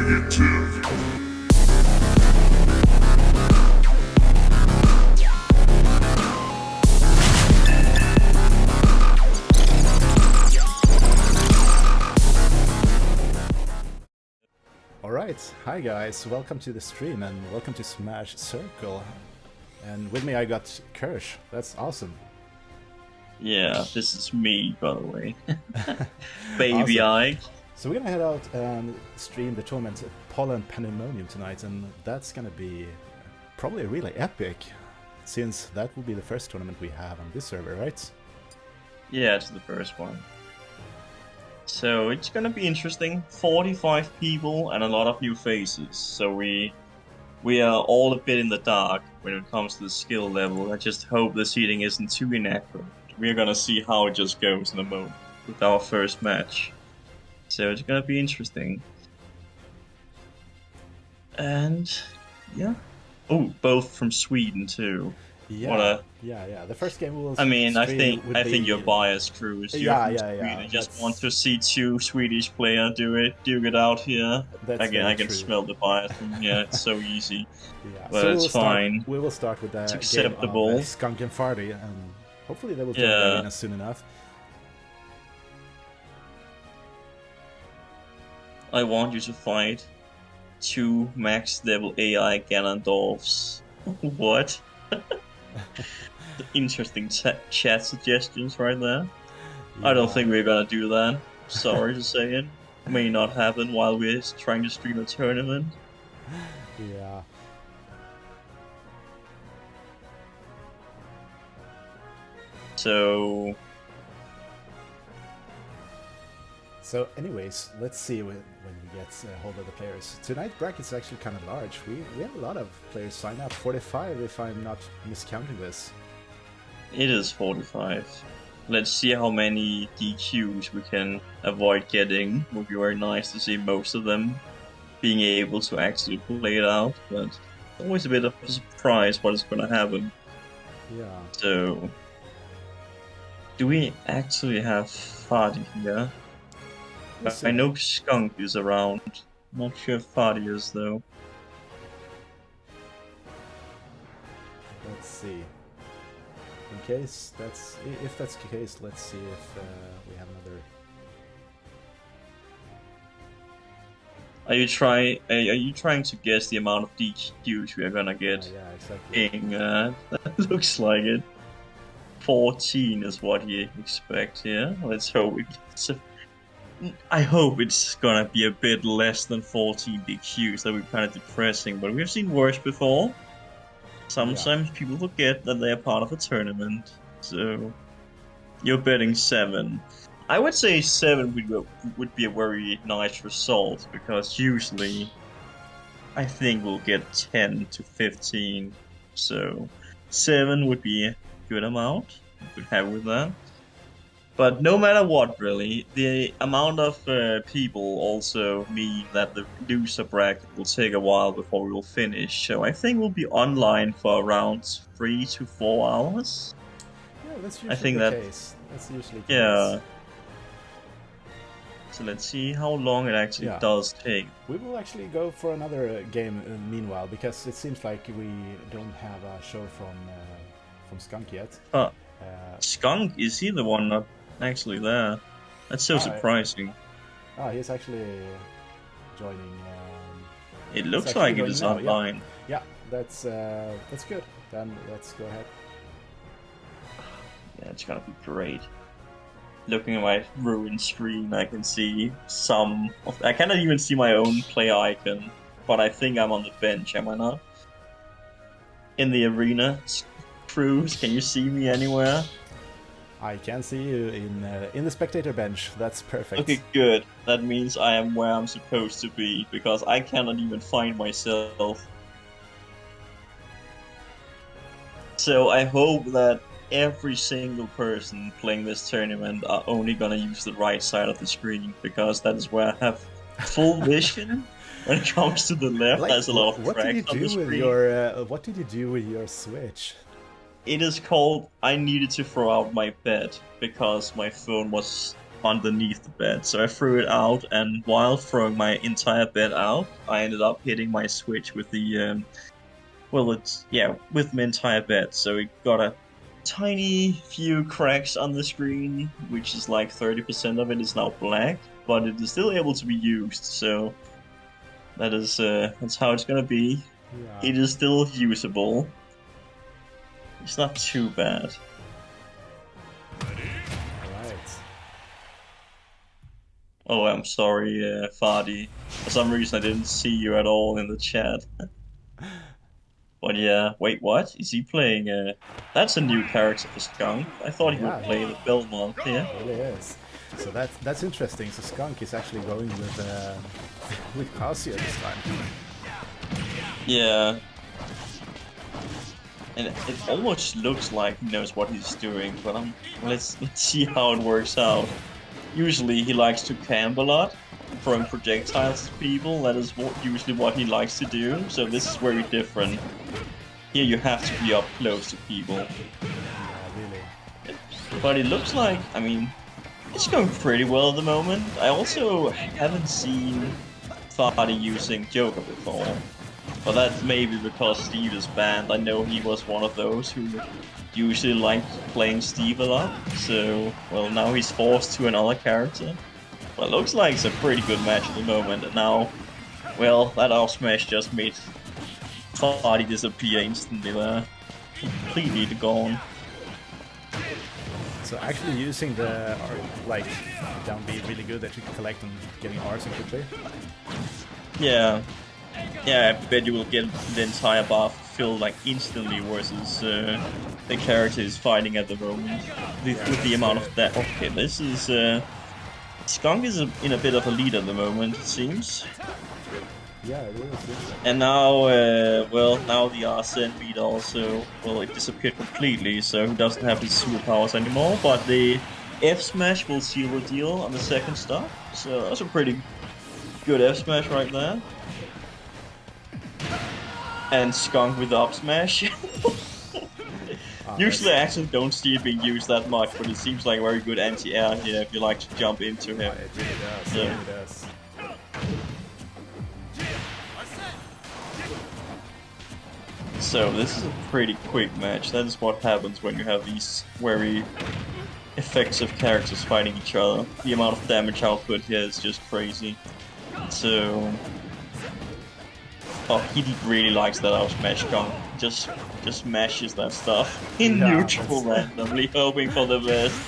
Negative. Alright, hi guys, welcome to the stream and welcome to Smash Circle. And with me I got Kirsch, that's awesome. Yeah, this is me, by the way. Baby Awesome. Ike. So we're gonna head out and stream the tournament Pollen Pandemonium tonight, and that's gonna be probably really epic, since that will be the first tournament we have on this server, right? Yeah, it's the first one. So it's gonna be interesting. 45 people and a lot of new faces. So we are all a bit in the dark when it comes to the skill level. I just hope the seeding isn't too inaccurate. We're gonna see how it just goes in a moment with our first match. So it's gonna be interesting. And yeah. Oh, both from Sweden too. Yeah, yeah. The first game will. I mean, I think you're biased, Cruz. Yeah. I just want to see two Swedish players duke it out here. Again, I can smell the bias. Yeah, it's so easy. Yeah, but so it's fine. We will start with the it's acceptable. Game of, Skunk and Farty, and hopefully they will join the arena soon enough. I want you to fight two max level AI Ganondorfs. What? Interesting chat suggestions right there. Yeah. I don't think we're gonna do that. Sorry to say it. May not happen while we're trying to stream a tournament. Yeah. So anyways, let's see when we get hold of the players. Tonight bracket's actually kind of large. We have a lot of players sign up. 45 if I'm not miscounting this. It is 45. Let's see how many DQs we can avoid getting. Would be very nice to see most of them being able to actually play it out, but it's always a bit of a surprise what is going to happen. Yeah. So, do we actually have Fadi here? I know Skunk is around. Not sure if Fadi is though. Let's see. If that's the case, let's see if we have another. Are you trying to guess the amount of DQs we are gonna get? Yeah, exactly. That looks like it. 14 is what you expect here. Let's hope it gets I hope it's gonna be a bit less than 14 DQs. That would be kind of depressing, but we've seen worse before. Sometimes people forget that they're part of a tournament. So you're betting 7. I would say 7 would be a very nice result, because usually I think we'll get 10 to 15. So 7 would be a good amount. We could have with that. But no matter what, really, the amount of people also mean that the loser bracket will take a while before we will finish. So I think we'll be online for around 3 to 4 hours. Yeah, that's usually the case. That's usually the case. So let's see how long it actually does take. We will actually go for another game meanwhile, because it seems like we don't have a show from Skunk yet. Skunk, is he the one not actually there? That's so surprising. He's actually joining. It looks like it is online. Yeah, that's good. Then let's go ahead. Yeah, it's gonna be great. Looking at my ruined screen, I can see some of. I cannot even see my own play icon, but I think I'm on the bench. Am I not? In the arena, Cruz, can you see me anywhere? I can see you in the spectator bench. That's perfect. Okay, good. That means I am where I'm supposed to be, because I cannot even find myself. So I hope that every single person playing this tournament are only gonna use the right side of the screen, because that is where I have full vision. When it comes to the left, there's a lot of cracks on the screen. What did you do with your Switch? It is called I needed to throw out my bed, because my phone was underneath the bed. So I threw it out, and while throwing my entire bed out, I ended up hitting my switch with the well, it's yeah, with my entire bed. So it got a tiny few cracks on the screen, which is like 30% of it is now black, but it is still able to be used. So that's how it's gonna be. Yeah. It is still usable. It's not too bad. Alright. Oh, I'm sorry, Fadi. For some reason, I didn't see you at all in the chat. But yeah, wait, what? Is he playing? That's a new character for Skunk. I thought he would Yeah, play the Belmont here. it really is. So that's interesting. So Skunk is actually going with with Casio this time. Yeah, and it almost looks like he knows what he's doing. But let's see how it works out. Usually, he likes to camp a lot, throwing projectiles at people. That is usually what he likes to do. So this is very different. Here, you have to be up close to people. Yeah, really. But it looks like, I mean, it's going pretty well at the moment. I also haven't seen Fadi using Joker before. But that may be because Steve is banned. I know he was one of those who usually liked playing Steve a lot. So, well, now he's forced to another character. But it looks like it's a pretty good match at the moment. And now, well, that out smash just made Fadi disappear instantly there. Completely gone. So actually using the like down B really good that you can collect and getting R's in quickly. Yeah. Yeah, I bet you will get the entire bar filled like instantly versus the character is fighting at the moment with the amount of that. Okay, this is Skunk is in a bit of a lead at the moment, it seems. Yeah, it really is. And now, well, now the Arsene beat also, well, it disappeared completely, so he doesn't have his superpowers anymore. But the F smash will seal the deal on the second stop. So that's a pretty good F smash right there. And Skunk with the up smash. Usually I actually don't see it being used that much, but it seems like a very good anti-air here if you like to jump into him. It really does, So, it really does. so this is a pretty quick match. That is what happens when you have these very effective characters fighting each other. The amount of damage output here is just crazy. So... Oh, he really likes that out smash gun. Just smashes that stuff in neutral randomly, hoping for the best.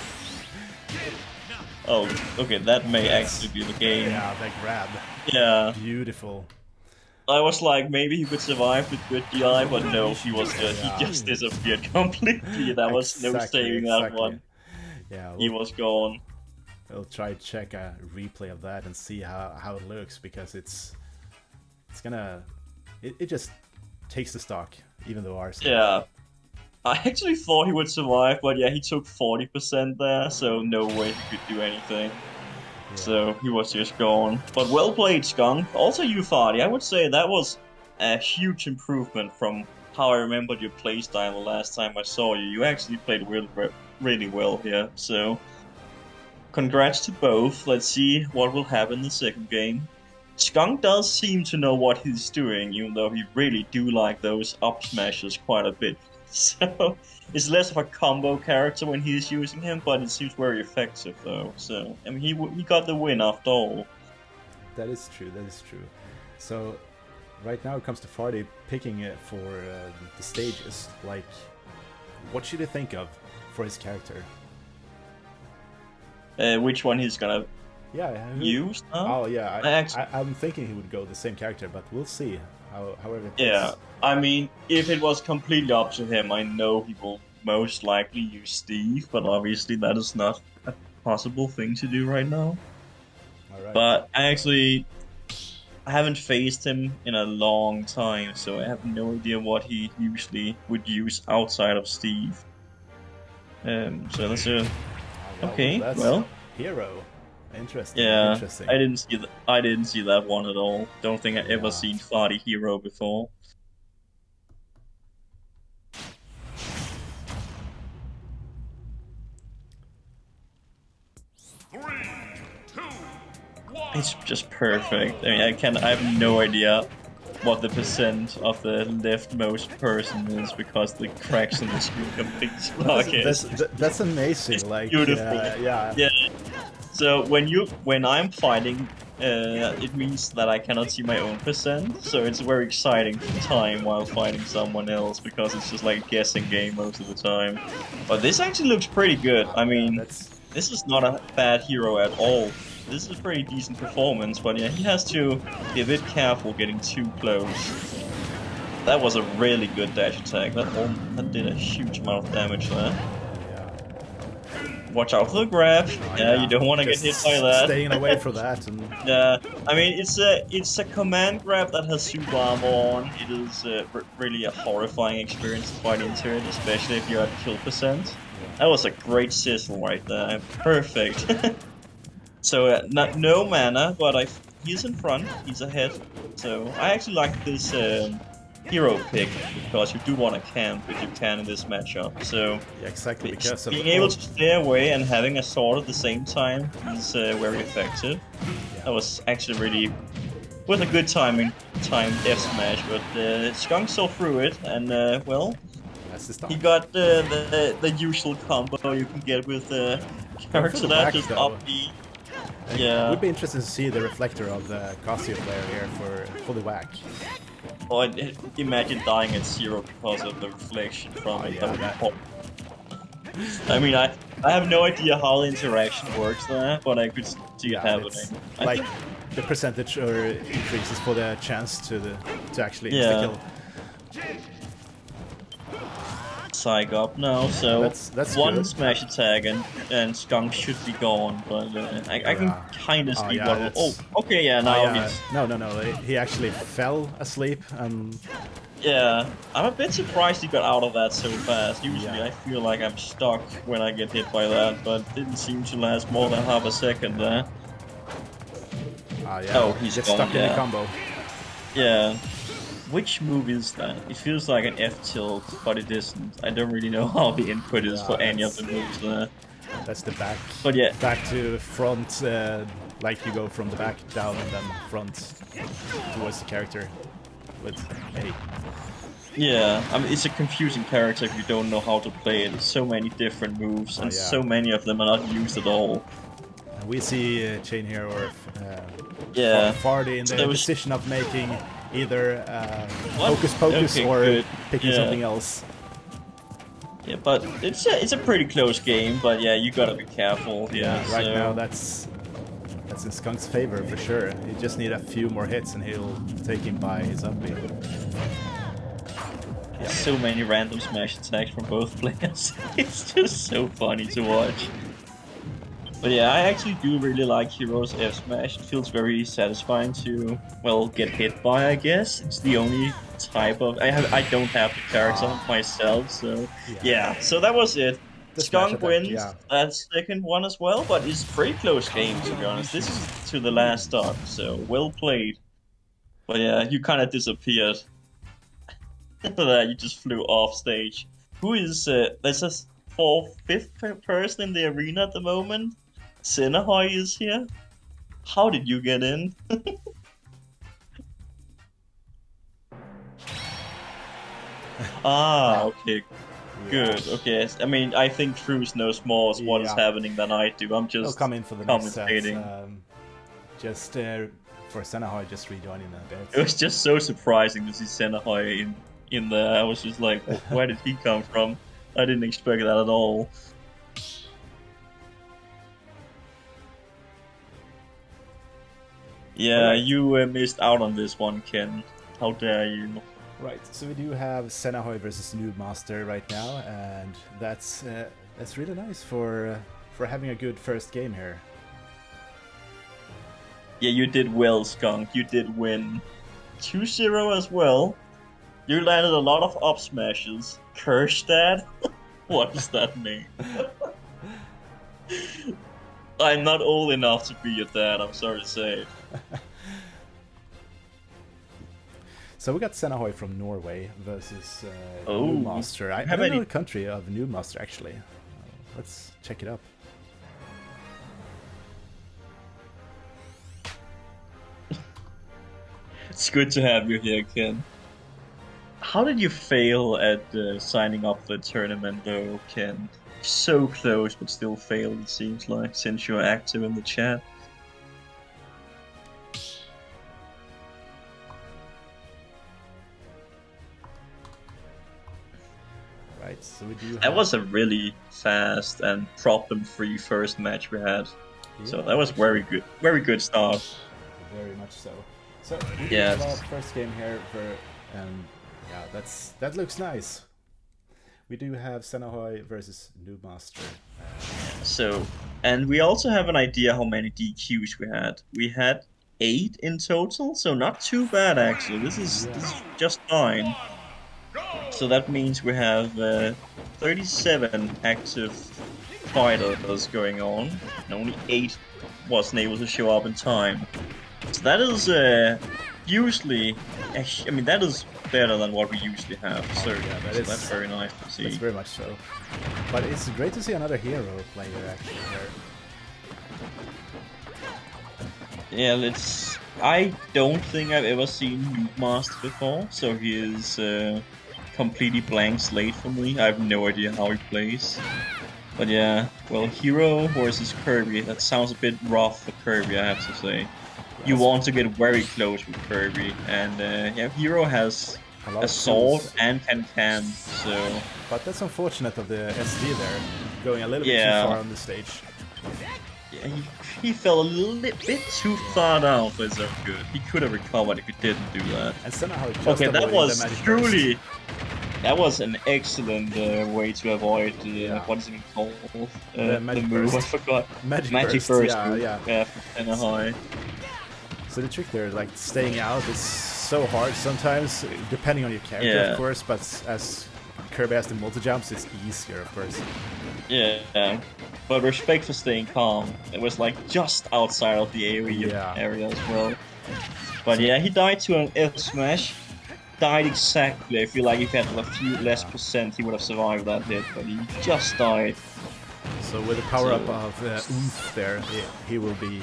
Oh, okay, that may actually be the game. Yeah, that grab. Yeah. Beautiful. I was like, maybe he could survive with good DI, but no, he just disappeared completely. There was no saving that one. Yeah, He was gone. We'll try to check a replay of that and see how it looks, because it's gonna it just takes the stock, even though ours. Yeah. I actually thought he would survive, but yeah, he took 40% there, so no way he could do anything. Yeah. So he was just gone. But well played, Skunk. Also you, Fadi. I would say that was a huge improvement from how I remembered your playstyle the last time I saw you. You actually played really well here, so congrats to both. Let's see what will happen in the second game. Skunk does seem to know what he's doing, even though he really do like those up smashes quite a bit. So it's less of a combo character when he's using him, but it seems very effective though. So I mean, he got the win after all. That is true. That is true. So right now it comes to Fardy picking it for the stages. Like, what should he think of for his character? Which one he's gonna use? Oh yeah, I'm thinking he would go the same character, but we'll see. However, yeah. I mean, if it was completely up to him, I know he will most likely use Steve, but obviously that is not a possible thing to do right now. Alright. But I haven't faced him in a long time, so I have no idea what he usually would use outside of Steve. So that's a okay. Well, hero. Interesting. Yeah, interesting. I didn't see that one at all. Don't think I ever seen Fadi hero before. It's just perfect. I mean, I have no idea what the percent of the leftmost person is because the cracks in the screen completely block it. That's amazing. It's Like, beautiful. yeah. Yeah. So when I'm fighting, it means that I cannot see my own percent. So it's a very exciting time while fighting someone else because it's just like a guessing game most of the time. But this actually looks pretty good. I Yeah, mean, that's this is not a bad hero at all. This is a pretty decent performance, but yeah, he has to be a bit careful getting too close. That was a really good dash attack. That did a huge amount of damage there. yeah. Watch out for the grab. Oh, Yeah, you don't want to get hit by that. Staying away from that. And Yeah, I mean it's a command grab that has super armor on. It is really a horrifying experience to fight into it, especially if you're at kill percent. That was a great sizzle right there. Perfect. So no mana, but he's in front. He's ahead. So I actually like this hero pick because you do want to camp if you can in this matchup. So yeah, exactly. Because of being able to stay away and having a sword at the same time is very effective. Yeah. That was actually really was a good timed F smash, but Skunk saw through it, and well, he got the usual combo you can get with character that just up the. Yeah. It would be interesting to see the reflector of the Casio player here for the whack. Oh, imagine dying at 0 because of the reflection from it. Yeah, I mean, I have no idea how the interaction works there, but I could see it happening. Like the percentage or increases for the chance to actually insta-kill. Psych up now, so that's one good. smash attack and Skunk should be gone, but I can kind of see what. Oh, okay, yeah, now he's. No, he actually fell asleep. Yeah, I'm a bit surprised he got out of that so fast. Usually I feel like I'm stuck when I get hit by that, but it didn't seem to last more than half a second there. Oh, he's stuck in the combo. Yeah. Which move is that? It feels like an F tilt, but it isn't. I don't really know how the input is for any of the moves there. That's the back. But yeah. Back to front, like you go from the back down and then front towards the character with A. Yeah, I mean, it's a confusing character if you don't know how to play it. There's so many different moves, and so many of them are not used at all. And we see Chain here or Fardy in the decision of making either Hocus Pocus or picking something else. Yeah, but it's a pretty close game, but yeah, you gotta be careful. Yeah, right now that's in Skunk's favor for sure. He just need a few more hits and he'll take him by his up B. There's so many random smash attacks from both players. It's just so funny to watch. But yeah, I actually do really like Hero's F Smash. It feels very satisfying to, well, get hit by, I guess. It's the only type of... I don't have the character myself, so... Yeah, so that was it. Skunk wins that second one as well, but it's a pretty close game, to be honest. This is to the last stop, so well played. But yeah, you kind of disappeared. You just flew off stage. Who is... there's a fifth person in the arena at the moment. Senahoy is here. How did you get in? Okay. Good. Okay. I mean, I think Truce knows more what is happening than I do. I'm just come in for the commentating. Just for Senahoy just rejoining a bit. It was just so surprising to see Senahoy in there. I was just like, where did he come from? I didn't expect that at all. Yeah, you missed out on this one, Ken. How dare you? Right, so we do have Senahoy versus Noob Master right now, and that's really nice for having a good first game here. Yeah, you did well, Skunk. You did win 2-0 as well. You landed a lot of up smashes. Kerstad? What does that mean? I'm not old enough to be your dad, I'm sorry to say. So we got Senahoy from Norway versus Noob Master. I don't know the country of Noob Master actually. Let's check it up. It's good to have you here, Ken. How did you fail at signing up for the tournament, though, Ken? So close, but still failed, it seems like, since you're active in the chat. Right, so we do. That was a really fast and problem-free first match we had. Yeah, So that was very good start. Very much so. So we Yeah. have our first game here and yeah, that looks nice. We do have Senahoy versus Noobmaster. So, and we also have an idea how many DQs we had. We had 8 in total, so not too bad actually. This is just fine. So that means we have 37 active fighters going on, and only 8 wasn't able to show up in time. So that is usually, I mean, that is better than what we usually have. So, yeah, that's very nice to see. That's very much so. But it's great to see another hero player actually here. Yeah, I don't think I've ever seen Noobmaster before, so he is completely blank slate for me. I have no idea how he plays. But yeah, well, Hero versus Kirby, that sounds a bit rough for Kirby, I have to say. You want to get very close with Kirby, and yeah, Hero has a sword and can, so... But that's unfortunate of the SD there, going a little bit too far on the stage. Yeah, he fell a little bit too far down for his own good. He could have recovered if he didn't do that. And somehow just okay, that was truly... That was an excellent way to avoid what is it called? The move, I forgot. Magic Burst. Yeah, from high. So the trick there, like staying out, is so hard sometimes, depending on your character, of course. But as Kirby has the multi jumps, it's easier, of course. Yeah, but respect for staying calm. It was like just outside of the AoE area as well. But yeah, he died to an F smash. Died exactly. I feel like if he had a few less percent, he would have survived that hit, but he just died. So with the power up of Oomph there, he will be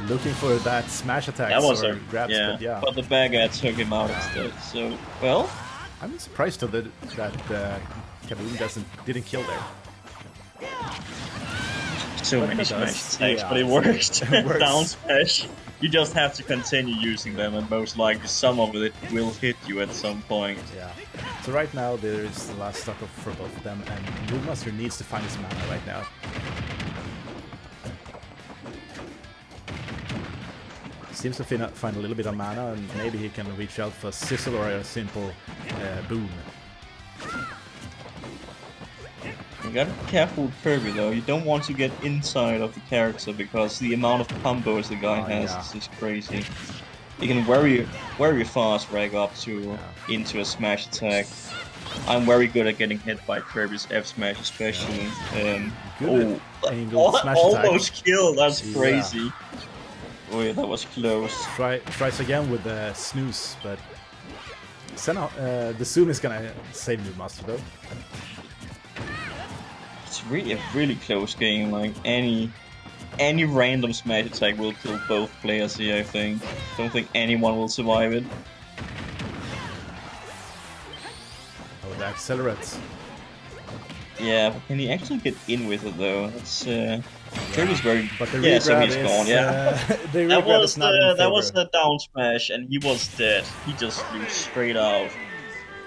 looking for that smash attack or grabs. But the bad guy took him out instead. So, well, I'm surprised though that Kaboom didn't kill there. So many smash attacks, but it works. Down smash. You just have to continue using them, and most likely some of it will hit you at some point. Yeah. So right now there is the last stock for both of them, and Noobmaster needs to find his mana right now. Seems to find a little bit of mana, and maybe he can reach out for Sizzle or a simple Boom. You gotta be careful with Kirby though, you don't want to get inside of the character because the amount of combos the guy has is just crazy. He can very fast rag up into a smash attack. I'm very good at getting hit by Kirby's F smash especially. Almost killed, that's crazy. Oh yeah, that was close. Tries again with the snooze, but the Zoom is gonna save Noobmaster though. It's really a really close game. Like any random smash attack will kill both players here. I think. Don't think anyone will survive it. Oh, the accelerates. Yeah, but can he actually get in with it though? That's Kirby's very. But the so he's gone. Yeah, that was the down smash, and he was dead. He just flew straight out.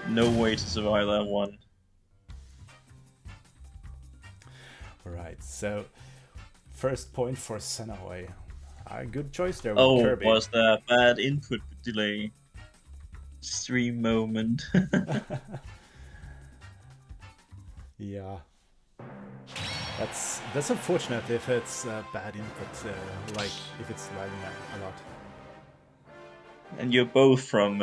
No way to survive that one. Alright, so first point for Senahoy. Good choice there with Kirby. Was that bad input delay? Stream moment. Yeah. That's unfortunate if it's bad input, like if it's lagging a lot. And you're both from,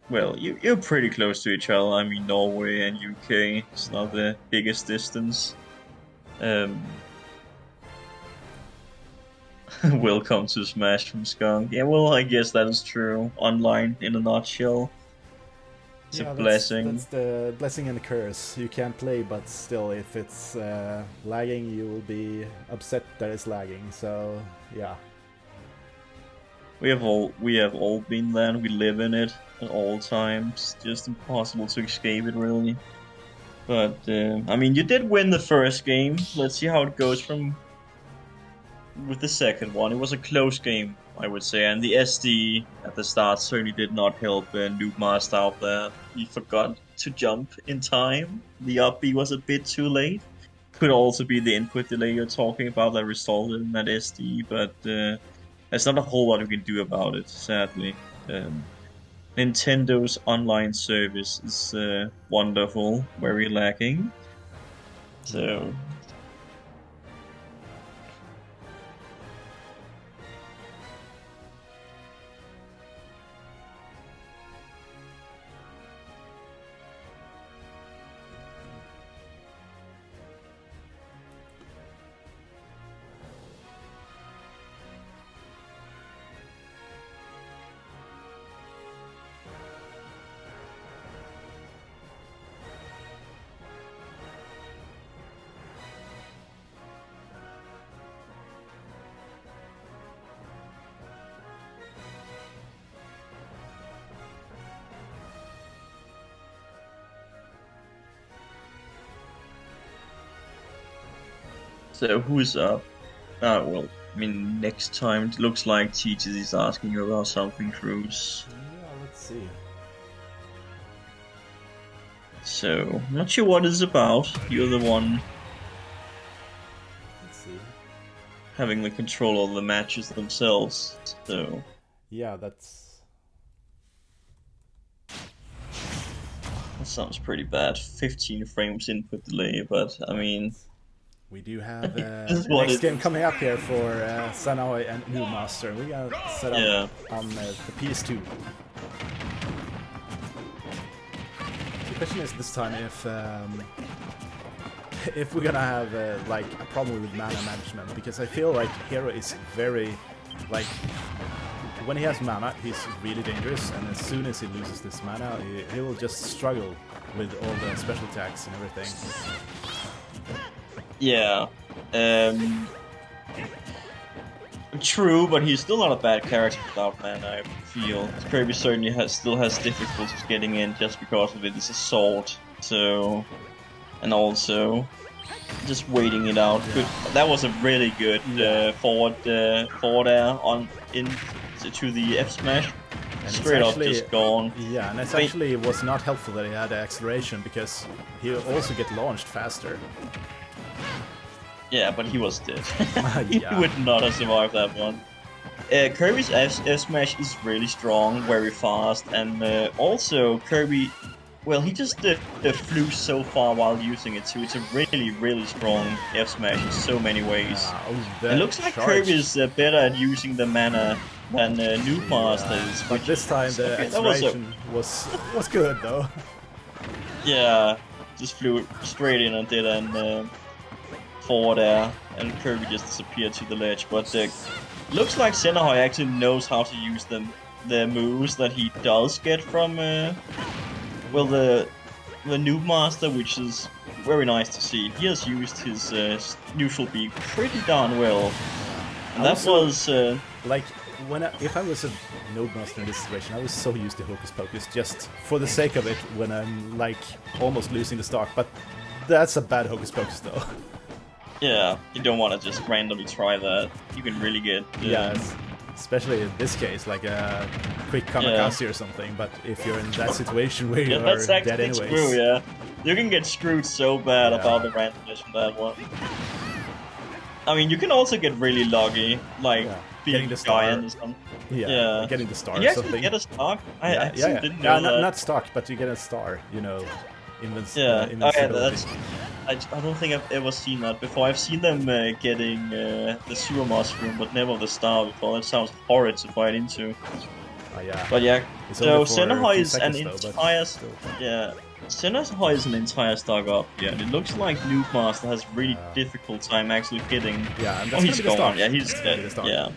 well, you're pretty close to each other. I mean, Norway and UK. It's not the biggest distance. Welcome to Smash from Skunk. Yeah, well, I guess that is true. Online, in a nutshell. It's a blessing. That's the blessing and the curse. You can play, but still, if it's lagging, you will be upset that it's lagging. So, yeah. We have all been there. And we live in it at all times. Just impossible to escape it, really. But I mean, you did win the first game. Let's see how it goes from with the second one. It was a close game, I would say, and the SD at the start certainly did not help Noob Master out there. He forgot to jump in time. The up B was a bit too late. Could also be the input delay you're talking about that resulted in that SD, but there's not a whole lot we can do about it, sadly. Nintendo's online service is wonderful, very lacking. So who's up? Well, I mean, next time it looks like Teachers is asking you about something, Cruz. Yeah, let's see. So, I'm not sure what it's about. You're the one Let's see. having the control of the matches themselves. So, Yeah, that's... that sounds pretty bad. 15 frames input delay, but I mean, We do have This is the what next it- game coming up here for Sanoi and Noob Master. We got set up Yeah. on the PS2. The question is this time if we're gonna have like a problem with mana management, because I feel like Hero is very like when he has mana he's really dangerous, and as soon as he loses this mana he will just struggle with all the special attacks and everything. yeah. True, but he's still not a bad character without mana, I feel. Kirby certainly still has difficulties getting in just because of it. It's a sword, so... And also, just waiting it out. Good. That was a really good forward air on to the F smash. And it's Straight up actually- just gone. Yeah, and it's actually was not helpful that he had the acceleration, because he also get launched faster. Yeah, but he was dead. Yeah. He would not have survived that one. Kirby's F smash is really strong, very fast, and also Kirby, well, he just flew so far while using it too. It's a really, really strong F smash in so many ways. It looks like Kirby is better at using the mana than Noob Master is. But this time the acceleration was good though. Yeah, just flew straight in and did an forward air, and Kirby just disappeared to the ledge. But looks like Xenohoi actually knows how to use the moves that he does get from well, the Noob Master, which is very nice to see. He has used his neutral B pretty darn well. And that was like if I was a Noob Master in this situation, I was so used to Hocus Pocus just for the sake of it when I'm like almost losing the stock. But that's a bad Hocus Pocus though. Yeah, you don't want to just randomly try that. You can really get especially in this case, like a quick kamikaze or something. But if you're in that situation where you're that's dead actually anyways, true, yeah. You can get screwed so bad about the randomness from that one. I mean, you can also get really lucky, like being the star. giant or something. Yeah, getting the star You or actually something. get a stock? I actually didn't Yeah, know that. not stock, but you get a star. You know, invincibility. I don't think I've ever seen that before. I've seen them getting the sewer mushroom, but never the star before. That sounds horrid to fight into. Yeah. But yeah, It's so only for a Xenohoi few is an seconds, though, but entire still. Xenohoi is an entire stock up. Yeah, and it looks like Noob Master has really difficult time actually hitting. Yeah, and that's he's gonna be the gone. stock. Yeah, he's That's gonna be dead. the stock. Yeah.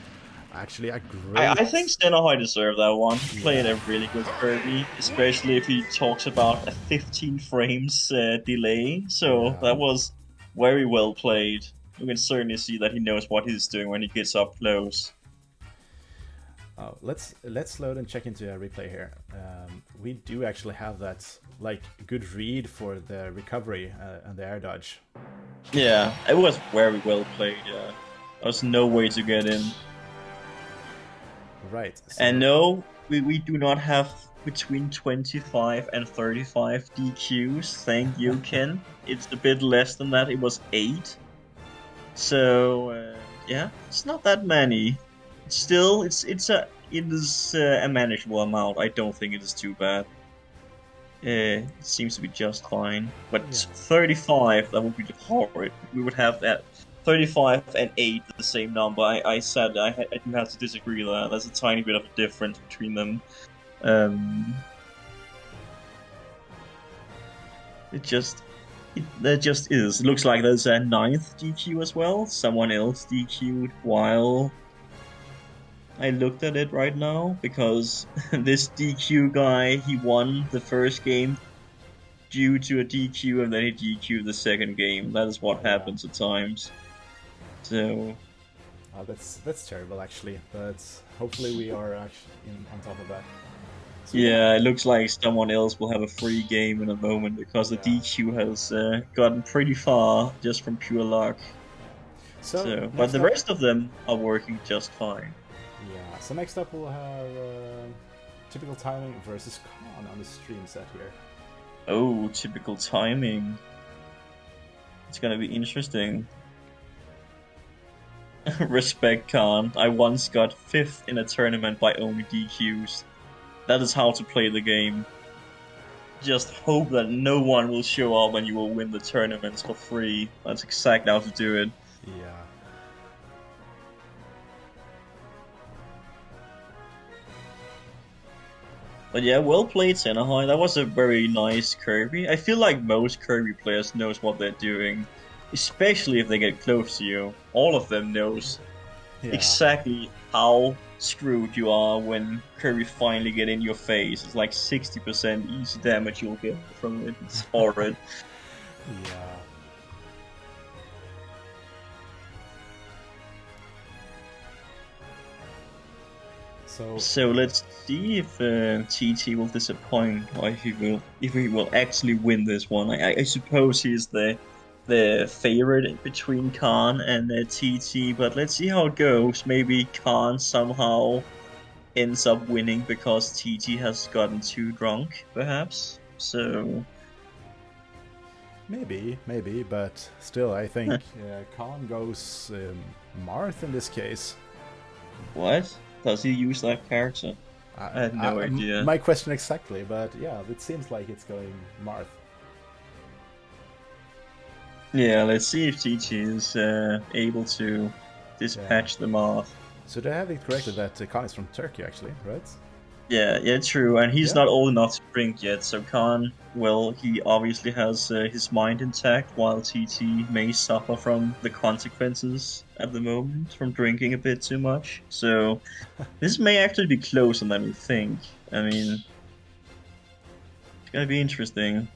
Actually, a great. I think Xenohoi deserved that one. He played a really good Kirby, especially if he talks about a 15 frames delay. So that was very well played. You can certainly see that he knows what he's doing when he gets up close. Let's load and check into a replay here. We do actually have that like good read for the recovery and the air dodge. Yeah, it was very well played. Yeah, there was no way to get in. Right. So... And no, we do not have between 25 and 35 DQs. Thank you, Ken. It's a bit less than that. It was 8. So yeah, it's not that many. Still, it is a manageable amount. I don't think it is too bad. It seems to be just fine. But Yeah. 35, that would be horrid. We would have that 35 and 8, the same number. I said I do have to disagree there. There's a tiny bit of a difference between them. There just is. It looks like there's a 9th DQ as well. Someone else DQ'd while I looked at it right now, because this DQ guy, he won the first game due to a DQ, and then he DQ'd the second game. That is what happens at times. So... Oh, that's terrible, actually, but hopefully we are actually on top of that. So, yeah, it looks like someone else will have a free game in a moment, because the DQ has gotten pretty far just from pure luck. So but the rest of them are working just fine. Yeah, so next up we'll have typical timing versus Khan on the stream set here. Oh, typical timing. It's gonna be interesting. Respect, Khan. I once got 5th in a tournament by only DQs. That is how to play the game. Just hope that no one will show up and you will win the tournaments for free. That's exactly how to do it. Yeah. But yeah, well played, Senahai. That was a very nice Kirby. I feel like most Kirby players knows what they're doing. Especially if they get close to you. All of them knows exactly how screwed you are when Kirby finally get in your face. It's like 60% easy damage you'll get from it. It's horrid. Yeah. So let's see if TT will disappoint, or if he will actually win this one. I suppose he's the favorite between Khan and TT, but let's see how it goes. Maybe Khan somehow ends up winning because TT has gotten too drunk, perhaps. So maybe, but still, I think Khan goes Marth in this case. What? Does he use that character? I have no idea. My question exactly, but yeah, it seems like it's going Marth. Yeah, let's see if TT is able to dispatch the Marth. So they have it corrected that Khan is from Turkey, actually, right? Yeah, true, and he's not old enough to drink yet, so Khan, well, he obviously has his mind intact, while TT may suffer from the consequences at the moment from drinking a bit too much. So this may actually be closer than we think. I mean, it's gonna be interesting.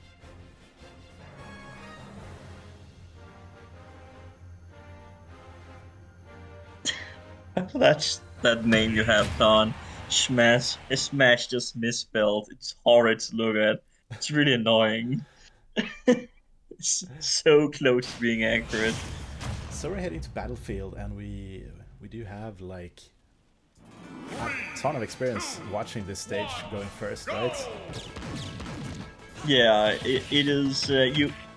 That's that name you have, Khan. Smash just misspelled. It's horrid to look at. It's really annoying. It's so close to being accurate. So we're heading to Battlefield, and we do have like a ton of experience watching this stage going first, right? Yeah, it is.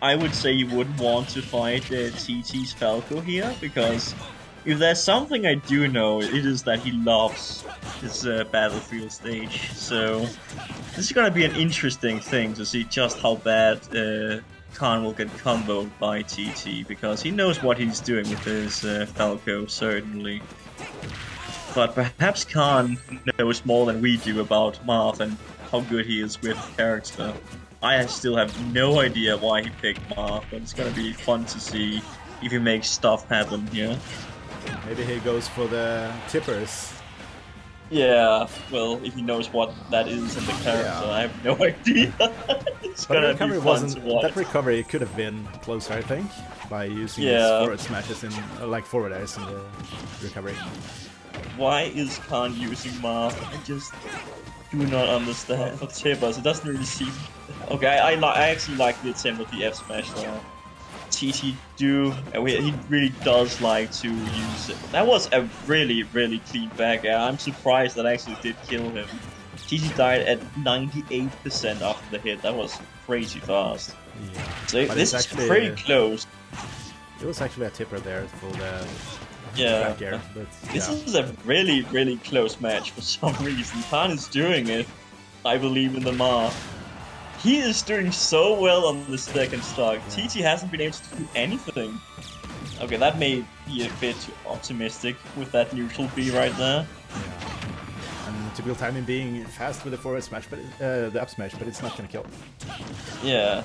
I would say you wouldn't want to fight TT's Falco here, because if there's something I do know, it is that he loves this Battlefield stage. So this is gonna be an interesting thing to see just how bad Khan will get comboed by TT, because he knows what he's doing with his Falco, certainly. But perhaps Khan knows more than we do about Marth and how good he is with character. I still have no idea why he picked Marth, but it's gonna be fun to see if he makes stuff happen here. Maybe he goes for the tippers. Yeah, well, if he knows what that is in the character, I have no idea. It's gonna be fun to watch. That recovery could have been closer, I think, by using his forward smashes in, like forward airs in the recovery. Why is Khan using Marth? I just do not understand. For Tibbers, it doesn't really seem... Okay, I actually like the attempt of the F smash there. TT he really does like to use it. That was a really clean back air. I'm surprised that actually did kill him. TT died at 98% after the hit. That was crazy fast. Yeah. So But this is actually, pretty close. It was actually a tipper there for the Yeah, back air, but this yeah. is a really close match for some reason. Khan is doing it. I believe in the Marth. He is doing so well on the second stock. Yeah. TT hasn't been able to do anything. Okay, that may be a bit too optimistic with that neutral B right there. Yeah. And typical timing being fast with the forward smash, but the up smash, but it's not gonna kill. Yeah,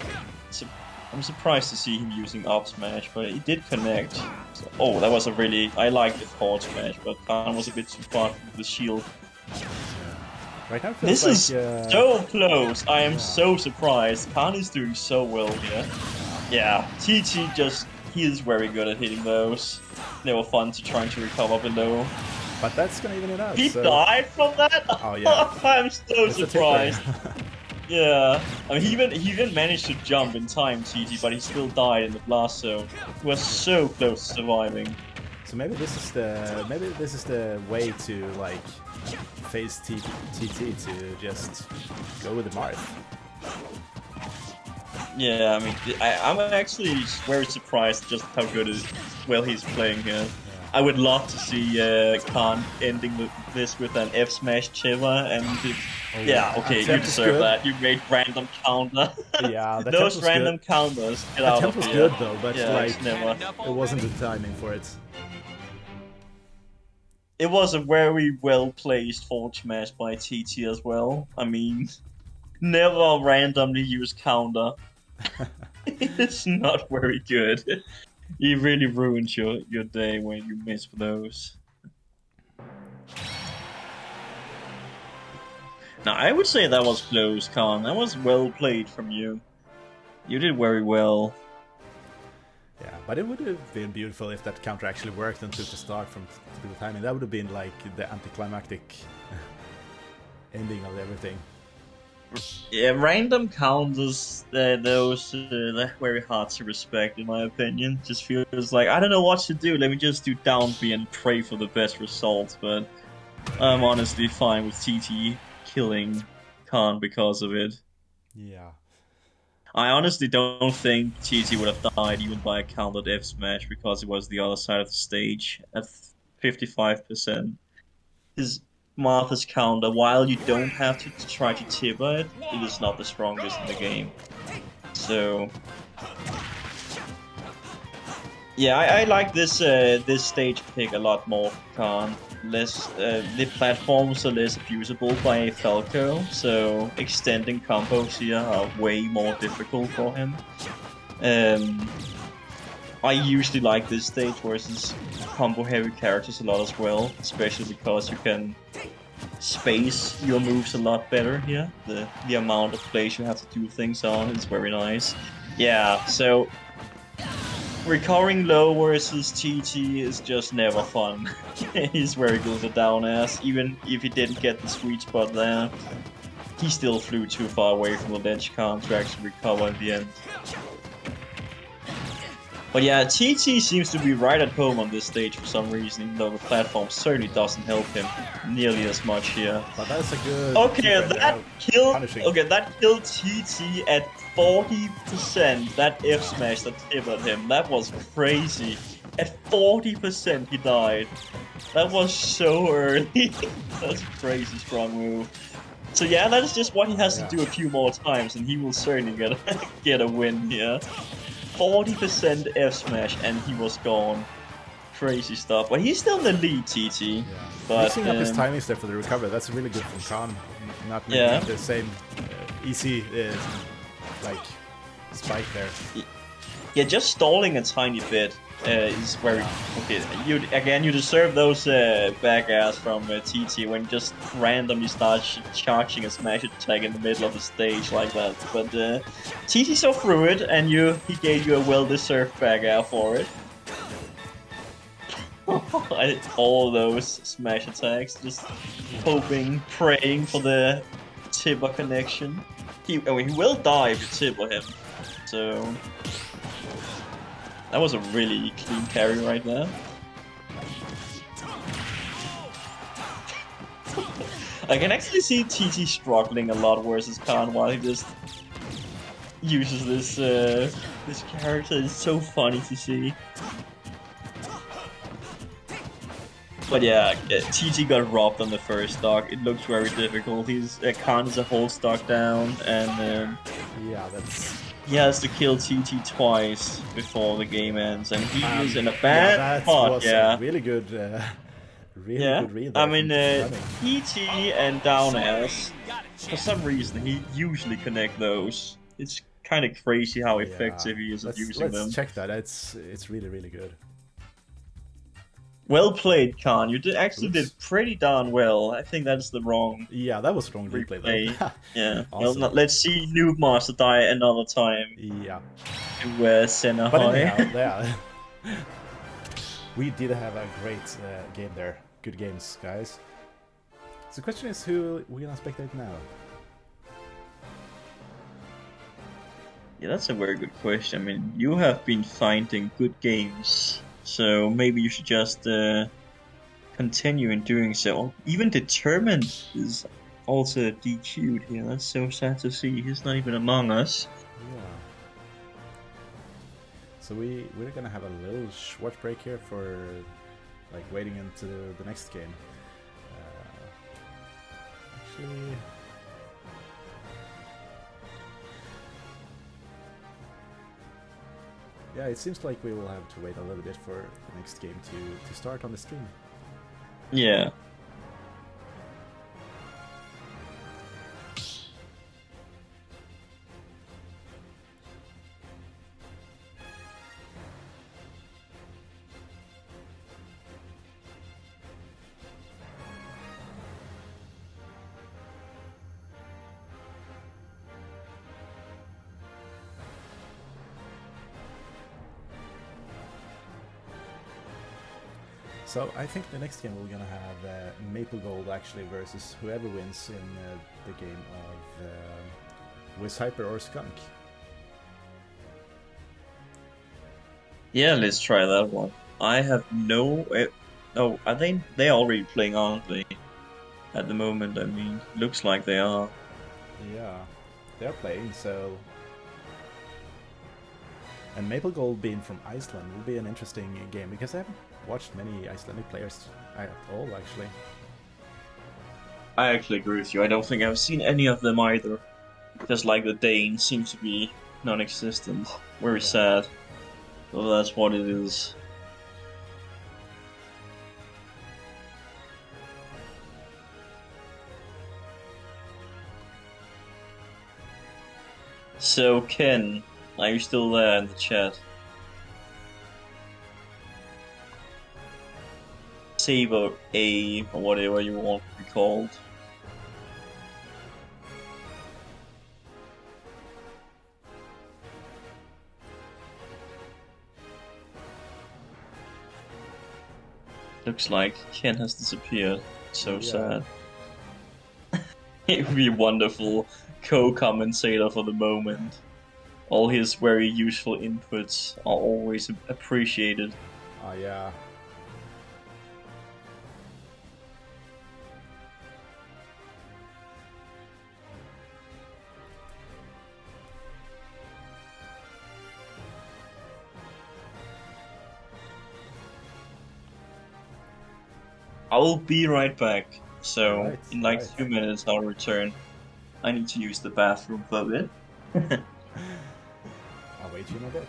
so I'm surprised to see him using up smash, but it did connect. So, oh, that was a really... I like the forward smash, but Khan was a bit too far with the shield. Right now it feels This like, is so close. I am so surprised. Khan is doing so well here. Yeah, TT just... He is very good at hitting those. They were fun to trying to recover below. But that's gonna even it out. He so... died from that? Oh yeah. I'm so It's a tipper. surprised. Yeah, I mean, he even managed to jump in time, TT, but he still died in the blast zone. He was so close to surviving. So maybe this is the way to like face TT to just go with the Marth. Yeah, I mean, I'm actually very surprised just how good well he's playing here. I would love to see Khan ending this with an F smash Chiva and yeah, okay, you deserve that. You made random counter. Yeah, those random counters. Get the out temp of was here. good though, but Yeah, like never. it wasn't the timing for it. It was a very well placed forward smash by TT as well. I mean, never randomly use counter. It's not very good. You really ruins your day when you miss those. Now, I would say that was close, Khan. That was well played from you. You did very well. Yeah, but it would have been beautiful if that counter actually worked and took the stock from typical timing. That would have been like the anticlimactic ending of everything. Yeah, random counters, those they're very hard to respect in my opinion. Just feels like, I don't know what to do, let me just do down B and pray for the best results, but I'm honestly fine with TT killing Khan because of it. Yeah. I honestly don't think TT would have died even by a countered F smash because it was the other side of the stage at 55%. His Martha's counter, while you don't have to try to tipper it, it is not the strongest in the game. So yeah, I like this this stage pick a lot more for Khan. The platforms are less abusable by Falco, so extending combos here are way more difficult for him. I usually like this stage versus combo heavy characters a lot as well, especially because you can space your moves a lot better here. The amount of plays you have to do things on is very nice. Yeah, so recovering low versus TT is just never fun. He's very good at down ass, even if he didn't get the sweet spot there. He still flew too far away from the ledge count to actually recover in the end. But yeah, TT seems to be right at home on this stage for some reason, even though the platform certainly doesn't help him nearly as much here. But that's a good... Okay, that killed. punishing. Okay, that killed TT at 40%. That F smash that tippered him. That was crazy. At 40% he died. That was so early. That's a crazy strong move. So yeah, that is just what he has to do a few more times, and he will certainly get a win here. 40% F smash and he was gone. Crazy stuff. But he's still in the lead, TT. Yeah. But mixing up his timings there for the recovery, that's really good from Khan. Not making the same easy like spike there. Yeah, just stalling a tiny bit is very okay. You deserve those back ass from TT when you just randomly start charging a smash attack in the middle of the stage like that. But TT saw through it, and he gave you a well-deserved back air for it. All those smash attacks, just hoping, praying for the Tibber connection. I mean, he will die if you Tibber him, so that was a really clean carry right there. I can actually see TT struggling a lot versus Khan while he just uses this character. It's so funny to see. But yeah, TT got robbed on the first stock. It looks very difficult. He's Khan is a whole stock down, and Yeah, that's... he has to kill TT twice before the game ends, and he is in a yeah, bad that spot. was Yeah, a really good, really yeah. good read I there mean, from running. TT and down airs. For some reason, he usually connect those. It's kind of crazy how Yeah, effective he is at using let's them. check that. It's really, really good. Well played, Khan. You actually Oops. did pretty darn well. I think that's the wrong Yeah, that was wrong replay though. Yeah. Awesome. Well, let's see Noob Master die another time Yeah. to Senna But High. anyhow, yeah. We did have a great game there. Good games, guys. So the question is, who we're gonna spectate now? Yeah, that's a very good question. I mean, you have been finding good games, so maybe you should just continue in doing so. Even Determined is also DQ'd here. That's so sad to see. He's not even among us. Yeah. So we're gonna have a little short break here for like waiting into the next game. Actually, yeah, it seems like we will have to wait a little bit for the next game to start on the stream. Yeah. So I think the next game we're gonna have Maple Gold actually versus whoever wins in the game of Wiz Hyper or Skunk. Yeah, let's try that one. I have no... Oh, are they already playing, aren't they? At the moment, I mean, looks like they are. Yeah, they're playing, so... And Maple Gold being from Iceland will be an interesting game, because I haven't watched many Icelandic players at all, actually. I actually agree with you. I don't think I've seen any of them either. Just like the Danes seem to be non-existent. Very sad. So that's what it is. So, Ken, are you still there in the chat? Saber A, or whatever you want to be called. Looks like Ken has disappeared. So sad. It would be a wonderful co-commentator for the moment. All his very useful inputs are always appreciated. Oh, yeah. I'll be right back. So, Right, in like right. 2 minutes, I'll return. I need to use the bathroom for a bit. I'll wait you in a bit.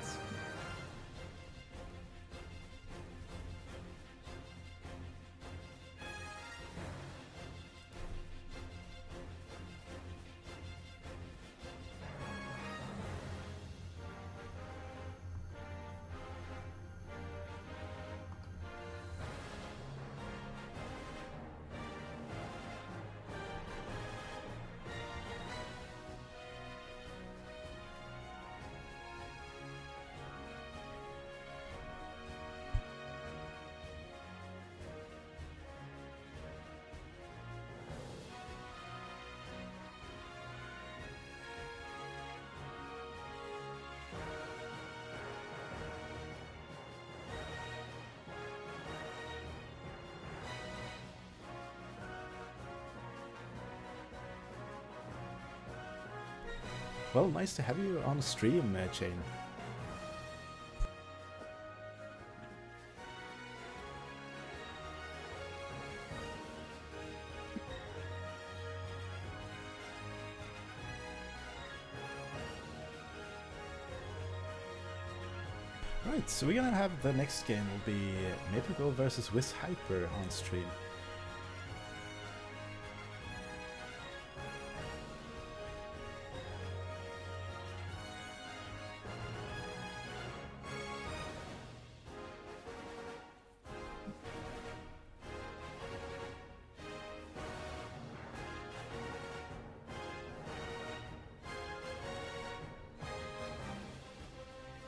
Well, nice to have you on stream, Chain. Right, so we're gonna have the next game will be Maple Gold versus Wiz Hyper on stream.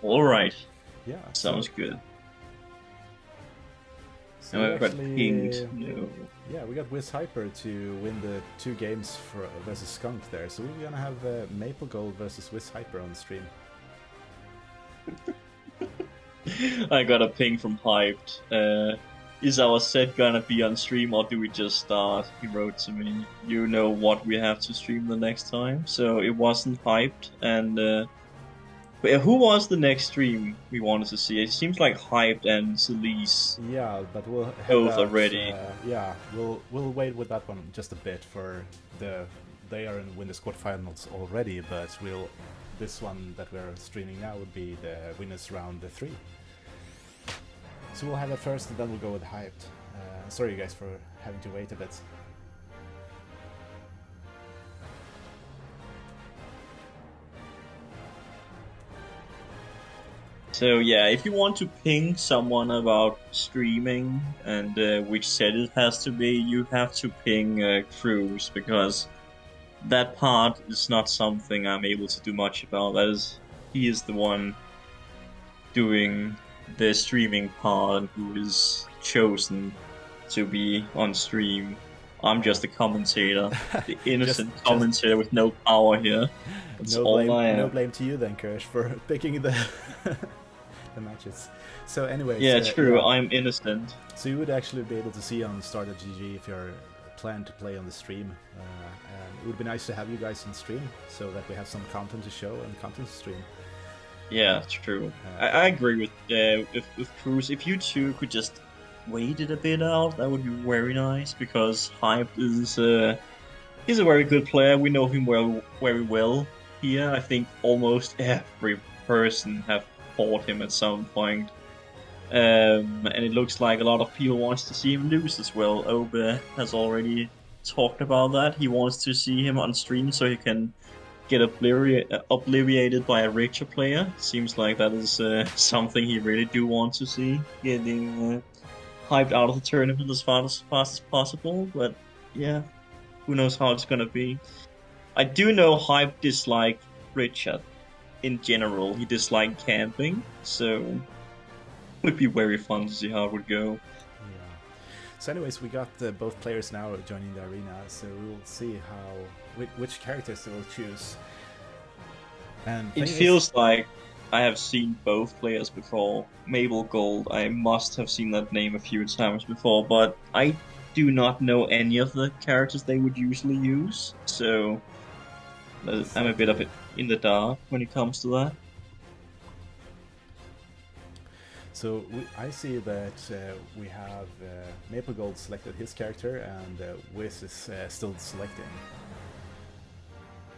Alright. Yeah, Sounds good. So And we've got actually, pinged. No. yeah, we got Wiz Hyper to win the 2 games for, versus Skunk there. So we're gonna have Maple Gold versus Wiz Hyper on the stream. I got a ping from Hyped. Is our set gonna be on stream or do we just start? He wrote to me. You know what we have to stream the next time. So it wasn't Hyped. And who was the next stream we wanted to see? It seems like Hyped and Celise. Yeah, but we'll have Both that, already. Yeah, we'll wait with that one just a bit for they are in winners quarterfinals already, but this one that we're streaming now would be the winners round 3. So we'll have it first, and then we'll go with Hyped. Sorry, guys, for having to wait a bit. So yeah, if you want to ping someone about streaming and which set it has to be, you have to ping Cruz, because that part is not something I'm able to do much about. He is the one doing the streaming part and who is chosen to be on stream. I'm just a commentator, the innocent commentator with no power here. That's all I am. No blame to you then, Kirsch, for picking the the matches. So anyway, yeah, true. Yeah. I'm innocent. So you would actually be able to see on Start.gg if you're planned to play on the stream. And it would be nice to have you guys on stream so that we have some content to show and content to stream. Yeah, it's true. I agree with Cruz. If you two could just wait it a bit out, that would be very nice, because Hype is he's a very good player. We know him very well here. I think almost every person have fought him at some point. And it looks like a lot of people wants to see him lose as well. Obe has already talked about that. He wants to see him on stream so he can get obliterated by a richer player. Seems like that is something he really do want to see, getting Hyped out of the tournament as fast as possible. But yeah, who knows how it's gonna be. I do know Hype dislike Richard in general. He disliked camping, so it would be very fun to see how it would go. Yeah. So anyways, we got both players now joining the arena, so we'll see which characters they will choose. And it feels like I have seen both players before. Maple Gold, I must have seen that name a few times before, but I do not know any of the characters they would usually use, so I'm a bit of it in the dark when it comes to that. So I see that we have Maple Gold selected his character, and Wiz is still selecting.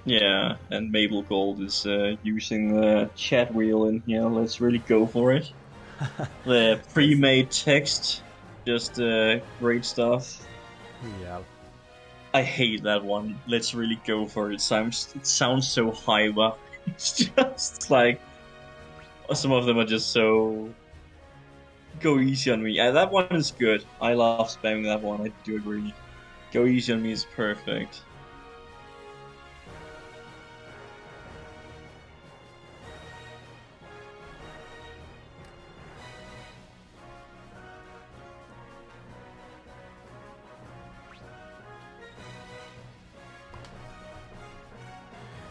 Yeah, and Maple Gold is using the chat wheel in here. Let's really go for it. The pre-made text, just great stuff. Yeah. I hate that one. Let's really go for it. It sounds so hyper. It's just like some of them are just so go easy on me. That one is good. I love spamming that one. I do agree. Go easy on me is perfect.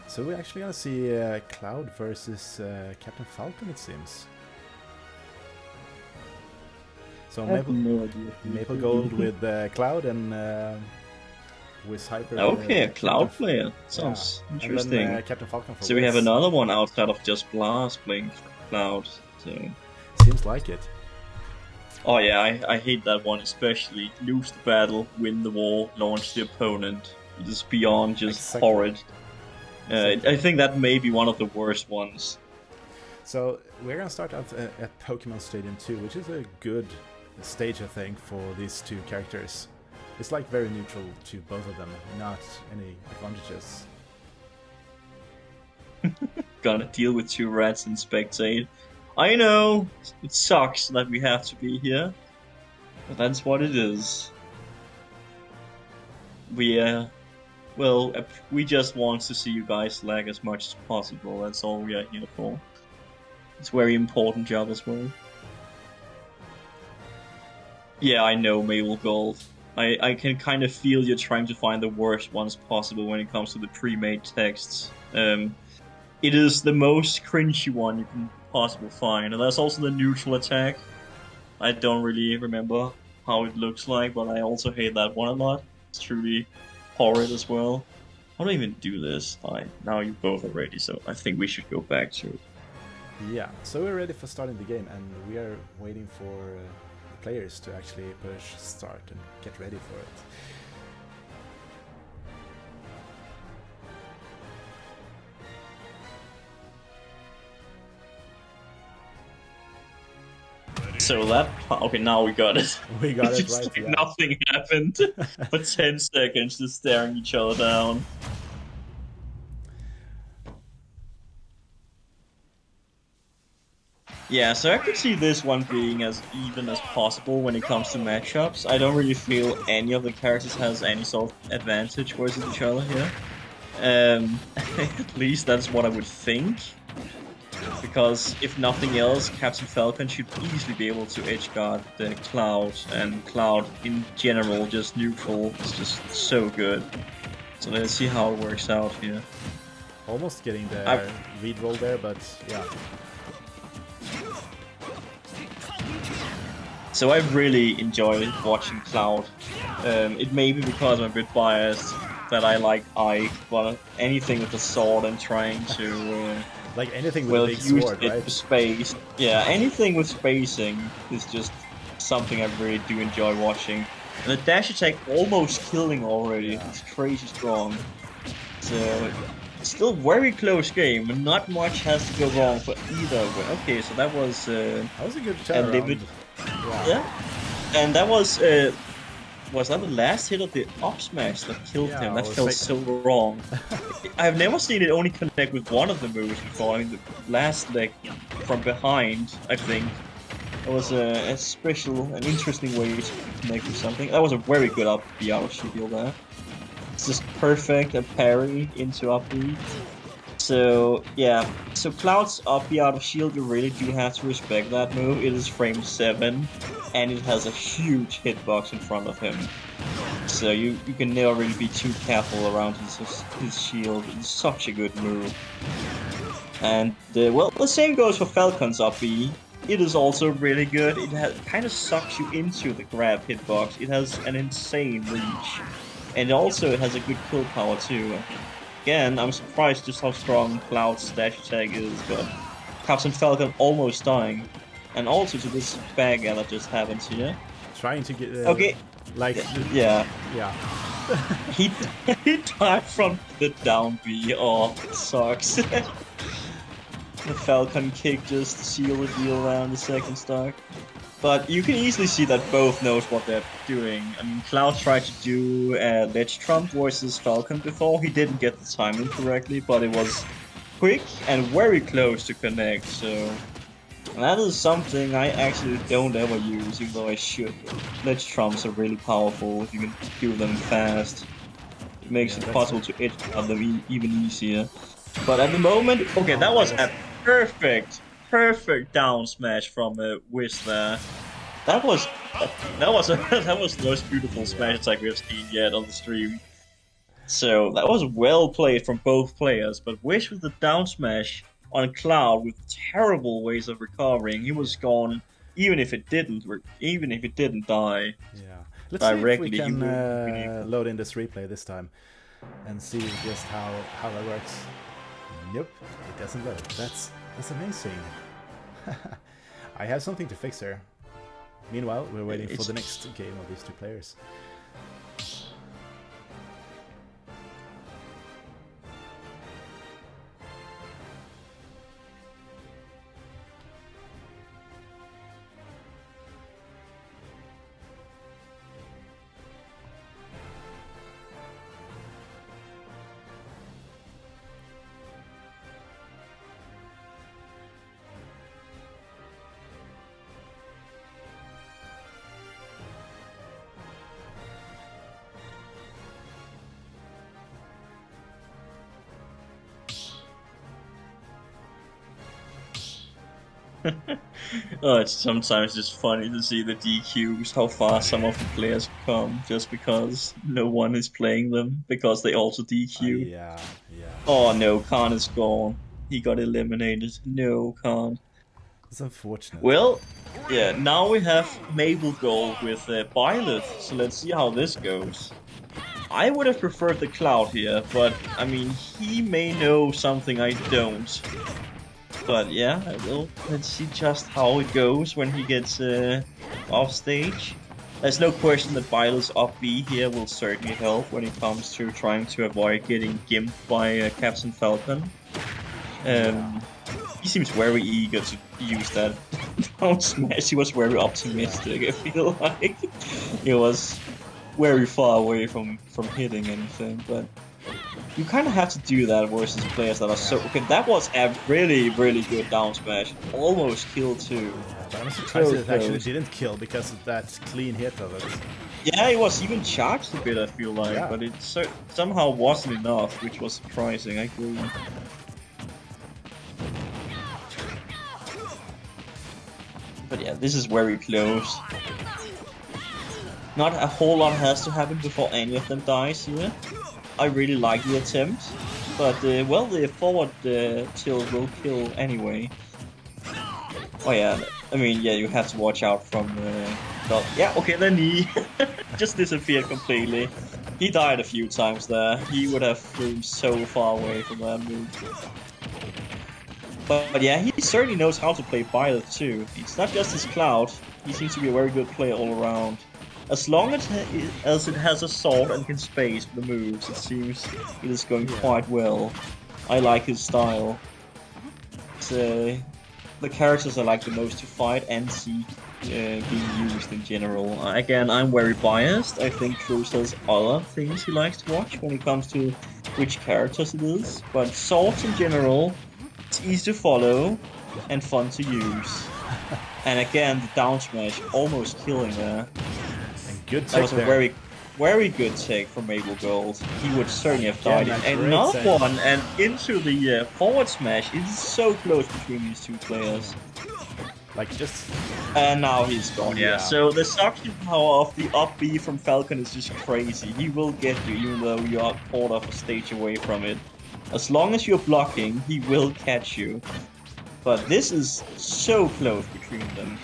So we're actually gonna see Cloud versus Captain Falcon, it seems. So Maple Gold with Cloud and with Hyper. Okay, a Cloud Captain, player. Sounds interesting. And then, Captain Falcon for So we have Wiz. another one outside of just Blast playing Cloud. So Seems like it. oh yeah, I hate that one especially. Lose the battle, win the war, launch the opponent. It is beyond just Exactly. horrid. I think that may be one of the worst ones. So we're gonna start out at Pokemon Stadium 2, which is a good stage, I think, for these two characters. It's like very neutral to both of them, not any advantages. Gotta deal with two rats and spectate. I know, it sucks that we have to be here, but that's what it is. We just want to see you guys lag as much as possible, that's all we are here for. It's a very important job as well. Yeah, I know, Mabel Gold. I can kind of feel you're trying to find the worst ones possible when it comes to the pre-made texts. It is the most cringy one you can possibly find, and there's also the neutral attack. I don't really remember how it looks like, but I also hate that one a lot. It's truly horrid as well. How do I even do this? Now you both are ready, so I think we should go back to it. Yeah, so we're ready for starting the game, and we are waiting for the players to actually push start and get ready for it. So that okay, now we got it. We got it Just right. like Yeah. nothing happened for 10 seconds, just staring each other down. Yeah, so I could see this one being as even as possible when it comes to matchups. I don't really feel any of the characters has any sort of advantage versus each other here. At least that's what I would think. Because if nothing else, Captain Falcon should easily be able to edgeguard the Cloud, and Cloud in general, just neutral, is just so good. So let's see how it works out here. Almost getting the read roll there, but yeah. So I really enjoy watching Cloud. It may be because I'm a bit biased that I like Ike, but anything with a sword and trying to like anything with a big sword, it right? for space. Yeah, anything with spacing is just something I really do enjoy watching. And the dash attack almost killing already. Yeah. It's crazy strong. So still very close game, and not much has to go wrong for either. Okay, so that was a good turnaround. Yeah, and that was that the last hit of the up smash that killed him? That felt so wrong. I've never seen it only connect with one of the moves before. I mean, the last leg from behind, I think. It was a special, an interesting way to connect with something. That was a very good up B out of shield there. It's just perfect, a parry into up B. So yeah, so Cloud's up B out of shield, you really do have to respect that move. It is frame 7, and it has a huge hitbox in front of him. So you can never really be too careful around his shield. It's such a good move. And well, the same goes for Falcon's up B. It is also really good. It kind of sucks you into the grab hitbox. It has an insane reach. And also it has a good kill power too. Again, I'm surprised just how strong Cloud's dash attack is, but Captain Falcon almost dying. And also to this bag that just happened here. Trying to get... okay. Like... Yeah. Yeah. he died from the down B. Oh, it sucks. The Falcon kick just seal the deal there on the second stock. But you can easily see that both knows what they're doing. I mean, Cloud tried to do Ledge Trump versus Falcon before. He didn't get the timing correctly, but it was quick and very close to connect. So that is something I actually don't ever use, even though I should. Ledge Trumps are really powerful if you can do them fast. It makes it possible to edge on them even easier. But at the moment, okay, that was a perfect down smash from Wiz there. That was the most beautiful smash attack we have seen yet on the stream. So that was well played from both players. But Wiz with the down smash on Cloud with terrible ways of recovering, he was gone even if it didn't die. Yeah. Let's see if we directly. can He will load in this replay this time and see just how that works. Nope, it doesn't load. That's amazing. I have something to fix here. Meanwhile, we're waiting for the next game of these two players. Oh, it's sometimes just funny to see the DQs, how far some of the players come just because no one is playing them, because they also DQ. Yeah. Oh no, Khan is gone. He got eliminated. No, Khan. It's unfortunate. Well, yeah, now we have Mabel Gold with Byleth, so let's see how this goes. I would have preferred the Cloud here, but I mean, he may know something I don't. But yeah, let's see just how it goes when he gets off stage. There's no question that Byleth's up B here will certainly help when it comes to trying to avoid getting gimped by Captain Falcon. He seems very eager to use that down smash. He was very optimistic, I feel like. He was very far away from hitting anything, but you kind of have to do that versus players that are so... Okay, that was a really, really good down smash. Almost killed too. But I'm surprised it actually didn't kill because of that clean hit of it. Yeah, it was even charged a bit, I feel like, Yeah. but it somehow wasn't enough, which was surprising, I agree. But yeah, this is very close. Not a whole lot has to happen before any of them dies here. I really like the attempt, but well, the forward tilt will kill anyway. Oh yeah, I mean, yeah, you have to watch out from yeah, okay, then he just disappeared completely. He died a few times there. He would have flown so far away from that move. But yeah, he certainly knows how to play Byleth too. It's not just his Cloud. He seems to be a very good player all around. As long as it has a sword and can space the moves, it seems it is going quite well. I like his style. It's, the characters I like the most to fight and see being used in general. Again, I'm very biased. I think Cruz has other things he likes to watch when it comes to which characters it is. But swords in general, it's easy to follow and fun to use. And again, the down smash almost killing there. Good that was a very, very good take from Mabel Gold. He would certainly have died in another one, and into the forward smash. It's so close between these two players. Like just... And now he's gone, yeah. So the suction power of the up B from Falcon is just crazy. He will get you, even though you are quarter of a stage away from it. As long as you're blocking, he will catch you. But this is so close between them.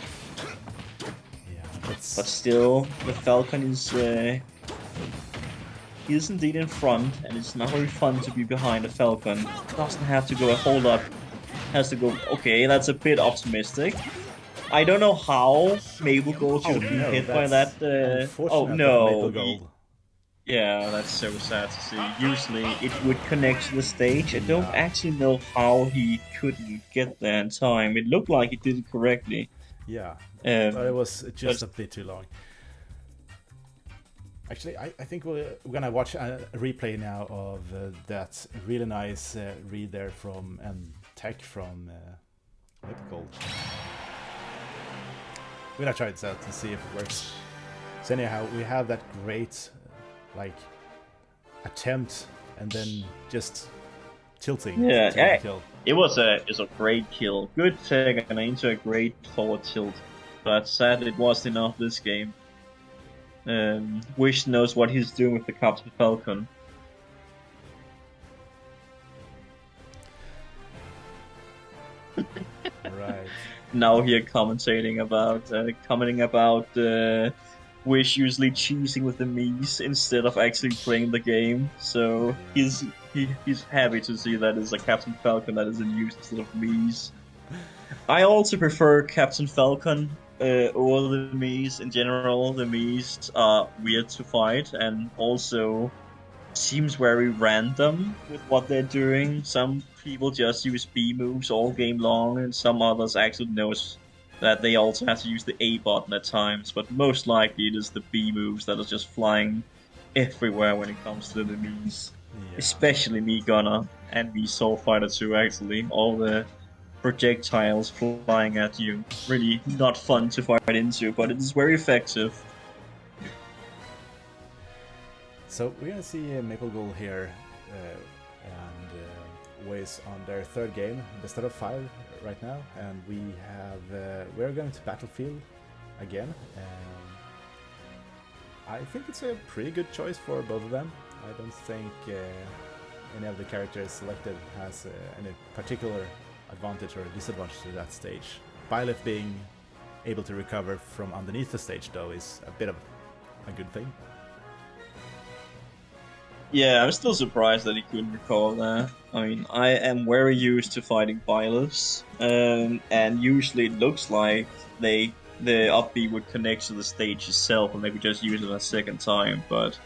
But still, the Falcon is he is indeed in front, and it's not very fun to be behind a Falcon. Doesn't have to go a whole lot. Has to go. Okay, that's a bit optimistic. I don't know how Mabel Gold should have been hit by that. Oh no! Yeah, that's so sad to see. Usually it would connect to the stage. I don't actually know how he couldn't get there in time. It looked like he did it correctly. Yeah, but it was just a bit too long. Actually, I think we're gonna watch a replay now of that really nice read there from and tech from Gold. We're gonna try this out to see if it works. So anyhow, we have that great like attempt and then just tilting. Yeah, it was a great kill. Good tech and into a great forward tilt. But sadly, it wasn't enough this game. Wish knows what he's doing with the Captain Falcon. Right. Now here commenting about Wish usually cheesing with the Mii's instead of actually playing the game. So he's happy to see that it's a Captain Falcon that is in use instead of Mii's. I also prefer Captain Falcon over the Mii's in general. The Mii's are weird to fight and also seems very random with what they're doing. Some people just use B moves all game long, and some others actually knows that they also have to use the A button at times. But most likely it is the B moves that are just flying everywhere when it comes to the Mii's. Yeah. Especially Mii Gunner and Mii Soul Fighter 2 actually. All the projectiles flying at you. Really not fun to fight into, but it is very effective. So we're gonna see Maple Gold here, and Waze on their third game, best out of 5 right now, and we're going to Battlefield again. I think it's a pretty good choice for both of them. I don't think any of the characters selected has any particular advantage or disadvantage to that stage. Byleth being able to recover from underneath the stage, though, is a bit of a good thing. Yeah, I'm still surprised that he couldn't recall that. I mean, I am very used to fighting Byleths, and usually it looks like the up B would connect to the stage itself and maybe just use it a second time, but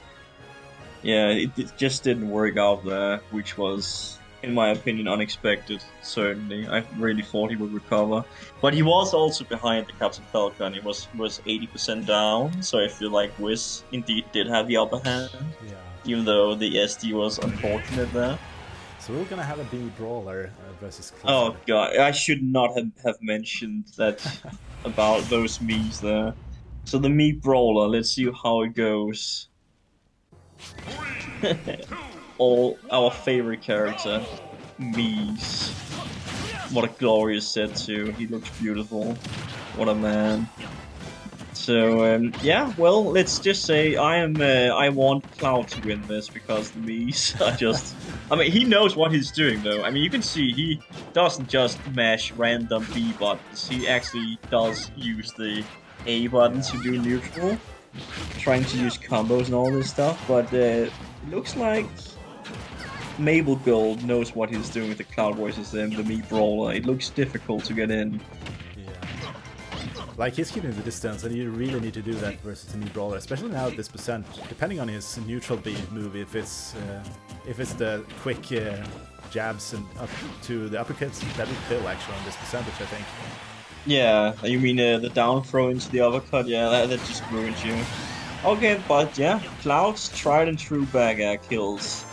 yeah, it just didn't work out there, which was, in my opinion, unexpected, certainly. I really thought he would recover. But he was also behind the Captain Falcon. He was 80% down, so I feel like Wiz indeed did have the upper hand. Yeah. Even though the SD was unfortunate there. So we're gonna have a B Brawler versus Cloud. Cloud. Oh god, I should not have mentioned that about those Mii's there. So the Mii Brawler, let's see how it goes. All our favorite character, Mii's. What a glorious set too. He looks beautiful. What a man. So yeah, well, let's just say I want Cloud to win this because the Mii's are just. I mean, he knows what he's doing though. I mean, you can see he doesn't just mash random B buttons. He actually does use the A button to do neutral, trying to use combos and all this stuff. But it looks like Maple Gold knows what he's doing with the Cloud versus the Mii Brawler. It looks difficult to get in. Like, he's keeping the distance, and you really need to do that versus a Mii Brawler, especially now at this percent, depending on his neutral B move. If it's the quick jabs and up to the uppercuts, that will kill actually on this percentage, I think. Yeah, you mean the down throw into the uppercut? Yeah, that just ruins you. Okay, but yeah, Cloud's tried and true back air kills.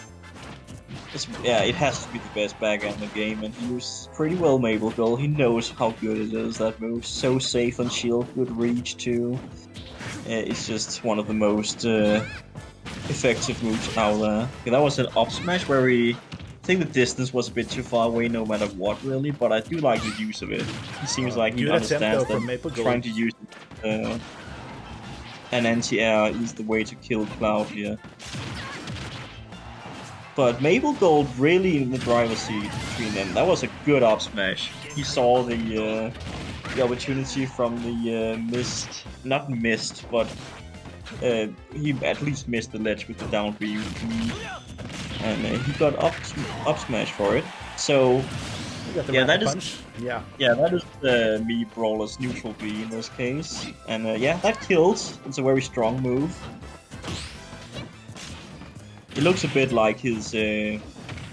It has to be the best back air in the game, and he uses pretty well Maple Gold. He knows how good it is, that move. So safe on shield, good reach too. It's just one of the most effective moves out there. Okay, that was an up smash where I think the distance was a bit too far away no matter what, really, but I do like the use of it. He seems like he understands that trying to use an anti-air is the way to kill Cloud here. But Maple Gold really in the driver's seat between them. That was a good up smash. He saw the opportunity from the not missed, but he at least missed the ledge with the down B, and he got up smash for it. So yeah, that is that is the Mii Brawler's neutral B in this case, and yeah, that kills. It's a very strong move. It looks a bit like his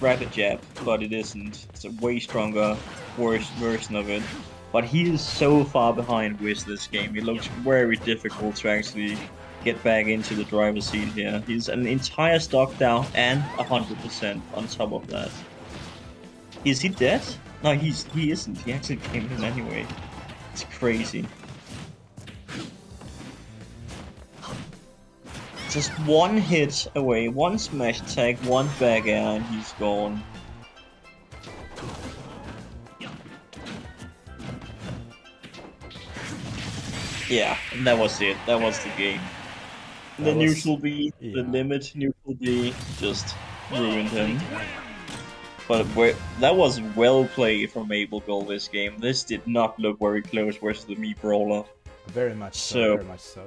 rapid jab, but it isn't. It's a way stronger, worse version of it. But he is so far behind Wiz this game. It looks very difficult to actually get back into the driver's seat here. He's an entire stock down and 100% on top of that. Is he dead? No, he isn't. He actually came in anyway. It's crazy. Just one hit away, one smash attack, one back air, and he's gone. Yeah, and that was it. That was the game. The neutral B, the limit neutral B, just ruined him. But that was well played from Maple Gold this game. This did not look very close versus the Mii Brawler. Very much so. Very much so.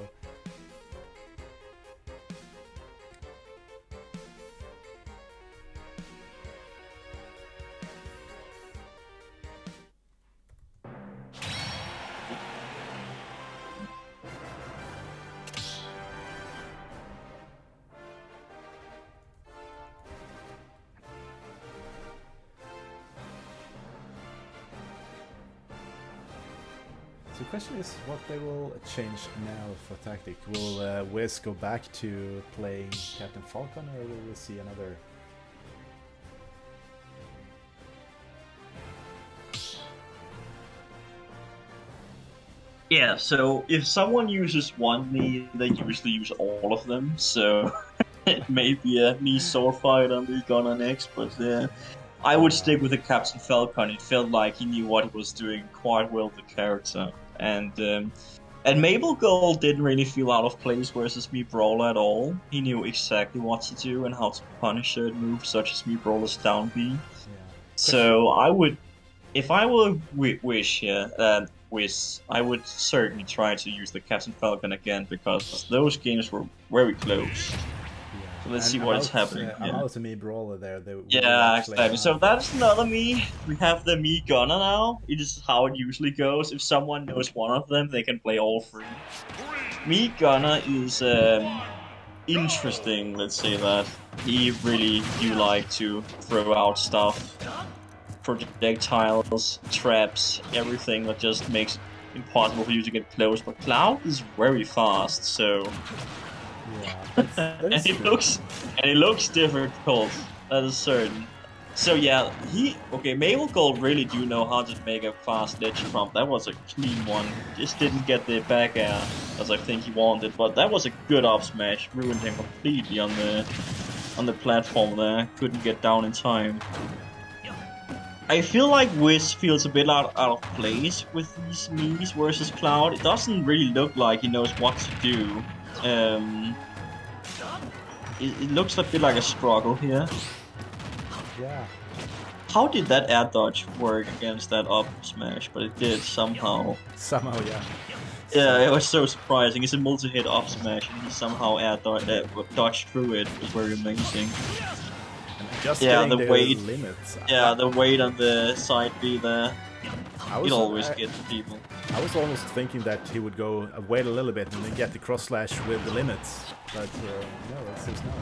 So the question is what they will change now for tactic. Will Wiz go back to playing Captain Falcon, or will we see another? Yeah, so if someone uses one knee, they usually use all of them, so it may be a knee sword fight on the Gunner next, but I would stick with the Captain Falcon. It felt like he knew what he was doing quite well, the character. And Mabel Gold didn't really feel out of place versus Mii Brawler at all. He knew exactly what to do and how to punish certain moves, such as Mii Brawler's down B. Yeah. So I would, if I were Wish here, I would certainly try to use the Captain Falcon again because those games were very close. So let's see what is happening. I'm out to Mii Brawler there. Yeah, exactly. So that's another Mii. We have the Mii Gunner now. It is how it usually goes. If someone knows one of them, they can play all three. Mii Gunner is interesting, let's say that. He really do like to throw out stuff. Projectiles, traps, everything that just makes it impossible for you to get close. But Cloud is very fast, so... Yeah, and it looks difficult, that is certain. So yeah, Mabel Gold really do know how to make a fast ledge trump. That was a clean one. Just didn't get the back air as I think he wanted, but that was a good up smash. Ruined him completely on the platform there. Couldn't get down in time. I feel like Wiz feels a bit out of place with these Miis versus Cloud. It doesn't really look like he knows what to do. It looks a bit like a struggle here. Yeah. How did that air dodge work against that up smash? But it did somehow. Somehow, yeah. Yeah, it was so surprising. It's a multi-hit up smash, and he somehow dodged through it. It was very amazing. Just the weight. Limits. Yeah, the weight on the side B there. It always I, gets people. I was almost thinking that he would go wait a little bit and then get the cross slash with the limits, but no, it seems not.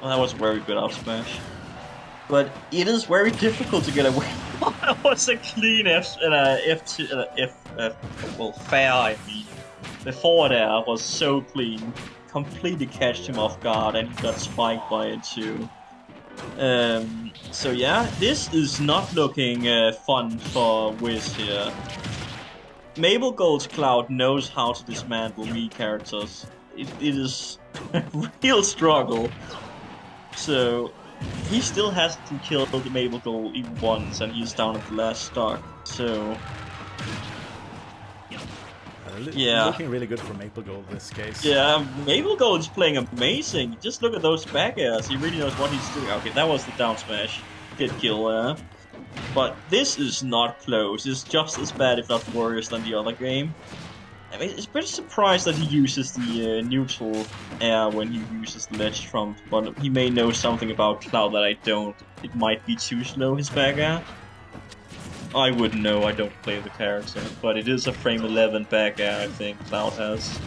Well, that was a very good up smash. But it is very difficult to get away. That was a clean fair, I mean. The forward air was so clean. Completely catched him off guard and he got spiked by it too. So yeah, this is not looking fun for Wiz here. Mabel Gold's Cloud knows how to dismantle Mii characters. It is a real struggle. So he still hasn't killed the Mabel Gold even once and he's down at the last stock. So yeah, looking really good for Maple Gold in this case. Yeah, Mabel Gold is playing amazing. Just look at those back airs. He really knows what he's doing. Okay, that was the down smash. Good kill there. But this is not close. It's just as bad, if not worse, than the other game. I mean, it's pretty surprised that he uses the neutral air when he uses the ledge trump. But he may know something about Cloud that I don't. It might be too slow, his back air. I wouldn't know, I don't play the character, but it is a frame 11 back air, I think, Cloud has.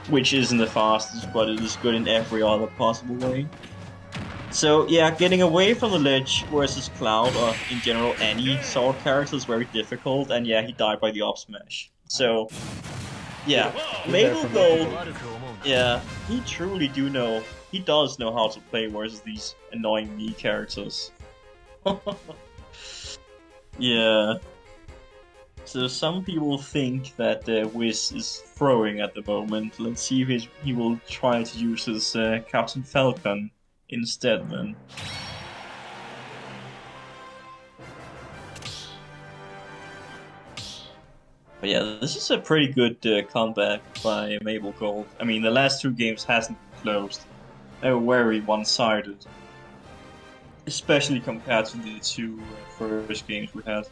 Which isn't the fastest, but it is good in every other possible way. So yeah, getting away from the ledge versus Cloud, or in general any sword character, is very difficult, and yeah, he died by the up smash. So, yeah, Mabel Gold, yeah, he truly does know how to play versus these annoying Mii characters. Yeah. So some people think that Wiz is throwing at the moment. Let's see if he will try to use his Captain Falcon instead then. But yeah, this is a pretty good comeback by Mabel Gold. I mean, the last two games hasn't been closed. They were very one-sided. Especially compared to the two first games we had.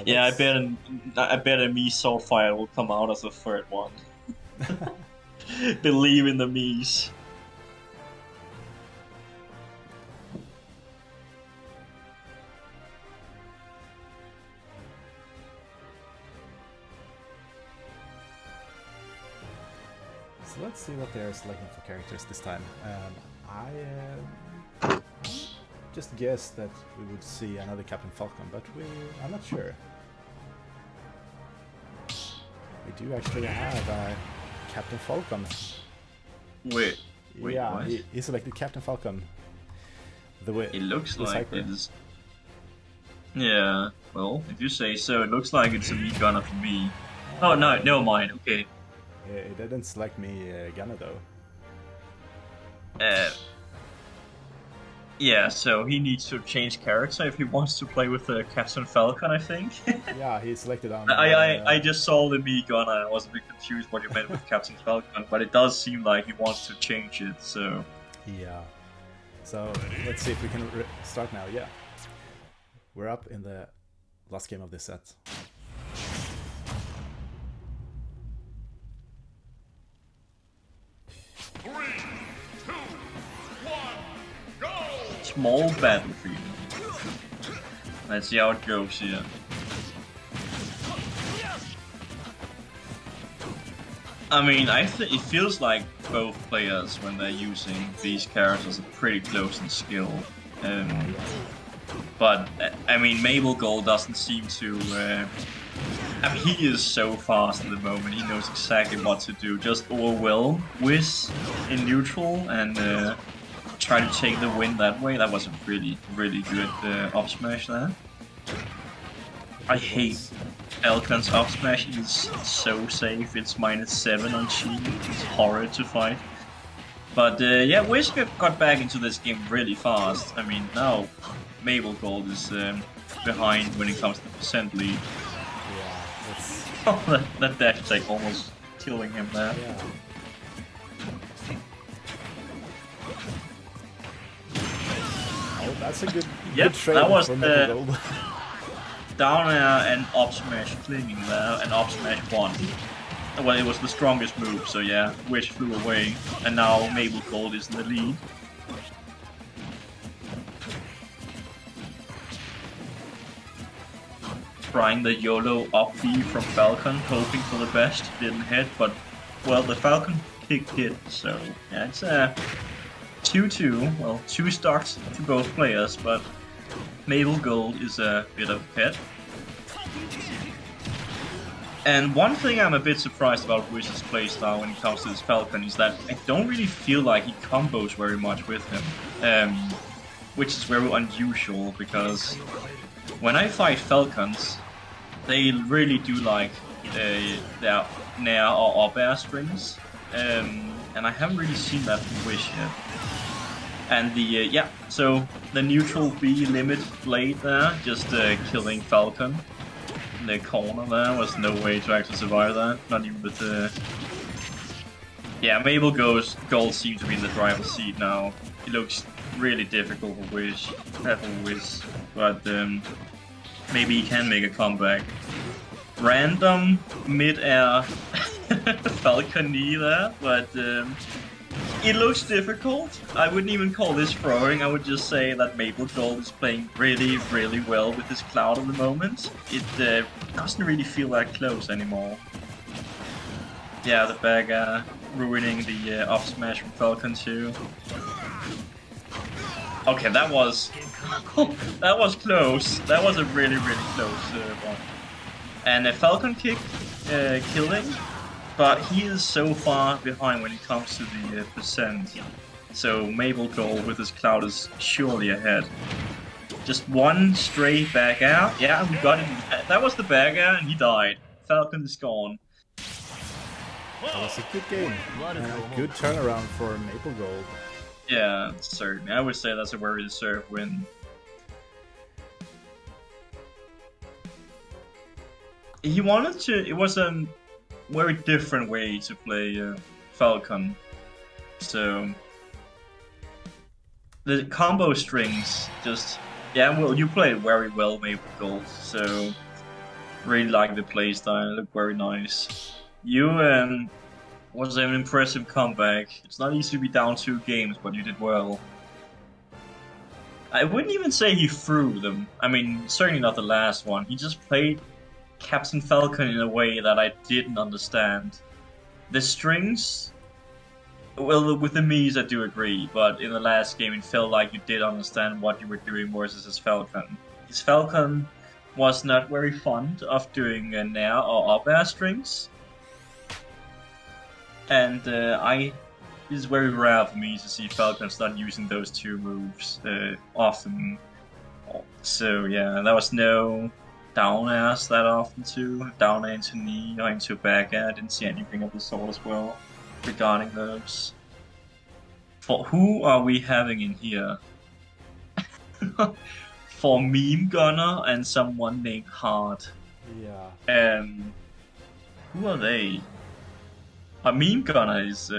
Yeah, I bet a Mii Soulfire will come out as the third one. Believe in the Miis. So let's see what they're selecting for characters this time. just guessed that we would see another Captain Falcon, but I'm not sure. We do actually have a Captain Falcon. Wait, yeah, what? he selected Captain Falcon. The way It looks like Cypher. it's... Yeah, well, if you say so, it looks like it's a meat gunner for me. Oh, no, never mind, okay. It didn't select me gunner though. Yeah, so he needs to change character if he wants to play with Captain Falcon, I think. Yeah, he selected on... I just saw the meat gunner, I was a bit confused what you meant with Captain Falcon, but it does seem like he wants to change it, so... Yeah. So, let's see if we can start now, yeah. We're up in the last game of this set. Small battlefield. Let's see how it goes here. I mean, it feels like both players, when they're using these characters, are pretty close in skill. But, I mean, Mabel Gold doesn't seem to... I mean, he is so fast at the moment, he knows exactly what to do. Just overwhelm Wiz in neutral and try to take the win that way. That was a really, really good up smash there. I hate Falcon's up smash, it's so safe, it's -7 on Chi, it's horrid to fight. But yeah, Wiz got back into this game really fast. I mean, now Mabel Gold is behind when it comes to percent lead. Yeah, that's... Oh, that dash attack almost killing him there. Yeah. Oh, that's a good, Yep, good trade that was from the- Mabel Gold. Down air and up smash clinging there, and up smash won. Well, it was the strongest move, so yeah, Wish flew away, and now Mabel Gold is in the lead. Trying the YOLO up B from Falcon, hoping for the best, didn't hit, but well, the Falcon kick hit, so yeah, it's a 2-2, well, 2 stocks to both players, but Mabel Gold is a bit of a pet. And one thing I'm a bit surprised about Wiz's playstyle when it comes to this Falcon is that I don't really feel like he combos very much with him, which is very unusual because when I fight Falcons, they really do like their Nair or up air strings, and I haven't really seen that from Wish yet. And the, yeah, so the neutral B limit blade there, just killing Falcon. In the corner there was no way to actually survive that, not even with the... Yeah, Mabel Gold seems to be in the driver's seat now. It looks really difficult for Wish, but maybe he can make a comeback. Random mid-air Falcon knee there, but it looks difficult. I wouldn't even call this throwing, I would just say that Mabel Gold is playing really, really well with this Cloud at the moment. It doesn't really feel that close anymore. Yeah, the bag ruining the up smash from Falcon too. Okay, that was that was close. That was a really, really close one. And a Falcon kick killing, but he is so far behind when it comes to the percent. So Mabel Gold with his Cloud is surely ahead. Just one stray back out. Yeah, we got it. That was the back out, and he died. Falcon is gone. That was a good game. And a good turnaround for Mabel Gold. Yeah, certainly. I would say that's a very deserved win. He wanted to... It was a very different way to play Falcon. So... The combo strings just... Yeah, well, you played very well, Mabel Gold, so... Really like the playstyle, it looked very nice. You was an impressive comeback. It's not easy to be down 2 games, but you did well. I wouldn't even say he threw them. I mean, certainly not the last one. He just played Captain Falcon in a way that I didn't understand. The strings Well, with the Mies, I do agree, but in the last game, it felt like you did understand what you were doing versus his Falcon. His Falcon was not very fond of doing Nair or up air strings, and it's very rare for me to see Falcons not using those two moves often. So yeah, there was no down airs that often too. Down air into knee or into back air. I didn't see anything of the sort as well regarding those. For who are we having in here? For Meme Gunner and someone named Hard. Yeah. Who are they? A Meme Gunner is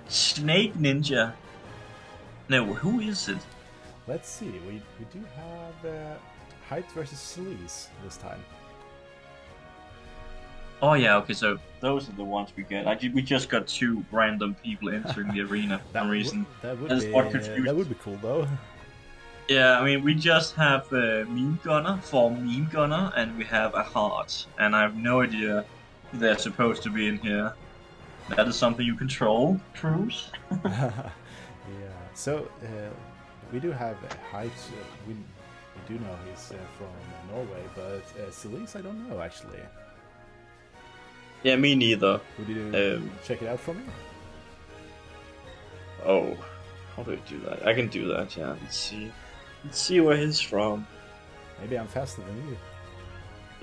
Snake Ninja. No, who is it? Let's see. We do have Height versus Sleaze this time. Oh yeah, okay, so those are the ones we get. We just got two random people entering the arena for some reason. That would be cool though. Yeah, I mean, we just have a Meme Gunner for Meme Gunner, and we have a Heart, and I have no idea if they're supposed to be in here. That is something you control, Truce. Yeah. So we do have Height. We do know he's from Norway, but Sleaze, I don't know actually. Yeah, me neither. Would you check it out for me? Oh, how do I do that? I can do that, yeah. Let's see where he's from. Maybe I'm faster than you.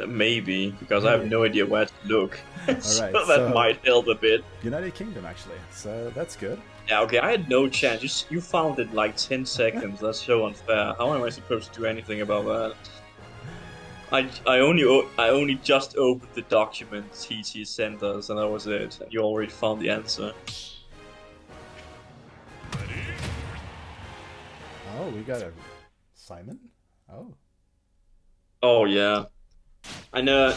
Maybe, because I have no idea where to look. So Alright, that might help a bit. United Kingdom, actually, so that's good. Yeah, okay, I had no chance. You found it in like 10 seconds. That's so unfair. How am I supposed to do anything about that? I only just opened the document TT sent us, and that was it. And you already found the answer. Oh, we got a Simon. Oh. Oh yeah, I know.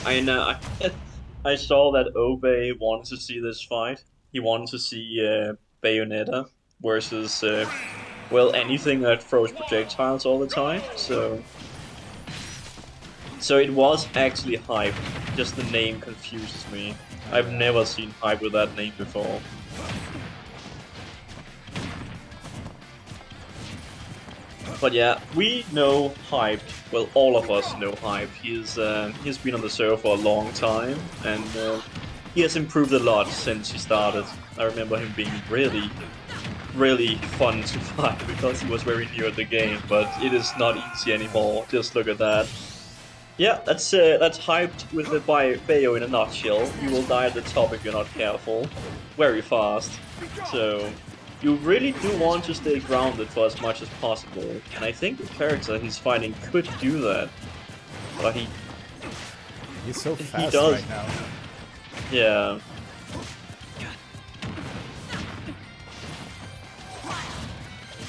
I saw that Obe wanted to see this fight. He wanted to see Bayonetta versus well, anything that throws projectiles all the time. So it was actually hype. Just the name confuses me. I've never seen hype with that name before. But yeah, we know Hype. Well, all of us know Hype. He's been on the server for a long time, and he has improved a lot since he started. I remember him being really, really fun to fight because he was very new at the game. But it is not easy anymore. Just look at that. Yeah, that's Hyped with the Bayo in a nutshell. You will die at the top if you're not careful, very fast. So you really do want to stay grounded for as much as possible, and I think the character he's fighting could do that. But he's so fast he does. Right now. Yeah.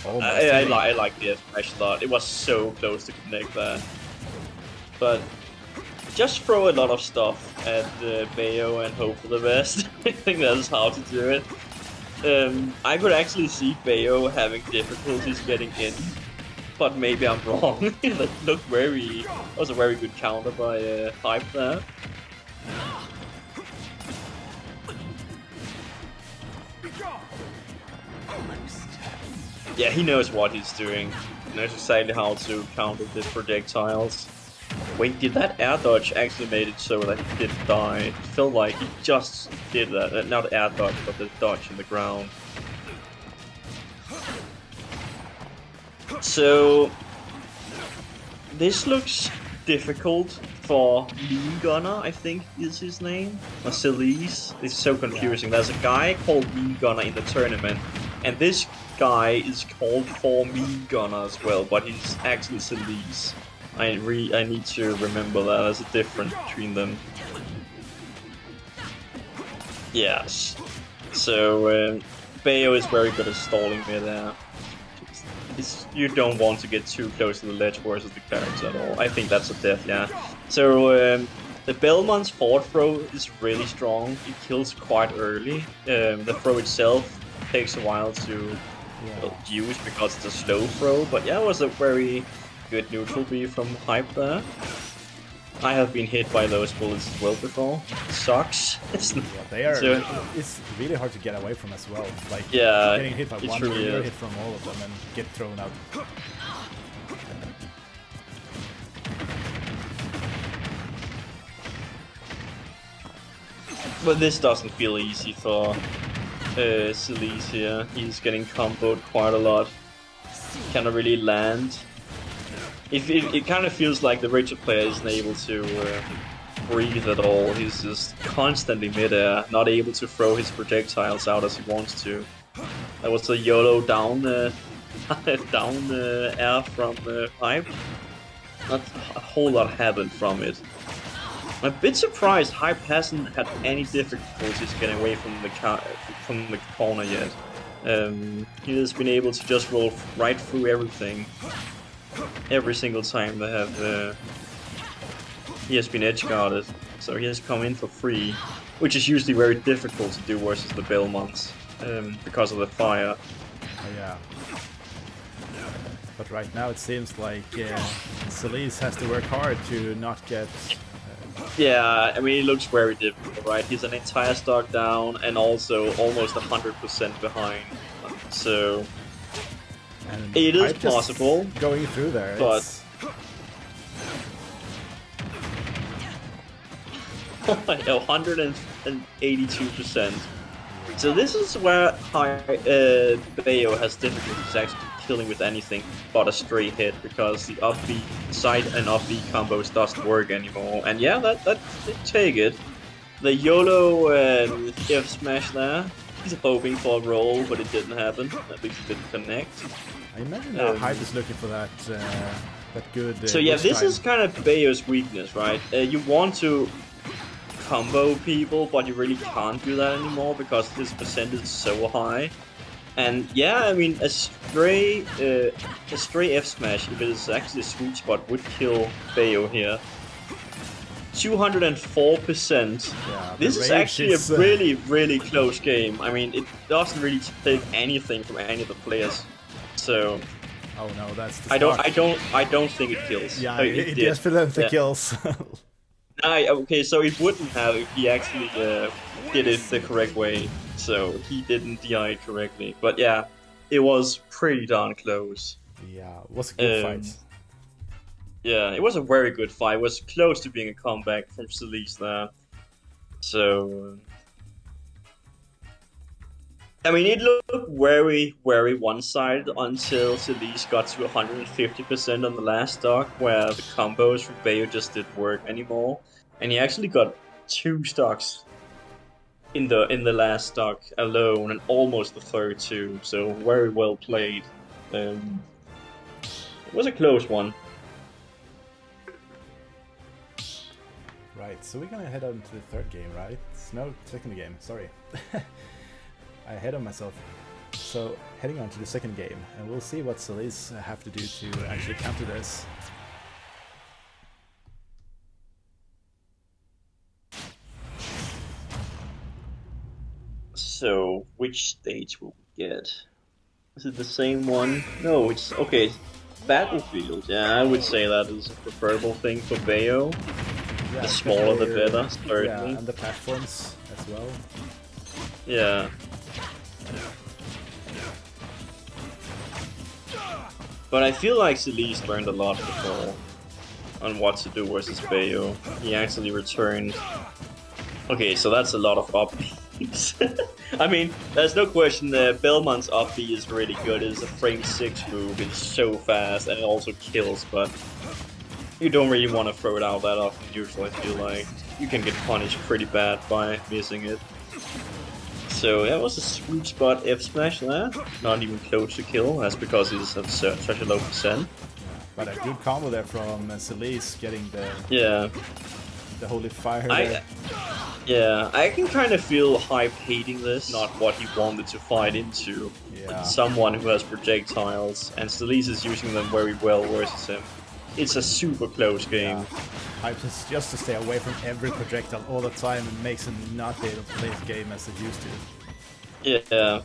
I like the smash a lot. It was so close to connect that. But just throw a lot of stuff at Bayo and hope for the best. I think that's how to do it. I could actually see Bayo having difficulties getting in, but maybe I'm wrong. That looked was a very good counter by Hype there. Yeah, he knows what he's doing. He knows exactly how to counter the projectiles. Wait, did that air dodge actually made it so that he didn't die? It felt like he just did that. Not air dodge, but the dodge in the ground. So this looks difficult for Meme Gunner, I think is his name. Or Celise. It's so confusing. There's a guy called Meme Gunner in the tournament, and this guy is called for Meme Gunner as well, but he's actually Celise. I need to remember that. There's a difference between them. Yes. So Bayo is very good at stalling me there. You don't want to get too close to the ledge versus the character at all. I think that's a death, yeah. So the Belmont's forward throw is really strong. It kills quite early. The throw itself takes a while to use because it's a slow throw. But yeah, it was a very good neutral B from Hype there. I have been hit by those bullets as well before. Sucks. Yeah, they are. So, it's really hard to get away from as well. Like yeah, getting hit by one, really you're hit from all of them and get thrown out. But this doesn't feel easy for Celise here. He's getting comboed quite a lot. Cannot really land. It kind of feels like the Richard player isn't able to breathe at all. He's just constantly mid-air, not able to throw his projectiles out as he wants to. That was a YOLO down down air from Hype. Not a whole lot happened from it. I'm a bit surprised Hype hasn't had any difficulties getting away from the corner yet. He has been able to just roll right through everything. Every single time they have, he has been edge guarded, so he has come in for free, which is usually very difficult to do versus the Belmonts, because of the fire. Oh, yeah. But right now it seems like Celise has to work hard to not get... Yeah, I mean, it looks very difficult, right? He's an entire stock down and also almost 100% behind. So, and it is just possible. Going through there, but... it's... 182%. So this is where Bayo has difficulties actually killing with anything but a straight hit, because the up B side and up B combos doesn't work anymore. And yeah, that did take it. The YOLO F smash there. He's hoping for a roll, but it didn't happen. At least it didn't connect. I imagine that Hype is looking for that that good. So yeah, this is kind of Bayo's weakness, right? You want to combo people, but you really can't do that anymore because his percent is so high. And yeah, I mean, a stray F smash, if it is actually a sweet spot, would kill Bayo here. 204%. Yeah, this is actually a really close game. I mean, it doesn't really take anything from any of the players. So. Oh no, that's. The I don't think it kills. Yeah, oh, it definitely kills. Okay, so it wouldn't have if he actually did it the correct way. So he didn't DI correctly. But yeah, it was pretty darn close. Yeah, it was a good fight. Yeah, it was a very good fight. It was close to being a comeback from Celise there. So... I mean, it looked very one-sided until Celise got to 150% on the last stock, where the combos from Bayo just didn't work anymore. And he actually got 2 stocks in the last stock alone, and almost the third too. So very well played. It was a close one. Right, so we're gonna head on to the third game, right? No, second game, sorry. I ahead of myself. So, heading on to the second game, and we'll see what Celise have to do to actually counter this. So, which stage will we get? Is it the same one? No, it's... okay, Battlefield. Yeah, I would say that is a preferable thing for Bayo. Yeah, the smaller the better, certainly. Yeah, and the platforms as well. Yeah. But I feel like Celise learned a lot before on what to do versus Bayo. He actually returned... Okay, so that's a lot of up Bs. I mean, there's no question Belmont's up B is really good. It's a frame 6 move, it's so fast, and it also kills, but you don't really want to throw it out that often usually. I feel like you can get punished pretty bad by missing it. So that was a sweet spot F smash there, not even close to kill. That's because he's at such a low percent. But a good combo there from Celise getting the holy fire there. Yeah, I can kind of feel Hype hating this, not what he wanted to fight into. Yeah. Someone who has projectiles, and Celise is using them very well versus him. It's a super close game. Yeah. Hype just to stay away from every projectile all the time and makes him not be able to play the game as he used to. Yeah.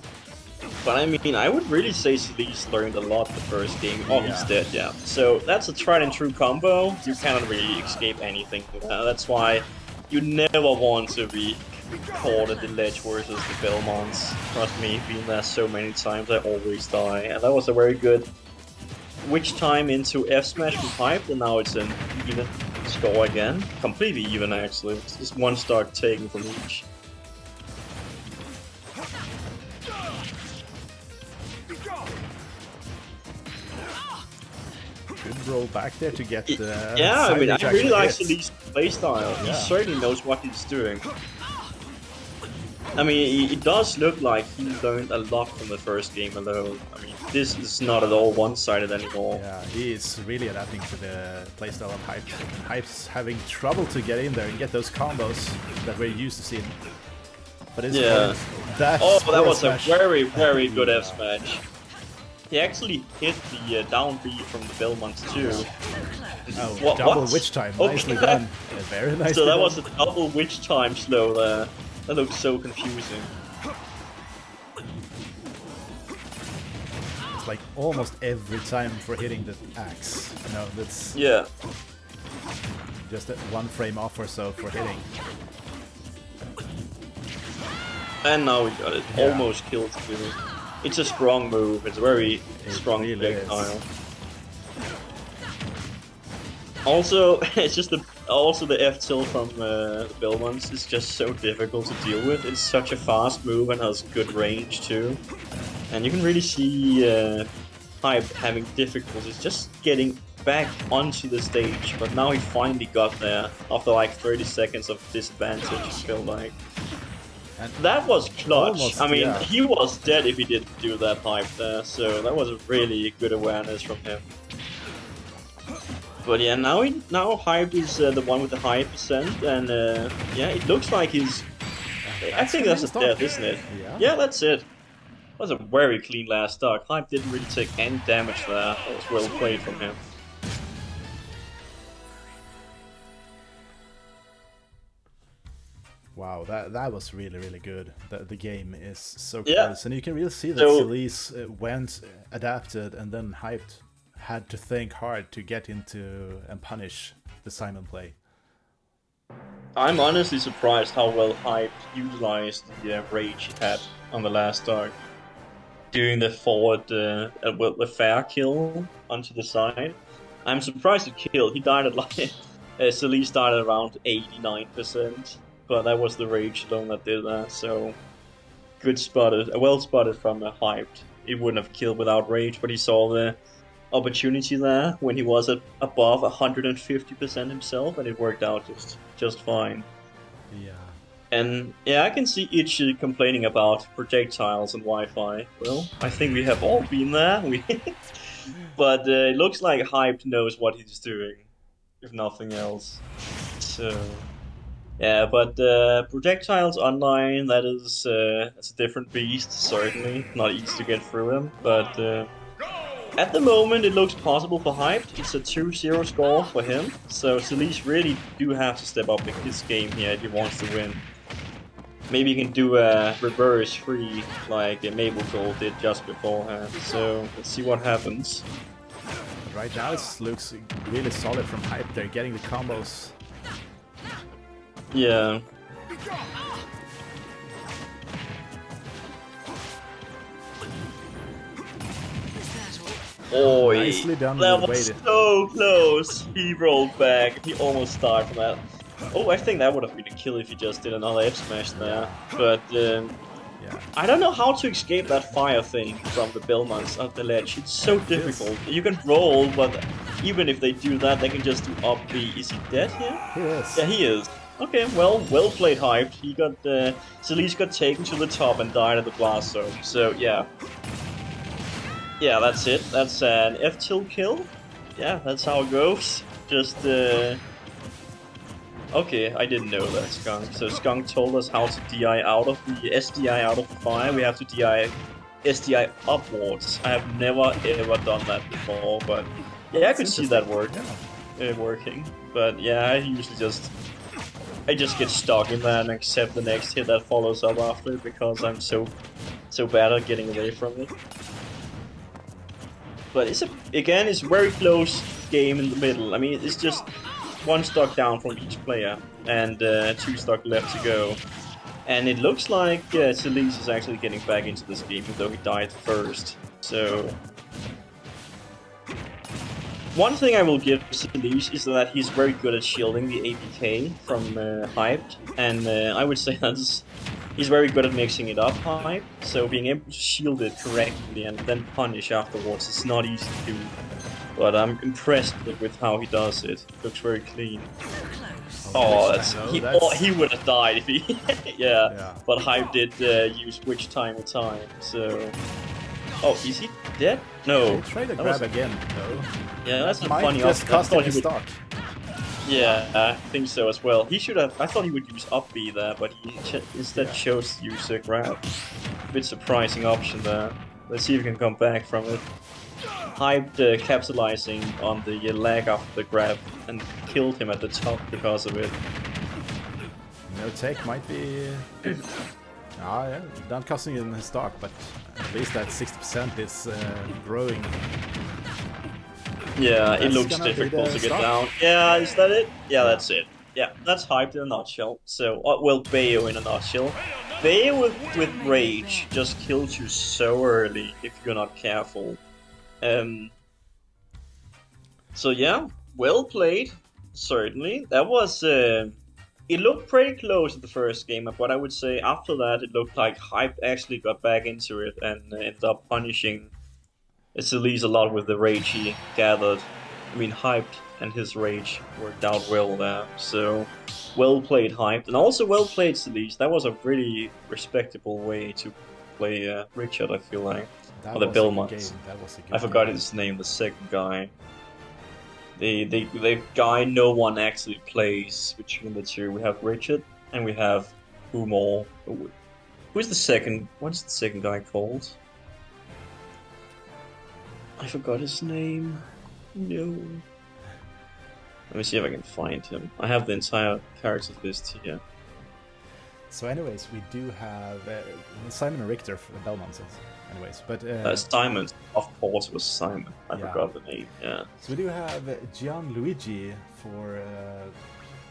But I mean, I would really say Celeste learned a lot the first game. Oh, he's dead, yeah. So that's a tried and true combo. You cannot really escape anything. That's why you never want to be caught at the ledge versus the Belmonts. Trust me, been there so many times, I always die. And that was a very good witch time into F smash with Hype, and now it's an even score again. Completely even, actually. It's just one stock taken from each. Good roll back there to get the. Yeah, I mean, I really like hit. Celeste's playstyle. He certainly knows what he's doing. I mean, it does look like he learned a lot from the first game alone. I mean, this is not at all one-sided anymore. Yeah, he is really adapting to the playstyle of Hype. And Hype's having trouble to get in there and get those combos that we're used to seeing. But it's that was a very, very good F smash. He actually hit the down B from the Belmonts too. Oh, double witch time, nicely done. Yeah, very nice. So that was a double witch time slow there. That looks so confusing. It's like almost every time for hitting the axe. You know, that's just 1 frame off or so for hitting. And now we got it. Almost killed too. It's a strong move. It's a very strong projectile. Also, it's just the F tilt from the Belmonts is just so difficult to deal with. It's such a fast move and has good range too. And you can really see Hype having difficulties just getting back onto the stage. But now he finally got there after like 30 seconds of disadvantage, I feel like. And that was clutch. Almost, I mean, he was dead if he didn't do that Hype there, so that was a really good awareness from him. But yeah, now Hype is the one with the high percent, and yeah, it looks like he's... I think that's a death, isn't it? Yeah, that's it. That was a very clean last stock. Hype didn't really take any damage there. That was well played from him. Wow, that was really, really good. The game is so close, and you can really see that Celeste went, adapted, and then Hyped had to think hard to get into and punish the Simon play. I'm honestly surprised how well Hyped utilized the rage he had on the last stock. Doing the forward, the fair kill onto the side. I'm surprised it killed. He died at like... Celeste died at around 89%. But that was the rage alone that did that, so good spotted, well spotted from Hyped. It wouldn't have killed without rage, but he saw the opportunity there when he was at above 150% himself, and it worked out just fine. Yeah. And yeah, I can see Itchy complaining about projectiles and Wi-Fi. Well, I think we have all been there. But it looks like Hyped knows what he's doing, if nothing else. So. Yeah, but projectiles online, that is it's a different beast, certainly. Not easy to get through them, but at the moment it looks possible for Hyped. It's a 2-0 score for him, so Celeste really do have to step up in his game here if he wants to win. Maybe he can do a reverse free like Mabel Gold did just beforehand, so let's see what happens. Right now it looks really solid from Hyped. They're getting the combos. Yeah. Oh, nicely done. That was so close. He rolled back. He almost died from that. Oh, I think that would have been a kill if he just did another F smash there. But I don't know how to escape that fire thing from the Belmonts at the ledge. It's so difficult. You can roll, but even if they do that, they can just do up B. Is he dead here? He is. Yeah, he is. Okay, well played, Hyped. He got Celeste got taken to the top and died at the blast zone. So yeah, that's it. That's an F tilt kill. Yeah, that's how it goes. Just okay, I didn't know that, Skunk. So Skunk told us how to DI out of the SDI out of the fire. We have to DI SDI upwards. I have never ever done that before, but yeah, I could see that working. But yeah, I usually I just get stuck in that and accept the next hit that follows up after it because I'm so so bad at getting away from it. But it's it's very close game in the middle. I mean, it's just one stock down from each player and 2 stock left to go. And it looks like Celise is actually getting back into this game, even though he died first. So one thing I will give Celise is that he's very good at shielding the APK from Hyped, and I would say he's very good at mixing it up Hyped, so being able to shield it correctly and then punish afterwards is not easy to do. But I'm impressed with how he does it. Looks very clean. Oh, he would have died if he... yeah, but Hype did use Witch time and time, so... Oh, is he dead? No. He tried to grab again, though. Yeah, that's a might funny just cost him his would... stock. Yeah, I think so as well. He should have... I thought he would use up B there, but he instead chose to use grab. A bit surprising option there. Let's see if he can come back from it. Hyped capitalizing on the lag after the grab and killed him at the top because of it. No take might be... yeah, not costing him his stock, but at least that 60% is growing. Yeah, it looks difficult to get down. Yeah, is that it? Yeah, that's it. Yeah, that's Hyped in a nutshell. So, well, Bayo in a nutshell. Bayo with Rage just kills you so early if you're not careful. So yeah, well played, certainly. That was, it looked pretty close at the first game, but I would say after that it looked like Hype actually got back into it and ended up punishing Celise a lot with the rage he gathered. I mean, Hyped and his rage worked out well there, so well played Hyped, and also well played Celise. That was a really respectable way to play Richard, I feel like. That or the Belmont. I forgot game. his name, the second guy. The guy no one actually plays between the two. We have Richard and we have Umar. Who's the second? What's the second guy called? I forgot his name. No. Let me see if I can find him. I have the entire character list here. So anyways, we do have Simon and Richter for the Belmonts. Anyways, but... Simon, of course it was Simon. I forgot the name, yeah. So we do have Gianluigi for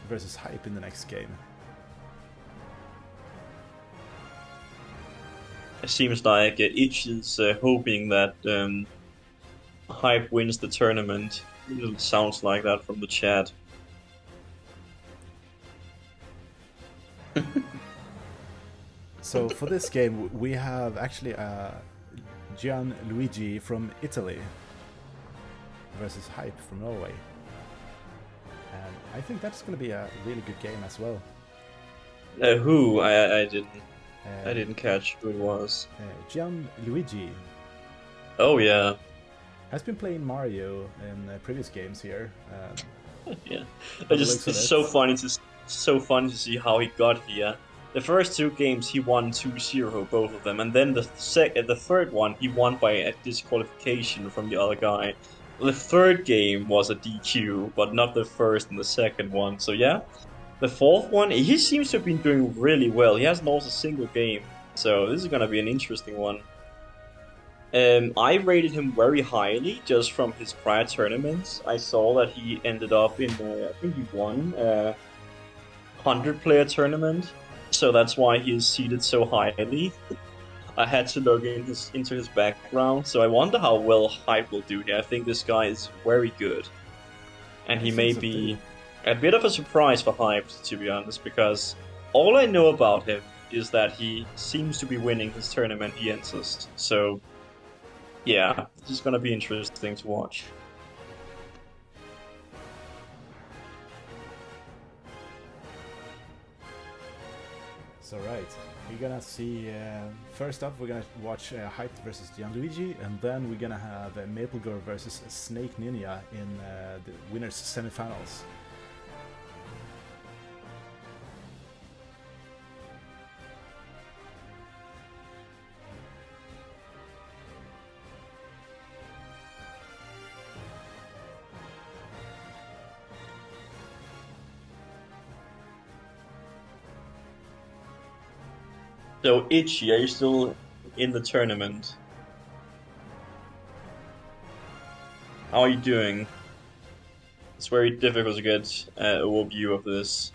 versus Hype in the next game. It seems like Itch is hoping that Hype wins the tournament. It sounds like that from the chat. So for this game, we have actually Gianluigi from Italy versus Hype from Norway. And I think that's going to be a really good game as well. Who? I didn't catch who it was. Gianluigi. Oh yeah. Has been playing Mario in previous games here. Yeah. It's so funny to see how he got here. The first 2 games he won 2-0, both of them, and then the third one he won by a disqualification from the other guy. The third game was a DQ, but not the first and the second one. So yeah, the fourth one he seems to have been doing really well. He hasn't lost a single game, so this is gonna be an interesting one. I rated him very highly just from his prior tournaments. I saw that he ended up in I think he won a 100-player tournament. So that's why he is seated so highly. I had to look into his background, so I wonder how well Hype will do here. I think this guy is very good. And he may be a bit of a surprise for Hype, to be honest, because all I know about him is that he seems to be winning his tournament he enters. So, yeah, this is gonna be interesting to watch. So right, we're gonna see, first up we're gonna watch Hype versus Gianluigi, and then we're gonna have Maple Girl versus Snake Ninja in the winners semifinals. So Itchy, are you still in the tournament. How are you doing? It's very difficult to get an overview of this.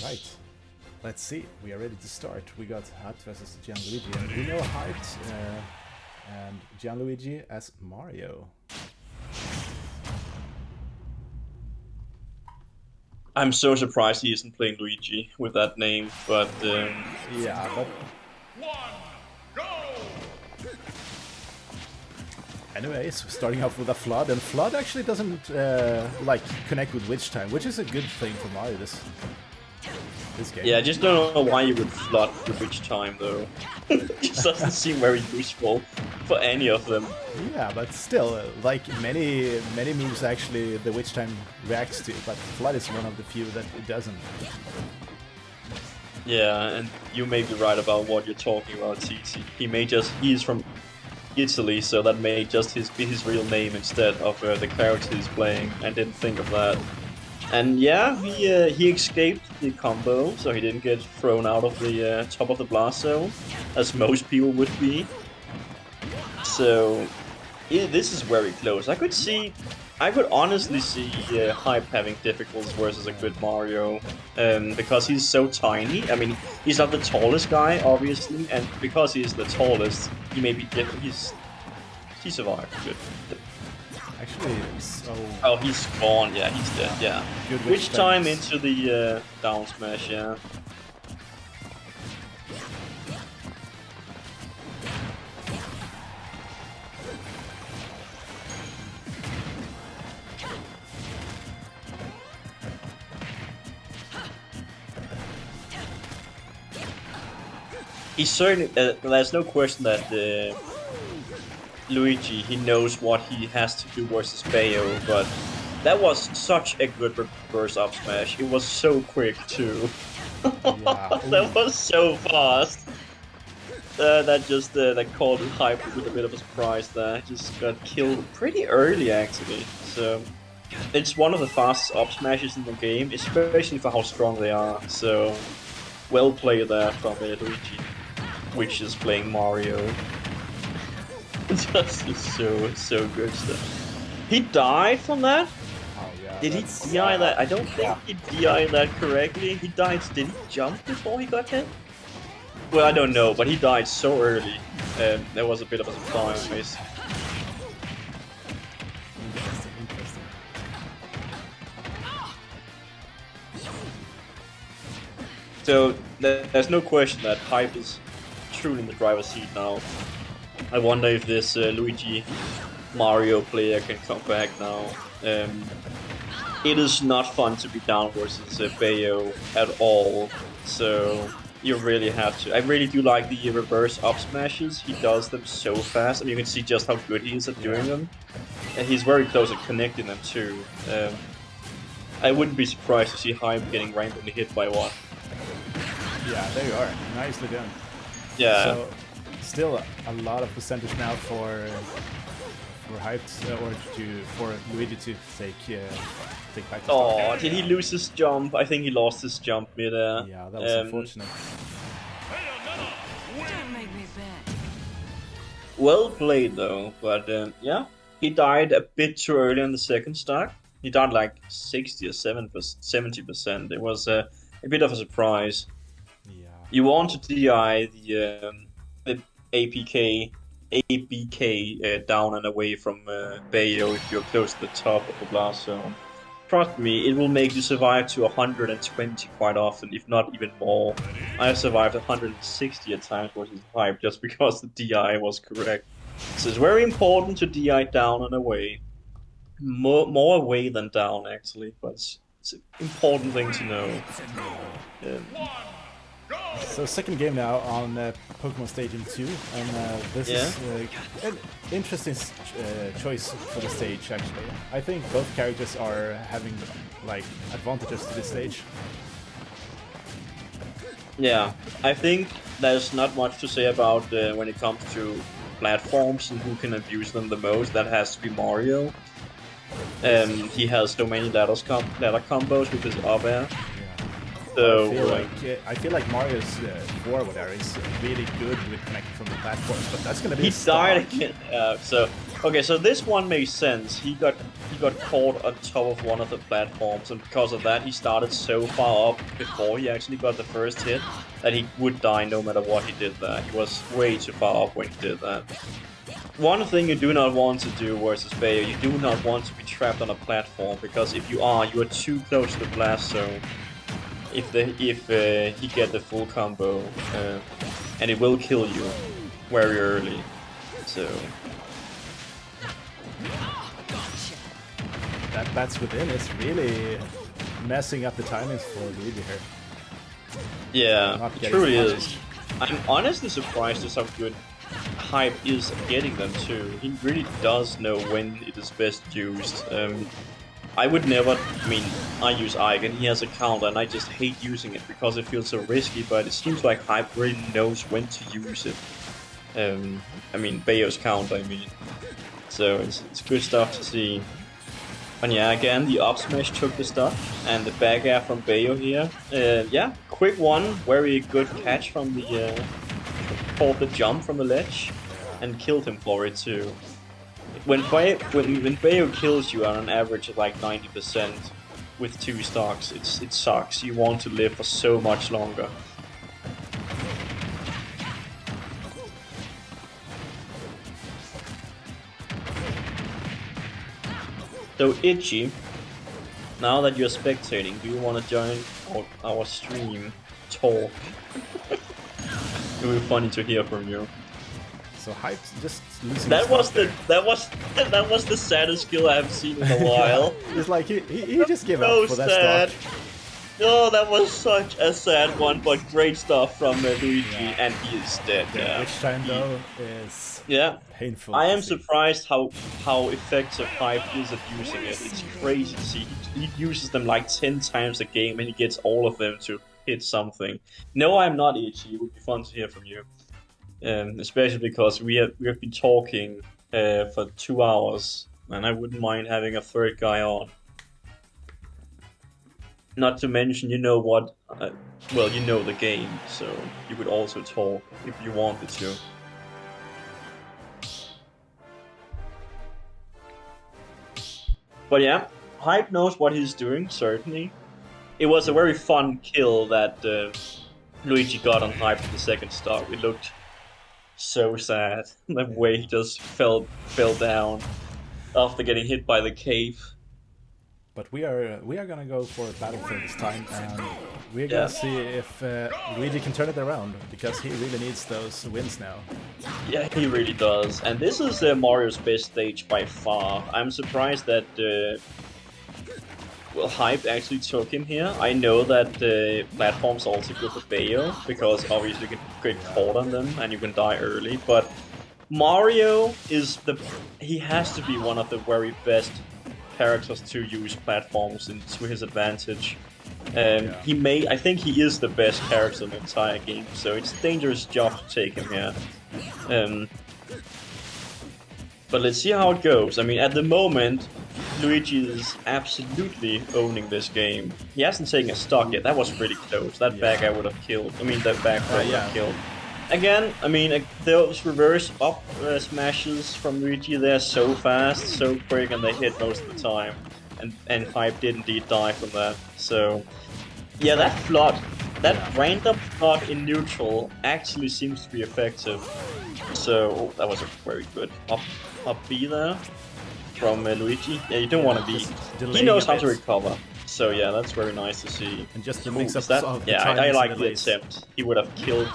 Right. Let's see. We are ready to start. We got Hyped versus Gianluigi, and we know Hyped and Gianluigi as Mario. I'm so surprised he isn't playing Luigi with that name, but yeah, but anyways, starting off with a Flood, and Flood actually doesn't like connect with Witch Time, which is a good thing for Mario this game. Yeah, I just don't know why you would Flood the Witch Time though. It just doesn't seem very useful for any of them. Yeah, but still, like many moves actually the Witch Time reacts to, but Flood is one of the few that it doesn't. Yeah, and you may be right about what you're talking about, TT. He's from Italy, so that may just be his real name instead of the character he's playing. I didn't think of that. And yeah, he escaped the combo, so he didn't get thrown out of the top of the blast zone, as most people would be. So yeah, this is very close. I could honestly see Hype having difficulties versus a good Mario, because he's so tiny. I mean, he's not the tallest guy, obviously, and because he's the tallest, he may be different. He survived. Good. Actually, so... Oh, he's gone. Yeah, he's dead. Yeah. Good Witch Time into the down smash. Yeah. He's certainly. There's no question that Luigi, he knows what he has to do versus Bayo, but that was such a good reverse up smash. It was so quick too. Yeah. That was so fast. That caught Hype with a bit of a surprise there. Just got killed pretty early actually. So it's one of the fastest up smashes in the game, especially for how strong they are. So well played there from Luigi, which is playing Mario. Just so good stuff. He died from that? Oh, yeah, did he DI that? I don't think he DI'd that correctly. He died. Did he jump before he got hit? Well, I don't know, but he died so early. That was a bit of a surprise. Interesting. So there's no question that Hype is truly in the driver's seat now. I wonder if this Luigi Mario player can come back now. It is not fun to be down versus Bayo at all, so you really have to. I really do like the reverse up smashes. He does them so fast, and you can see just how good he is at doing them. And he's very close at connecting them too. I wouldn't be surprised to see Hype getting randomly hit by one. Yeah, there you are. Nicely done. Yeah. So, still a lot of percentage now for Hyped for Luigi to take back the Oh, did he lose his jump? I think he lost his jump mid-air. Yeah, that was unfortunate. Don't make me bet. Well played though, but yeah, he died a bit too early in the second stack. He died like 60 or 70%. It was a bit of a surprise. Yeah. You want to DI the ABK down and away from Bayo if you're close to the top of the blast zone. Trust me, it will make you survive to 120 quite often, if not even more. I have survived 160 at times versus Hype just because the DI was correct. So it's very important to DI down and away. More away than down actually, but it's an important thing to know. So second game now on Pokemon Stadium 2, and this is an interesting choice for the stage actually. I think both characters are having like advantages to this stage. Yeah, I think there's not much to say about when it comes to platforms and who can abuse them the most. That has to be Mario. He has so many ladder combos with his up air. So I feel like Mario's forward there is really good with connecting from the platforms, but that's gonna be. He died again. So this one makes sense. He got caught on top of one of the platforms, and because of that, he started so far up before he actually got the first hit that he would die no matter what he did there. He was way too far up when he did that. One thing you do not want to do versus Bayo, you do not want to be trapped on a platform, because if you are too close to the blast zone. If he get the full combo, and it will kill you very early. So that's within is really messing up the timings for Luigi here. Yeah, it truly is. I'm honestly surprised at how good Hype is at getting them too. He really does know when it is best used. I would never, I use Ike and he has a counter and I just hate using it because it feels so risky, but it seems like Hype really knows when to use it. Bayo's counter, So it's good stuff to see. And yeah, again, the up smash took the stuff, and the back air from Bayo here. Yeah, quick one, very good catch from the, caught the jump from the ledge, and killed him for it too. When Bayo kills you on an average of like 90% with 2 stocks, it sucks. You want to live for so much longer. So Itchy, now that you're spectating, do you want to join our stream talk? It would be funny to hear from you. So Hype just losing. That was the saddest kill I've seen in a while. It's like he just gave so up for sad. that stock. Oh, that was such a sad one, but great stuff from Luigi, and he is dead. Yeah. Which time though is painful. I am surprised how effective Hype is at using it. It's crazy to see. He uses them like 10 times a game, and he gets all of them to hit something. No, I'm not Itchy. It would be fun to hear from you. Especially because we have been talking for 2 hours, and I wouldn't mind having a third guy on. Not to mention, you know what? Well, you know the game, so you could also talk if you wanted to. But yeah, Hype knows what he's doing, certainly. It was a very fun kill that Luigi got on Hype in the second stock. It looked so sad. The way he just fell down after getting hit by the cave. But we are gonna go for a battlefield this time, and we're gonna see if Luigi can turn it around, because he really needs those wins now. Yeah, he really does. And this is Mario's best stage by far. I'm surprised that Hype actually took him here. I know that the platforms also good for Bayo, because obviously you can get caught on them and you can die early, but Mario is he has to be one of the very best characters to use platforms to his advantage. I think he is the best character in the entire game, so it's a dangerous job to take him here. But let's see how it goes. At the moment, Luigi is absolutely owning this game. He hasn't taken a stock yet. That was pretty close. That back I would have killed. That back I would have killed. Again, those reverse up smashes from Luigi, they're so fast, so quick, and they hit most of the time. And Hype did indeed die from that. So, yeah, that flood, that random flood in neutral actually seems to be effective. So, that was a very good up B there from Luigi. Yeah, you don't want to be. He knows how to recover. So yeah, that's very nice to see. And just to mix up that, I like the attempt. He would have killed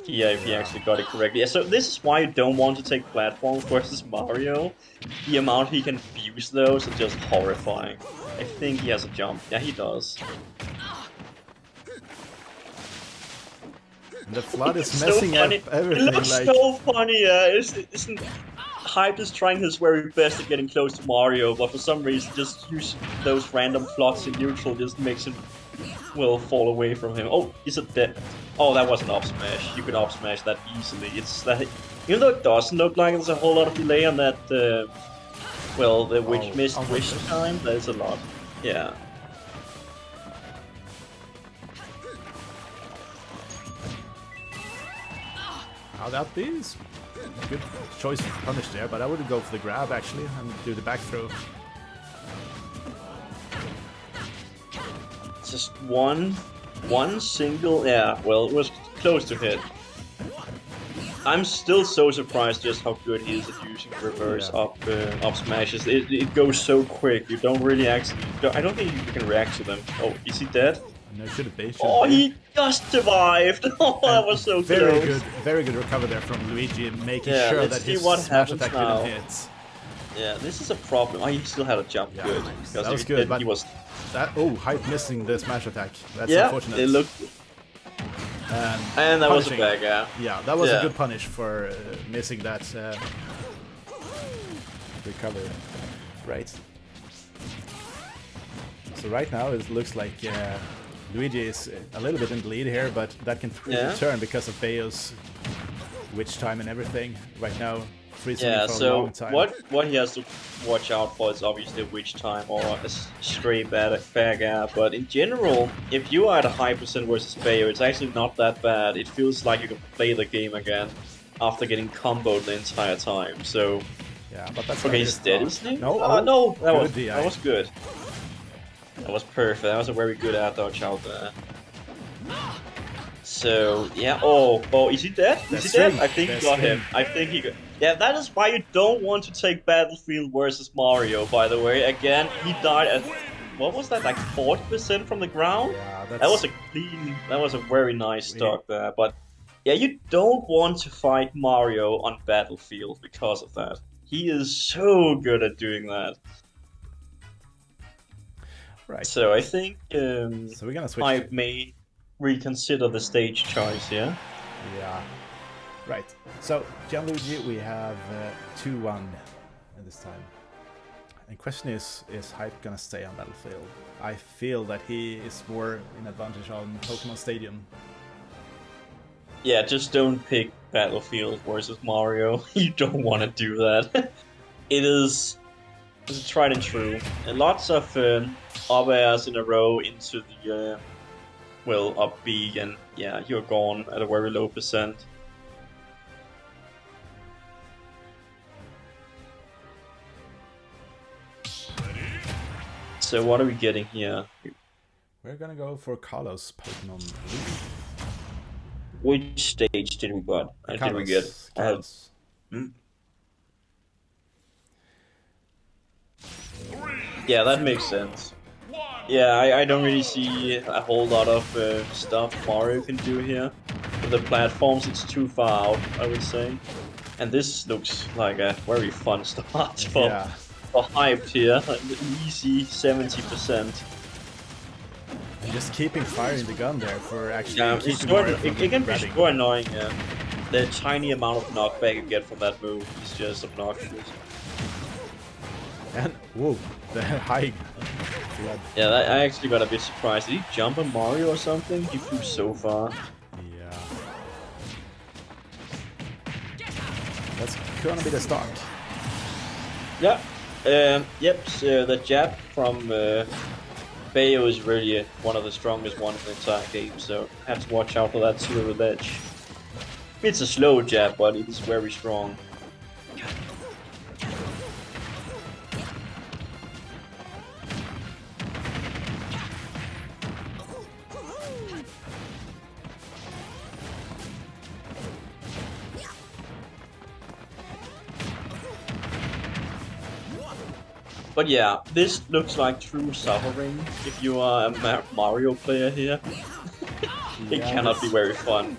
if he actually got it correctly. Yeah, so this is why you don't want to take platforms versus Mario. The amount he can fuse those is just horrifying. I think he has a jump. Yeah, he does. And the flood is messing up everything. It looks so funny, isn't Hype is trying his very best at getting close to Mario, but for some reason just use those random floods in neutral just makes him fall away from him. Oh, he's a dead. Oh, that was an up smash. You can up smash that easily. It's that, even though it doesn't look like there's a whole lot of delay on that. The wish time. There's a lot. Yeah. Now that is a good choice of punish there, but I would go for the grab actually and do the back throw. Just one single, yeah, well, it was close to hit. I'm still so surprised just how good he is at using reverse up smashes. It goes so quick. You don't really actually. I don't think you can react to them. Oh, is he dead? No, should have been. He just survived. Oh, that was so very close. Very good recover there from Luigi, making Yeah, sure let's that see his what smash happens attack now. didn't hit. Yeah, this is a problem. Oh, he still had a jump. Yeah, Good. that was good, but he was. Hype missing the smash attack. That's Yeah, unfortunate. it looked. And that was a bad guy. Yeah, that was a good punish for missing that recovery. Right. So right now it looks like Luigi is a little bit in the lead here, but that can turn because of Bayo's witch time and everything. Right now, freezing for a long time. What he has to watch out for is obviously witch time or a stray bad gap. But in general, if you are at a high percent versus Bayo, it's actually not that bad. It feels like you can play the game again after getting comboed the entire time. So yeah, but that's okay. He's dead, isn't he? No, no, that was good. That was perfect. That was a very good air dodge out there. So yeah. Oh, is he dead? Is he dead? I think he got him. I think he got. Yeah, that is why you don't want to take Battlefield versus Mario. By the way, again, he died at what was that, like 40% from the ground? Yeah, that's... That was a clean. That was a very nice stock there. But yeah, you don't want to fight Mario on Battlefield because of that. He is so good at doing that. Right. So I think so we're gonna switch. I may reconsider the stage choice, yeah? Yeah. Right. So, Gianluigi, we have 2-1 at this time. And question is Hype gonna stay on Battlefield? I feel that he is more in advantage on Pokemon Stadium. Yeah, just don't pick Battlefield versus Mario. You don't want to do that. It's tried and true. And lots of up airs in a row into the up B, and yeah, you're gone at a very low percent. So what are we getting here? We're gonna go for Carlos Pokemon Blue. Which stage did we get? Did we get? Carlos. Yeah, that makes sense. Yeah, I don't really see a whole lot of stuff Mario can do here. For the platforms, it's too far out, I would say. And this looks like a very fun start for Hyped here. Like easy 70%. And just keeping firing the gun there for actually keeping it can be so annoying, yeah. The tiny amount of knockback you get from that move is just obnoxious. And whoa, the high flood. Yeah, I actually got a bit surprised. Did he jump on Mario or something? He flew so far. Yeah. That's gonna be the start. Yeah. Yep. So the jab from Bayo is really one of the strongest ones in the entire game. So have to watch out for that silver edge. It's a slow jab, but it is very strong. But yeah, this looks like true suffering if you are a Mario player here. It cannot be very fun.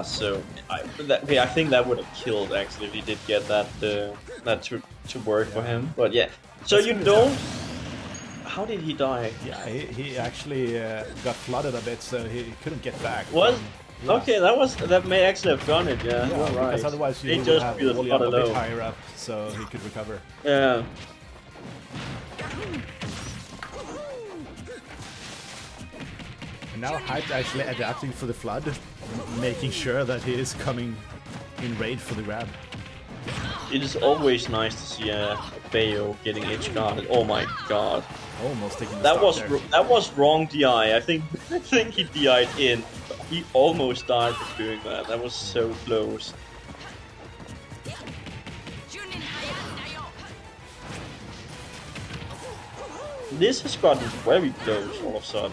So I think that would have killed actually if he did get that to work for him. But yeah, so you don't. How did he die? Yeah, he actually got flooded a bit, so he couldn't get back. What? Yeah. Okay, that may actually have done it. Yeah, you're right. Because otherwise you would have Wally up a bit higher up, so he could recover. Yeah. And now Hype actually adapting for the flood, making sure that he is coming in raid for the grab. It is always nice to see a Bayo getting edge guarded. Oh my god! Almost taking the that was wrong DI. I think he DI'd in. He almost died for doing that. That was so close. This has gotten very close all of a sudden.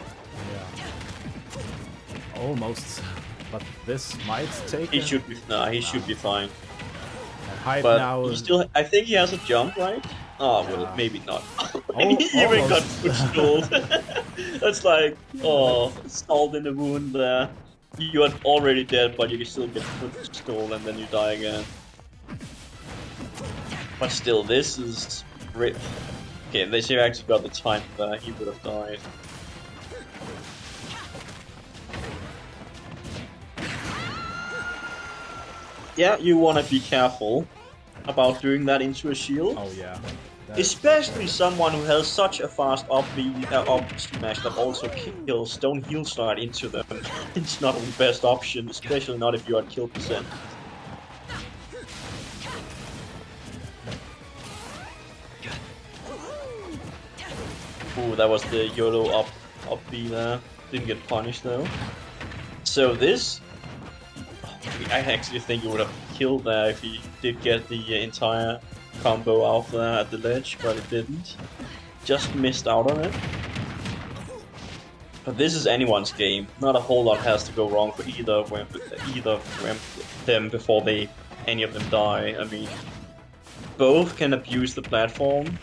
Yeah. Almost. But this might take. He should be. Nah, he should be fine. And Hype But now. he still. I think he has a jump, right? Oh well, Yeah. maybe not. Oh, He even got almost. footstooled. That's like, oh, salt in the wound there. You are already dead, but you can still get footstooled and then you die again. But still, this is great. Okay, they should actually got the time there. He would have died. Yeah, you want to be careful about doing that into a shield. Oh yeah. Especially someone who has such a fast up smash that also kills. Don't heal slide into them. It's not the best option, especially not if you are at kill percent. Ooh, that was the YOLO up B there. Didn't get punished though. So this, I actually think he would have killed there if he did get the entire combo out there at the ledge, but it didn't. Just missed out on it. But this is anyone's game. Not a whole lot has to go wrong for either of them before any of them die. I mean, both can abuse the platform,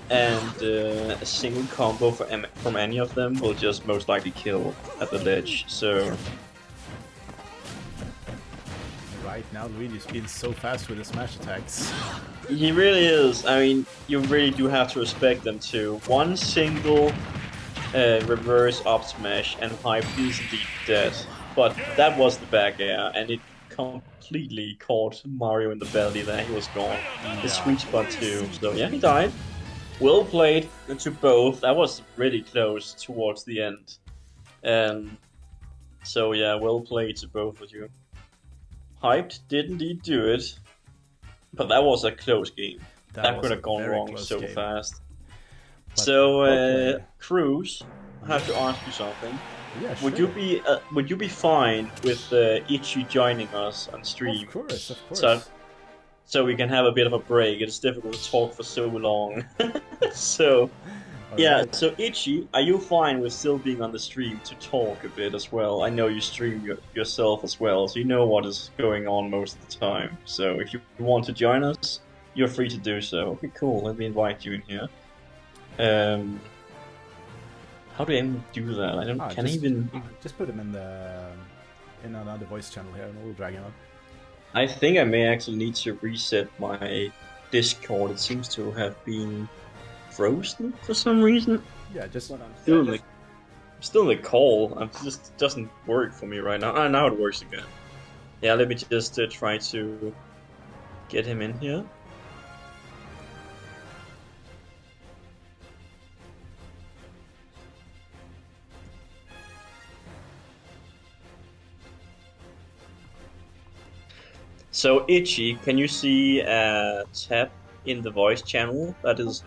and a single combo from any of them will just most likely kill at the ledge. So. Right now, Luigi's been so fast with his smash attacks. He really is. I mean, you really do have to respect them too. One single reverse up smash and Hype is indeed dead. But that was the back air, and it completely caught Mario in the belly there. He was gone. The sweet spot too. So yeah, he died. Well played to both. That was really close towards the end. So yeah, well played to both of you. Hyped did indeed do it, but that was a close game. That could have gone wrong so fast. But so, Cruz, I have to ask you something. Yeah, sure. Would you be fine with Itchy joining us on stream? Of course. So we can have a bit of a break. It's difficult to talk for so long. So. Yeah, so Itchy, are you fine with still being on the stream to talk a bit as well? I know you stream yourself as well, so you know what is going on most of the time. So if you want to join us, you're free to do so. Okay, cool. Let me invite you in here. How do I even do that? I don't. Can I even? Just put him in another voice channel here, and we'll drag him up. I think I may actually need to reset my Discord. It seems to have been frozen for some reason. Yeah, just I'm still in the call. It just doesn't work for me right now. Ah, now it works again. Yeah, let me just try to get him in here. So Itchy, can you see a tab in the voice channel? That is,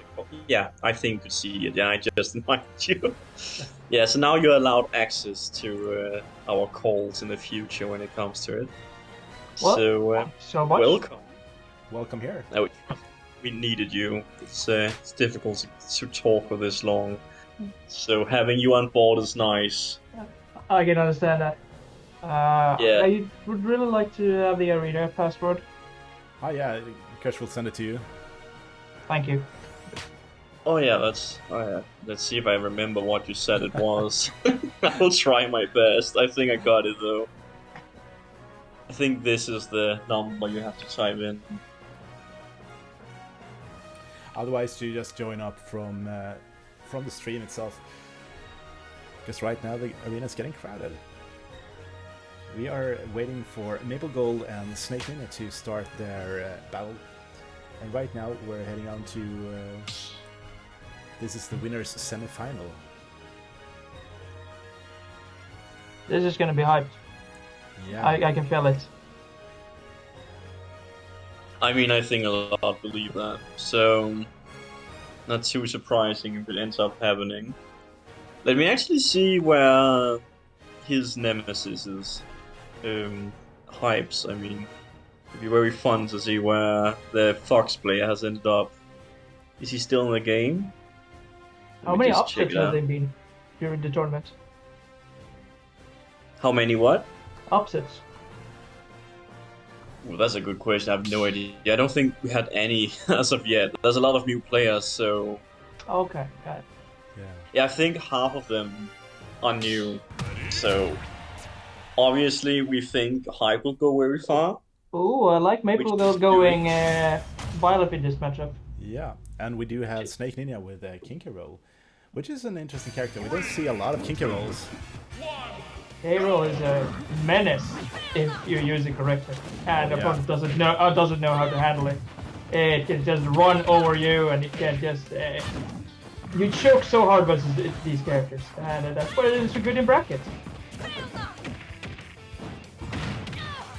yeah, I think you could see it. Yeah, I just invited you. Yeah, so now you're allowed access to our calls in the future when it comes to it. Well, so much. Welcome here. We needed you. It's difficult to talk for this long. So having you on board is nice. I can understand that. Yeah. I would really like to have the arena password. Oh yeah, Kesh will send it to you. Thank you. Oh yeah, let's see if I remember what you said it was. I'll try my best. I think I got it though. I think this is the number you have to type in. Otherwise, you just join up from the stream itself. Because right now the arena is getting crowded. We are waiting for Maple Gold and Snake Minute to start their battle. And right now we're heading on to... this is the winner's semi-final. This is gonna be hyped. Yeah. I can feel it. I mean, I think a lot believe that. So, not too surprising if it ends up happening. Let me actually see where his nemesis is hypes. I mean, it'd be very fun to see where the Fox player has ended up. Is he still in the game? How many upsets have there been during the tournament? How many what? Upsets. Well, that's a good question. I have no idea. I don't think we had any as of yet. There's a lot of new players, so... Okay, got it. Yeah, I think half of them are new. So, obviously, we think Hype will go very far. Ooh, I like Maple going Violet in this matchup. Yeah, and we do have Snake Ninja with Kinky Roll, which is an interesting character. We don't see a lot of Kinky Rolls. K-Roll is a menace if you use it correctly, and the opponent doesn't know how to handle it. It can just run over you, and it can just you choke so hard versus these characters, and that's why it's so good in brackets.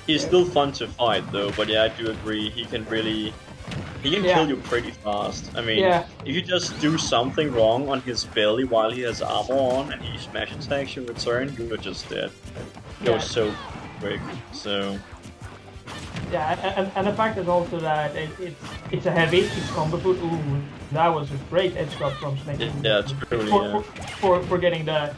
He's still fun to fight though, but yeah, I do agree. He can kill you pretty fast. I mean, if you just do something wrong on his belly while he has armor on and he smash attacks you in return, you're just dead. It goes so quick, so... Yeah, and the fact is also that it's a heavy, it's combo food. Ooh, that was a great edge guard from Snake. Yeah, truly, for getting the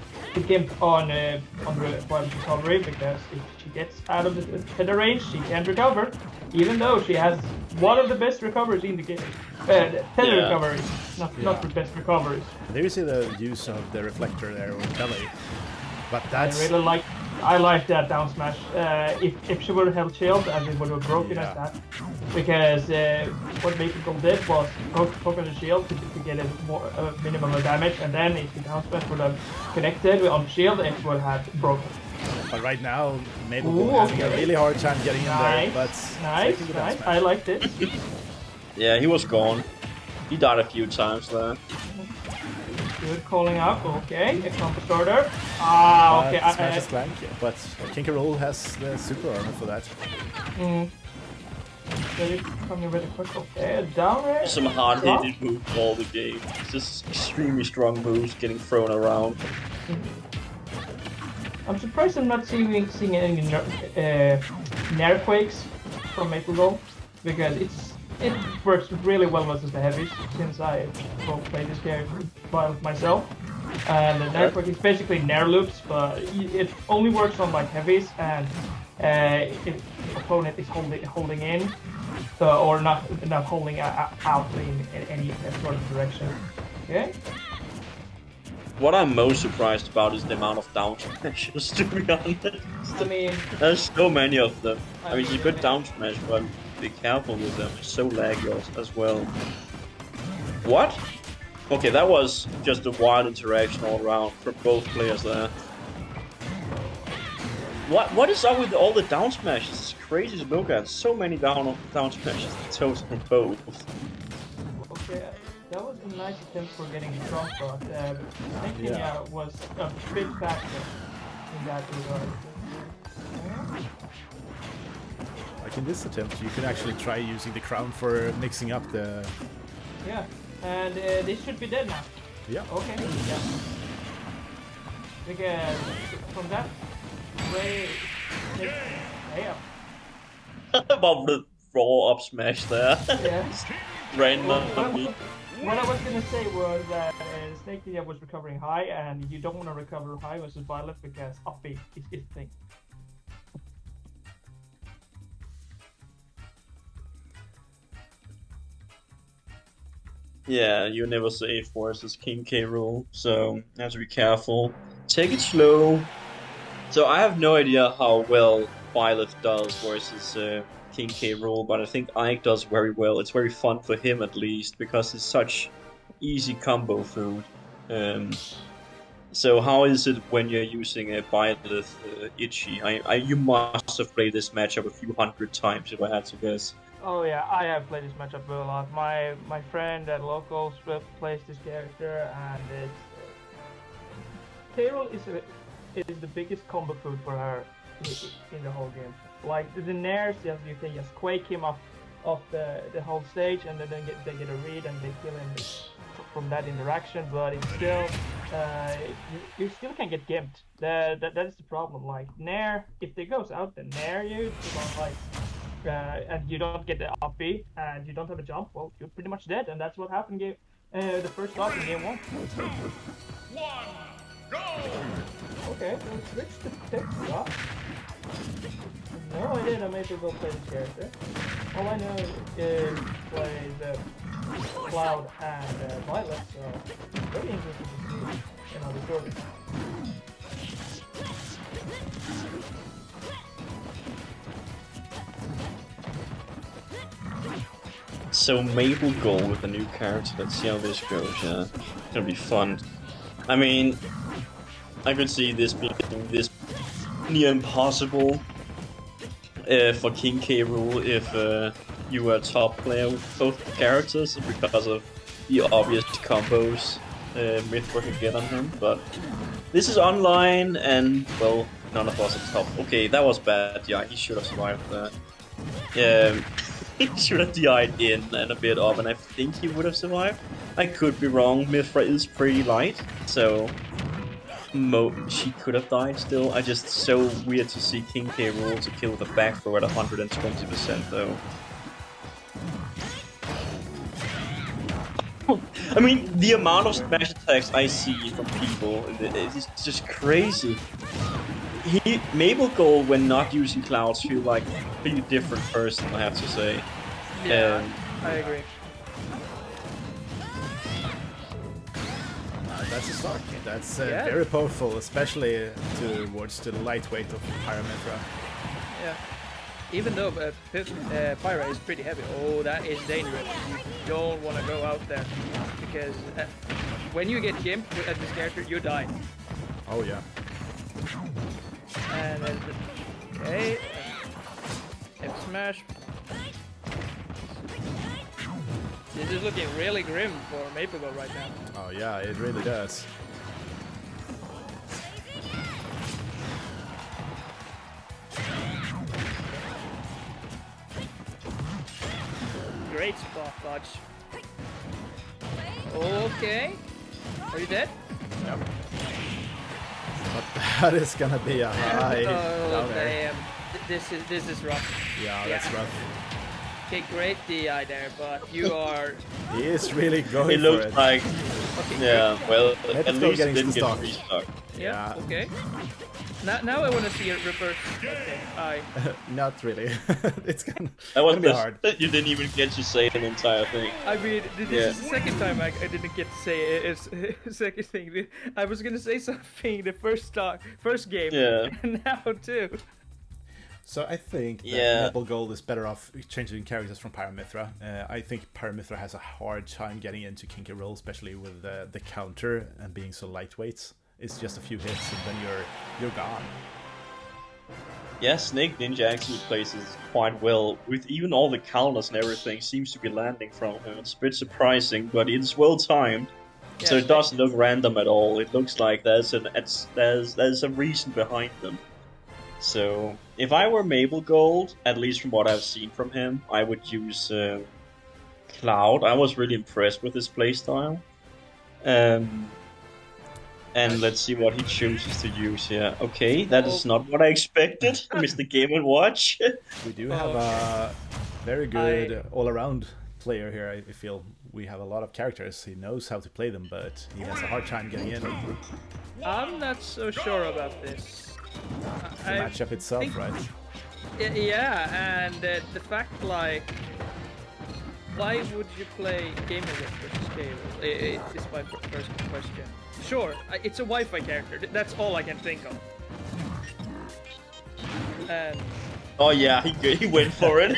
Gimp on the recovery, because if she gets out of the range, she can recover, even though she has one of the best recoveries in the game. Recoveries, not the best recoveries. There you see the use of the reflector there with belly, but that's... I like that down smash. If she would have held shield, and it would have broken as that, because what Maple did was poke on the shield to get a minimum of damage, and then if the down smash would have connected on shield, it would have broken. But right now, Maple having a really hard time getting in there. But nice. I like this. Yeah, he was gone. He died a few times there. Good calling up, okay, a combo starter. Ah, okay. Smash is blank, but Kinky Roll has the super armor for that. Coming really quick, okay, down there. Some hard-hitting moves all the game. It's just extremely strong moves getting thrown around. I'm surprised I'm not seeing any Nair Quakes from Maple Gold, because it works really well versus the heavies, since I both play this character myself. And the Nair Quake is basically Nair loops, but it only works on like heavies, and if the opponent is holding in, or not holding out in any sort of direction. Okay. What I'm most surprised about is the amount of down smashes, to be honest. I mean, there's so many of them. I mean, it's a good down smash, but be careful with them. It's so laggy as well. What? Okay, that was just a wild interaction all around from both players there. What is up with all the down smashes? It's crazy to look at. So many down smashes in total from both. Okay. That was a nice attempt for getting strong, but thinking was a bit faster in that regard. Like in this attempt, you can actually try using the crown for mixing up the... Yeah, and this should be dead now. Yeah. Okay, yeah. Because from that way... Yeah. About the raw up smash there. Yeah. Randomly. What I was gonna say was that Snake Ninja was recovering high, and you don't want to recover high versus Violet because up B is his thing. Yeah, you never save versus King K rule, so you have to be careful. Take it slow. So I have no idea how well Violet does versus King K rule, but I think Ike does very well. It's very fun for him at least, because it's such easy combo food. So how is it when you're using a Violet Itchy? You must have played this matchup a few hundred times if I had to guess. Oh yeah, I have played this matchup a lot. My friend at locals plays this character, and it's Carol is the biggest combo food for her in the whole game. Like the Nairs, you can just quake him off the whole stage, and then they get a read and they kill him from that interaction. But it's still you still can get gimped. That is the problem. Like Nair, if they goes out and Nair you, like, and you don't get the up B and you don't have a jump, well, you're pretty much dead, and that's what happened the first stock in game 1. Okay, so switch to pick up. No idea I made people play this character. All I know is play the Cloud and Violet, so very interesting to see another story. So Maple Gold with a new character. Let's see how this goes. Yeah, it's gonna be fun. I mean, I could see this being this near impossible for King K. Rool if you were a top player with both characters because of the obvious combos Mythra can get on him. But this is online, and well, none of us are top. Okay, that was bad. Yeah, he should have survived that. Yeah. He should have died in and a bit up, and I think he would have survived. I could be wrong. Mythra is pretty light, so she could have died still. I just so weird to see King K. Rool to kill the back throw at 120% though. I mean, the amount of smash attacks I see from people, it's just crazy. Maple Gold, when not using clouds, feel like a pretty different person, I have to say. Yeah, I agree. That's a start. That's very powerful, especially towards the lightweight of Pyramithra. Yeah. Even though Pyra is pretty heavy. Oh, that is dangerous. You don't want to go out there. Because when you get gimped at this character, you die. Oh, yeah. And then, okay, F smash. This is looking really grim for Maple Gold right now. Oh yeah, it really does. Great spot dodge. Okay, are you dead? Yep. But that is gonna be a high Oh down there. damn! This is rough. Yeah, that's rough. Okay, great DI there, but you are. He is really going It for looks it. like, Okay, yeah, well, Let's at go least it getting didn't to get stock. restock. Yeah. Yeah. Okay. Now I want to see a reverse. Okay. Not really. It's gonna, That was gonna be hard. You didn't even get to say an entire thing. I mean, this is the second time I didn't get to say a second thing. I was gonna say something the first game, and now too. So I think that Maple Gold is better off changing characters from Pyramithra. I think Pyramithra has a hard time getting into King K. Rool, especially with the counter and being so lightweight. It's just a few hits and then you're gone. Yeah, Snake Ninja actually places quite well, with even all the counters and everything seems to be landing from him. It's a bit surprising, but it's well timed. Yeah, So it doesn't look random at all. It looks like there's a reason behind them. So if I were Maple Gold, at least from what I've seen from him, I would use Cloud. I was really impressed with his playstyle. And let's see what he chooses to use here. Okay, that is not what I expected, Mr. Game & Watch. We do have a very good all-around player here. I feel we have a lot of characters. He knows how to play them, but he has a hard time getting in. I'm not so sure about this. The matchup itself, right? Yeah, and the fact, like, why would you play Gamer versus Scale? Is my first question. Sure, it's a Wi-Fi character. That's all I can think of. And Oh yeah, he went for it.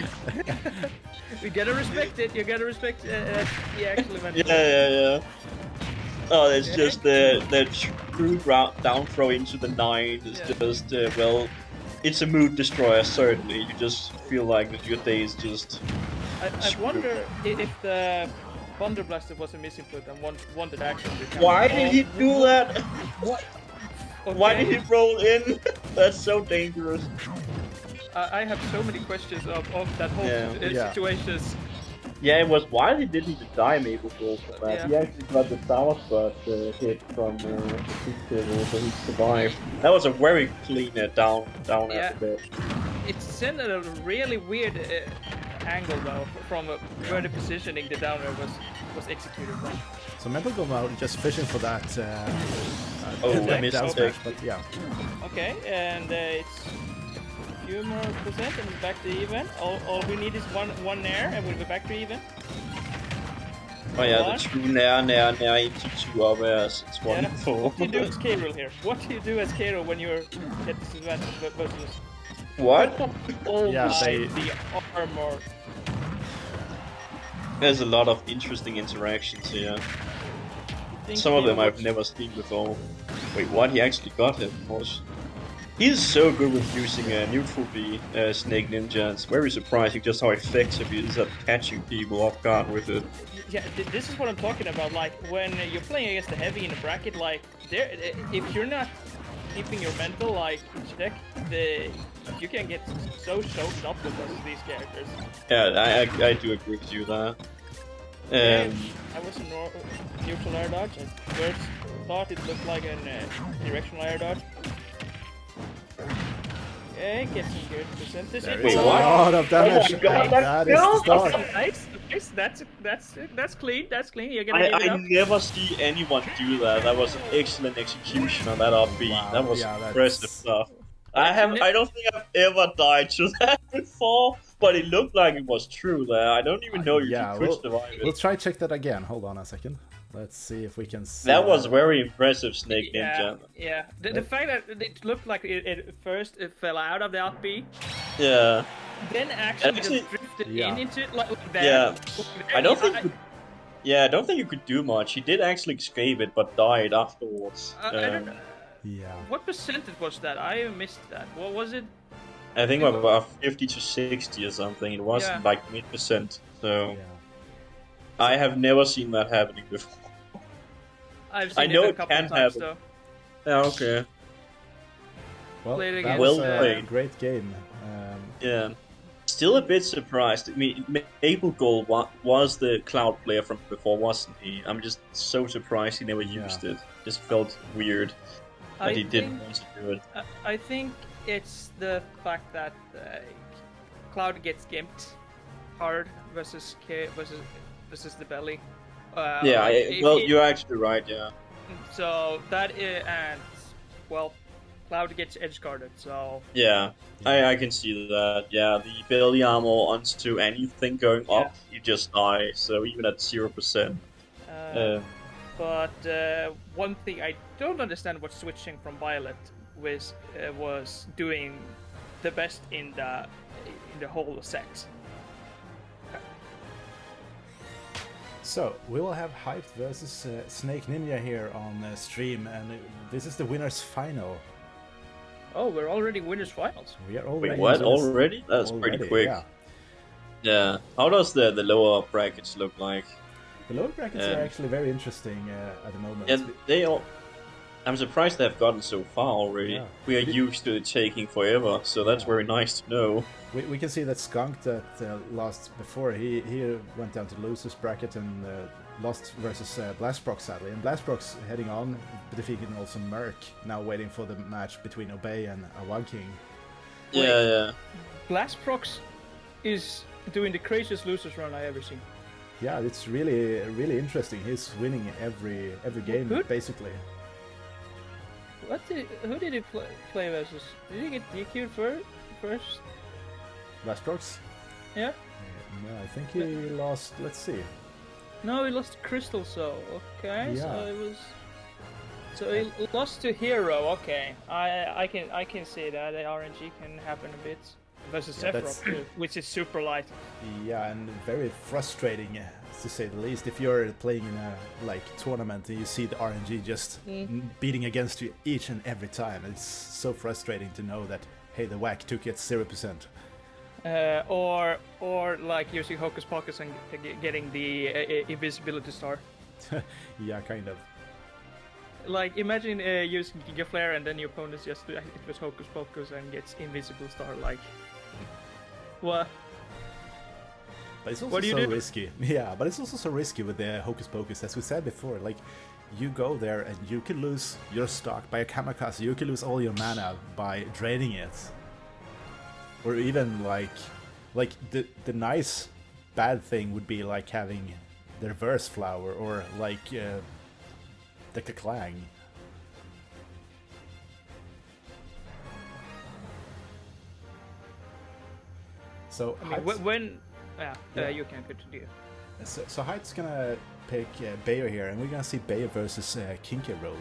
you gotta respect it. You gotta respect he actually went. Yeah. Oh, it's just the true down throw into the 9 is just well, it's a mood destroyer certainly. You just feel like that your day is just. I wonder if the Thunder Blaster was a misinput and wanted action. Why did he do that? What? Okay. Why did he roll in? That's so dangerous. I have so many questions of that whole situation. Yeah, it was wild he didn't even die Maple Gold from that. Yeah. He actually got the Sour Spot hit from the Peak Table, so he survived. That was a very clean down Yeah. after that. It's sent at a really weird angle though, from where the positioning the downer was executed from. So Maple Gold now just fishing for that. Oh, I missed down it. smash, but yeah. Okay, and it's a few more percent and it's back to even. All we need is one nair and we'll be back to even. Oh yeah, One. the two nair into two up airs. It's Yeah. wonderful. What do you do as K-Roll here? What do you do as K-Roll when you're at disadvantage versus What? Yeah, they- the armor? There's a lot of interesting interactions here. Think Some of them K-Roll I've never seen before. Wait, what? He actually got him, of course. He's so good with using a neutral B, Snake Ninja. It's very surprising just how effective he is at catching people off guard with it. Yeah, this is what I'm talking about. Like when you're playing against the heavy in a bracket, like there, if you're not keeping your mental like in check, you can get so choked up with these characters. Yeah, I do agree with you there. I was a neutral air dodge. I first thought it looked like a directional air dodge. Okay, get some good percentage. There Wait, is a what? lot of damage. Oh my God, That is the start. Nice. That's clean. That's clean. You're gonna give it I up. never see anyone do that. That was an excellent execution on that up B. Wow, That was yeah, that's- impressive stuff. I don't think I've ever died to that before, but it looked like it was true there. I don't even know you Yeah, could survive it. we'll try check that again. Hold on a second. Let's see if we can see. That was very impressive, Snake Yeah, Ninja. yeah. The fact that it looked like it first fell out of the up B, Yeah. then actually Actually- just drifted Yeah. in into it like that. Yeah. I don't I- think. Yeah, I don't think you could do much. He did actually escape it, but died afterwards. I don't. Yeah. What percentage was that? I missed that. What was it? I think about 50 to 60 or something. It was Yeah. like mid-percent. So Yeah. I have never seen that happening before. I've seen I know it a it couple can of times happen. though. Yeah, okay. Well, Played that against, was Well a played. great game. Yeah. Still a bit surprised. I mean, Maple Gold was the Cloud player from before, wasn't he? I'm just so surprised he never used it. Just felt weird that I he didn't think- want to do it. I think it's the fact that Cloud gets gimped hard versus versus the belly. Yeah, if well, he- you're actually right, yeah. So that and well, Cloud gets edge guarded. So Yeah, I can see that. Yeah, the belly armor onto anything going up, you just die. So even at 0%. but one thing I don't understand what switching from Violet was doing the best in the whole set. So we will have Hyped versus Snake Ninja here on stream, and this is the winners final. Oh, we're already winners finals. We are already Wait, what? into this Already? That's pretty already, quick. Yeah. Yeah. How does the lower brackets look like? The lower brackets are actually very interesting at the moment. Yeah, they all. I'm surprised they have gotten so far already. Yeah. We are used to it taking forever, so that's Yeah. very nice to know. We can see that Skunk that lost before, he went down to losers bracket and lost versus Blastbrox sadly. And Blastbrox heading on, defeating also Merc, now waiting for the match between Obey and Awag King. Yeah. Blastprox is doing the craziest losers run I ever seen. Yeah, it's really interesting. He's winning every game Good. basically. Who did he play versus? Did he get DQ'd first? Blastbrox? Yeah. No, I think he lost. Let's see. No, he lost to Crystal. So okay, Yeah. so it was. So he lost to Hero. Okay, I can see that the RNG can happen a bit versus Yeah, Sephiroth too, which is super light. Yeah, and very frustrating to say the least. If you're playing in a tournament and you see the RNG just beating against you each and every time, it's so frustrating to know that hey, the whack took it 0%. Or like using Hocus Pocus and getting the invisibility star. Yeah, kind of. Like imagine using Giga Flare and then your opponent just it was Hocus Pocus and gets invisible star. Like what? But it's also What do you so do? risky. Yeah, but it's also so risky with the Hocus Pocus, as we said before. Like, you go there and you can lose your stock by a kamikaze. You can lose all your mana by draining it. Or even like the nice bad thing would be like having the reverse flower or like the Clang. So I mean, when Yeah. you can continue. So Hyde's gonna pick Bayo here, and we're gonna see Bayo versus King K. Rool.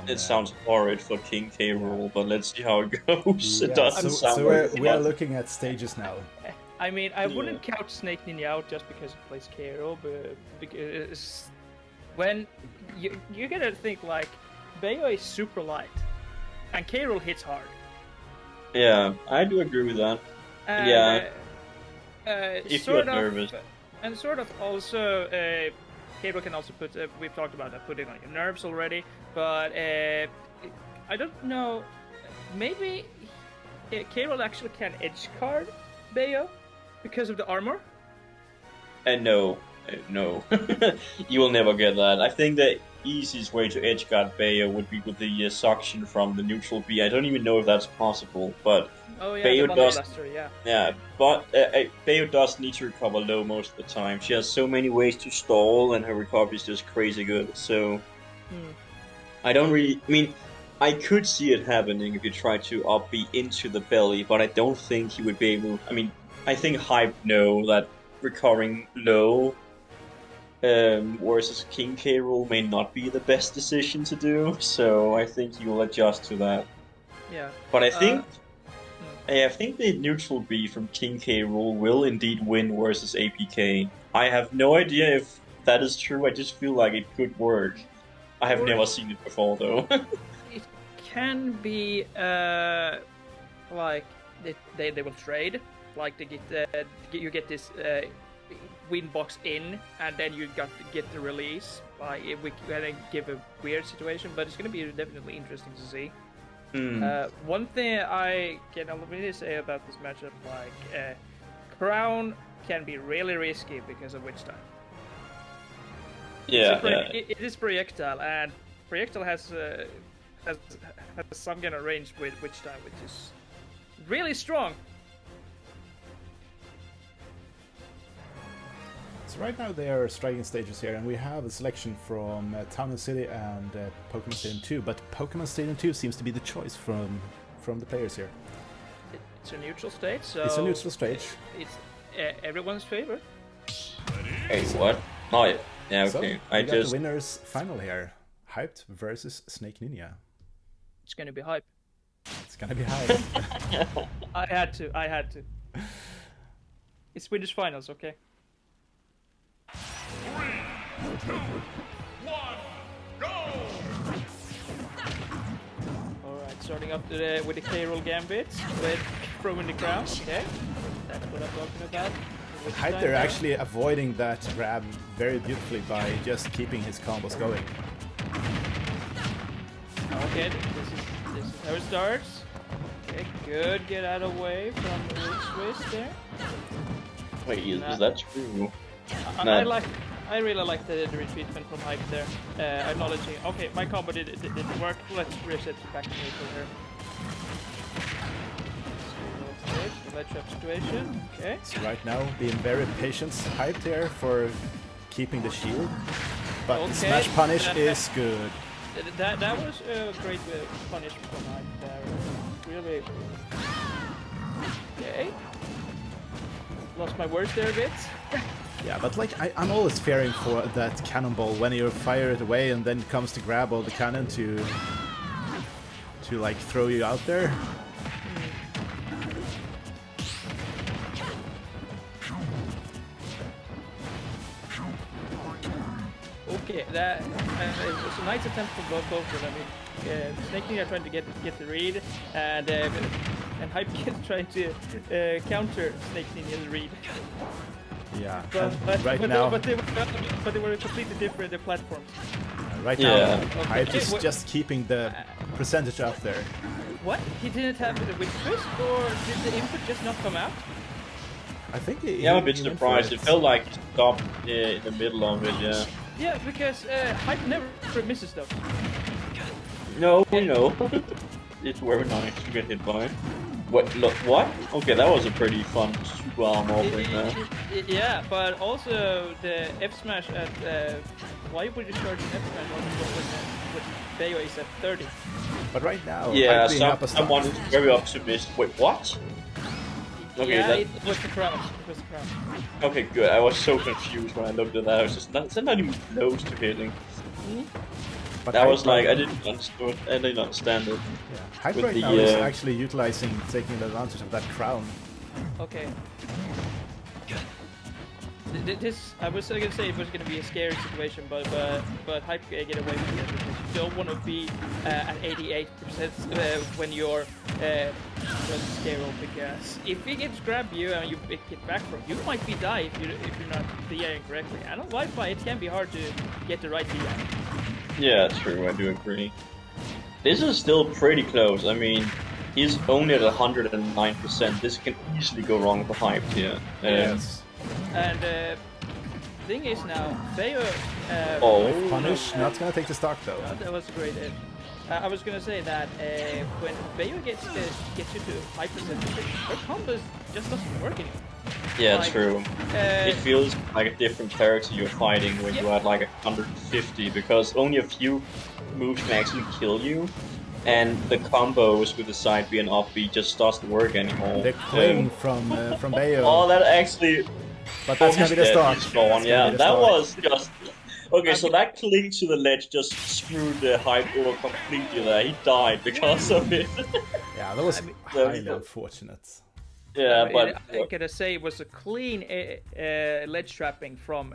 It sounds horrid for King K. Rool, but let's see how it goes. It doesn't sound so very we are fun. looking at stages now. I mean, I wouldn't count Snake Ninja out just because he plays Kero, but because when you gotta think like Bayo is super light, and Kero hits hard. Yeah, I do agree with that. And, Yeah. If sort you're of, nervous. and sort of also, Kero can also put. We've talked about that, putting on your nerves already, but I don't know. Maybe Kero actually can edge card Bayo because of the armor. No, no. You will never get that. I think the easiest way to edgeguard Bayo would be with the suction from the neutral B. I don't even know if that's possible, but Oh yeah, Bayo the Bubble does. Blaster, yeah. Yeah, but Bayo does need to recover low most of the time. She has so many ways to stall, and her recovery is just crazy good. So I don't really. I mean, I could see it happening if you try to up B into the belly, but I don't think he would be able. I mean, I think Hype know that recovering low versus King K. Rool may not be the best decision to do. So I think he will adjust to that. Yeah. But I think. I think the neutral B from King K. Rool will indeed win versus APK. I have no idea if that is true, I just feel like it could work. I have never seen it before though. It can be like they will trade, like they get you get this win box in, and then you get the release. Like we can give a weird situation, but it's gonna be definitely interesting to see. One thing I can already say about this matchup, like Crown can be really risky because of Witch Time. Yeah, It is projectile, and projectile has some kind of range with Witch Time, which is really strong. So right now they are striking stages here, and we have a selection from Town and City and Pokemon Stadium 2, but Pokemon Stadium 2 seems to be the choice from the players here. It's a neutral stage, so It's a neutral stage. It's everyone's favorite. Hey, what? Oh, yeah. Yeah, So, okay. we got the winners final here. Hyped versus Snake Ninja. It's gonna be hype. It's gonna be Hype. I had to. It's Swedish finals, okay? 3, 2, 1, go! Alright, starting off with the K-Roll Gambit, with throwing the crown, okay? That's what I'm talking about. Which Hype time there now? actually avoiding that grab very beautifully by just keeping his combos going. Okay, this is how it starts. Okay, good, get out of the way from the twist there. Wait, is that true? I really like the retreatment from Hype there. Acknowledging, okay, my combo didn't work, let's reset back to neutral here. Ledge trap situation, okay. So right now being very patient, Hyped here for keeping the shield. But Okay, the smash punish is good. That was a great punish from Hype there. Really. Okay. Lost my words there a bit. Yeah, but like I'm always fearing for that cannonball when you fire it away and then it comes to grab all the cannon to like throw you out there. Okay, that it's a nice attempt from both of them. I mean, Snake Ninja trying to get the read, and Hype trying to counter Snake Ninja's read. Yeah, But now, they were completely different platforms. right Yeah. now, Hype is what- just keeping the percentage up there. What? He didn't have the witch twist, or did the input just not come out? I think Yeah, I'm a bit surprised. It felt like he stopped in the middle of it, yeah. Yeah, because Hype never misses those. No, we know. It's very nice to get hit by. What? Look, what? Okay, that was a pretty fun super arm offering there. Yeah, but also the F smash at why would you charge an F smash when Bayo is at 30? But right now, Yeah, Hype being up a someone is very optimistic. Wait, what? Okay, yeah, that... it was the crowd. It was the crowd. Okay, good. I was so confused when I looked at that. I was just not even close to hitting. But That Hype was like I right- didn't understand it. Yeah. Hype with right the, now is actually utilizing, taking advantage of that crown. Okay. This I was gonna say it was gonna be a scary situation, but Hype get away from it because you don't want to be at 88% when you're Scaro, because if he gets grab you and you pick it back from, you might be die if you're not DIing correctly. And on Wi-Fi it can be hard to get the right DI. Yeah, true. I do agree. This is still pretty close. I mean, he's only at 109%. This can easily go wrong for Hype here. Yes. And thing is now, Bayo... Punish, not gonna take the stock though. That was a great hit. I was gonna say that when Bayo gets you to high percentage, her combos just doesn't work anymore. Yeah, Like, true. It feels like a different character you're fighting when you're at like 150, because only a few moves can actually kill you, and the combos with the side B and up B just doesn't work anymore. The cling from Bayo. Oh, that actually... But that's gonna be the dead. stock. He's gone. That's Yeah, gonna be the that stock. was just... Okay, so that cling to the ledge just screwed the Hype over completely there. He died because of it. Yeah, that was highly unfortunate. Yeah, but... I gotta say it was a clean ledge trapping from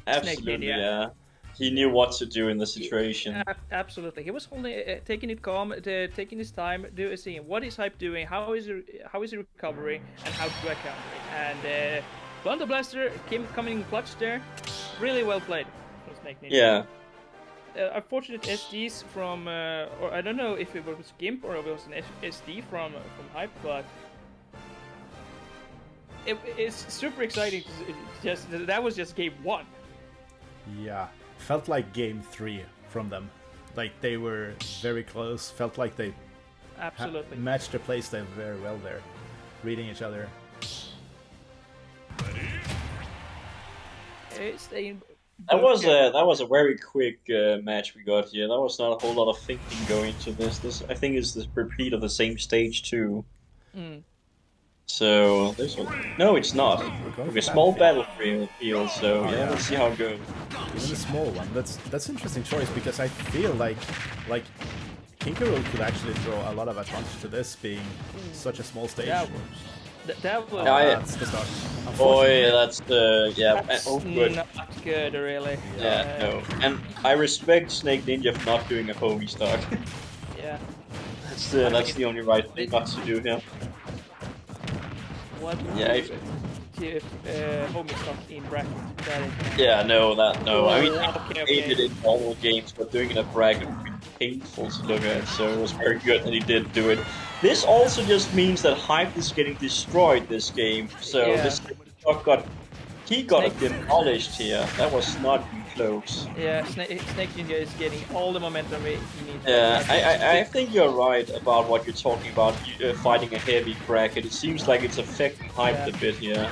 Absolutely, Ninja. yeah. He knew what to do in the situation. Absolutely, he was holding, taking it calm, taking his time, seeing what is Hype doing, how is he recovering, and how do I counter it. And Blunder Blaster coming in clutch there, really well played from Snake Ninja. Yeah. Unfortunate SDs from, or I don't know if it was Gimp or if it was an SD from Hype, but it's super exciting. That was just game 1. Yeah, felt like game 3 from them. Like they were very close. Felt like they absolutely matched their playstyle very well there, reading each other. That was a very quick match we got here. There was not a whole lot of thinking going into this. This I think is the repeat of the same stage too. So this one, no, it's not. Okay, small battlefield, so yeah, let's see how it goes. Even a small one. That's interesting choice, because I feel like Kinkaro could actually draw a lot of advantage to this being such a small stage. That was. That's the start. Boy, that's the That's good. not good, really. Yeah, no. And I respect Snake Ninja for not doing a homie stock. Yeah. That's the only right thing not to do here. What? Yeah. If homie stock in bracket. That is. Yeah, no. I mean, Okay. I hated it in normal games, but doing it in a bracket would be painful to look at, so it was very good that he did do it. This also just means that Hype is getting destroyed this game, so this stock got demolished here. That was not even close. Yeah, Snake Ninja is getting all the momentum he needs. Yeah, I think you're right about what you're talking about, fighting a heavy bracket. It seems like it's affecting Hype a bit here.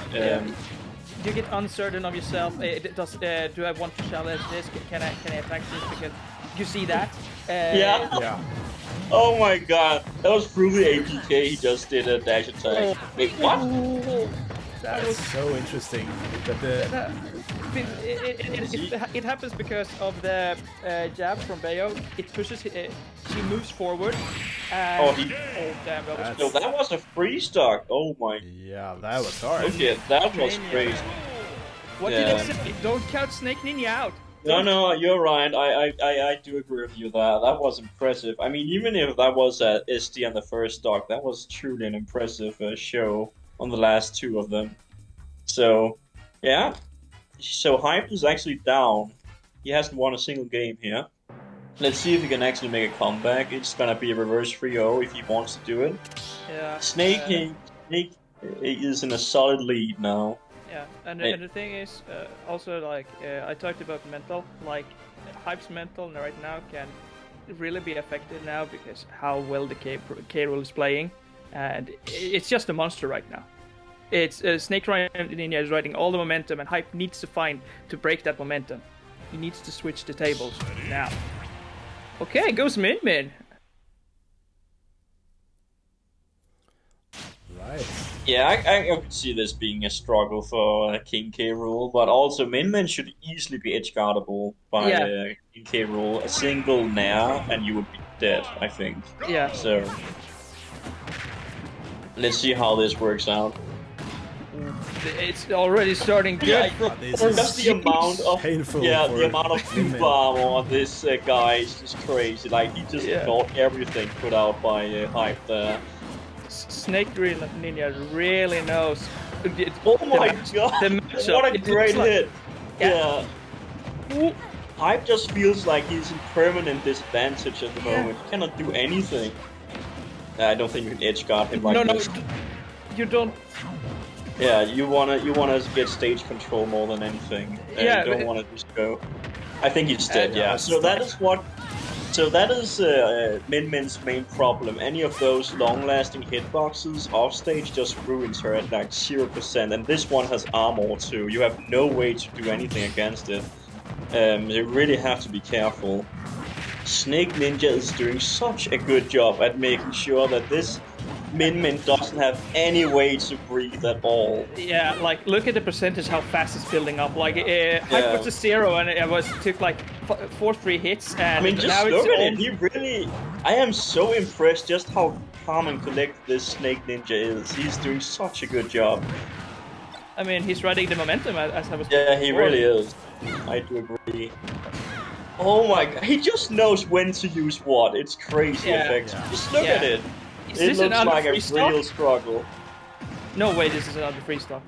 You get uncertain of yourself. Do I want to challenge this? Can I attack this? Because you see that. Yeah. Oh my god, that was truly APK. He just did a dash attack. Wait, what? That's so interesting. That it happens because of the jab from Bayo. It pushes. He moves forward. And, damn, No, that was a free stock. Oh my. Yeah, that was hard. Okay, that was crazy. What did I say? Don't count Snake Ninja out. No, you're right. I do agree with you there. That was impressive. I mean, even if that was a SD on the first stock, that was truly an impressive show on the last 2 of them. So, yeah. So Hype is actually down. He hasn't won a single game here. Let's see if he can actually make a comeback. It's gonna be a reverse 3-0 if he wants to do it. Yeah. Snake He is in a solid lead now. Yeah, and, Hey. and the thing is, also like I talked about mental, like Hype's mental right now can really be affected now because how well the K rule is playing, and it's just a monster right now. It's Snake Ninja is riding all the momentum, and Hype needs to find to break that momentum. He needs to switch the tables now. Okay, goes Min Min. Right. Yeah, I could see this being a struggle for King K. Rool, but also Min Min should easily be edge guardable by Yeah. King K. Rool. A single Nair and you would be dead, I think. Yeah. So let's see how this works out. It's already starting good. Yeah, from this for is just the amount of painful yeah, for the amount of Min Min. poop armor on this guy is just crazy. Like he just Yeah. ignored everything put out by Hype there. Snake Ninja really knows. Oh my god! The matchup. What a It great looks like- hit! Yeah. Yeah. Hype just feels like he's in permanent disadvantage at the moment. He cannot do anything. I don't think you can edge guard him like No, this. you don't. Yeah, you wanna get stage control more than anything. Yeah, you don't but- wanna just go. I think he's dead. Yeah. that's So that is what. So that is Min Min's main problem. Any of those long-lasting hitboxes off stage just ruins her at like 0%. And this one has armor too. You have no way to do anything against it. You really have to be careful. Snake Ninja is doing such a good job at making sure that this Min Min doesn't have any way to breathe at all. Yeah, like look at the percentage how fast it's building up. Like Hype was a 0 and it took like 4-3 hits, and I mean, just now look it's at it. He really. I am so impressed just how calm and collected this Snake Ninja is. He's doing such a good job. I mean, he's riding the momentum as I was. Yeah, he before. really is. I do agree. Oh my god, he just knows when to use what. It's crazy Yeah. effective. Yeah. Just look Yeah. at it. Is It this looks another like a free stock? real struggle. No way, this is another free stock.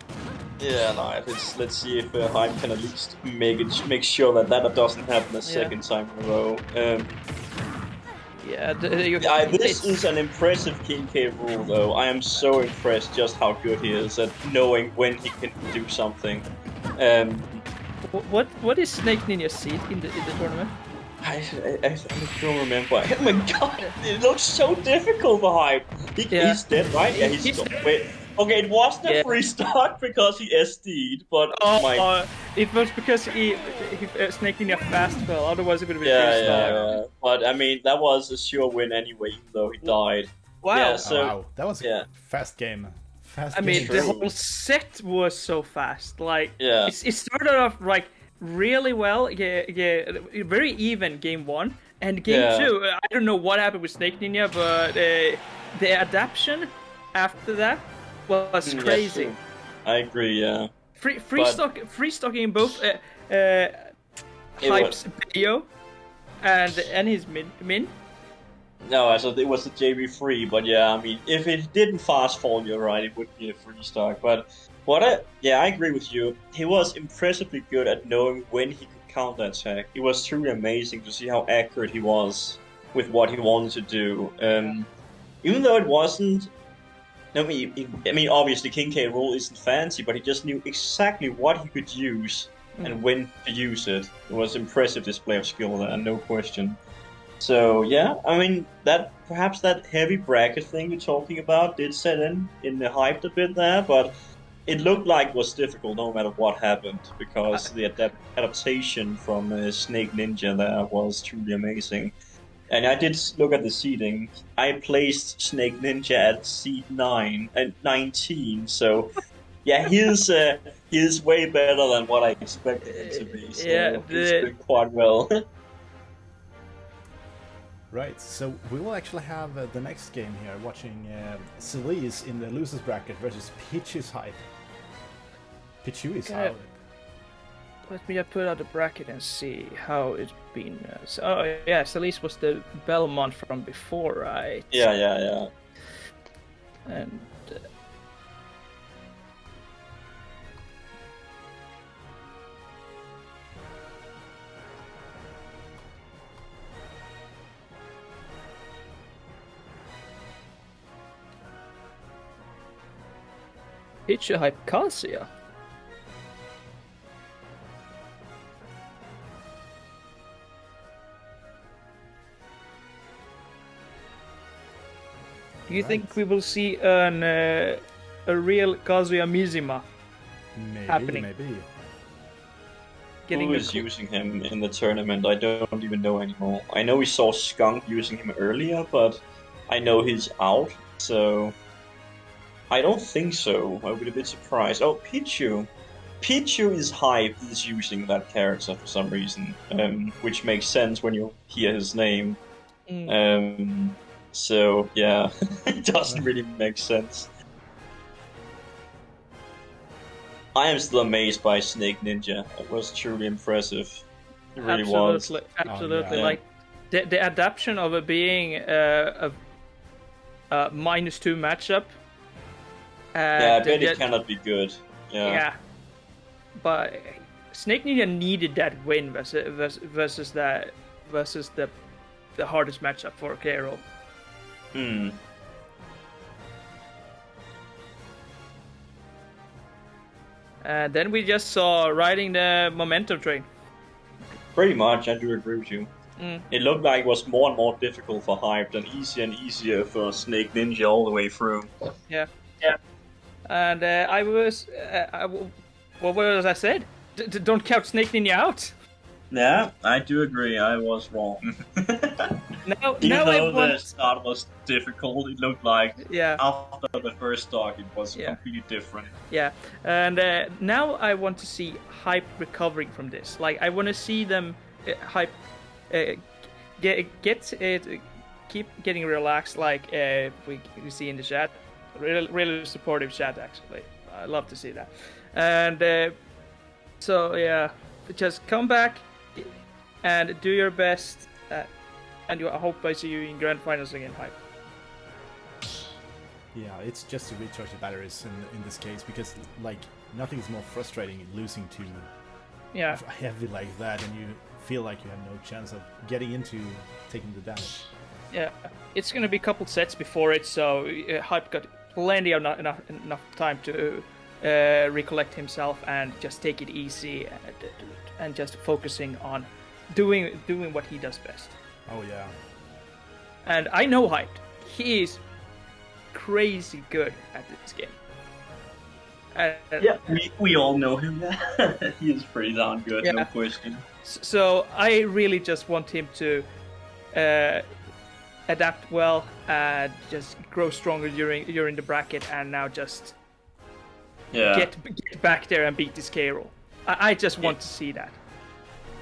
Yeah, no, let's see if Hype can at least make sure that doesn't happen a second time in a row. Yeah, This is an impressive King K rule, though. I am so impressed just how good he is at knowing when he can do something. What is Snake Ninja's seed in the tournament? I don't remember. Oh my god, it looks so difficult for Hype. Yeah. He's dead, right? Yeah, he's dead. Wait. Okay, it wasn't a free stock because he SD'd, but It was because he Snake Ninja fast fell. Otherwise, it would have been free stock. yeah. But I mean, that was a sure win anyway, even though he died. Wow. Yeah, Oh, so wow, that was yeah. a fast game. Fast I mean, game. the True. whole set was so fast. Like, Yeah. it started off like really well. Yeah, very even game 1 and game Yeah. 2. I don't know what happened with Snake Ninja, but the adaptation after that was Yeah, crazy. true. I agree. Yeah. Free stocking both It Hype's video and his min. No, so it was a JB3, but yeah, I mean, if it didn't fast fall, you're right, it would be a free stock. But I agree with you. He was impressively good at knowing when he could counterattack. It was truly amazing to see how accurate he was with what he wanted to do. Even though it wasn't. I mean, obviously, King K rule isn't fancy, but he just knew exactly what he could use and when to use it. It was impressive display of skill there, no question. So yeah, I mean perhaps that heavy bracket thing you're talking about did set in the hype a bit there, but it looked like it was difficult no matter what happened because the adaptation from Snake Ninja there was truly amazing. And I did look at the seeding. I placed Snake Ninja at seed 19, so yeah, he's way better than what I expected him to be. So Yeah, he's doing quite well. Right, so we will actually have the next game here, watching Celise in the losers bracket versus Peach's Hype. Pichu is Okay. out. Let me put out the bracket and see how it's been. Celise was the Belmont from before, right? Yeah. And Pichu hype Kazuya. Do you think we will see a real Kazuya Mizima happening? Maybe. Getting Who the is using him in the tournament? I don't even know anymore. I know we saw Skunk using him earlier, but I know he's out, so I don't think so. I would be a bit surprised. Oh, Pichu. Pichu is hype is using that character for some reason, which makes sense when you hear his name. So yeah, it doesn't really make sense. I am still amazed by Snake Ninja. It was truly impressive. It really was. Absolutely. yeah. Like the adaptation of it being a -2 matchup. Yeah, I bet it cannot be good. Yeah. But Snake Ninja needed that win versus the hardest matchup for Kero. Hmm. And then we just saw riding the momentum train. Pretty much, I do agree with you. Mm. It looked like it was more and more difficult for Hype and easier for Snake Ninja all the way through. Yeah. And what was I said? Don't count Snake Ninja out. Yeah, I do agree. I was wrong. Now Even I though the want. start was difficult, it looked like Yeah. after the first stock, it was Yeah. completely different. Yeah, and now I want to see Hype recovering from this. Like I want to see them Hype keep getting relaxed. Like we see in the chat, really supportive chat actually. I love to see that. And so yeah, just come back and do your best. And I hope I see you in grand finals again, Hype. Yeah, it's just to recharge the batteries in this case, because like nothing's more frustrating than losing to heavy like that, and you feel like you have no chance of getting into taking the damage. Yeah, it's gonna be a couple sets before it, so Hype got plenty of enough time to recollect himself and just take it easy and just focusing on doing what he does best. Oh yeah. And I know Hype. He is crazy good at this game. Yeah, we all know him. He is pretty darn good, no question. So I really just want him to adapt well and just grow stronger during the bracket, and now just get back there and beat this K roll. I just want to see that.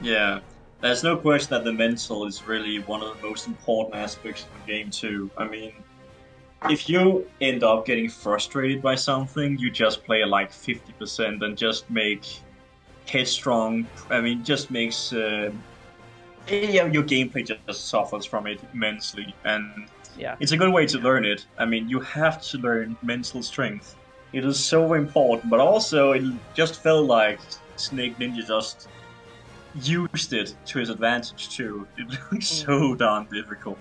Yeah. There's no question that the mental is really one of the most important aspects of the game too. I mean, if you end up getting frustrated by something, you just play like 50% and just make headstrong. I mean, just makes your gameplay just suffers from it immensely, and it's a good way to learn it. I mean, you have to learn mental strength. It is so important, but also it just felt like Snake Ninja just used it to his advantage too. It looks so darn difficult.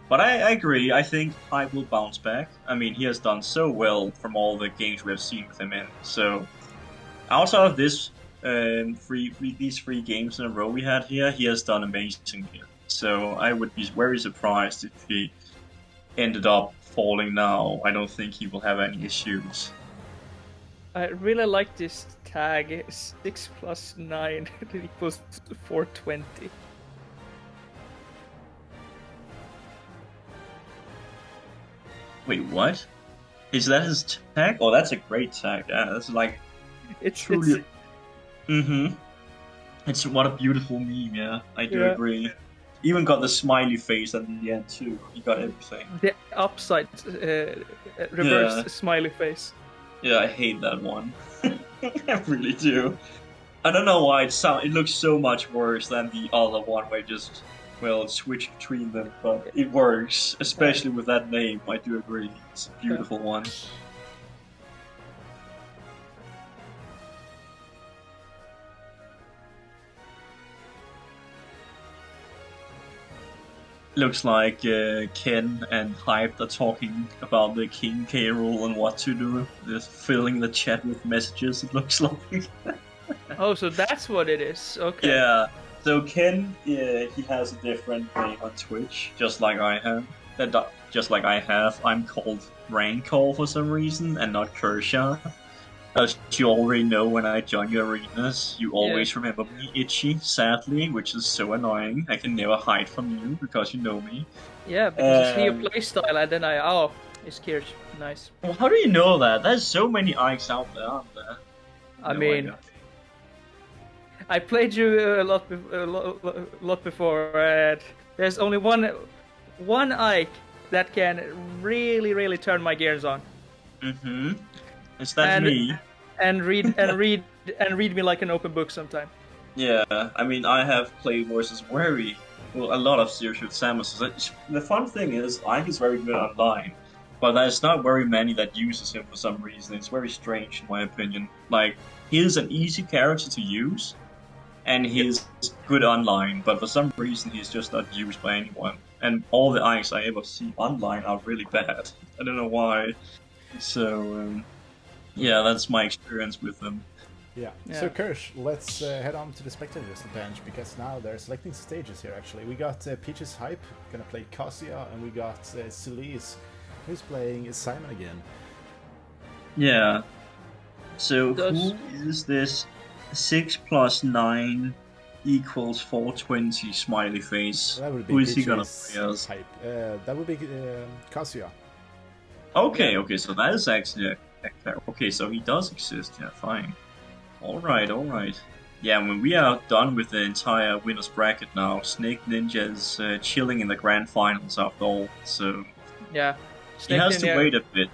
But I agree, I think Hype will bounce back. I mean, he has done so well from all the games we have seen with him in. So, outside of this these 3 games in a row we had here, he has done amazing here. So, I would be very surprised if he ended up falling now. I don't think he will have any issues. I really like this tag. 6 + 9 equals 420. Wait, what? Is that his tag? Oh, that's a great tag. Yeah, that's like... It's truly... It's what a beautiful meme, yeah. I do agree. Even got the smiley face at the end too. He got everything. The upside reverse smiley face. Yeah, I hate that one. I really do. I don't know why it looks so much worse than the other one where just switch between them, but it works, especially with that name. I do agree. It's a beautiful one. Looks like Ken and Hype are talking about the King K rule and what to do. They're filling the chat with messages, it looks like. Oh, so that's what it is. Okay. Yeah. So Ken, he has a different name on Twitch, just like I have. Just like I have. I'm called Rancor for some reason, and not Kershaw. As you already know, when I join your arenas, you always remember me Itchy, sadly, which is so annoying. I can never hide from you because you know me. Yeah, because you see your playstyle, and then it's Kirsch. Nice. Well, how do you know that? There's so many Ikes out there, aren't there? I No mean, idea. I played you a lot before, and there's only one Ike that can really turn my gears on. Mm-hmm. Is that And- me? And read me like an open book sometime. Yeah, I mean, I have played versus a lot of Zero Suit Samus. The fun thing is, Ike is very good online, but there's not very many that uses him for some reason. It's very strange, in my opinion. Like, he is an easy character to use, and he's good online, but for some reason he's just not used by anyone. And all the Ikes I ever see online are really bad. I don't know why. So, yeah, that's my experience with them. Yeah. Yeah. So Kirsch, let's head on to the spectators bench because now they're selecting stages here. Actually, we got Peach's Hype gonna play Kasia, and we got Celise who's playing Simon again. Yeah. So Does- who is this 6 plus 9 equals 420 smiley face? That would be Who is he gonna Peach's play as? Hype. That would be Kasia. Okay, so that is actually okay, so he does exist, yeah, fine. Alright. Yeah, when we are done with the entire winner's bracket now, Snake Ninja is chilling in the grand finals after all, so Yeah. he has to wait a bit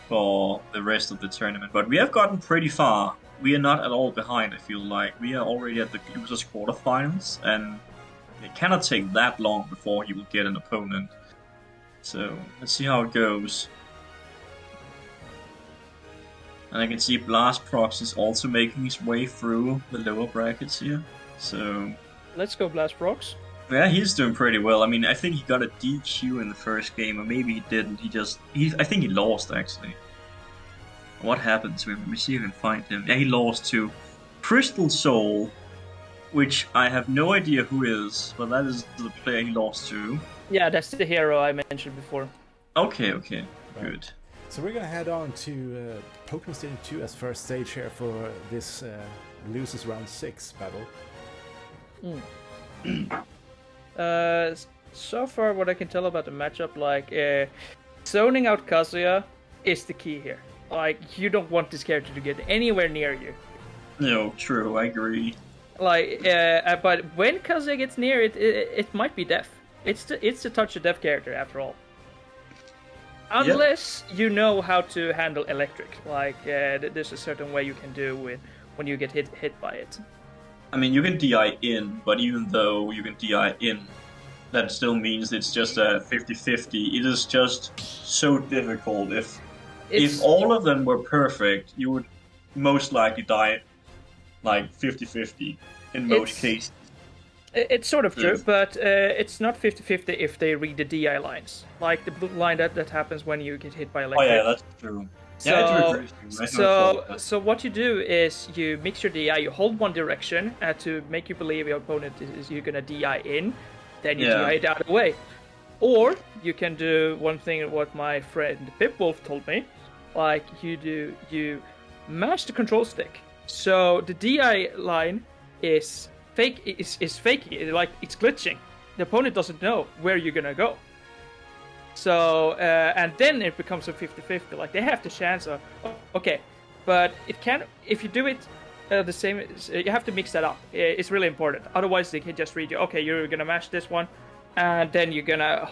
for the rest of the tournament. But we have gotten pretty far. We are not at all behind, I feel like. We are already at the losers quarterfinals, and it cannot take that long before he will get an opponent. So, let's see how it goes. And I can see Blast Prox is also making his way through the lower brackets here. So, Let's go, Blast Prox. yeah, he's doing pretty well. I mean, I think he got a DQ in the first game, or maybe he didn't. I think he lost, actually. What happened to him? Let me see if I can find him. Yeah, he lost to Crystal Soul, which I have no idea who is, but that is the player he lost to. Yeah, that's the hero I mentioned before. Okay, good. So we're gonna head on to Pokemon Stadium 2 as first stage here for this losers round 6 battle. So far, what I can tell about the matchup, like, zoning out Kazuya is the key here. Like, you don't want this character to get anywhere near you. No, true, I agree. Like, but when Kazuya gets near it, it might be death. It's the touch of death character after all. Unless you know how to handle electric, like there's a certain way you can do when you get hit by it. I mean, you can DI in, but even though you can DI in, that still means it's just a 50-50. It is just so difficult. If all of them were perfect, you would most likely die like 50-50 in most cases. It's sort of true, Yes. but it's not 50-50 if they read the DI lines. Like the blue line that happens when you get hit by Oh electric. yeah, that's true. Yeah, I do agree with you. I don't fault that. So what you do is you mix your DI, you hold one direction to make you believe your opponent is you're gonna DI in, then you DI it out of the way. Or you can do one thing what my friend Pipwolf told me, like you mash the control stick. So the DI line is fakey, like it's glitching. The opponent doesn't know where you're gonna go. So, and then it becomes a 50-50, like they have the chance of, okay, but it can, if you do it the same, you have to mix that up. It's really important. Otherwise they can just read you, okay, you're gonna mash this one, and then you're gonna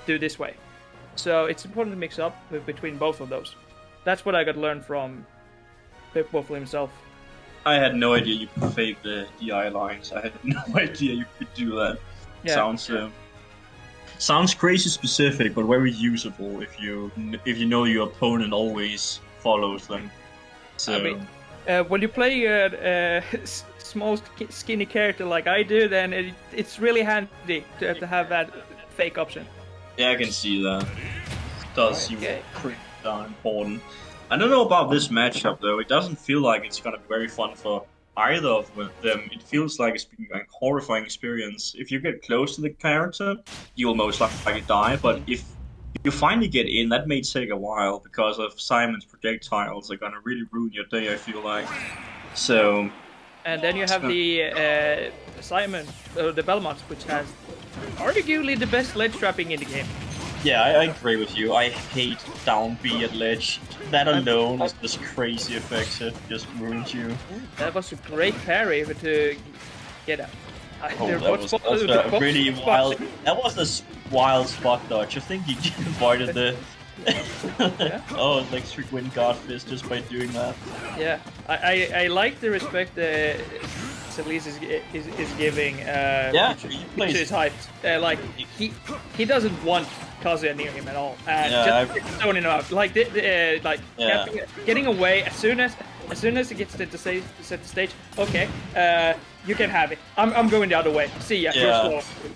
do this way. So it's important to mix up between both of those. That's what I got learned from Pip Waffle himself. I had no idea you could fake the DI lines. I had no idea you could do that. Yeah. Sounds crazy specific, but very usable if you know your opponent always follows them. So I mean, when you play a small, skinny character like I do, then it's really handy to have that fake option. Yeah, I can see that. Does seem Okay. pretty darn important. I don't know about this matchup though. It doesn't feel like it's gonna be very fun for either of them. It feels like it's been a horrifying experience. If you get close to the character, you'll most likely die. But if you finally get in, that may take a while because of Simon's projectiles are gonna really ruin your day. I feel like. So And then you have the Simon, the Belmont, which has arguably the best ledge trapping in the game. yeah, I agree with you. I hate down B at ledge. That alone is just crazy effective. Just ruins you. That was a great parry to get out. Oh, that was a really wild. That was a wild spot dodge. I think he avoided the. Oh, electric wind guard fist just by doing that. Yeah, I like the respect Celise is giving. Yeah, he plays. Which is hyped. Like he doesn't want Kazuya near him at all, and Yeah, just zoning him out. Like Yeah. getting away as soon as he gets to set the stage. Okay, you can have it. I'm going the other way. See ya. Yeah. You're slow.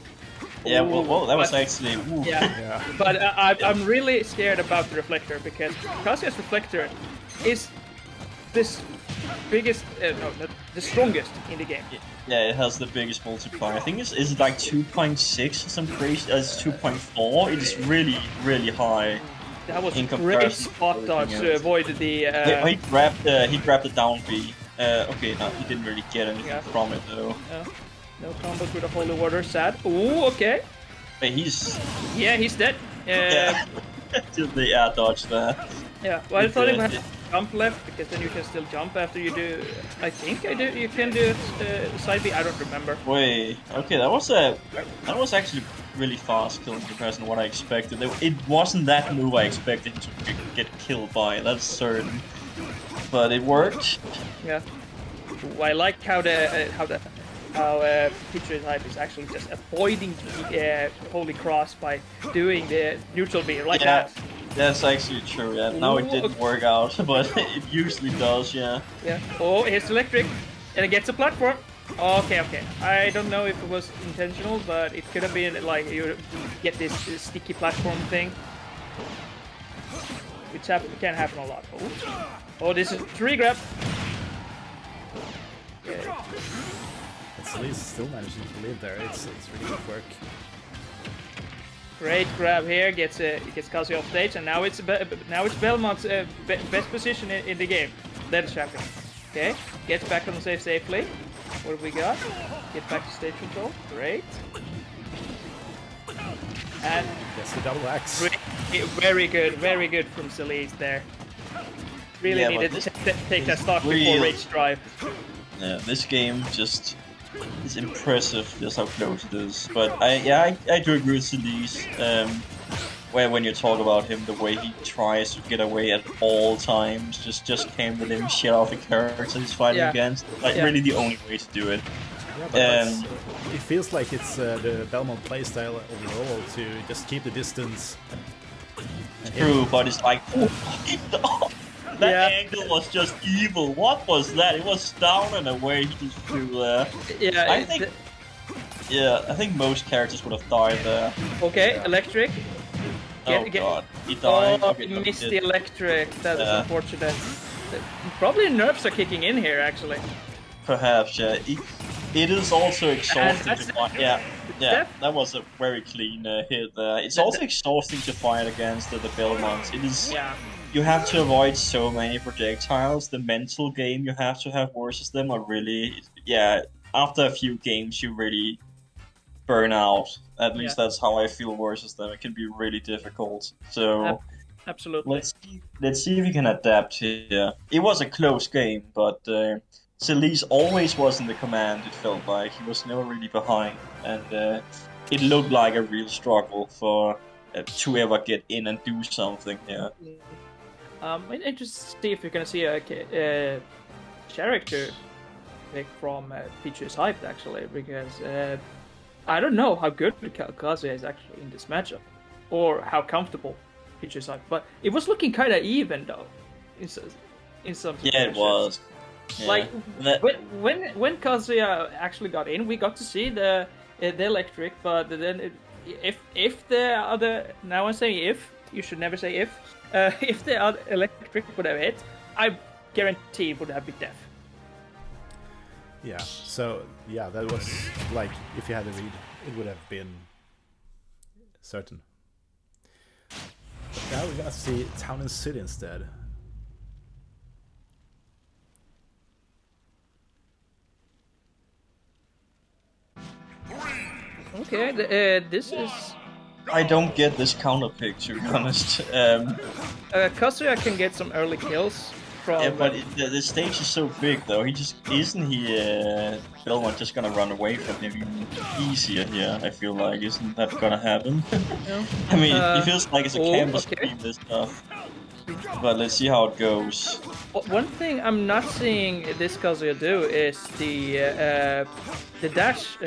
Yeah, well, that was But- actually. Ooh. Yeah, but I'm really scared about the reflector because Kazuya's reflector is this biggest, no, not the strongest in the game. Yeah, it has the biggest multiplier. I think is it like 2.6 or some crazy? It's 2.4. It is really, really high. That was In a great comparison to spot everything dodge to else. avoid the. Yeah, he grabbed the down B. Okay, no, he didn't really get anything Yeah. from it though. No combos with the holy water. Sad. Ooh, okay. But he's Yeah, he's dead. yeah. Did the air dodge there. Yeah. Well, I thought he Yeah. had jump left because then you can still jump after you do. I think I do. You can do side B. I don't remember. Wait, okay, that was actually really fast kill in comparison to what I expected. It wasn't that move I expected to get killed by. That's certain. But it worked. Yeah. I like how Peach's hype is actually just avoiding the Holy Cross by doing the neutral B like Yeah. that. That's actually true, yeah. Now it didn't work out, but it usually does, yeah. Yeah. Oh, here's electric, and it gets a platform. Okay, okay. I don't know if it was intentional, but it could have been like you get this sticky platform thing, which can happen a lot. Oh, this is tree grab. Okay. At least still managing to live there. It's really good work. Great grab here, gets Kazuya off stage, and now it's Belmont's best position in the game. Ledge trapping. Okay, gets back on the safely. What have we got? Get back to stage control. Great. And Yes, the double axe. very good from Celise there. Really Yeah, needed but to take that stock before real- Rage Drive. Yeah, this game just is impressive just how close it is. But I do agree with Celise. Where when you talk about him, the way he tries to get away at all times, just can't let him shit off the character he's fighting Yeah. against. Like Yeah. really the only way to do it. Yeah, but it feels like it's the Belmont playstyle overall to just keep the distance. And hit. True, but it's like that Yeah. angle was just evil. What was that? It was down and away. He just flew there. Yeah. I think. Yeah, I think most characters would have died there. Okay, electric. Oh god, he died. Oh, Okay, he no, missed he the didn't. electric. That is Yeah. unfortunate. Probably nerfs are kicking in here, actually. Perhaps, yeah. It is also exhausting that's- to fight. Yeah, Def- that was a very clean hit there. It's also exhausting to fight against the Belmonts. It is. Yeah. You have to avoid so many projectiles. The mental game you have to have versus them are really. Yeah, after a few games, you really burn out. At least that's how I feel versus them. It can be really difficult. So. Absolutely. Let's see if we can adapt here. It was a close game, but Celise always was in the command. It felt like he was never really behind, and it looked like a real struggle for to ever get in and do something here. I'm interested to see if you're gonna see a character pick from Peach's Hype actually, because I don't know how good Kazuya is actually in this matchup, or how comfortable Peach's Hype. But it was looking kind of even though, in some Yeah, it situations. was. Yeah. Like That- when Kazuya actually got in, we got to see the electric, but then if the other, now I'm saying if, you should never say if the other electric would have hit, I guarantee it would have been death. Yeah, so yeah, that was like, if you had a read, it would have been certain. But now we're gonna see Town and City instead. Okay, this is... I don't get this counter pick, to be honest. Kazuya can get some early kills from... Yeah, but the stage is so big, though. Isn't he, Belmont just gonna run away from him even easier here, I feel like. Isn't that gonna happen? No. I mean, it feels like it's a canvas okay. cream, this stuff. But let's see how it goes. One thing I'm not seeing this Kazuya do is the dash,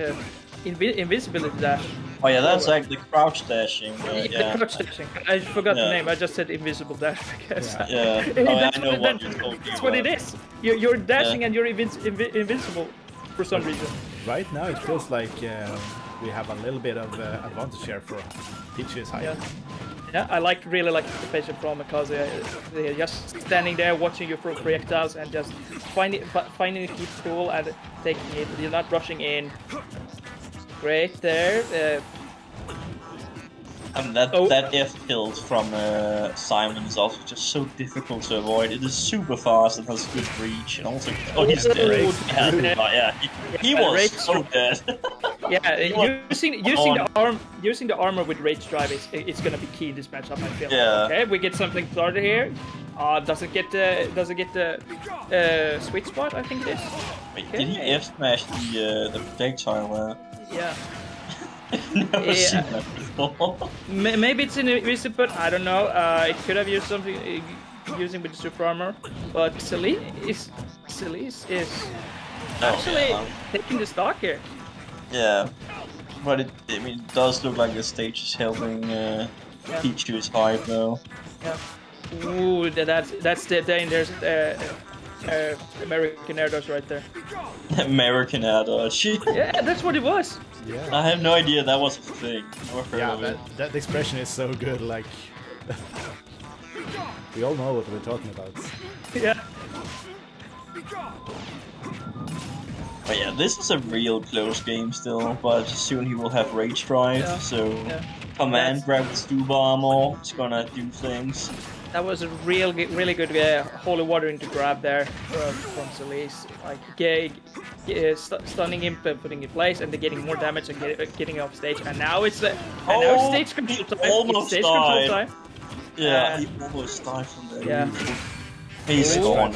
invisibility dash. Oh yeah, that's actually crouch dashing. Yeah. The crouch dashing. I forgot the Yeah. name. I just said invisible dash because Yeah. Oh, that's I know what you're that's talking what it about. is. You're dashing and you're invincible for some reason. Right now it feels like we have a little bit of advantage here for Peach's height. Yeah. Yeah, I really like the patient from Kazuya. They're just standing there watching you throw projectiles and just finding it keep cool and taking it. You're not rushing in. Great there. And that F tilt from Simon is also just so difficult to avoid. It is super fast and has good reach, and also he's dead. He was so dead. Yeah, using the armor with rage drive is gonna be key in this matchup. I feel. Yeah. Okay, we get something started here. Doesn't get the sweet spot. I think it is. Wait, did he F smash the projectile there? Yeah. Never seen that before. Maybe it's invisible. I don't know. It could have used something using with the super armor, but Celise is actually taking the stock here. Yeah, but it does look like the stage is helping Pichu's hype though. Yeah. Ooh, that's the dangerous American air dodge right there. American air dodge. Yeah, that's what it was. Yeah. I have no idea that was a thing. Never heard Yeah, of it. that expression is so good, like... we all know what we're talking about. Yeah. But yeah, this is a real close game still, but soon he will have Rage Drive, so Command grab with Stuba Armor, it's gonna do things. That was a really good holy water into grab there from Celise. Like stunning him, putting in place, and then getting more damage and getting off stage. And now it's now stage control time. Almost stage died. control time. Yeah, he almost died from there. Yeah. He's gone.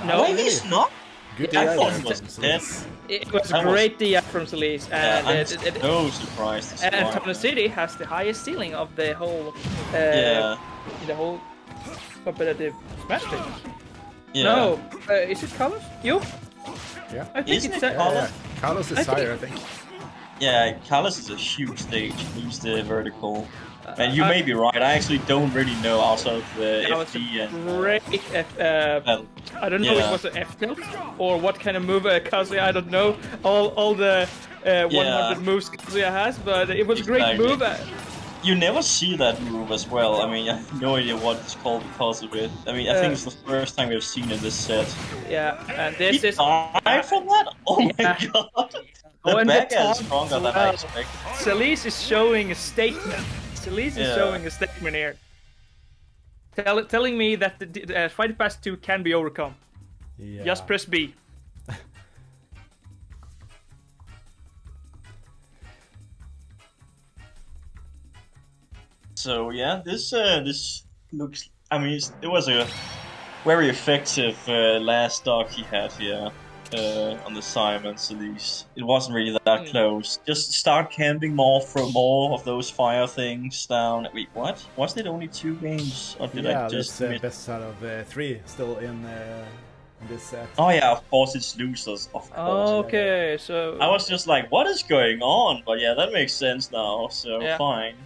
No, he's not. Good I DI thought from he was Celise. dead. it was a great DI from Celise, and I'm so surprised. and Town City has the highest ceiling of the whole the whole competitive Smash stage. Yeah. No, is it Carlos? You? Yeah. I think Isn't it's it Carlos? Carlos is I think- higher, I think. Yeah, Kalos is a huge stage. He's the vertical. And you may be right. I actually don't really know outside of the That was FD a and great I don't know if it was an F tilt or what kind of move Kazuya. I don't know all the 100 moves Kazuya has, but it was a great Exactly. move. You never see that move as well. I mean, I have no idea what it's called because of it. I mean, I think it's the first time we've seen in this set. Yeah, and He this is died from that? Oh my Yeah. god! Oh, The and back the is taunt stronger as than I well. expected. Celise is showing a statement. Celise is Yeah. showing a statement here. Telling me that the Fight Pass 2 can be overcome. Yeah. Just press B. So yeah, this looks. I mean, it was a very effective last stock he had here on the Simons. At least it wasn't really that close. Just start camping more, throw more of those fire things down. Wait, what? Wasn't it only 2 games, or did Yeah, I just? that's best out of 3 still in this set. Oh yeah, of course it's losers. Of course. Okay, so I was just like, what is going on? But yeah, that makes sense now. So Yeah. fine.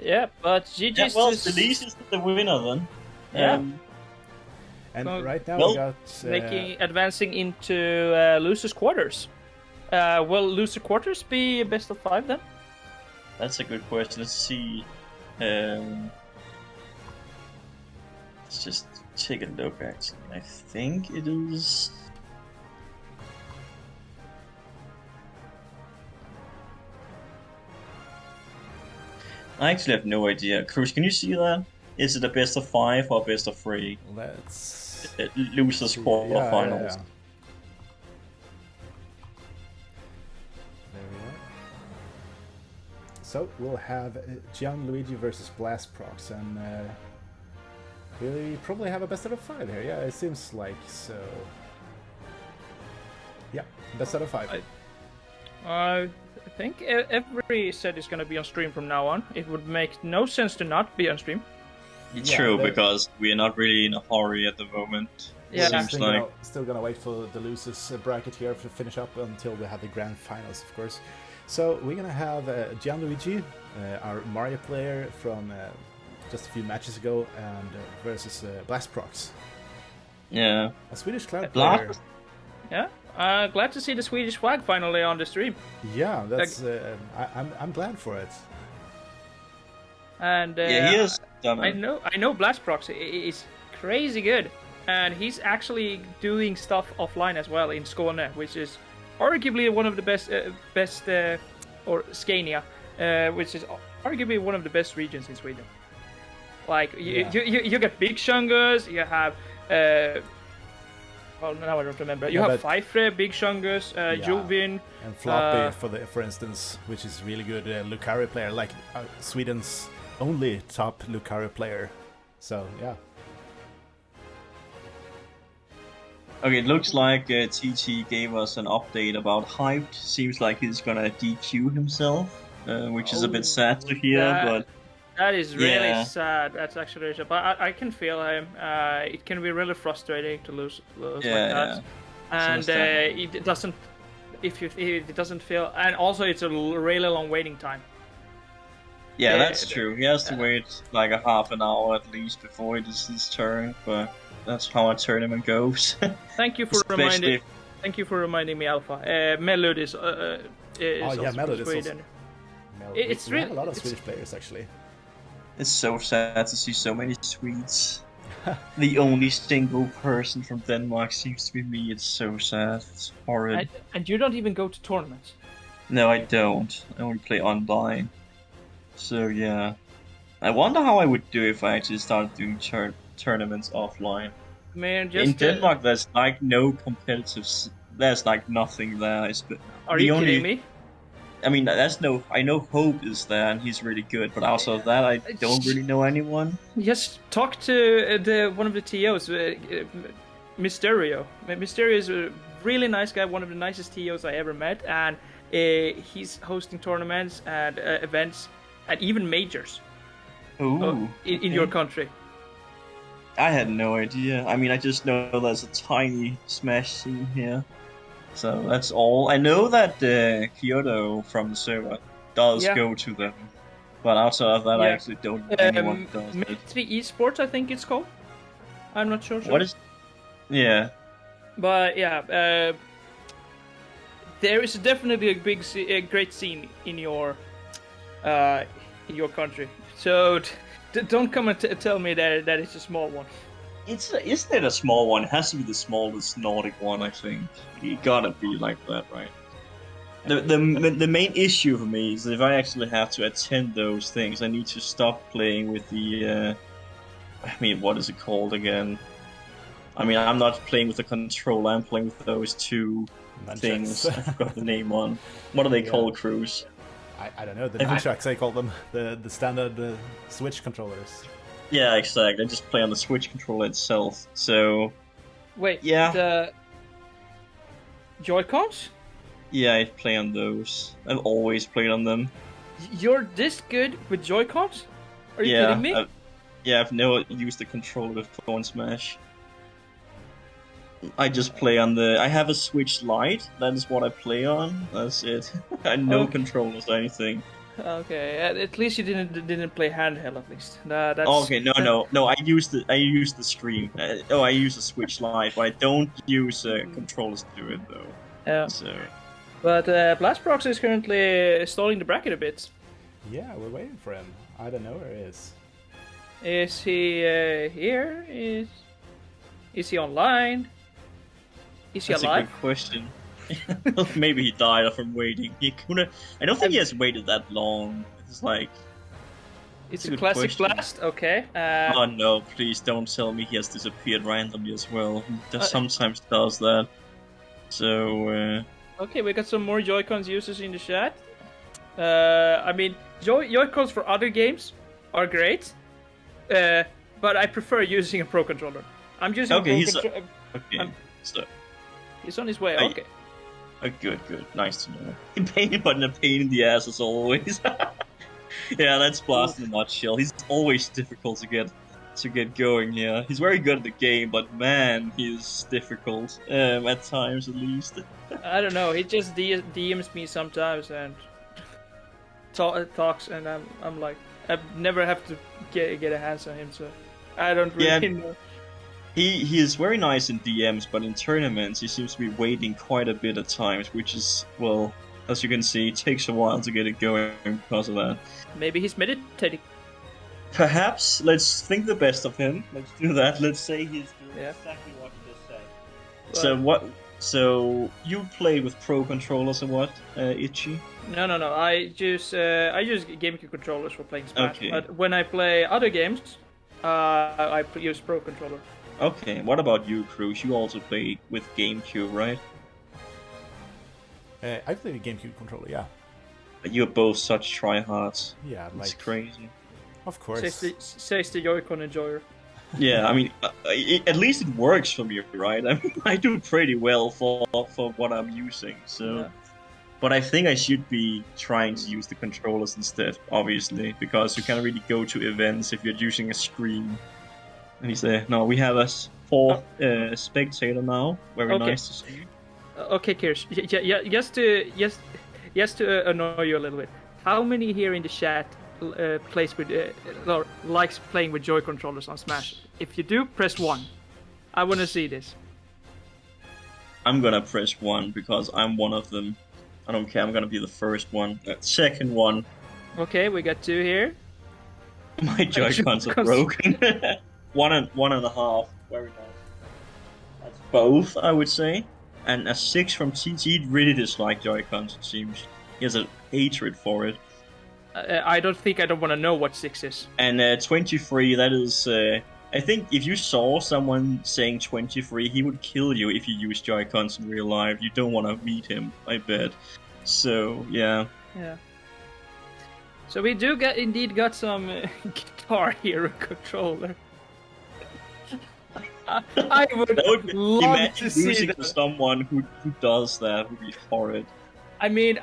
yeah, but GG's Yeah, well, is Celise is the winner then. Yeah. And Well, right now well, we got... advancing into losers quarters. Will loser quarters be best of 5 then? That's a good question. Let's see. Let's just take a look. Actually, I think it is. I actually have no idea. Cruz, can you see that? Is it a best of 5 or best of 3? Let's Losers quarterfinals. Yeah. There we are. So we'll have Gianluigi versus Blastprox, and we probably have a best out of 5 here. Yeah, it seems like so. Yeah, best out of 5. I think every set is going to be on stream from now on. It would make no sense to not be on stream. It's true, because we are not really in a hurry at the moment. Yeah. Seems like. Still gonna wait for the losers bracket here to finish up until we have the grand finals, of course. So we're gonna have Gianluigi, our Mario player from just a few matches ago, and versus Blastprox, Yeah. a Swedish cloud player. Yeah, glad to see the Swedish flag finally on the stream. Yeah, that's. I'm glad for it. And Yeah, he is. I know Blastprox is crazy good, and he's actually doing stuff offline as well in Skåne, which is arguably one of the best or Scania, which is arguably one of the best regions in Sweden. Like you get Big Shungus, you have well, now I don't remember. You have Pfeiffer, Big Shungus, Jovin, and Floppy for instance, which is really good Lucario player, like Sweden's only top Lucario player. So yeah. Okay, it looks like TT gave us an update about Hyped. Seems like he's gonna DQ himself, which is a bit sad to hear, but... That is really sad. That's actually sad. But I can feel him. It can be really frustrating to lose like that. And it doesn't... it doesn't feel... And also it's a really long waiting time. Yeah, that's true. He has to wait like a half an hour at least before it is his turn, but that's how a tournament goes. Thank you for reminding. Thank you for reminding me, Alpha. Melud is also Melud from Sweden. It's we have a lot of Swedish players actually. It's so sad to see so many Swedes. The only single person from Denmark seems to be me. It's so sad. It's horrid. And you don't even go to tournaments? No, I don't. I only play online. So yeah, I wonder how I would do if I actually started doing tournaments offline. Man, just in Denmark, there's like no competitive. There's like nothing there. Are you kidding me? I mean, I know Hope is there and he's really good, but outside of that, I don't really know anyone. Just talk to one of the TOs, Mysterio. Mysterio is a really nice guy, one of the nicest TOs I ever met, and he's hosting tournaments and events. And even majors. Ooh, in your country. I had no idea. I mean, I just know there's a tiny Smash scene here. So that's all. I know that Kyoto from the server does go to them. But outside of that, I actually don't know anyone who does Mitri Esports, I think it's called. I'm not sure. What is... Yeah. But yeah, there is definitely a great scene in your country. So don't come and tell me that it's a small one. Isn't it a small one? It has to be the smallest Nordic one, I think. You gotta be like that, right? The main issue for me is that if I actually have to attend those things, I need to stop playing with the... I mean, what is it called again? I mean, I'm not playing with the controller, I'm playing with those two things. I forgot the name on. What are they called, Cruz? I don't know, the nunchucks I call them, the standard Switch controllers. Yeah, exactly. I just play on the Switch controller itself, so... Wait, yeah. The Joy-Cons? Yeah, I play on those. I've always played on them. You're this good with Joy-Cons? Are you kidding me? I've never used the controller before in Smash. I just play on the... I have a Switch Lite, that is what I play on, that's it. I have no controllers or anything. Okay, at least you didn't play handheld at least. That's... Okay, no, I use the stream. I use the Switch Lite, but I don't use controllers to do it though. Yeah. So... But Blastprox is currently stalling the bracket a bit. Yeah, we're waiting for him. I don't know where he is. Is he here? Is he online? Is he That's a alive? good question. Maybe he died from waiting. He couldn't. I don't think he has waited that long. It's like. It's a a good classic question. blast. Okay. Oh no! Please don't tell me he has disappeared randomly as well. He sometimes does that. So. Okay, we got some more Joy-Cons users in the chat. I mean, Joy-Cons for other games are great, but I prefer using a Pro Controller. I'm using Okay, a Pro he's Controller. okay. So. He's on his way. I- Okay. Good. Nice to know. But a pain in the ass as always. Yeah, that's Blast in a nutshell. He's always difficult to get going here. He's very good at the game, but man, he's difficult at times at least. I don't know. He just DMs me sometimes and talks, and I'm like, I never have to get a hands on him, so I don't really know. He is very nice in DMs, but in tournaments he seems to be waiting quite a bit at times, which is, well, as you can see, it takes a while to get it going because of that. Maybe he's meditating. Perhaps, let's think the best of him. Let's do that. Let's say he's doing exactly what he just said. So you play with Pro controllers or what, Itchy? No. I use GameCube controllers for playing Smash. Okay. But when I play other games, I use Pro controller. Okay, what about you, Cruz? You also play with GameCube, right? I play the GameCube controller, yeah. You're both such tryhards. Yeah, It's like, crazy. of course. Says the Joy-Con enjoyer. Yeah, I mean, at least it works for me, right? I mean, I do pretty well for what I'm using, so... Yeah. But I think I should be trying to use the controllers instead, obviously, because you can't really go to events if you're using a screen. And he's there. No, we have a fourth spectator now. Very Okay. nice to see. Okay, Kirsch. Yeah, just to annoy you a little bit. How many here in the chat plays with or likes playing with Joy controllers on Smash? If you do, press 1. I want to see this. I'm gonna press 1 because I'm one of them. I don't care. I'm gonna be the first one. Second one. Okay, we got 2 here. My Joy-Cons are broken. one and a half. Very nice. That's both, I would say. And a 6 from TT really dislike Joy-Cons, it seems. He has a hatred for it. I don't want to know what 6 is. And 23, that is... I think if you saw someone saying 23, he would kill you if you use Joy-Cons in real life. You don't want to meet him, I bet. So, yeah. Yeah. So we do indeed got some Guitar Hero controller. I would love imagine to see losing that. to someone who does that would be horrid. I mean,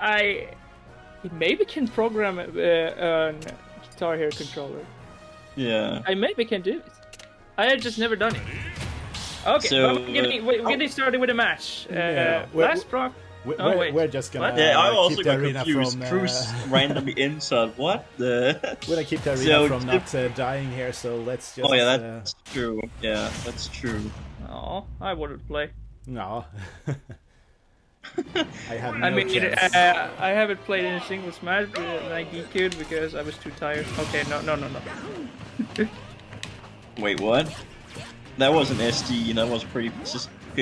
he maybe can program a Guitar Hero controller. Yeah. I maybe can do it. I have just never done it. Okay, So, we're getting started with a match. Last proc. We're just gonna Yeah, I also keep the got arena confused. from... Cruz randomly insult. What the? We're gonna keep the arena So, from not dying here, so let's just... Oh yeah, that's true. Yeah, that's true. Oh, I wouldn't play. No. I have no I mean, chance. I haven't played any single Smash, and I DQ'd because I was too tired. Okay, no. Wait, what? That wasn't SD. That was pretty.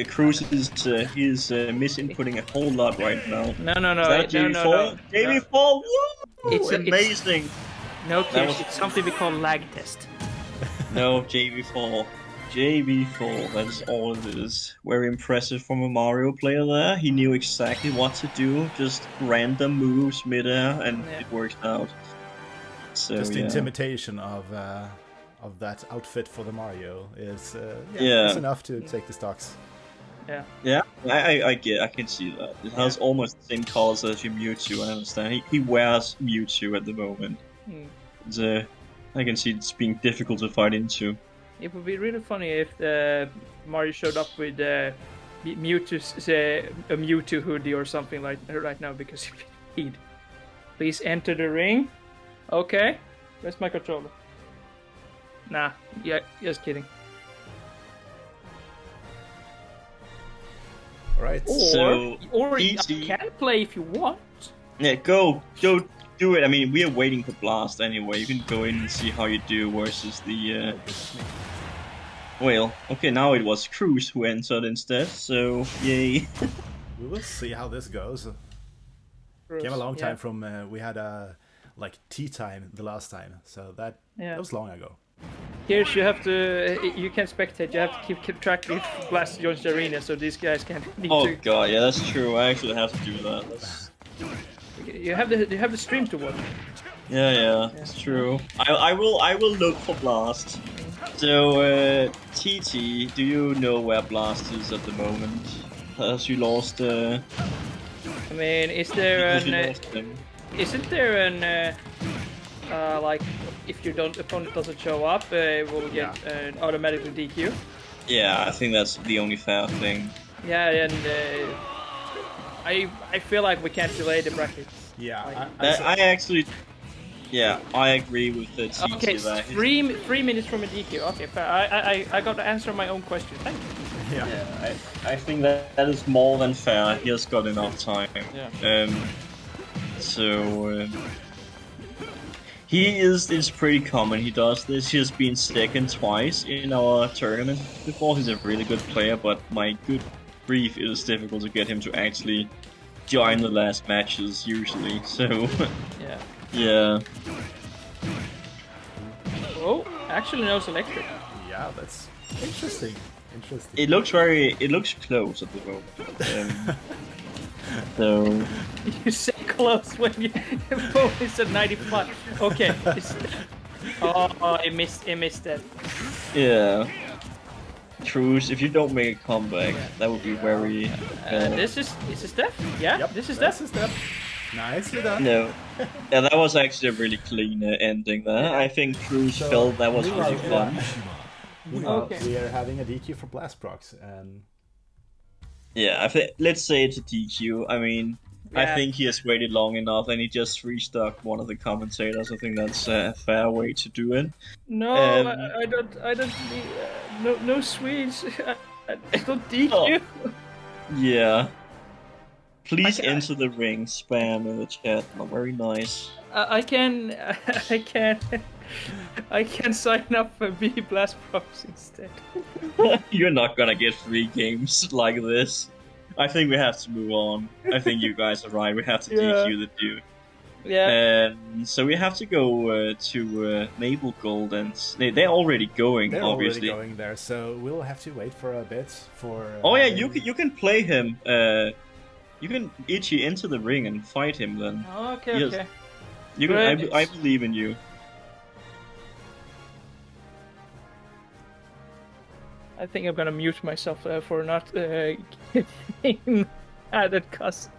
Cruz is he's misinputting a whole lot right now. No. Is that JV4? No. JV4, woo! It's Amazing. No, That was- it's something we call lag test. No, JV4. JV4, that's all it is. Very impressive from a Mario player there. He knew exactly what to do, just random moves midair, and it worked out. So, Just the yeah. intimidation of that outfit for the Mario is Yeah. is enough to take the stocks. Yeah, I can see that. It has almost the same colors as your Mewtwo, I understand. He wears Mewtwo at the moment. It's, I can see it's being difficult to fight into. It would be really funny if Mario showed up with Mewtwo's a Mewtwo hoodie or something like right now because he'd. Please enter the ring. Okay, where's my controller? Nah, yeah, just kidding. Alright. So, Or easy. you can play if you want. Yeah, go do it. I mean, we are waiting for Blast anyway. You can go in and see how you do versus the. Well, okay, now it was Cruz who entered instead, so yay. We will see how this goes. Came a long time from we had a like tea time the last time, so that was long ago. Here you have to, you can't spectate. You have to keep track if Blast joins the arena, so these guys can't. Oh god, yeah, that's true. I actually have to do that. You have the stream to watch. Yeah, that's true. I will look for Blast. So, TT, do you know where Blast is at the moment? Has you lost? I mean, is there isn't there an like if your opponent doesn't show up, it will get automatically DQ? Yeah, I think that's the only fair thing. Yeah, and I feel like we can't delay the brackets. Yeah, I actually. Yeah, I agree with the TT. Okay, 3 minutes from a DQ. Okay, fair. I got to answer my own question. Thank you. Yeah, I think that is more than fair. He has got enough time. Yeah. He is pretty common. He does this. He has been second twice in our tournament before. He's a really good player, but my good grief, it is difficult to get him to actually join the last matches usually. So yeah. Yeah. Oh, actually knows electric. Yeah, that's interesting. It looks close at the moment. So you say close when you both is at 95. Okay. It missed it. Yeah. Cruz, if you don't make a comeback, that would be very. This is Steph? Yeah. Yep, this is Steph. Nicely done. No. Yeah, that was actually a really clean ending there. I think Cruz felt that was really fun. We are having a DQ for Blast Procs, and yeah, let's say it's a DQ. I mean, I think he has waited long enough, and he just restuck one of the commentators. I think that's a fair way to do it. No, I don't. No Swedes. I don't DQ. Oh. Yeah. Please enter the ring. Spam in the chat. Not very nice. I can sign up for B Blast Procs instead. You're not gonna get free games like this. I think we have to move on. I think you guys are right. We have to DQ the dude. Yeah. So we have to go to Maple Gold, and they're already going. They're obviously already going there. So we'll have to wait for a bit for. Oh yeah, you can play him. You can Ichi into the ring and fight him then. Okay, yes. okay. You can. I believe in you. I think I'm gonna mute myself for not getting added cuss.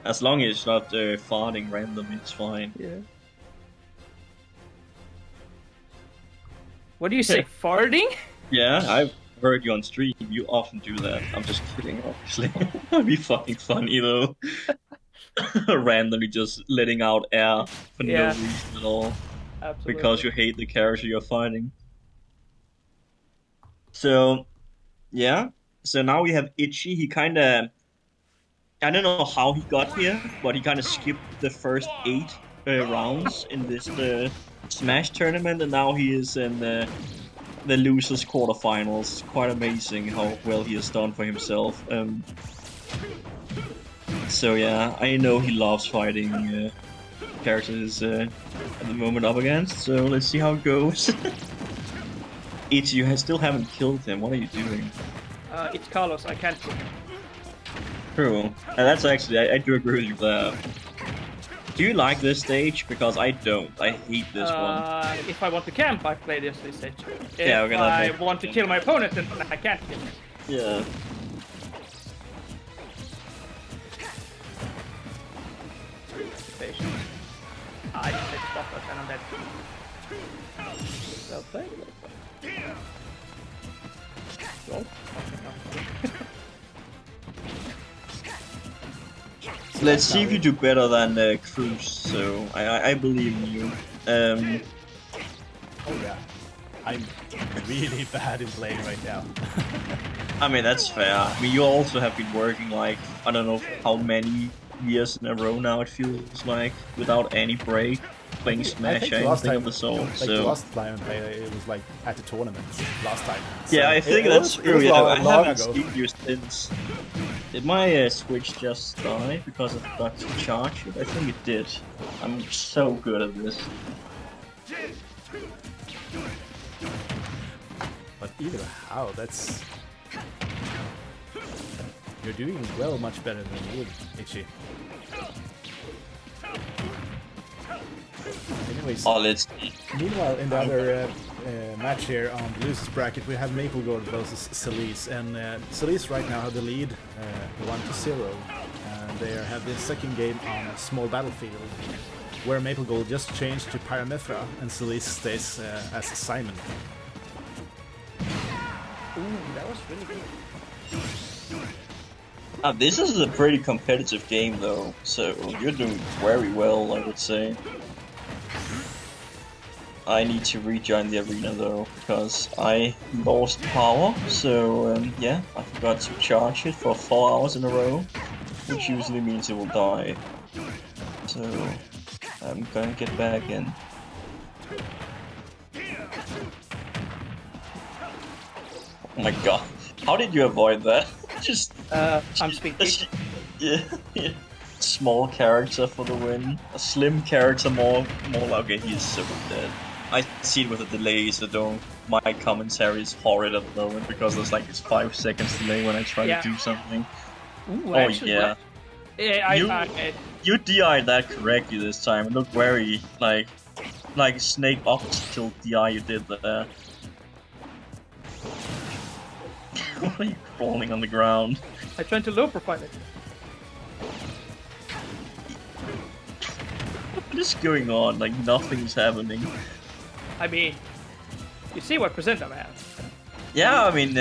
As long as it's not farting randomly, it's fine. Yeah. What do you say, farting? Yeah, I've heard you on stream. You often do that. I'm just kidding, obviously. That'd be fucking funny though. Randomly just letting out air for no reason at all. Absolutely. Because you hate the character you're fighting. So, yeah. So now we have Ichi. He kinda... I don't know how he got here, but he kinda skipped the first 8 rounds in this Smash tournament, and now he is in the losers quarterfinals. Quite amazing how well he has done for himself. So yeah, I know he loves fighting characters at the moment up against, so let's see how it goes. Ichi, you still haven't killed him. What are you doing? It's Carlos. I can't kill him. True. And that's actually, I do agree with you there. Do you like this stage? Because I don't. I hate this one. If I want to camp, I play this stage. Yeah, if I want to kill my opponent, then I can't kill him. Yeah. I just take stuff like that, I'm dead. Well played. Well, Let's see if you do better than Cruz, so I believe in you. Oh yeah. I'm really bad in playing right now. I mean, that's fair. I mean, you also have been working like, I don't know how many years in a row now. It feels like without any break, playing I Smash think or the last anything time, of the sort. like the So last time I played, it was like at the tournament last time. yeah, So I think it that's was, true. It Yeah, was I long haven't ago. seen you since. Did my Switch just die because I forgot to charge it? I think it did. I'm so good at this. But either how, that's... You're doing well much better than you would, Ichi. Anyways, Oh, let's. meanwhile in the other match here on the losers bracket, we have Maple Gold versus Celise, and Celise right now have the lead 1-0, and they have the second game on a small battlefield, where Maple Gold just changed to Pyramithra, and Celise stays as Simon. Ooh, that was really good. This is a pretty competitive game, though, so you're doing very well, I would say. I need to rejoin the arena, though, because I lost power, so yeah, I forgot to charge it for 4 hours in a row, which usually means it will die. So I'm gonna get back in. Oh my god, how did you avoid that? Just I'm speaking. yeah, yeah. Small character for the win. A slim character, more like, okay, he's so dead. I see it with a delay, so don't. My commentary is horrid at the moment because there's like this 5 seconds delay when I try to do something. Ooh, Oh actually, yeah, I you DI'd that correctly this time. It looked very like Snake optical DI you did there. Why are you crawling on the ground? I tried to low profile it. What is going on? Like nothing's happening. I mean, you see what percent I'm at. Yeah, I mean,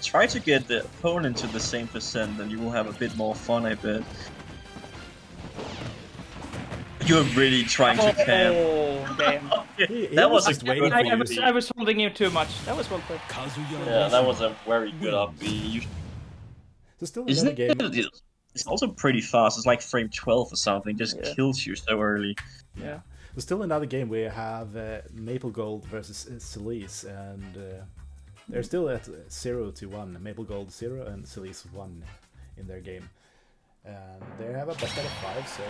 try to get the opponent to the same percent, and you will have a bit more fun, I bet. You're really trying to camp. Oh, damn. That was just a waiting good for you. I was holding you too much. That was well played. Yeah, that was a very good up B. So still Isn't another game. it's also pretty fast. It's like frame 12 or something. Just kills you so early. Yeah. So still another game we have Maple Gold versus Celise, and they're still at 0-1. Maple Gold 0 and Celise 1 in their game. And they have a best out of 5, so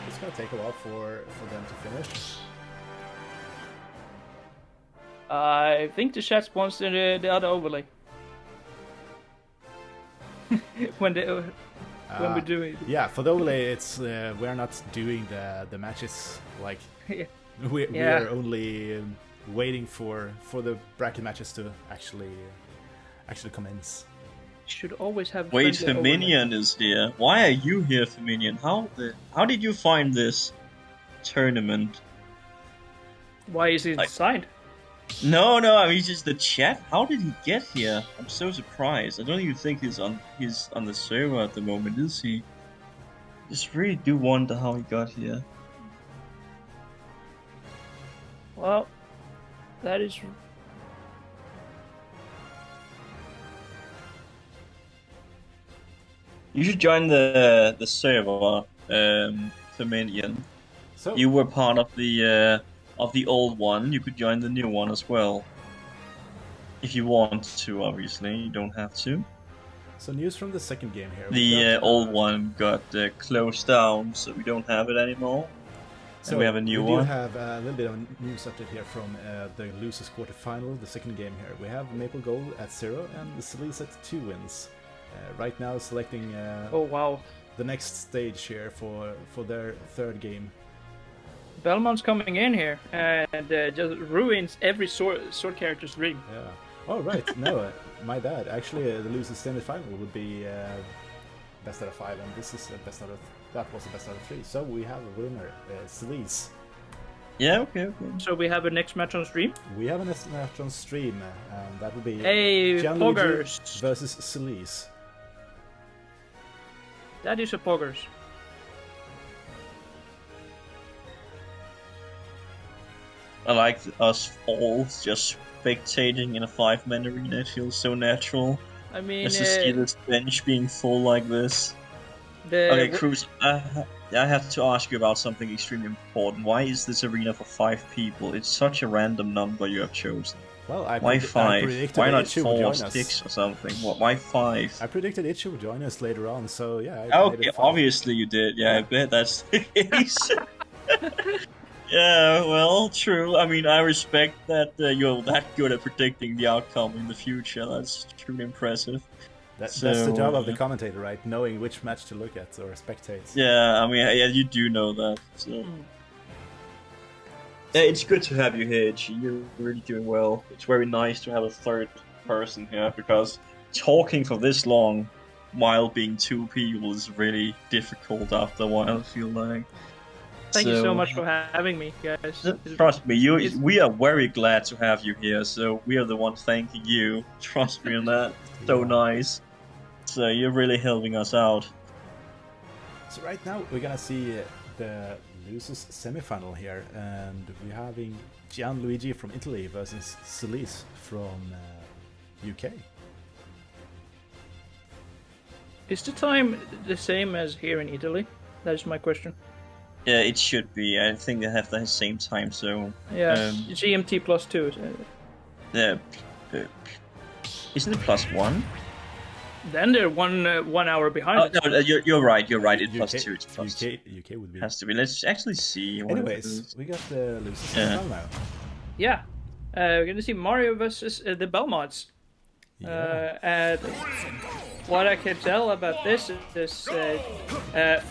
it's gonna take a while for them to finish. I think the chat spawns the other overlay. when we do it. Yeah, for the overlay, it's we're not doing the matches like we are only waiting for the bracket matches to actually commence. Should always have. Wait, friendly Feminian is here. Why are you here, Feminian? How did you find this tournament? Why is he signed? No, I mean just the chat. How did he get here? I'm so surprised. I don't even think he's on the server at the moment, is he? Just really do wonder how he got here. Well, that is. You should join the server, Feminian. So You were part of the old one. You could join the new one as well. If you want to, obviously. You don't have to. So news from the second game here. The old one got closed down, so we don't have it anymore. So we have a new one. We do have a little bit of a news update here from the losers quarterfinal, the second game here. We have Maple Gold at 0 and Celise at 2 wins. Right now selecting Oh wow. the next stage here for their third game. Belmont's coming in here and just ruins every sword character's dream. Yeah. Oh right, no, my bad. Actually, the losers semi-final would be best out of 5, and this is that was the best out of 3. So we have a winner, Celise. Yeah, okay. So we have a next match on stream. We have a next match on stream, and that will be Hey, Gianluigi Poggers. versus Celise. That is a Poggers. I like us all just spectating in a 5-man arena. It feels so natural. I mean, Just to see this bench being full like this. Okay, Cruz, I have to ask you about something extremely important. Why is this arena for 5 people? It's such a random number you have chosen. Well, Why 5? predicted Why not Itchy would 4, join us. 6 or something? Why 5? I predicted Itchy would join us later on, so yeah. I made Okay, it 5. obviously you did. Yeah, I bet that's the case. Yeah, well, true. I mean, I respect that you're that good at predicting the outcome in the future. That's truly impressive. That's the So, job of the commentator, right? Knowing which match to look at or spectate. Yeah, I mean, yeah, you do know that. So. Yeah, it's good to have you here, Chi. You're really doing well. It's very nice to have a third person here because talking for this long while being 2 people is really difficult after a while, I feel like. Thank you so much for having me, guys. Trust me, we are very glad to have you here, so we are the ones thanking you. Trust me on that. So nice. So you're really helping us out. So right now we're gonna see the losers semi-final here, and we're having Gianluigi from Italy versus Celise from UK. Is the time the same as here in Italy? That is my question. Yeah, it should be. I think they have the same time zone. Yeah, GMT +2. Yeah. Isn't it +1? Then they're 1 hour behind. Oh, no, you're right. You're right. It's +2. It's +2. UK would be. Has to be. Let's actually see. Anyways, we got the losers semi-final now. Yeah, we're gonna see Mario versus the Belmonts. Yeah. And what I can tell about this is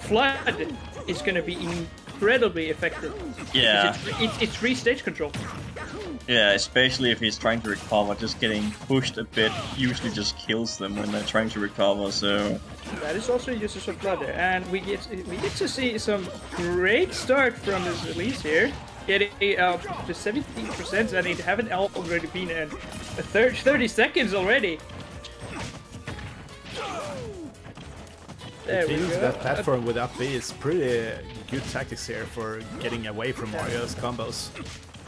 Flood is going to be incredibly effective. Yeah. It's free stage control. Yeah, especially if he's trying to recover. Just getting pushed a bit usually just kills them when they're trying to recover. So that is also uses of Flood there, and we get to see some great start from this release here. Getting to 17%, and it haven't already been a 30 seconds already. There we go. That platform with up B is pretty good tactics here for getting away from Mario's combos.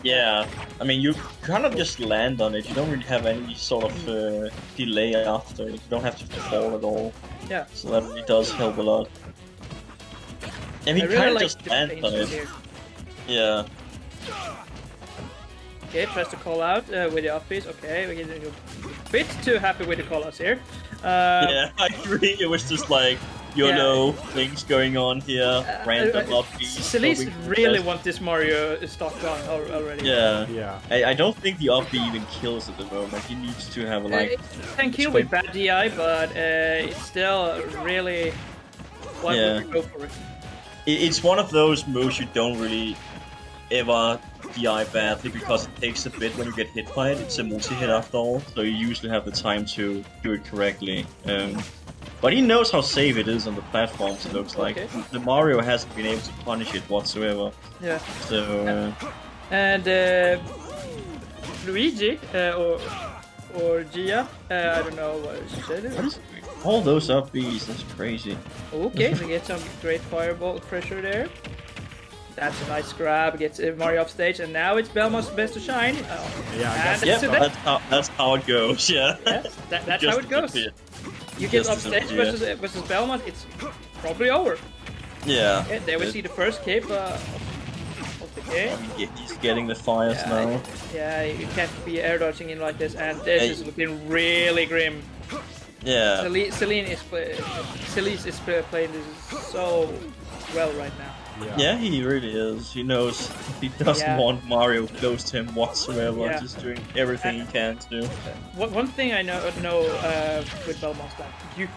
yeah, I mean you kind of just land on it. You don't really have any sort of delay after it. You don't have to fall at all. Yeah. So that really does help a lot. And he I really kind of like just the lands on it. here. Yeah. Okay, tries to call out with the up piece. Okay, we're getting a bit too happy with the call outs here. Yeah, I agree. It was just like YOLO things going on here, random upbeats. Celise really want this Mario stock on already. Yeah. I don't think the up B even kills at the moment. He needs to have like. It can kill with bad DI, but it's still really. Why would you go for it? It's one of those moves you don't really ever DI badly because it takes a bit when you get hit by it. It's a multi-hit after all, so you usually have the time to do it correctly. But he knows how safe it is on the platforms, it looks like. Okay. The Mario hasn't been able to punish it whatsoever. Yeah. So... And Luigi, or Gia, I don't know what she said. All those up Bs, that's crazy. Okay, we get some great fireball pressure there. That's a nice grab, gets Mario off stage, and now it's Belmont's best to shine. That's how it goes, yeah. That's how it goes. You get off stage versus Belmont, it's probably over. Yeah. Okay, there we see the first cape of the game. He's getting the fires now. Yeah, you can't be air dodging in like this, and this is looking really grim. Yeah. Celise is playing this so well right now. Yeah, he really is. He knows he doesn't want Mario close to him whatsoever. Yeah. Just doing everything he can to do. One thing I know with Belmont's that you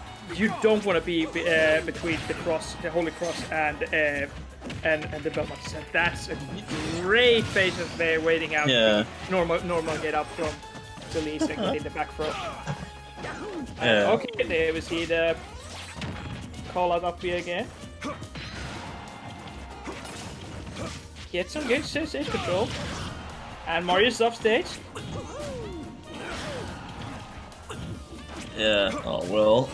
don't want to be between the Holy Cross, and the Belmonts. And that's a great patience there waiting out. Yeah. Normal get up from Celise and get in the back row. Yeah. Okay, there we see the call out up here again. Get some good stage control. And Mario's off stage. Yeah, oh well.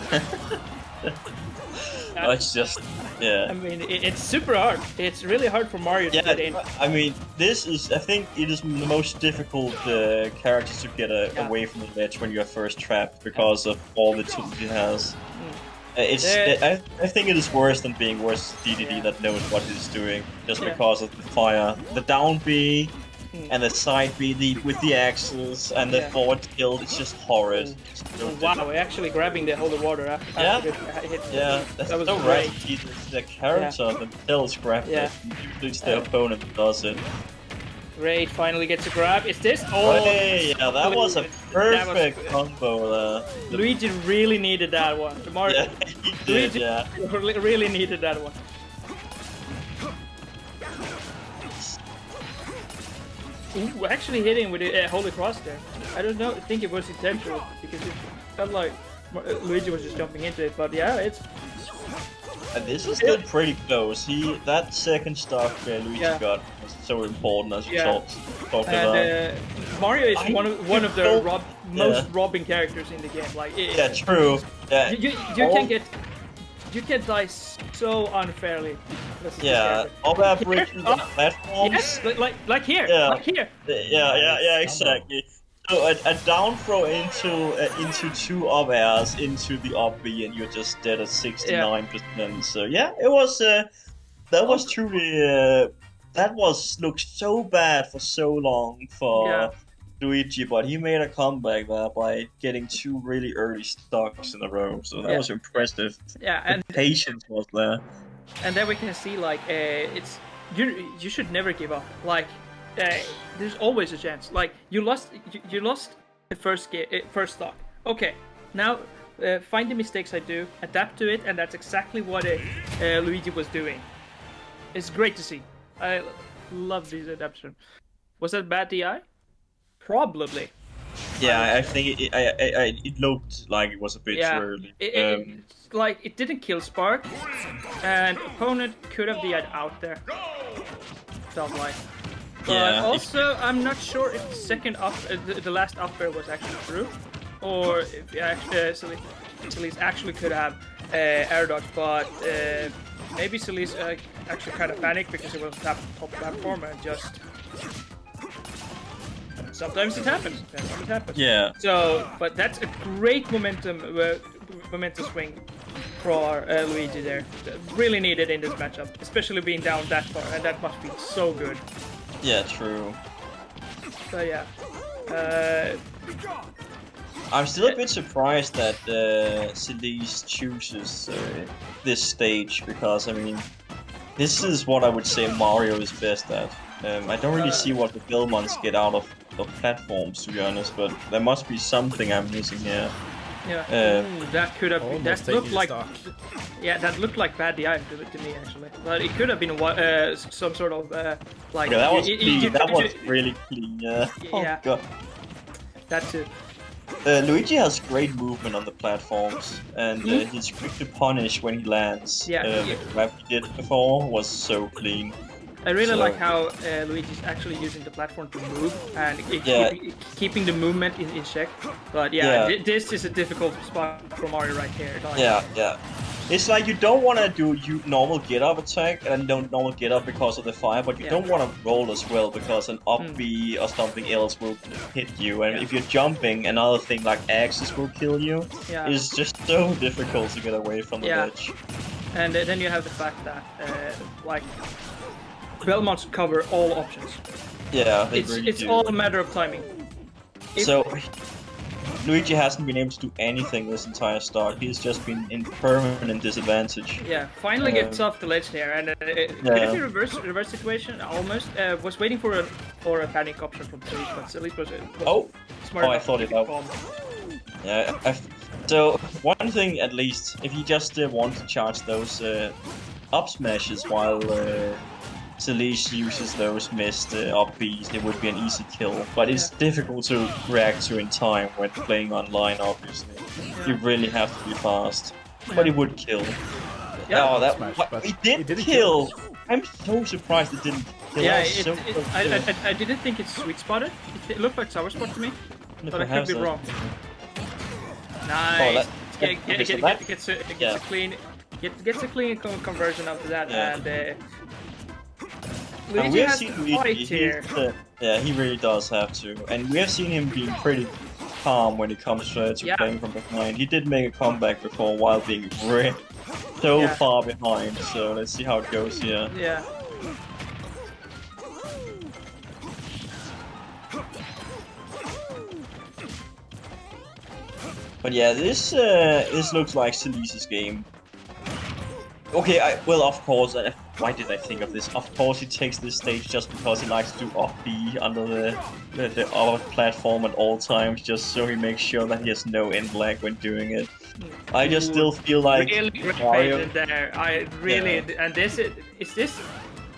It's just, I mean, it's super hard. It's really hard for Mario to get in. I mean, I think it is the most difficult character to get away from the ledge when you are first trapped because of all the tools he has. I think it is worse than being worse DDD that knows what he's doing, just because of the fire. The down B and the side B with the axes and the forward tilt, it's just horrid. Wow, we're actually grabbing the holy water after it hit. Yeah, that's that was so great. right. The character themselves grab it. Usually it's the opponent who does it. Great, finally gets a grab. Is this? Oh, hey, yeah, that was a perfect combo there. Luigi really needed that one. Yeah, he did, Luigi really needed that one. Ooh, actually hitting with the Holy Cross there. I don't know. I think it was intentional because it felt like Luigi was just jumping into it. But yeah, it's. This is still pretty close. That second stock Luigi got was so important as you talked about. Mario is one of the most robbing characters in the game. Like true. Yeah, you can die so unfairly. All that breaking on platforms. Yes, like here. Yeah. Like here. Yeah, exactly. So a down throw into two up airs into the up B, and you're just dead at 69%. So yeah, it was that was truly looked so bad for so long for Luigi, but he made a comeback there by getting two really early stocks in a row. So that was impressive. Yeah, and the patience was there. And then we can see like it's you should never give up. Like. There's always a chance. Like you lost the first stock. Okay, now find the mistakes I do, adapt to it, and that's exactly what Luigi was doing. It's great to see. I love this adaptation. Was that bad DI? Probably. Yeah, I think it looked like it was a bit too early. It didn't kill Spark, and opponent could have DI'd out there. Felt like. But also, I'm not sure if the second the last up air was actually true, or if Celise actually could have air dodge, but maybe Celise actually kind of panicked because it was top platform and just. Sometimes it happens. Yeah. So, but that's a great momentum swing for Luigi there. Really needed in this matchup, especially being down that far, and that must be so good. Yeah, true. So yeah. I'm still a bit surprised that Celise chooses this stage, because I mean, this is what I would say Mario is best at. I don't really see what the Belmonts get out of platforms, to be honest, but there must be something I'm missing here. Yeah, that could have been. That looked like. Stock. Yeah, that looked like bad DI to me actually, but it could have been some sort of like. Yeah, that was clean. That was really clean. Yeah. Yeah. Oh, God. That too. Luigi has great movement on the platforms, and he's quick to punish when he lands. Yeah. The grab he did before was so clean. I really like how Luigi's actually using the platform to move and keeping the movement in check. But this is a difficult spot for Mario right here. Like, yeah. It's like you don't want to do normal get-up attack and don't normal get-up because of the fire, but you don't want to roll as well because an up B or something else will hit you. And if you're jumping, another thing like axes will kill you. Yeah. It's just so difficult to get away from the ledge. And then you have the fact that like Belmonts cover all options. Yeah, it's all a matter of timing. So Luigi hasn't been able to do anything this entire stock. He's just been in permanent disadvantage. Yeah, finally gets off the ledge there, and could it be reverse situation? Almost was waiting for a panic option from Celise, but Celise was smart enough I thought to it out. Yeah, so one thing at least, if you just want to charge those up smashes while Celise uses those missed up Bs, it would be an easy kill. But it's difficult to react to in time when playing online, obviously. You really have to be fast. But it would kill. Yeah. Oh, it did kill! I'm so surprised it didn't kill. Yeah, I didn't think it's sweet spotted. It looked like sour spot to me. But I could be wrong. Nice! Gets a clean conversion after that, and Luigi has to fight here. Yeah, he really does have to. And we have seen him being pretty calm when it comes to playing from behind. He did make a comeback before while being so far behind. So let's see how it goes here. Yeah. But yeah, this looks like Selice's game. Okay, well, of course, why did I think of this? Of course, he takes this stage just because he likes to do off B under the other platform at all times, just so he makes sure that he has no end lag when doing it. I just still feel like really great Mario... in there. I really and this is this.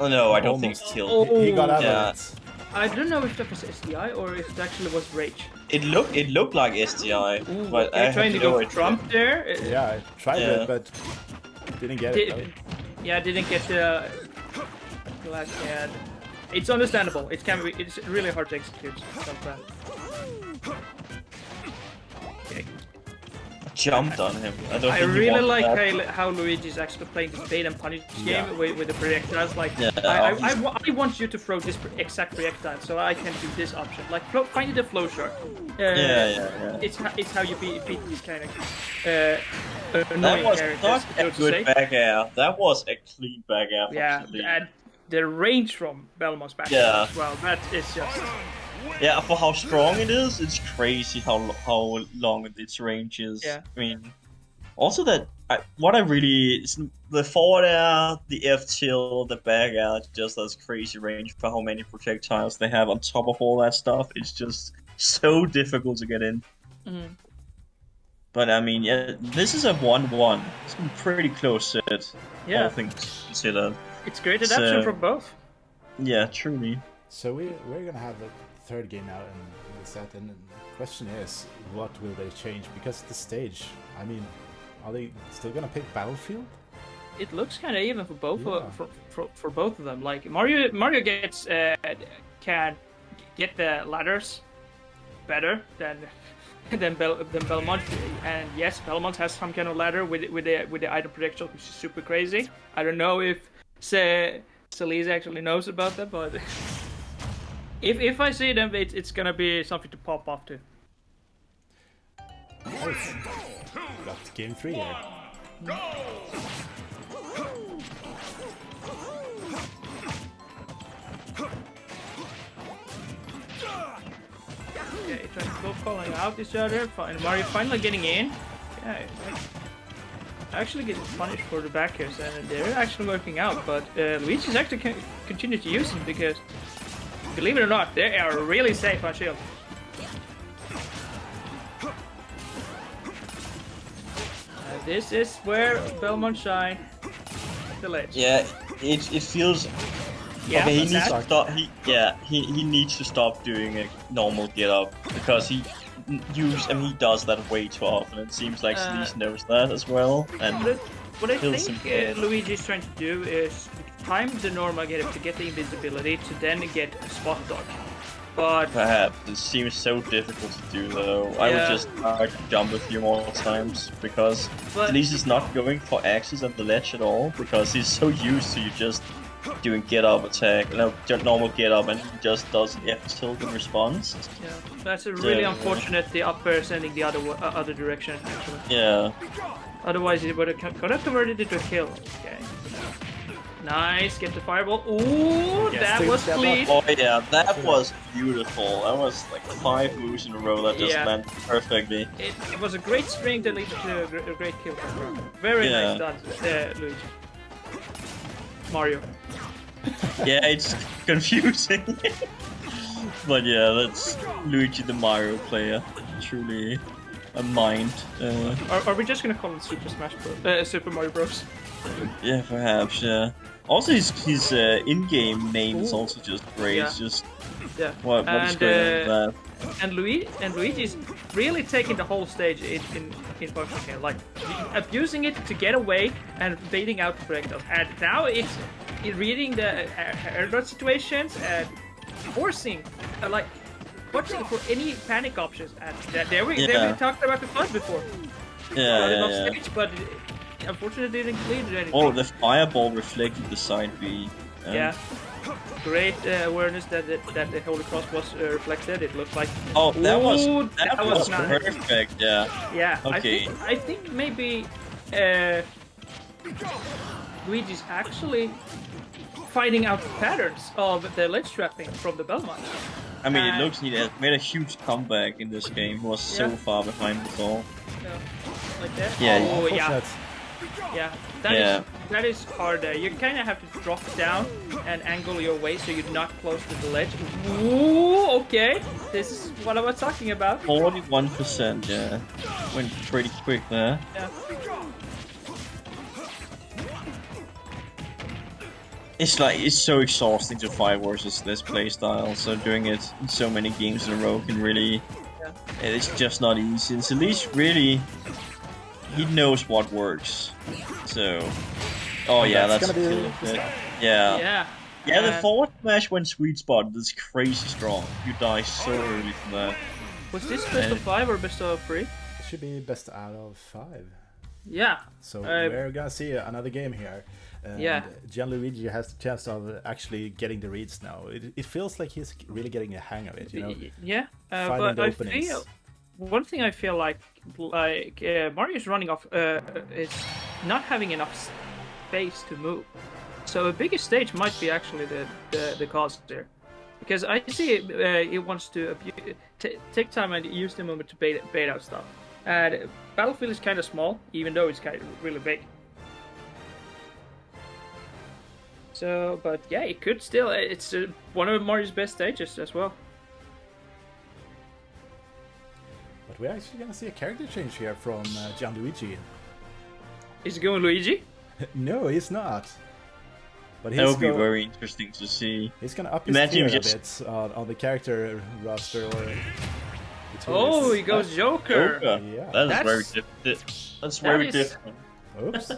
Oh no, I don't think it's killed. He got out Yeah. of it. I don't know if that was SDI or if it actually was Rage. It looked like STI, Ooh, but I okay, have trying to no go idea. Trump there. Yeah, I tried Yeah. it, but didn't get it. Though. Yeah, didn't get the glass head. It's understandable. It's really hard to execute sometimes. Okay. Jumped on him. I don't I think he really wanted like that. how Luigi's actually playing this bait and punish Yeah. game with the projectiles. Like, Yeah, I want you to throw this exact projectile so I can do this option. Like, find the flow chart. Yeah. It's how you beat these kind of That annoying was characters. not so a to good say. back air. That was a clean back air. Yeah, Actually. and the range from Belmont's back Yeah. as well. That is just. Yeah, for how strong it is, it's crazy how long its range is. Yeah. I mean, also the forward air, the F tilt, the back air, just has crazy range for how many projectiles they have on top of all that stuff. It's just so difficult to get in. Mhm. But I mean, yeah, this is a 1-1. It's been pretty close set. Yeah. All things considered. It's great adaptation So- from both. Yeah, truly. So we're gonna have a third game now in the set, and the question is, what will they change? Because the stage, I mean, are they still gonna pick Battlefield? It looks kind of even for both Yeah. for both of them. Like Mario gets can get the ladders better than Belmont, and yes, Belmont has some kind of ladder with the item projectile, which is super crazy. I don't know if Selice actually knows about that, but if I see them, it's gonna be something to pop off to. Nice. Got game 3 here. Okay, trying to both calling out each other, and Mario finally getting in. Yeah, actually getting punished for the backers, and they're actually working out. But Luigi's actually can continue to use them because, believe it or not, they are really safe on shield. And this is where Belmont shine the ledge. Yeah, it feels. Yeah, Okay, he but needs to that- stop. He needs to stop doing a normal get up because he does that way too often. It seems like Selice knows that as well. And What I Feels think simple. Luigi is trying to do is time the normal get up to get the invisibility to then get a spot dodge. But perhaps it seems so difficult to do though. I would Yeah. just jump a few more times because But- Selice is not going for axes at the ledge at all because he's so used to you just doing get up attack, normal get up, and he just does F tilt in response. yeah, that's a really Yeah. unfortunate. The up air sending the other direction actually. Yeah. Otherwise, it would have converted it to a kill. Okay. Nice, get the fireball. Ooh, Yes, that dude, was that clean. Oh yeah, that was beautiful. That was like 5 moves in a row that just Yeah. landed perfectly. It was a great string that leads to a great kill. Very Yeah. nice done, Luigi. Mario. Yeah, it's confusing. But yeah, that's Luigi the Mario player. Truly a mind. Are we just gonna call it Super Smash Bros? Super Mario Bros? Yeah, perhaps, yeah. Also, his in-game name is Ooh. also just great. Yeah. It's just, Yeah. what is And, going on with that? And Luigi's really taking the whole stage in function here, like abusing it to get away and baiting out the projectiles. And now it's reading the air dodge situations and forcing watching for any panic options. And there we talked about the flood before. Flooded off Yeah. stage, but unfortunately didn't clear anything. Oh, the fireball reflected the side B. Yeah. great awareness that the Holy Cross was reflected. It looked like Oh, that was not perfect. Yeah. Yeah, Okay. I think maybe Luigi's actually finding out the patterns of the ledge trapping from the Belmont. I mean, it looks he has made a huge comeback in this game. He was so Yeah. far behind before. Like that. Yeah, Oh, Push yeah. that. Yeah. Yeah. That is hard there. You kind of have to drop down and angle your way so you're not close to the ledge. Ooh, okay. This is what I was talking about. 41%. Yeah. Went pretty quick there. Yeah. It's so exhausting to fight versus this playstyle. So doing it in so many games in a row can really. Yeah. It's just not easy. It's at least really. He knows what works. So. Oh yeah, that's gonna be good. Yeah. Yeah. Yeah, the forward smash when sweet spot is crazy strong. You die so early from that. Was this best of 5 or best of 3? It should be best out of 5. Yeah. So we're gonna see another game here. And Yeah. Gianluigi has the chance of actually getting the reads now. It feels like he's really getting a hang of it, you know. Yeah, Finding but the I openings. feel one thing I feel like Mario's running off is not having enough space to move. So a bigger stage might be actually the cause there, because I see it wants to take time and use the moment to bait out stuff. And Battlefield is kind of small, even though it's kind of really big. So, but yeah, it could still. It's one of Mario's best stages as well. But we're actually gonna see a character change here from Gianluigi. Is it going Luigi? No, he's not. But That would be very interesting to see. He's gonna up his Imagine tier just- a bit on the character roster or. Oh, he goes Joker. Joker. Yeah. That's very That's- different. That's very is- different. Oops.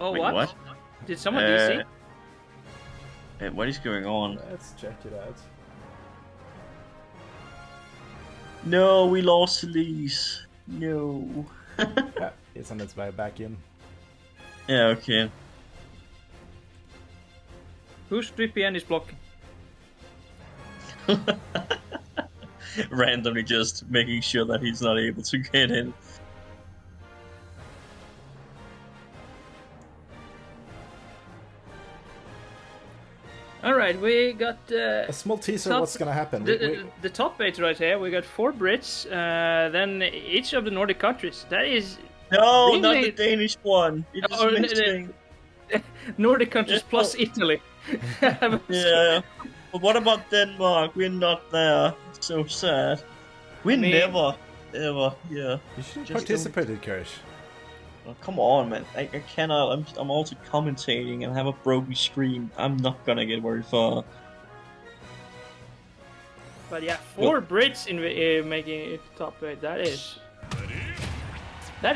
Oh, Wait, what? Did someone DC? What is going on? Let's check it out. No, we lost Elise. No. Yeah, it's on its way back in. Yeah, okay. Whose VPN is blocking? Randomly just making sure that he's not able to get in. All right, we got A small teaser of top- what's gonna happen. the top 8 right here. We got 4 Brits, then each of the Nordic countries. That is No, not Really? the Danish one. It is Oh, missing. Nordic countries Yeah. plus Italy. Yeah. But what about Denmark? We're not there. It's so sad. We mean- never, ever, yeah. You should have Just participated, Kirsch. Oh, come on, man. I cannot. I'm also commentating and have a broken screen. I'm not gonna get very far. But yeah, 4 Brits in making it top 8. That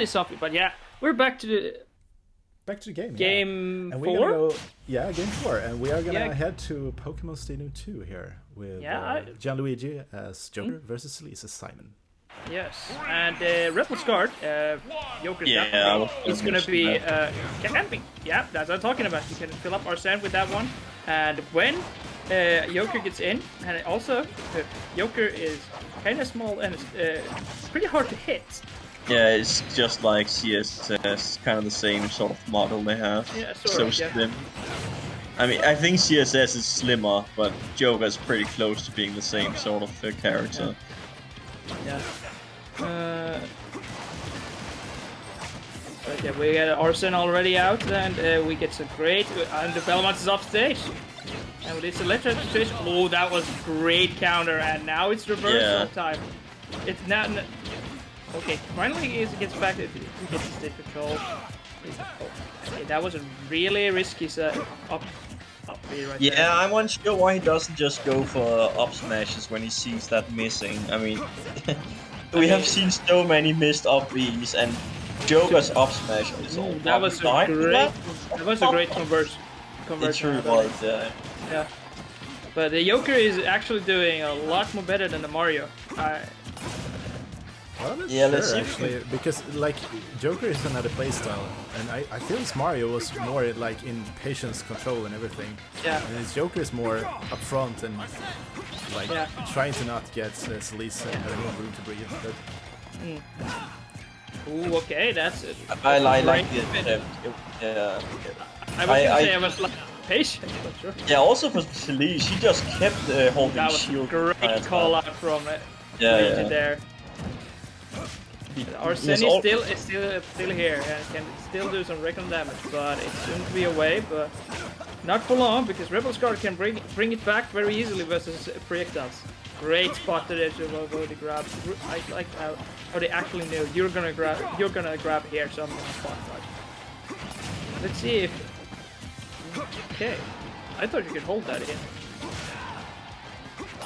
is something. But yeah, we're back to the Back to the game. game And we're gonna 4. go, game 4, and we are gonna Yeah. head to Pokemon Stadium 2 here with Yeah, Gianluigi as Joker versus Elise as Simon. Yes, and Rebel's Guard, Joker's Yeah, Death, I it's gonna was be that. camping. Yeah, that's what I'm talking about. You can fill up our sand with that one, and when Joker gets in, and also Joker is kind of small and pretty hard to hit. Yeah, it's just like CSS, kind of the same sort of model they have. Yeah, So sort of, yeah. slim. I mean, I think CSS is slimmer, but Joker's pretty close to being the same sort of character. Yeah. Okay, we got Arsen already out, and we get some great. And the Belmont is off stage. And it's a electric stage. Oh, that was great counter, and now it's reversal Yeah. time. It's not. Okay, finally it gets back to get the stage control. Okay, that was a really risky up B right there. Yeah, I'm unsure why he doesn't just go for up smashes when he sees that missing. I mean, we have seen so many missed up Bs, and Joker's up smash is all. That was a great conversion. It sure was, yeah. Yeah. But the Joker is actually doing a lot more better than the Mario. Well, I'm not Yeah, let's sure see if we actually, because like Joker is another playstyle, and I feel his Mario was more like in patience control and everything. Yeah. And his Joker is more upfront and like Yeah. trying to not get Celise and having room to breathe. But Ooh, okay, that's it. I like Great the finish. attempt. Yeah. I was gonna I- say I was like patient, but sure. Yeah, also for Celise, she just kept holding That was shield. a great call out from it. Yeah. There. He's Arsene all- is still here and can still do some regular damage, but it's soon to be away, but not for long because Rebel Scar can bring it back very easily versus projectiles. Great spot there to go to grab. I like how they actually knew you're gonna grab here, so I'm gonna spot dodge. Let's see if. Okay, I thought you could hold that in.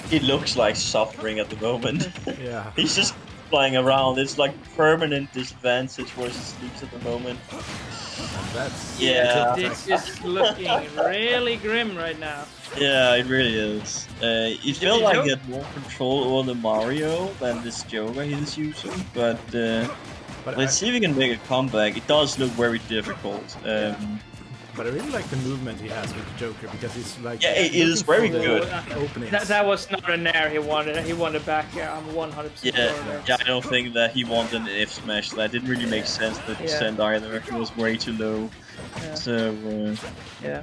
He looks like suffering at the moment. yeah, He's just flying around. It's like permanent disadvantage versus Sleeps at the moment. and that's Yeah. This is looking really grim right now. Yeah, it really is. It felt you like know- he had more control over the Mario than this Joker he's using, but but let's see if he can make a comeback. It does look very difficult. But I really like the movement he has with Joker because he's like Yeah, it is looking very for the good. Openings. That was not an air he wanted. He wanted back air. I'm 100% Yeah, sure there. yeah, I don't think that he wanted an F smash. That didn't really make sense. The Yeah. percent either. It was way too low. Yeah. So Yeah.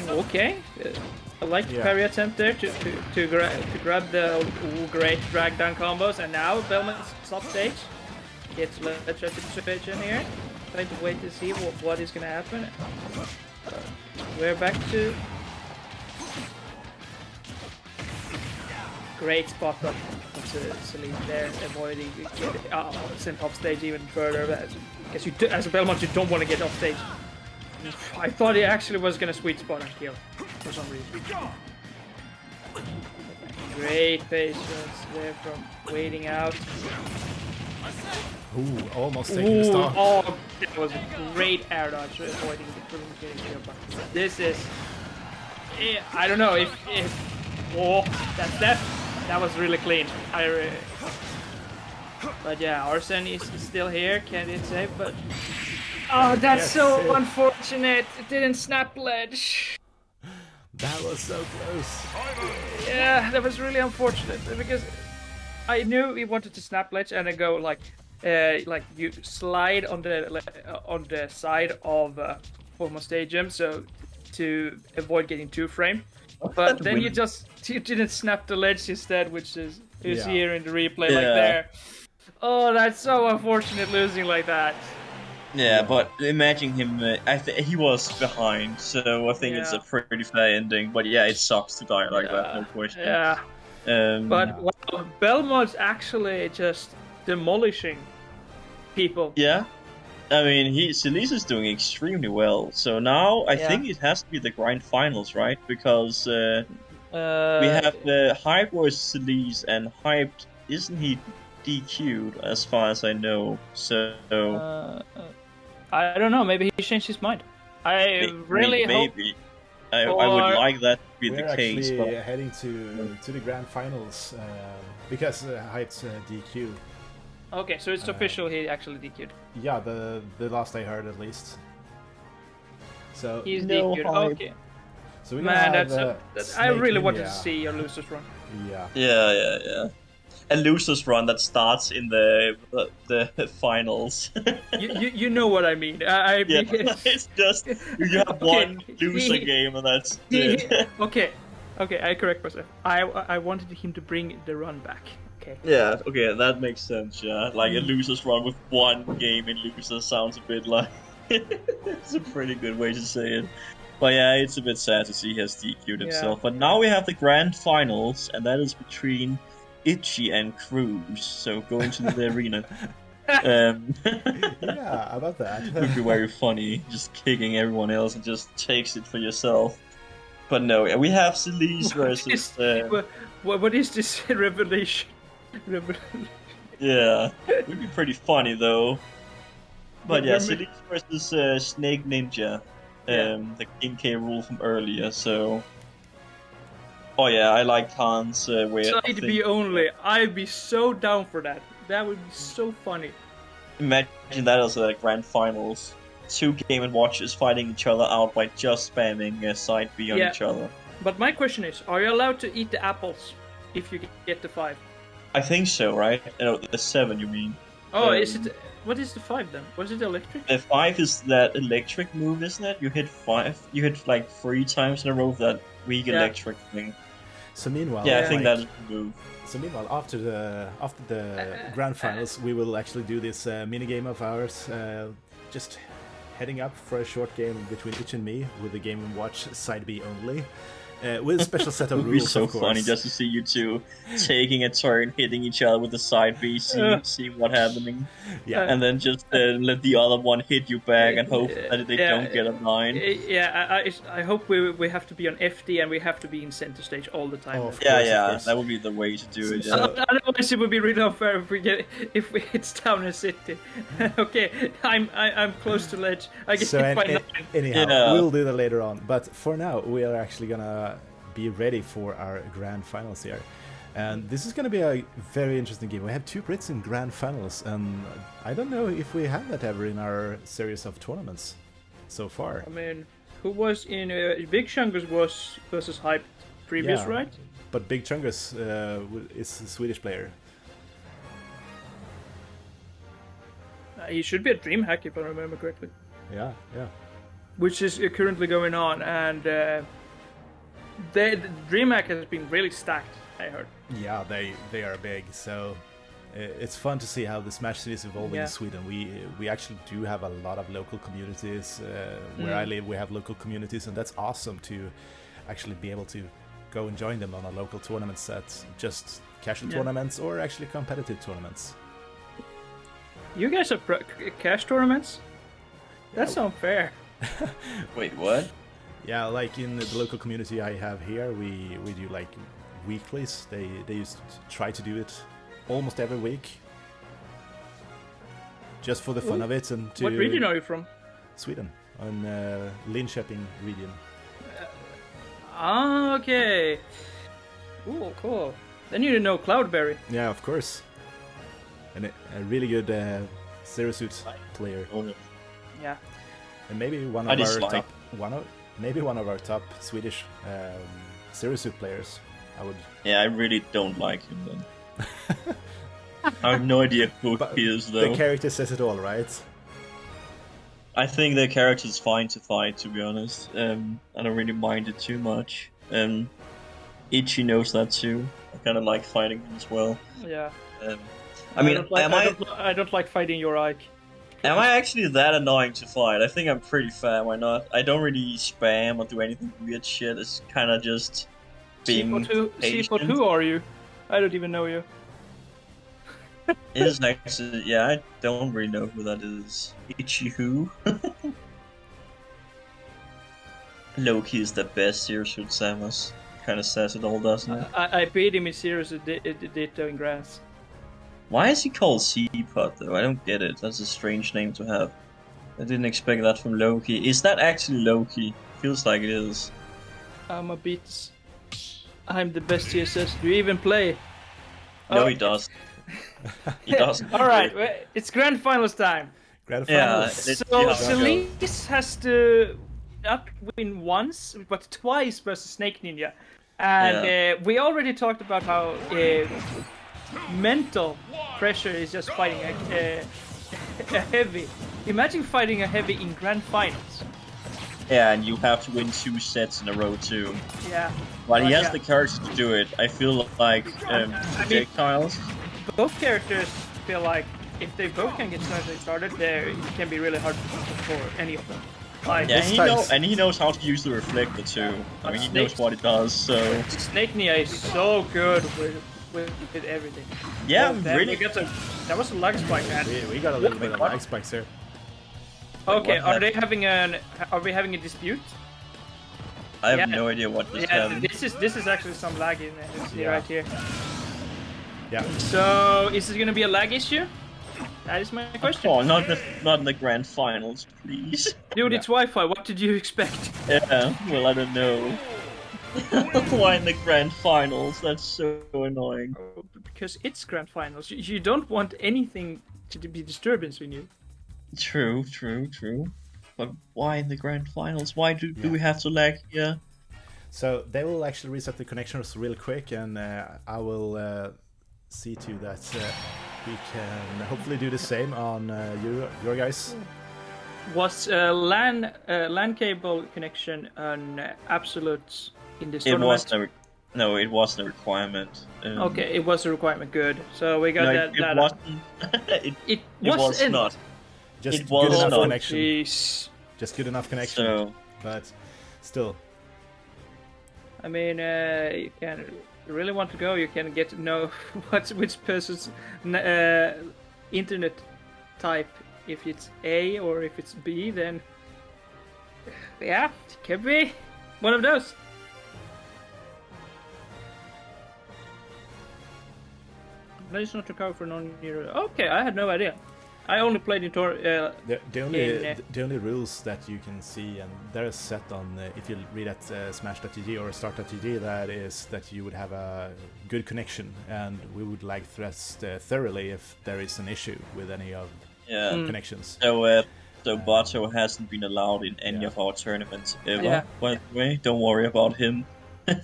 Okay. I like the Yeah. parry attempt there to grab the great drag down combos, and now Belmont's top stage. Gets let's try situation here. Trying to wait to see what is gonna happen. We're back to great spot up to Celine there, avoiding sent off stage even further. Because you do, as a Belmont, you don't want to get off stage. I thought he actually was gonna sweet spot and kill for some reason. Great patience there from waiting out. Ooh, almost taking the Ooh, stock. oh, that was a great air dodge avoiding the getting killed. But this is, I don't know if oh, that was really clean. But yeah, Arsene is still here. Can't it save? But oh, that's Yes, so it- unfortunate. It didn't snap ledge. That was so close. Yeah, that was really unfortunate because I knew he wanted to snap ledge and then go like you slide on the side of Formal Stadium, so to avoid getting 2-frame. But then you didn't snap the ledge instead, which is Yeah. here in the replay like Yeah. there. Oh, that's so unfortunate losing like that. yeah, but imagine him. He was behind, so I think it's a Yeah. pretty fair ending. But yeah, it sucks to die like that. No question. Yeah, but wow, Belmont's actually just demolishing people. Yeah, I mean, Celise is doing extremely well. So now I Yeah. think it has to be the grand finals, right? Because Uh, we have Hype versus Celise, and Hyped isn't he DQ'd as far as I know? So I don't know. Maybe he changed his mind. I really hope. maybe. I would Or- like that to be We're the case, actually but heading to the grand finals because Hype's DQ. Okay, so it's official. He actually DQ'd. Yeah, the last I heard at least. So He's No DQ'd. hype. Okay, so we man, have, that's I Snake really wanted to Ninja. see your losers run. Yeah. yeah. A losers run that starts in the finals. You know what I mean. I Yeah, mean, it's just you have one loser game and that's it. okay, I correct myself. I wanted him to bring the run back. Okay. Yeah, okay, that makes sense. Yeah, like a losers run with one game in losers sounds a bit like it's a pretty good way to say it. But yeah, it's a bit sad to see he has DQ'd himself. But now we have the grand finals, and that is between Itchy and Cruz. So going to the arena. Yeah, how about that? Would be very funny, just kicking everyone else and just takes it for yourself. But no, we have Celise versus. What is this revelation? Yeah, it would be pretty funny though. But yeah, Remember- Celise versus Snake Ninja, Yeah. the King K rule from earlier. So Oh yeah, I like Khan's way. Side B only. I'd be so down for that. That would be so funny. Imagine that as a grand finals. Two Game & Watches fighting each other out by just spamming side B on Yeah. each other. But my question is, are you allowed to eat the apples if you get the 5? I think so, right? No, the 7 you mean. Oh, is it? What is the 5 then? Was it electric? The 5 is that electric move, isn't it? You hit 5. You hit like 3 times in a row with that weak electric thing. So meanwhile, Yeah, I think that's the move. So meanwhile, after the grand finals, we will actually do this mini game of ours, just heading up for a short game between Itch and me with the Game & Watch side B only, with a special set of It would be rules. so of course. funny just to see you two taking a turn, hitting each other with the side B, see what happening. Yeah. And then just let the other one hit you back and hope that they don't get a 9. Yeah, I hope we have to be on FD and we have to be in center stage all the time. Oh, of Yeah, course, of yeah, course. that would be the way to do it. So- Yeah. Otherwise, it would be really unfair if it's down in city. Okay, I'm close to ledge. I get So hit by 9. anyhow, Yeah. we'll do that later on. But for now, we are actually gonna be ready for our grand finals here. And this is going to be a very interesting game. We have 2 Brits in grand finals, and I don't know if we have that ever in our series of tournaments so far. I mean, who was in Big Chungus was versus Hype previous, Yeah. right? But Big Chungus is a Swedish player. He should be a DreamHack if I remember correctly, Yeah, yeah. which is currently going on, and the DreamHack has been really stacked. I heard. Yeah, they are big, so it's fun to see how the Smash scene is evolving Yeah. in Sweden. We actually do have a lot of local communities. Where I live, we have local communities, and that's awesome to actually be able to go and join them on a local tournament set, just casual tournaments or actually competitive tournaments. You guys have cash tournaments? That's unfair. Wait, what? Yeah, like in the local community I have here, we do like weeklies. They used to try to do it almost every week, just for the fun of it. And to What region are you from? Sweden, on Linköping region. Ah, okay. Ooh, cool. Then you know Cloudberry. Yeah, of course. And a really good Zero Suit player, Yeah. and maybe one I of our dislike. top maybe one of our top Swedish Zero Suit players. I would. Yeah, I really don't like him then. I have no idea who But he is though. the character says it all, right? I think the character's fine to fight, to be honest. I don't really mind it too much. Ichi knows that too. I kind of like fighting him as well. Yeah. I mean, I don't like fighting your Ike. am I actually that annoying to fight? I think I'm pretty fair. Why not? I don't really spam or do anything weird shit. It's kind of just being patient. Who are you? I don't even know you. It is actually, yeah, I don't really know who that is. Ichi who? Loki is the best Zero Suit Samus. Kind of says it all, doesn't it? I paid him in serious Ditto in grass. Why is he called Seapot though? I don't get it. That's a strange name to have. I didn't expect that from Loki. Is that actually Loki? Feels like it is. I'm a beats. I'm the best TSS. Do you even play? No, Oh. he does. He doesn't. All right, it's grand finals time. Grand Yeah, finals. it- So yeah, Celeste has to not win once, but twice versus Snake Ninja. And we already talked about how mental pressure is just fighting a heavy. Imagine fighting a heavy in grand finals. Yeah, and you have to win 2 sets in a row too. Yeah. But he Oh, has yeah. the courage to do it. I feel like projectiles. Both characters feel like if they both can get started, it can be really hard for any of them. Like, Yeah, Most times- he knows how to use the reflector too. I mean, he knows what it does. So Snake Nia is so good with everything. yeah, Oh, damn, really. that was a lag spike, man. We got a little bit of What? lag spikes here. Okay, what are we having a dispute? I have Yeah. no idea what just Yeah, happened. this is actually some lag in Yeah. right here. Yeah. So is it gonna be a lag issue? That is my question. Oh, not in the grand finals, please. Dude, Yeah. it's Wi-Fi. What did you expect? Yeah, well, I don't know. Why in the grand finals? That's so annoying. Because it's grand finals. You don't want anything to be disturbance in you. True. But why in the grand finals? Why do we have to lag here? So they will actually reset the connections real quick, and I will see to that we can hopefully do the same on your guys. Was LAN cable connection an absolute in this It tournament? was no, it wasn't a requirement. Okay, it was a requirement. Good. So we got No, that. it wasn't. It was wasn't. not. Just It good was enough not. connection. Jeez. Just good enough connection. So But still, I mean, you can really want to go. You can get to know which person's internet type. If it's A or if it's B, then yeah, it could be one of those. No, it's not recover for non-hero. Okay, I had no idea. I only played in the only rules that you can see, and they're set on if you read at smash.gg or start.gg, that is that you would have a good connection, and we would like thrust thoroughly if there is an issue with any of connections. So Bato hasn't been allowed in any of our tournaments ever. Yeah. By the way, don't worry about him.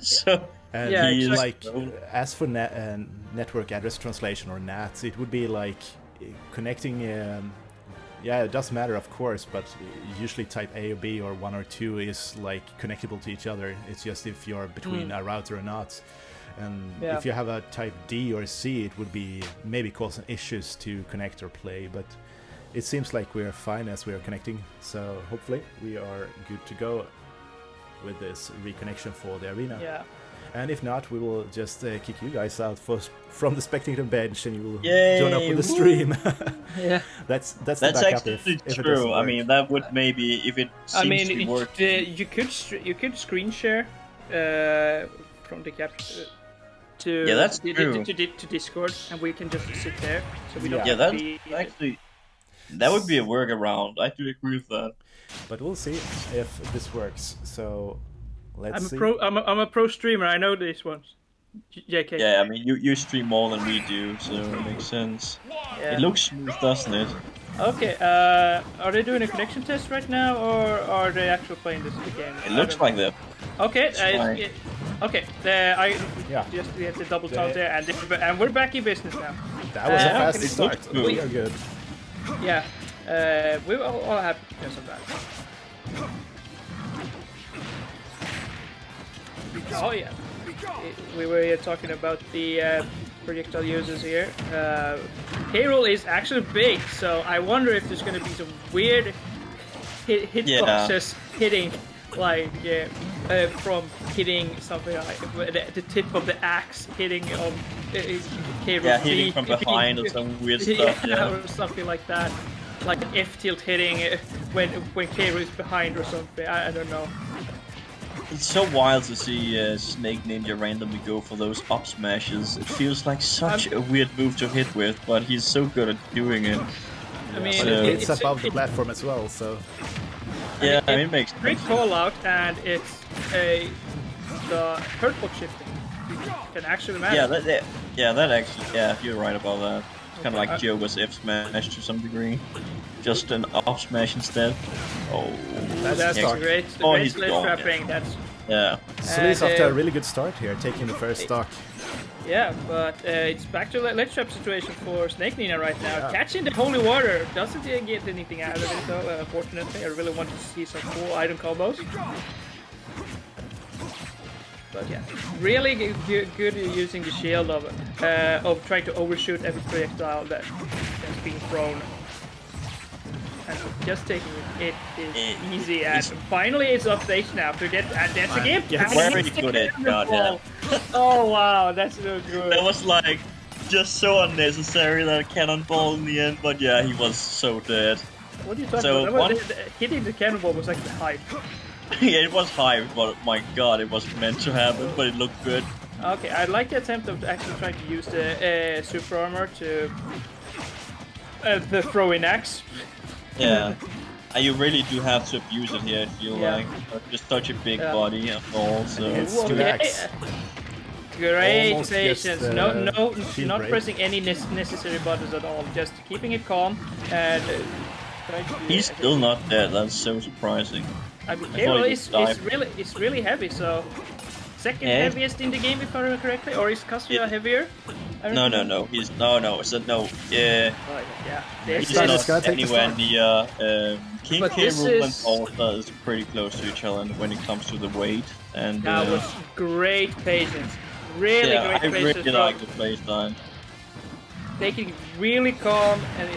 So And Yeah, he, exactly. like, as for network address translation or NAT, it would be like connecting. Yeah, it does matter, of course, but usually type A or B or 1 or 2 is like connectable to each other. It's just if you're between a router or not. And if you have a type D or C, it would be maybe causing issues to connect or play. But it seems like we're fine as we are connecting. So hopefully we are good to go with this reconnection for the arena. Yeah. And if not, we will just kick you guys out from the spectator bench, and you will Yay, join up with the woo! stream. Yeah. That's the that's backup actually if it doesn't true. I work. mean, that would maybe if it seems I mean, to work. you could screen share from the capture to Yeah, that's true. to Discord, and we can just sit there, so we don't Yeah, have that's to be. actually that would be a workaround. I do agree with that. But we'll see if this works. So let's see. I'm a pro streamer. I know these ones. JK. Yeah, I mean, you stream more than we do, so it makes sense. Yeah. It looks smooth, doesn't it? Okay. Are they doing a connection test right now, or are they actually playing this game? It looks like that. Okay. fine. Okay. I just had to double count there, and we're back in business now. That was a okay, fast it start. looks good. We are good. Yeah. We all have sometimes. Oh yeah. We were here talking about the projectile users here. Payroll is actually big, so I wonder if there's going to be some weird hitboxes hitting, like from hitting something like the tip of the axe hitting on Payroll. Yeah, hitting from behind or some weird stuff. Yeah. or something like that. Like an F tilt hitting when Kero is behind or something. I don't know. It's so wild to see Snake Ninja randomly go for those up smashes. It feels like such a weird move to hit with, but he's so good at doing it. I mean, But So- it's above the platform as well, so Yeah, I mean, it makes great sense. call out, and it's the hurtbox shifting can actually matter. That actually, yeah, you're right about that. It's kind of like Joker's F smash to some degree, just an up smash instead. Oh, That's yeah. great. Oh, Great he's sledge gone, trapping. That's yeah. Sleaze And, off to a really good start here, taking the first stock. yeah, but it's back to the ledge trap situation for Snake Nina right now. Yeah. Catching the holy water doesn't get anything out of it though. Unfortunately, I really want to see some cool item combos. But yeah, really good using the shield of trying to overshoot every projectile that's being thrown. And just taking it is easy, and finally it's off stage now to get, and that's a game. Yes. Very good at God, Oh wow, that's so good. That was like just so unnecessary that cannonball in the end, but yeah, he was so dead. What are you talking So about? one- Hitting the cannonball was like the hype. Yeah, it was high, but my god, it was meant to happen, but it looked good. Okay, I like the attempt of actually trying to use the super armor to the throwing axe. Yeah. You really do have to abuse it here, I feel Yeah. like. Just such a big Yeah. body and all, so... It's Okay. relax. Great Almost patience. just, No, shield not break. pressing any necessary buttons at all. Just keeping it calm and trying to. He's still not dead, that's so surprising. I mean, I Hero thought he is died. really heavy. So second Yeah. heaviest in the game, if I remember correctly, or is Kazuya Yeah. heavier? I No, reckon- he's... No, it's not... No, yeah... Oh, yeah. He's This Start, is, it's gonna not take the anywhere start. near... King But K. this Rool and is- Alta is pretty close to each other when it comes to the weight. And that was great patience. Really yeah, I great patience. really like the playstyle. Taking it really calm and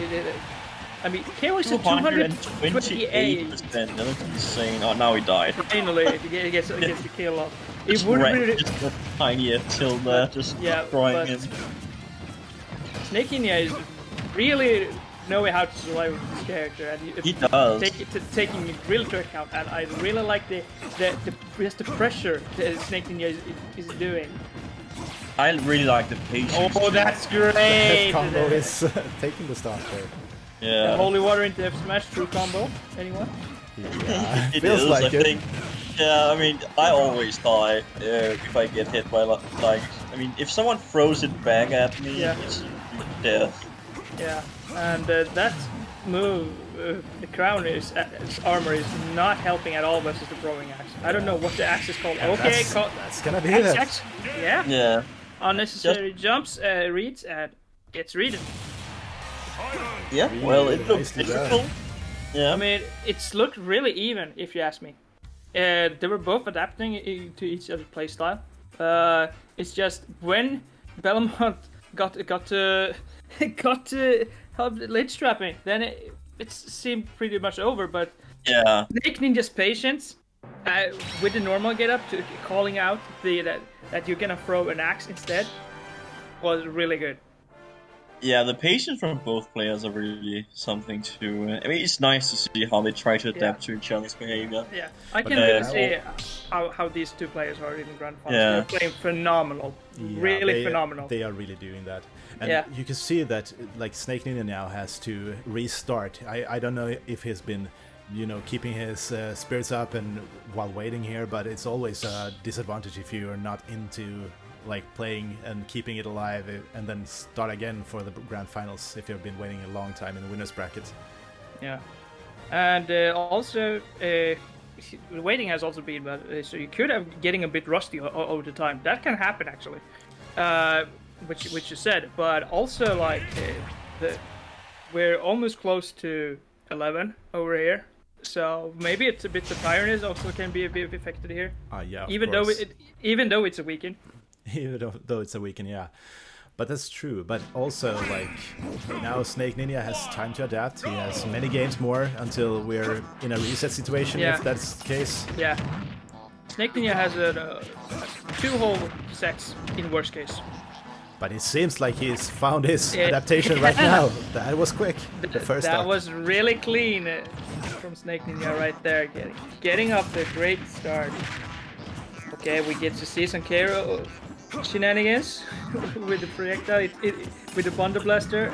I mean, Hero is at 228. 228%, that's insane. Oh, now he died. Finally, he gets the kill off. It Just would ran- really, just a tiny till there, just yeah, throwing but him. Snake Ninja is really knowing how to survive with this character, and He does. taking it really to account. And I really like the just the pressure that Snake Ninja is doing. I really like the patience. Oh, that's Head great! combo is taking the start there. Yeah. Holy water into F smash through combo. Anyone? Yeah, It feels is, like I it. think. Yeah, I mean, I always die if I get hit by like. I mean, if someone throws it back at me, Yeah. it's death. Yeah, and that move, the crown is its armor is not helping at all versus the throwing axe. I don't know what the axe is called. Okay, That's gonna be axe, it. axe. Yeah. Yeah. Unnecessary jumps, reads, and gets readed. Yeah. Well, it looks nicely done. difficult. Yeah. I mean, it's looked really even, if you ask me. They were both adapting to each other's playstyle. It's just when Belmont got to help lid strapping, then it seemed pretty much over. But yeah. Snake Ninja's patience with the normal getup to calling out that you're gonna throw an axe instead was really good. Yeah, the patience from both players are really something to. I mean, it's nice to see how they try to adapt to each other's behavior. Yeah, I But, can really see how these two players are in Grand Finals. Yeah. They're playing phenomenal, Yeah, really phenomenal. They are really doing that, and Yeah. you can see that like Snake Ninja now has to restart. I don't know if he's been, keeping his spirits up and while waiting here, but it's always a disadvantage if you are not into like playing and keeping it alive and then start again for the grand finals if you've been waiting a long time in the winners bracket. Yeah, and also the waiting has also been bad, so you could have getting a bit rusty over the time. That can happen actually, which you said, but also like we're almost close to 11 over here. So maybe it's a bit the tiredness also can be a bit affected here. Yeah, of even course. though it's a weekend. Even though it's a weekend, yeah. But that's true. But also, like, now Snake Ninja has time to adapt. He has many games more until we're in a reset situation, Yeah. if that's the case. Yeah. Snake Ninja has 2 whole sets in worst case. But it seems like he's found his Yeah. adaptation right now. That was quick. The first That up. was really clean from Snake Ninja right there. Getting off the great start. Okay, we get to see some Kero shenanigans with the projectile, with the Thunder Blaster.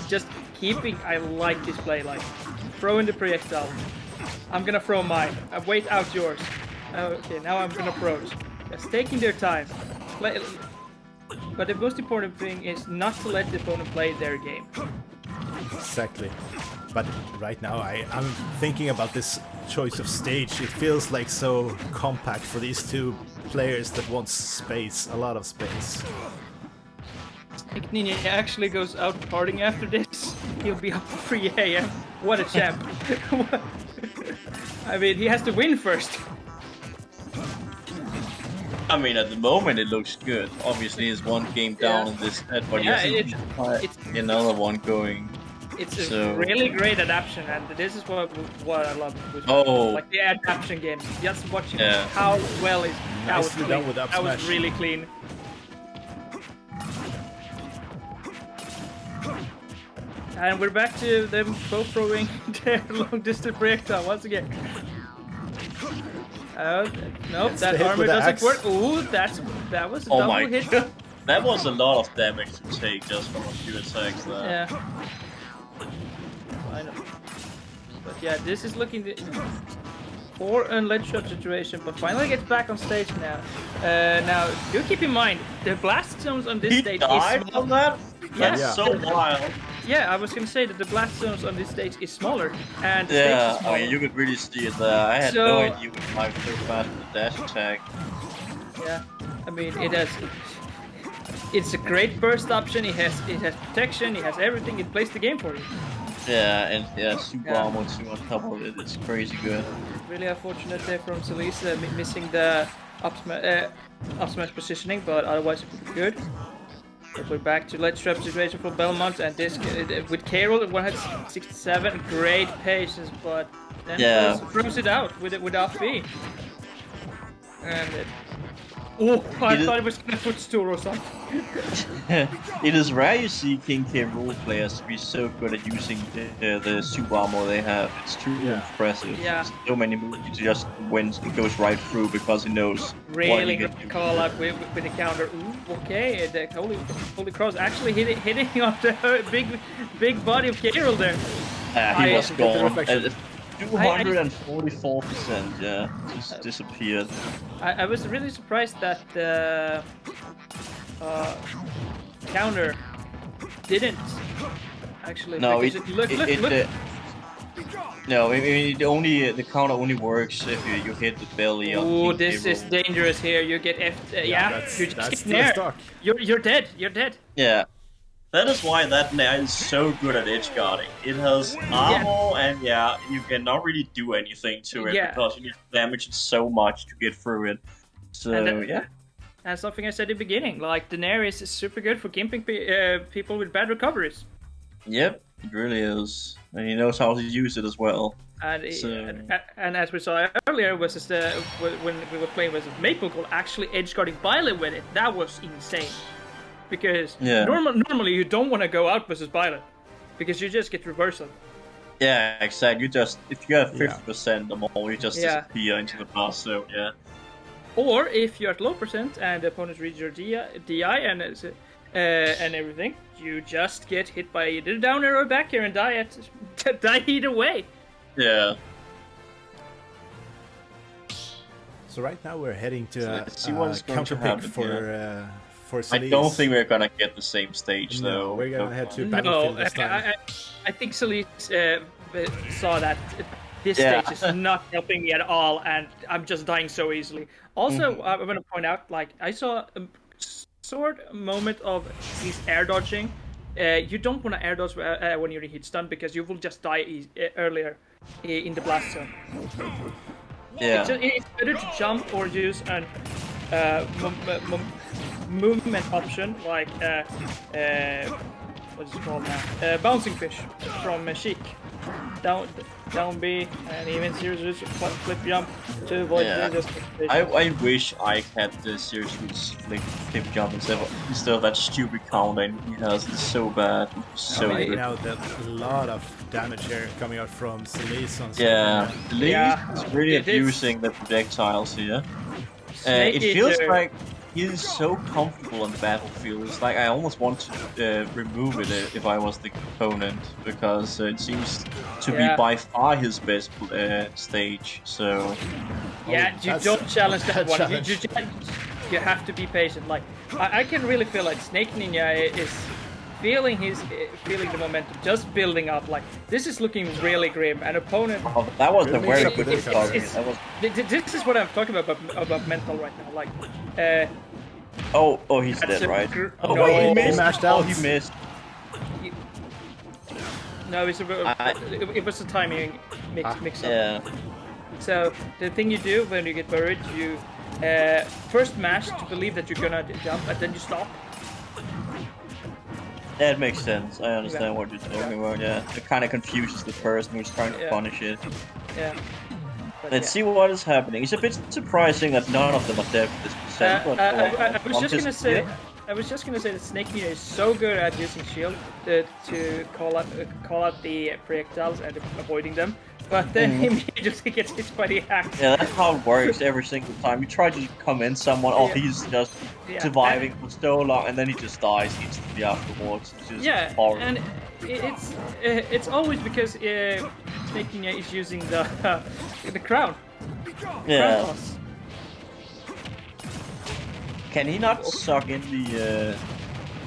Just keeping, I like this play, like throwing the projectile. I'm gonna throw mine. I wait out yours. Okay, now I'm gonna throw. Just taking their time. But the most important thing is not to let the opponent play their game. Exactly. But right now, I'm thinking about this choice of stage. It feels like so compact for these two players that want space, a lot of space. Snake Ninja actually goes out partying after this. He'll be up at 3 AM. What a champ. I mean, he has to win first. I mean, at the moment it looks good. Obviously, he's one game down Yeah. in this set, but Yeah, he has it's- another one going. It's a So- really great adaptation, and this is what I love with Oh. like the adaptation games. Just watching Yeah. how well it that was Nicely clean. done with up That was smash. really clean. And we're back to them both throwing their long distance projectile once again. Nope, It's that the hit armor with the doesn't axe. work. Ooh, that was a Oh double my hit. god. That was a lot of damage to take just from a few attacks there. Yeah. I know. But yeah, this is looking for a ledge trap situation, but finally gets back on stage now. Now, do keep in mind, the blast zones on this He stage died is from that? That's Yeah. so wild. Yeah, I was gonna say that the blast zones on this stage is smaller, and the Yeah, stage is I smaller. mean, you could really see it there. I had no So- idea with my so fast with the dash attack. Yeah, I mean it has. It's a great burst option. It has protection. It has everything. It plays the game for you. Yeah, and yeah, super Yeah. armor too on top of it. It's crazy good. Really unfortunate there from Celise missing the up smash positioning, but otherwise good. But we're back to ledge trap situation for Belmont, and this with Carol at 167, great patience, but then Yeah. throws it out with up B. And oh, I It is- thought it was gonna footstool or something. It is rare you see King K role players be so good at using the super armor they have. It's truly Yeah. impressive. Yeah. So many moves he just wins, it goes right through because he knows what Really he good can do. call up with the counter. Ooh, okay, the holy cross actually hitting on the big body of Carol there. He I- was the gone. reflection. 244%, yeah. Just disappeared. I was really surprised that the counter didn't actually. No, because look. No, I mean, the counter only works if you hit the belly on Ooh, King this K. is dangerous here. You get F. Yeah, that's you just that's get still nair. stuck. You're dead. You're dead. Yeah. That is why that nair is so good at edge guarding. It has armor and yeah, you cannot really do anything to it Yeah. because you need to damage it so much to get through it. So And then- yeah. And something I said in the beginning, like the nair is super good for gimping people with bad recoveries. Yep, it really is. And he knows how to use it as well. And, So- and as we saw earlier, was just, when we were playing with Maple Gold, actually edge guarding Violet with it. That was insane. Because Yeah. normally you don't want to go out versus Violet, because you just get reversal. Yeah, exactly. You just if you have Yeah. 50% or more, you just Yeah. disappear into the boss. So yeah. Or if you're at low percent and the opponent reads your DI and everything, you just get hit by either down arrow or back here and die either way. Yeah. So right now we're heading to Let's see what is going to counterpick happen for I Celise. don't think we're gonna get the same stage No, though. we're gonna head to No, Battlefield this time. I think Celise saw that this Yeah. stage is not helping me at all, and I'm just dying so easily. Also, Mm-hmm. I want to point out, like, I saw a sort moment of his air dodging. You don't want to air dodge when you're hit stun because you will just die earlier in the blast zone. Yeah. It's better to jump or use an movement option like what is it called now? Bouncing fish from Chic. Down B and even serious flip jump to avoid Yeah. this. I wish I had the serious flip jump instead of that stupid counter he has. It's so bad. It's so Right good. now, there's a lot of damage here coming out from Celise on Yeah, Lee Yeah. is really It is. abusing the projectiles here. Snake It feels Eater. like he's so comfortable on the battlefield. It's like I almost want to remove it if I was the opponent because it seems to Yeah. be by far his best stage. So Yeah, you that's don't challenge that a one. challenge. You have to be patient. Like I can really feel like Snake Ninja is feeling the momentum, just building up. Like this is looking really grim. An opponent. oh, that was a Good very mix-up good with this target. it's- That was This is what I'm talking about mental right now. Like, oh he's That's dead, a right? gr- Oh no. wait, he missed. He mashed Oh, out. he missed. no, it was a timing mix up. Yeah. So the thing you do when you get buried, you first mash to believe that you're gonna jump, and then you stop. That makes sense. I understand Yeah. what you're talking about. Yeah, it kind of confuses the person who's trying to Yeah. punish it. Yeah. But Let's see what is happening. It's a bit surprising that none of them are dead with this percent. but I was one just gonna say. disappeared. I was just gonna say that Snake Meter is so good at using shield to call out the projectiles and avoiding them, but then Mm-hmm. he immediately gets hit by the axe. Yeah, that's how it works every single time. You try to come in someone, oh, Yeah. he's just Yeah. surviving for so long, and then he just dies instantly afterwards. It's just Yeah, horrible. and it's always because Snake Ninja is using the the crown. Yeah. Crown toss. Can he not suck in the?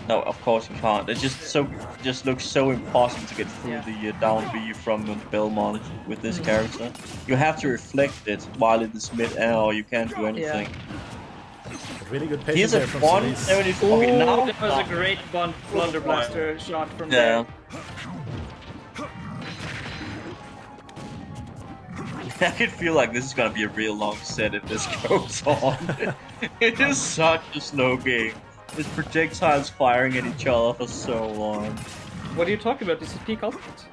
No, of course he can't. It just looks so impossible to get through the down B from Belmont with this character. You have to reflect it while it is mid-air, or you can't do anything. Really good He's patience a there from 174. Oh, Okay, now that was a great Blunder Blaster shot from yeah. there. I can feel like this is gonna be a real long set if this goes on. It is such a slow game. With projectiles firing at each other for so long. What are you talking about? This is peak ultimate.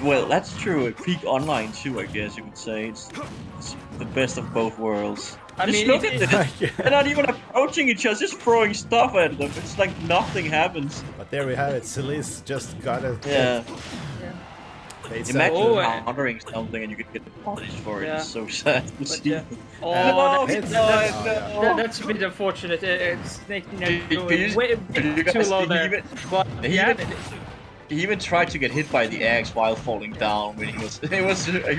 Well, that's true. It peak online too, I guess you could say. It's the best of both worlds. I Just mean, look it- at this. They're not even approaching each other, just throwing stuff at them. It's like nothing happens. But there we have it. Celise just got it. Yeah. It's Imagine Oh, countering something and you could get punished for it. Yeah. It's so sad to But see. yeah. Oh, No, it's- that's a bit unfortunate. Snake Ninja You- going you- way you too guys low think there. even- But he yeah, even- He even tried to get hit by the axe while falling down when he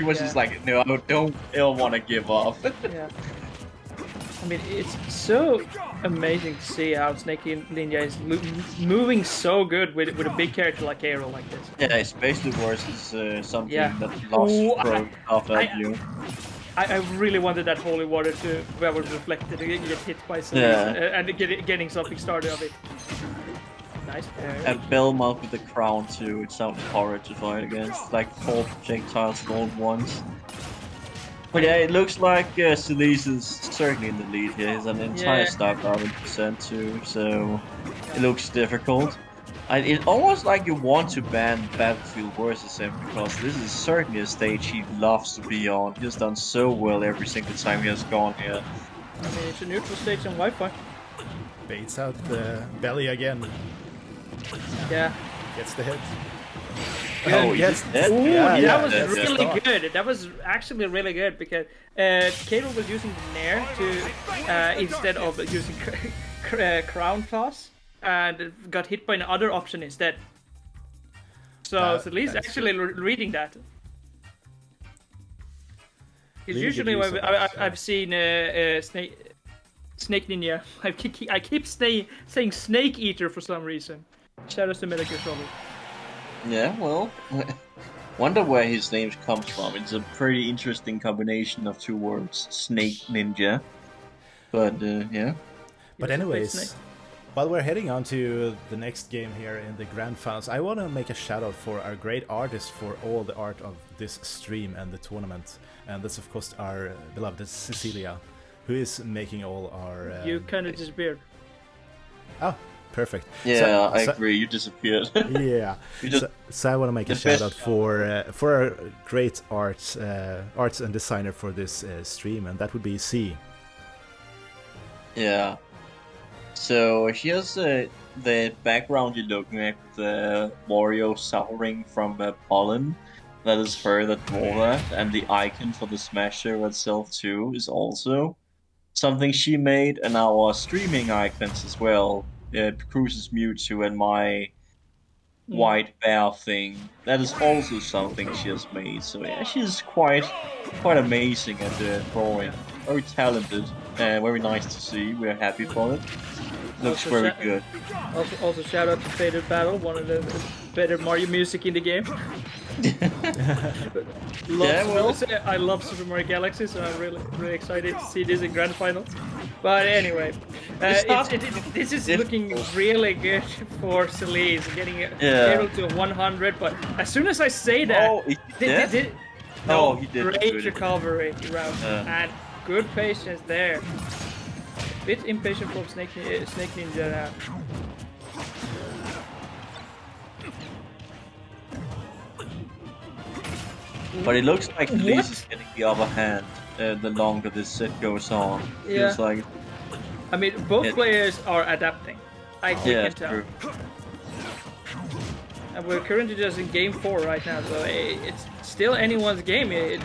was just like, no, I don't ever want to give up. yeah. I mean, it's so amazing to see how Snake Ninja is moving so good with a big character like Aero like this. Yeah, especially versus something Yeah. that lost Ooh, throw off at I- you. I really wanted that holy water to where was reflected and get hit by some and getting something started of it. Nice parry. And Belmont with the crown too, it sounds horrid to fight against. Like 4 projectiles all at once. But yeah, it looks like Celise is certainly in the lead here. He's an entire Yeah. star power percent too, so it looks difficult. It's almost like you want to ban Battlefield versus him because this is certainly a stage he loves to be on. He's done so well every single time he has gone here. I mean, it's a neutral stage on Wi-Fi. Baits out the belly again. Yeah. Gets the hit. Oh, yes. yes. Ooh, Yeah, that was that's really start. good. That was actually really good because Kato was using the Nair to instead of using Crown Toss and got hit by another option instead. So at least that's actually reading that. It's Really good usually use when of that, I've seen Snake Ninja. I keep saying Snake Eater for some reason. Shout out to Metal Gear Solid. Yeah, well, wonder where his name comes from. It's a pretty interesting combination of two words, Snake Ninja. But yeah. But He was a big anyways, snake. while we're heading on to the next game here in the Grand Finals, I want to make a shout out for our great artist for all the art of this stream and the tournament. And that's of course our beloved Cecilia, who is making all our... You kind of disappeared. Oh, perfect. Yeah, I agree. You disappeared. Yeah. You just- So I want to make a the shout best- out for our great arts and designer for this stream, and that would be C. Yeah. So here's the background you're looking at, the Wario suffering from pollen. That is her that drew that, and the icon for the Smasher itself too is also something she made, and our streaming icons as well. Cruises Mewtwo and my white bear thing. That is also something she has made. So yeah, she's quite amazing at drawing. Very talented. Very nice to see. We're happy for it. Looks Also very sha- good. Also shout out to Faded Battle, one of the better Mario music in the game. I love Super Mario Galaxy, so I'm really excited to see this in Grand Finals. But anyway, this is looking really good for Celise, getting Hero to 100. But as soon as I say that, Oh, he did? no, he did. great Good. recovery round and good patience there. Bit impatient from Snake Ninja now. But it looks like What? Elise is getting the upper hand the longer this set goes on. Yeah. Feels like I mean, both Yeah. players are adapting. I yeah, can tell. true. And we're currently just in game 4 right now, so it's still anyone's game at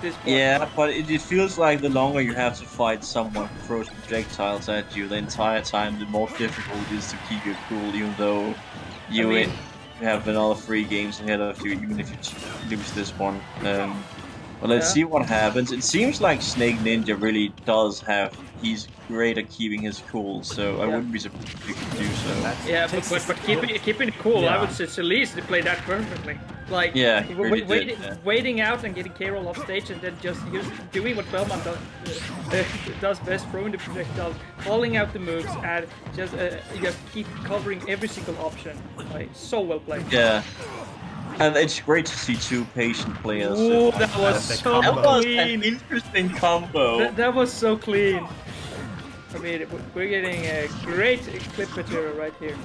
this point. Yeah, but it feels like the longer you have to fight someone who throws projectiles at you the entire time, the more difficult it is to keep your cool, even though you I mean, you have another 3 games ahead of you, even if you lose this one. But let's see what happens. It seems like Snake Ninja really does have. He's great at keeping his cool, so I wouldn't be surprised if he could do so. Yeah, but keeping it cool, Yeah. I would say Celeste played that perfectly. Like, Yeah, he really did, yeah. waiting out and getting K-Roll off stage, and then just doing what Bellman does best, throwing the projectiles, calling out the moves, and just keep covering every single option. Like, so well played. Yeah. And it's great to see 2 patient players. Ooh, that was so That was clean. an interesting combo. That was so clean. I mean, we're getting a great clip material right here.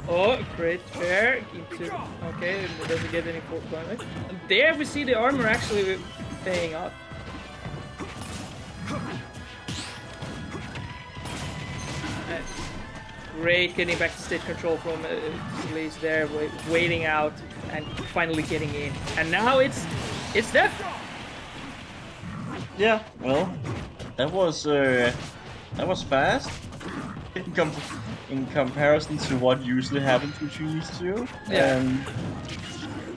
Oh, great fair into. Okay, it doesn't get any full damage. And there we see the armor actually paying off. Great getting back to stage control from Celeste there, waiting out and finally getting in. And now it's death. Yeah, well, that was fast in comparison to what usually happens between these two. Yeah.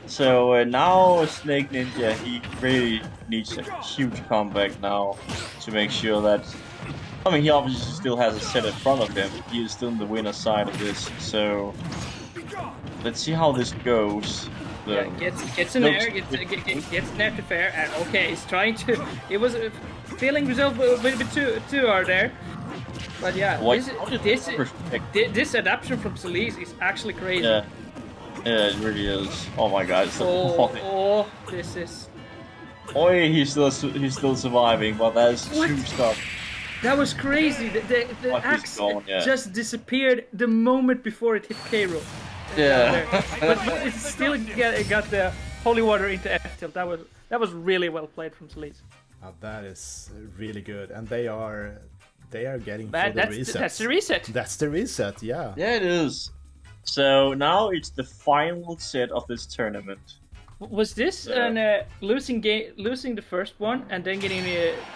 So now Snake Ninja, he really needs a huge comeback now to make sure that. I mean, he obviously still has a set in front of him. He is still on the winner's side of this. So let's see how this goes. Yeah, gets in there, gets in there to fair, and okay, he's trying to. It was feeling himself a little bit too hard there, but yeah, this adaptation from Celeste is actually crazy. Yeah, it really is. Oh my god! This is. Oh, he's still surviving, but that's huge stuff. That was crazy. The axe just disappeared the moment before it hit K-Roll. Yeah. but it still got the holy water into F tilt. That was really well played from Celeste. That is really good, and they are getting for the That's reset. That's the reset. That's the reset, yeah. Yeah, it is. So now it's the final set of this tournament. Was this losing the first one and then getting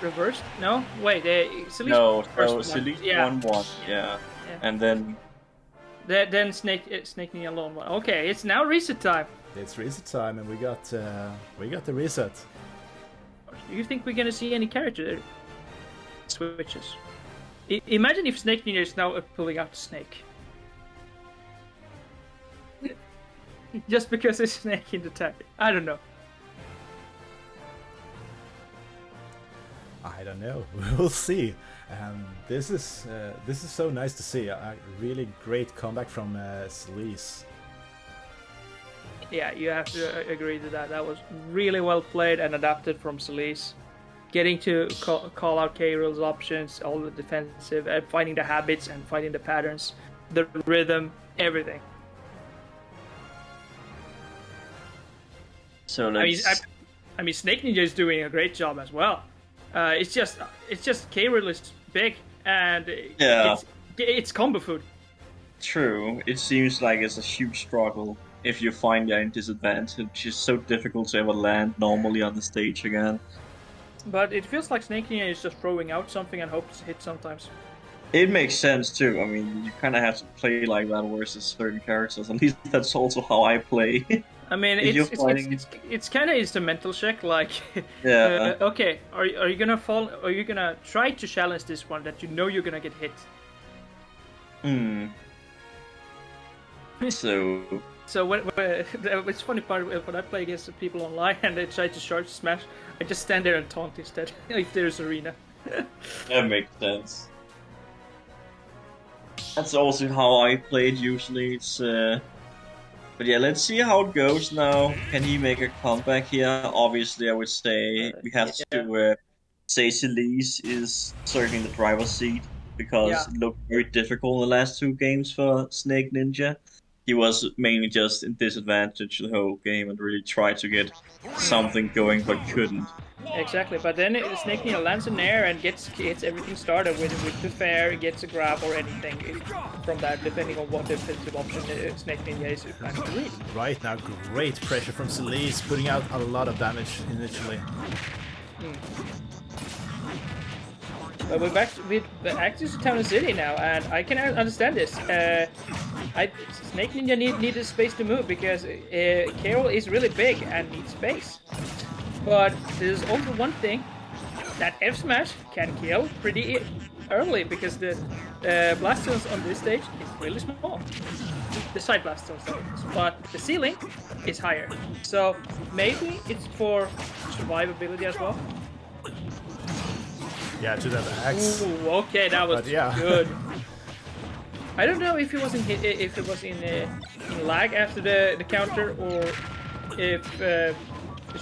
reversed? No, wait. Celeste No, first Celeste one. won one. Yeah, and then Snake Ninja alone won. Okay, it's now reset time. It's reset time, and we got the reset. Do you think we're gonna see any character switches? Imagine if Snake Ninja is now pulling out the snake. Just because it's Snake in the tag. I don't know. I don't know. We'll see. This is so nice to see. A really great comeback from Celeste. Yeah, you have to agree to that. That was really well played and adapted from Celeste. Getting to call out K-Roll's options, all the defensive, finding the habits and finding the patterns, the rhythm, everything. so I mean, Snake Ninja is doing a great job as well. It's just K-Roll is big and it's combo food. True. It seems like it's a huge struggle if you find you're in disadvantage. It's so difficult to ever land normally on the stage again. But it feels like Snake Ninja is just throwing out something and hopes to hit sometimes. It makes sense too. I mean, you kind of have to play like that versus certain characters. At least that's also how I play. I mean, it's kind of a mental check. Like, Yeah. Okay, are you gonna fall? Are you gonna try to challenge this one that you know you're gonna get hit? So when it's funny part when I play against people online and they try to charge smash, I just stand there and taunt instead if there's arena. That makes sense. That's also how I played usually. It's but yeah, let's see how it goes now. Can he make a comeback here? Obviously, I would say we have to say Celeste is certainly in the driver's seat because it looked very difficult in the last 2 games for Snake Ninja. He was mainly just in disadvantage the whole game and really tried to get something going but couldn't. Exactly, but then Snake Ninja lands in air and gets everything started with the fair, gets a grab or anything from that, depending on what defensive option Snake Ninja is planning to read. Right now, great pressure from Celeste, putting out a lot of damage initially. But we're back with Active Town City now, and I can understand this. Snake Ninja needed space to move because Carol is really big and needs space. But there's also one thing that F Smash can kill pretty early because the blast zones on this stage is really small. The side blast zones, but the ceiling is higher. So maybe it's for survivability as well. Yeah, to that axe. Ooh, okay, that was good. I don't know if it was in lag after the counter or if the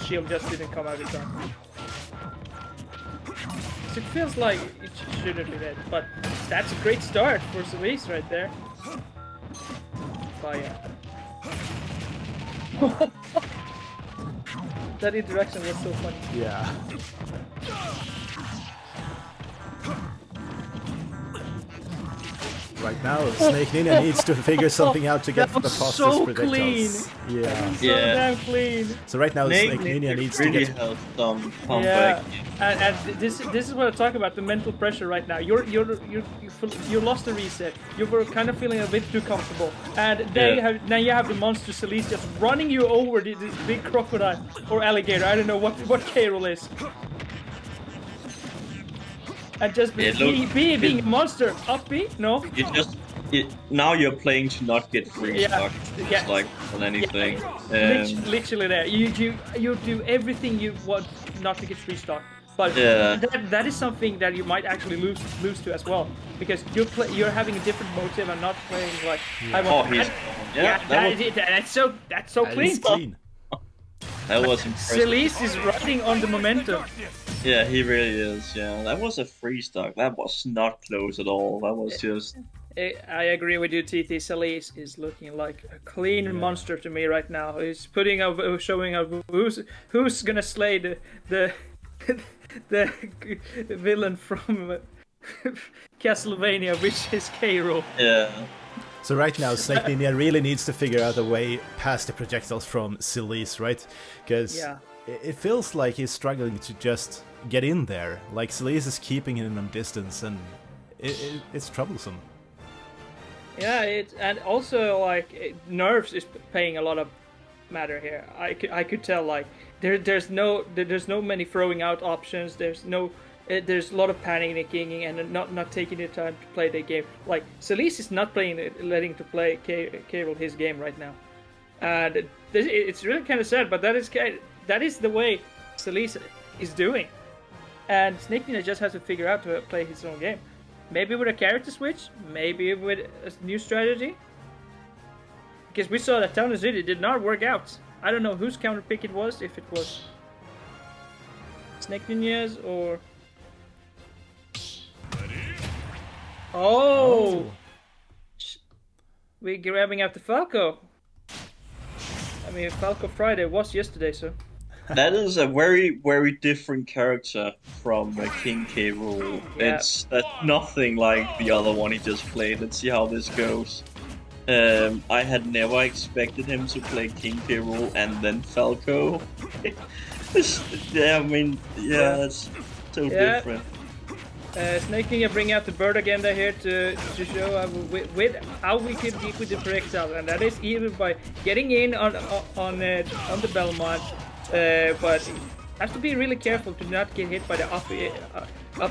shield just didn't come out in time. It feels like it shouldn't be dead, but that's a great start for Cerise right there. But yeah. That interaction was so funny. Yeah. Right now, Snake Ninja needs to figure something out to get the fastest so projectiles. Clean. Yeah. So damn clean. So right now, Snake Ninja needs to really get. help some comeback. And this is what I talk about, the mental pressure right now. You lost the reset. You were kind of feeling a bit too comfortable, and then now you have the monster Celeste just running you over this big crocodile or alligator. I don't know what Carol is. And just being a monster. Up B? No? Now you're playing to not get free stock. It's like on anything. Literally there. You do everything you want not to get free stock. But that is something that you might actually lose to as well. Because you're having a different motive and not playing like I want. That's so clean. That was impressive. Celeste is riding on the momentum. Yeah, he really is. Yeah, that was a free stock. That was not close at all. That was just. I agree with you, TT. Celeste is looking like a clean monster to me right now. He's showing up who's gonna slay the villain from Castlevania, which is K-Rool. Yeah. So right now, Snake Ninja really needs to figure out a way past the projectiles from Celeste, right? Because it feels like he's struggling to just get in there. Like Celeste is keeping him on distance, and it's troublesome. Yeah, and also like nerves is playing a lot of matter here. I could tell like there's no many throwing out options. There's a lot of panicking and not taking the time to play the game. Like Celeste is not letting to play K-Rool his game right now, and it's really kind of sad. But that is the way Celeste is doing, and Snake Ninja just has to figure out to play his own game. Maybe with a character switch, maybe with a new strategy. Because we saw that Town City did not work out. I don't know whose counter pick it was, if it was Snake Ninja's or... Oh! We're grabbing after Falco. I mean, Falco Friday was yesterday, so... That is a very, very different character from King K-Rool. Yeah. That's nothing like the other one he just played. Let's see how this goes. I had never expected him to play King K-Rool and then Falco. That's so different. Snake Ninja bring out the bird agenda here to show with how we can deal with the projectile, and that is either by getting in on the Belmont, but has to be really careful to not get hit by the up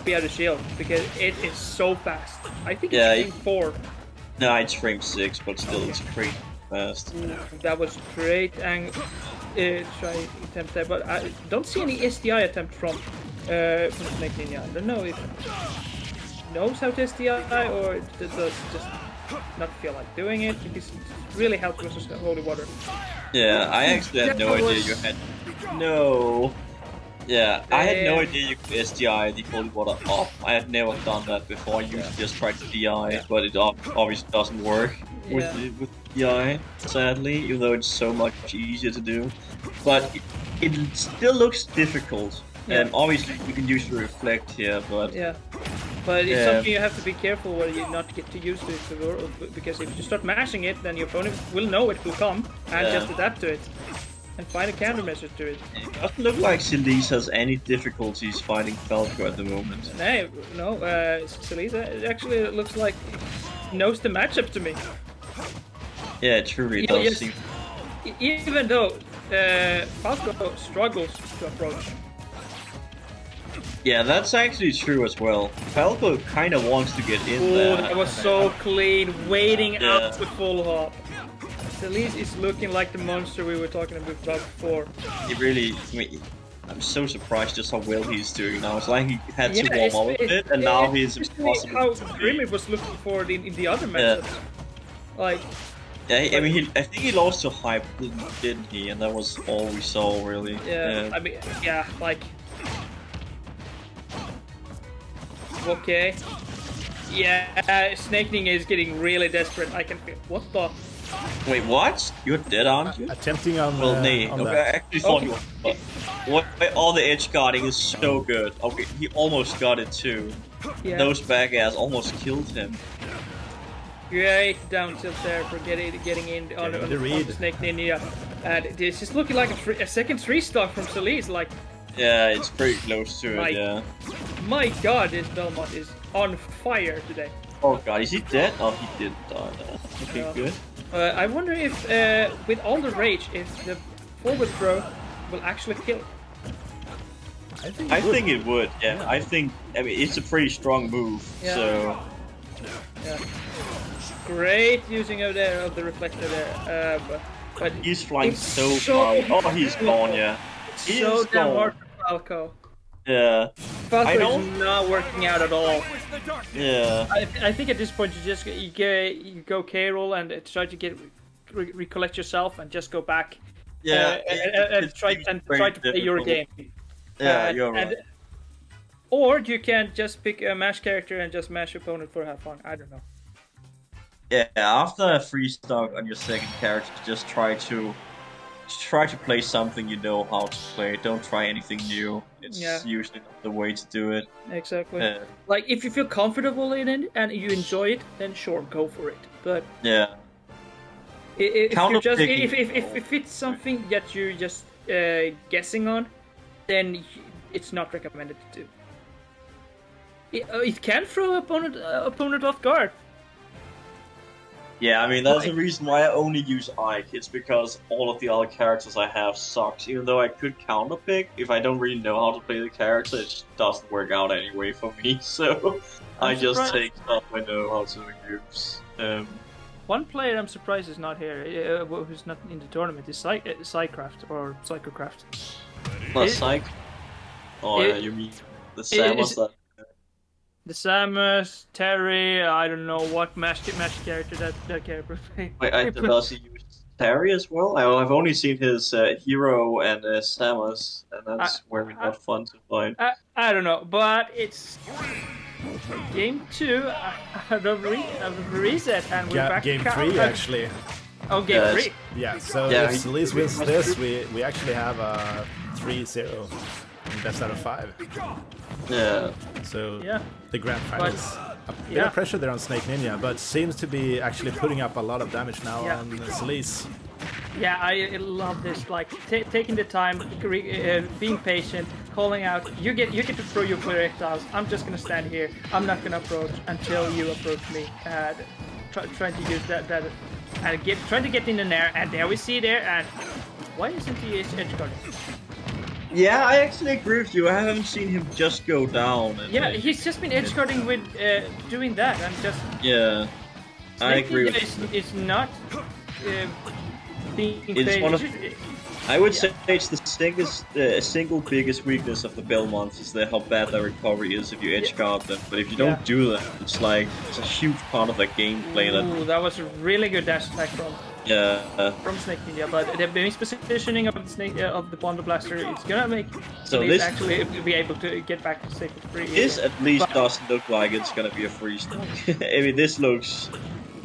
the shield because it is so fast. I think it's frame 4. No, it's frame 6, but still it's pretty fast. That was great and try attempt there, but I don't see any SDI attempt from Snake Ninja. I don't know if he knows how to SDI or does just not feel like doing it because it really helps versus Holy Water. Yeah, I actually had no idea you had... No. Yeah, I had no idea you could SDI the Holy Water up. I had never done that before. You just tried to DI, but it obviously doesn't work with DI, sadly, even though it's so much easier to do. But it still looks difficult. And obviously you can use the reflect here, but... Yeah. But it's something you have to be careful where you not get too used to it, because if you start mashing it, then your opponent will know it will come and just adapt to it. and find a countermeasure to it. It doesn't look like Celise has any difficulties fighting Falco at the moment. Hey, no, Celisa, it actually looks like knows the matchup to me. Yeah, true, it Yeah, does yes. seem... Even though Falco struggles to approach. Yeah, that's actually true as well. Falco kind of wants to get in Oh, there. that was so clean, waiting Yeah. out with full hop. Celise is looking like the monster we were talking about before. He really... I mean, I'm so surprised just how well he's doing now. It's like he had to warm up a bit, and now he's impossible how to Grim beat. was looking for it in the other matchups. Like, Yeah, I mean, I think he lost to Hype, didn't he? And that was all we saw, really. yeah, I mean, yeah, like... Okay. Yeah, Snakening is getting really desperate. I can feel... What the... Wait, what? You're dead, aren't you? Attempting on, Well, nay. on Okay, I that. actually thought Okay. you were. But all the edge guarding is so good. Okay, he almost got it too. Yeah. Those back ass almost killed him. Great down tilt there for getting in on the the read. Snake Ninja. And this is looking like a second 3-stock from Celise. Like, Yeah, it's pretty close to Like- it, yeah. my god, this Belmont is on fire today. Oh god, is he dead? Oh, he did die. Okay, Yeah. good. I wonder if, with all the rage, if the forward throw will actually kill. I think, I think it would, yeah. I mean, it's a pretty strong move, Yeah. so... Yeah. Great using of the reflector there. But He's flying it's so far. Oh, he's gone, yeah. He so is damn gone. hard for Falco. Yeah, Falco I is don't- not working out at all. yeah. I think at this point you go K-roll and try to recollect yourself and just go back. Yeah, And try to play your game. Yeah, you're right. Or you can just pick a mash character and just mash your opponent for have fun. I don't know. Yeah, after a free stock on your second character, just try to play something you know how to play. Don't try anything new. It's Yeah. usually not the way to do it. Exactly. Yeah. Like if you feel comfortable in it and you enjoy it, then sure, go for it. But Yeah. if you just Counter-picking. if it's something that you're just guessing on, then it's not recommended to do. It can throw opponent off guard. Yeah, I mean, that's the reason why I only use Ike. It's because all of the other characters I have sucks. Even though I could counterpick, if I don't really know how to play the character, it just doesn't work out anyway for me. So I just surprised- take stuff I know how to use. One player I'm surprised is not here, who's not in the tournament, is Psycraft or Psychocraft. Plus Psych. Oh, yeah, you mean the Samus that... The Samus, Terry, I don't know what mash character that character played. Wait, does he use Terry as well? I've only seen his Hero and Samus, and that's very not fun to find. I don't know, but it's game 2 out of reset, and we're back Game to 3 actually. Oh, game Yes. 3. Yeah, so Yeah, if Celise wins this, we actually have a 3-0 best out of 5. Yeah. So Yeah. the grand finals. A bit yeah. of pressure there on Snake Ninja, but seems to be actually putting up a lot of damage now Yeah. on Celise. Yeah, I love this. Like taking the time, being patient, calling out. You get to throw your projectiles. I'm just gonna stand here. I'm not gonna approach until you approach me. Trying to use that and trying to get in there. And there we see there. And why isn't he edge guarding? Yeah, I actually agree with you. I haven't seen him just go down. And Yeah, he's just been edge guarding with doing that and just. Yeah, I Snake agree Ninja with is not being It's played. one of- I would say it's the single biggest weakness of the Belmonts is how bad their recovery is if you edge guard them. But if you don't do that, it's a huge part of their gameplay. Ooh, that was a really good dash attack from Snake Ninja, but the base positioning of the Bondo Blaster is gonna make So Celise this- actually be able to get back to safety free. This at least doesn't look like it's gonna be a free stock. I mean, this looks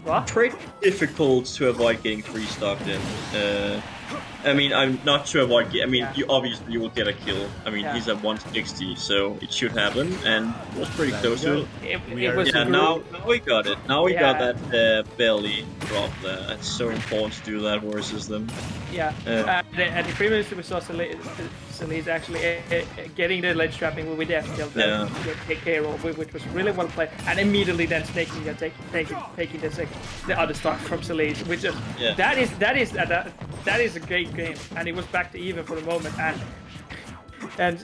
What? pretty difficult to avoid getting free stocked in. I mean, I'm not sure what. I mean, Yeah. you obviously you will get a kill. I mean, Yeah. he's at 160, so it should happen, and it was pretty There close you to go. it. We It are- was Yeah, a now we got it. Now we got Yeah. that belly drop there. It's so important to do that versus them. Yeah, and previously we saw Celise actually getting the ledge trapping with the FTL take care of, which was really well played, and immediately then Snake Ninja taking the other start from Celise, which is that is a great game, and it was back to even for the moment, and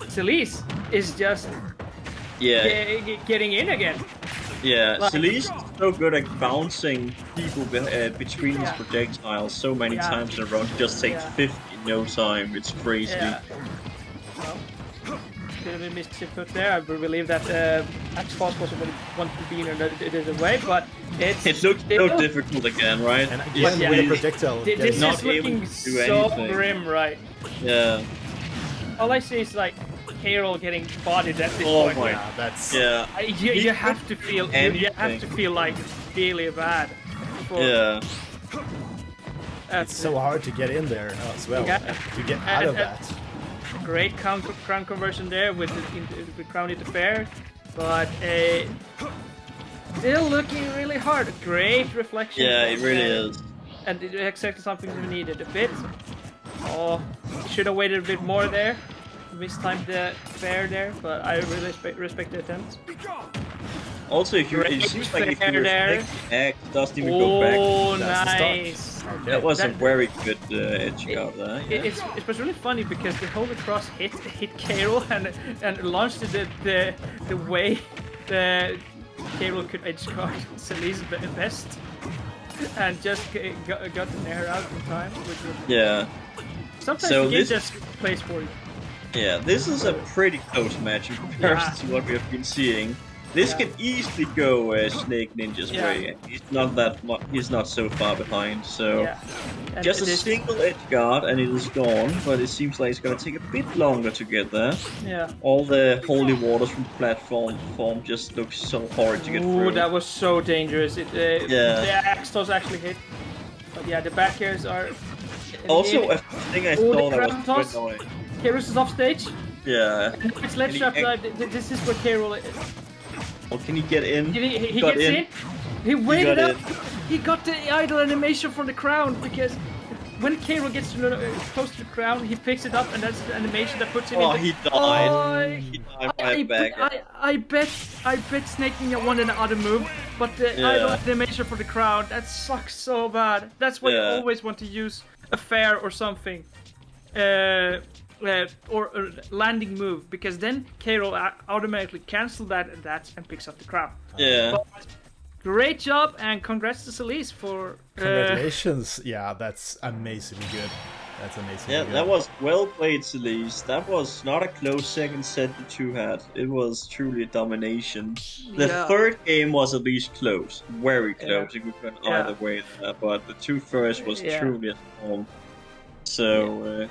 Celise is just getting in again. Yeah, Like- Celeste is so good at bouncing people between his projectiles so many times in a row. He just takes 50 in no time. It's crazy. Yeah. Well, could have been misinput there. I believe that X-Force was want to be in another way, but It looks so difficult again, right? And He's- again, with a projectile. This getting- is not able looking to do so anything. grim, right? Yeah. All I see is like Carol getting bodied at this Oh point. my- Yeah, that's Yeah. You have to feel you have to feel like really bad. For, Yeah. it's so hard to get in there as well. Yeah. To get out of that. Great crown conversion there with the crown interfere, but still looking really hard. Great reflection. Yeah, it really is. And it exactly something we needed a bit. Oh, should have waited a bit more there. Mistimed the fair there, but I really respect the attempt. Also, if you Great it seems like if fair you there. respect the X, it doesn't even go back. Oh, That's the start. nice. Okay. That was a That- very good edge guard there. Yeah. It was really funny because the Holy Cross hit Carol and launched the way the Carol could edge guard Celise best, and just got the nair out in time. Which was, Yeah. sometimes So the game this- just plays for you. Yeah, this is a pretty close match in comparison to what we have been seeing. This can easily go Snake Ninja's way. He's not that he's not so far behind, so Yeah. And just a this- single edge guard and it is gone. But it seems like it's gonna take a bit longer to get there. Yeah. All the holy waters from platform just looks so hard to get Ooh, through. that was so dangerous. It, The axe does actually hit. But yeah, the back airs are... Also, a thing I Oh, the thought that crown was toss. quite annoying. Carol's is off stage. Yeah. It's ledge Can trap. he- This is where Carol... Well, can he get in? He Got gets in. He waited got up. He got the idle animation from the crown because when Carol gets close to the crown, he picks it up and that's the animation that puts him Oh, in. he died. He died by a back. I bet Snake Ninja wanted another move, but the idle animation for the crown, that sucks so bad. That's why you always want to use a fair or something. Or a landing move, because then Carol automatically cancels that and picks up the crown. Yeah. But great job and congrats to Celise for. Congratulations. Yeah, that's amazingly good. That's amazing. Yeah, that was well played, Celise. That was not a close second set the two had. It was truly a domination. The third game was at least close. Very close. It could have gone either way there, but the two first was truly a storm. So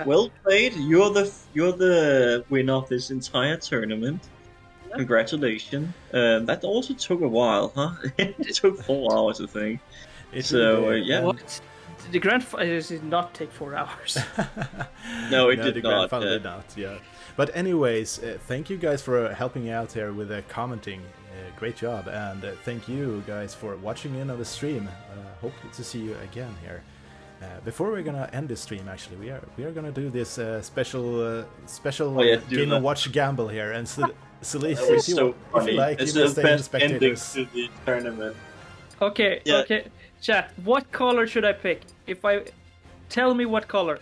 well played. You're the winner of this entire tournament. Congratulations. That also took a while, huh? It took 4 hours, I think. What? The grand final did not take 4 hours. No, it No, did the not. grand final did not. Yeah. But anyways, thank you guys for helping out here with commenting. Great job, and thank you guys for watching in on the stream. Hope to see you again here. Before we're gonna end this stream, actually, we are gonna do this special Game & Watch gamble here, and Celise, if you like, it's you may the stay in the best ending spectators. to the tournament. Okay, okay. Chat, what color should I pick? If I... Tell me what color.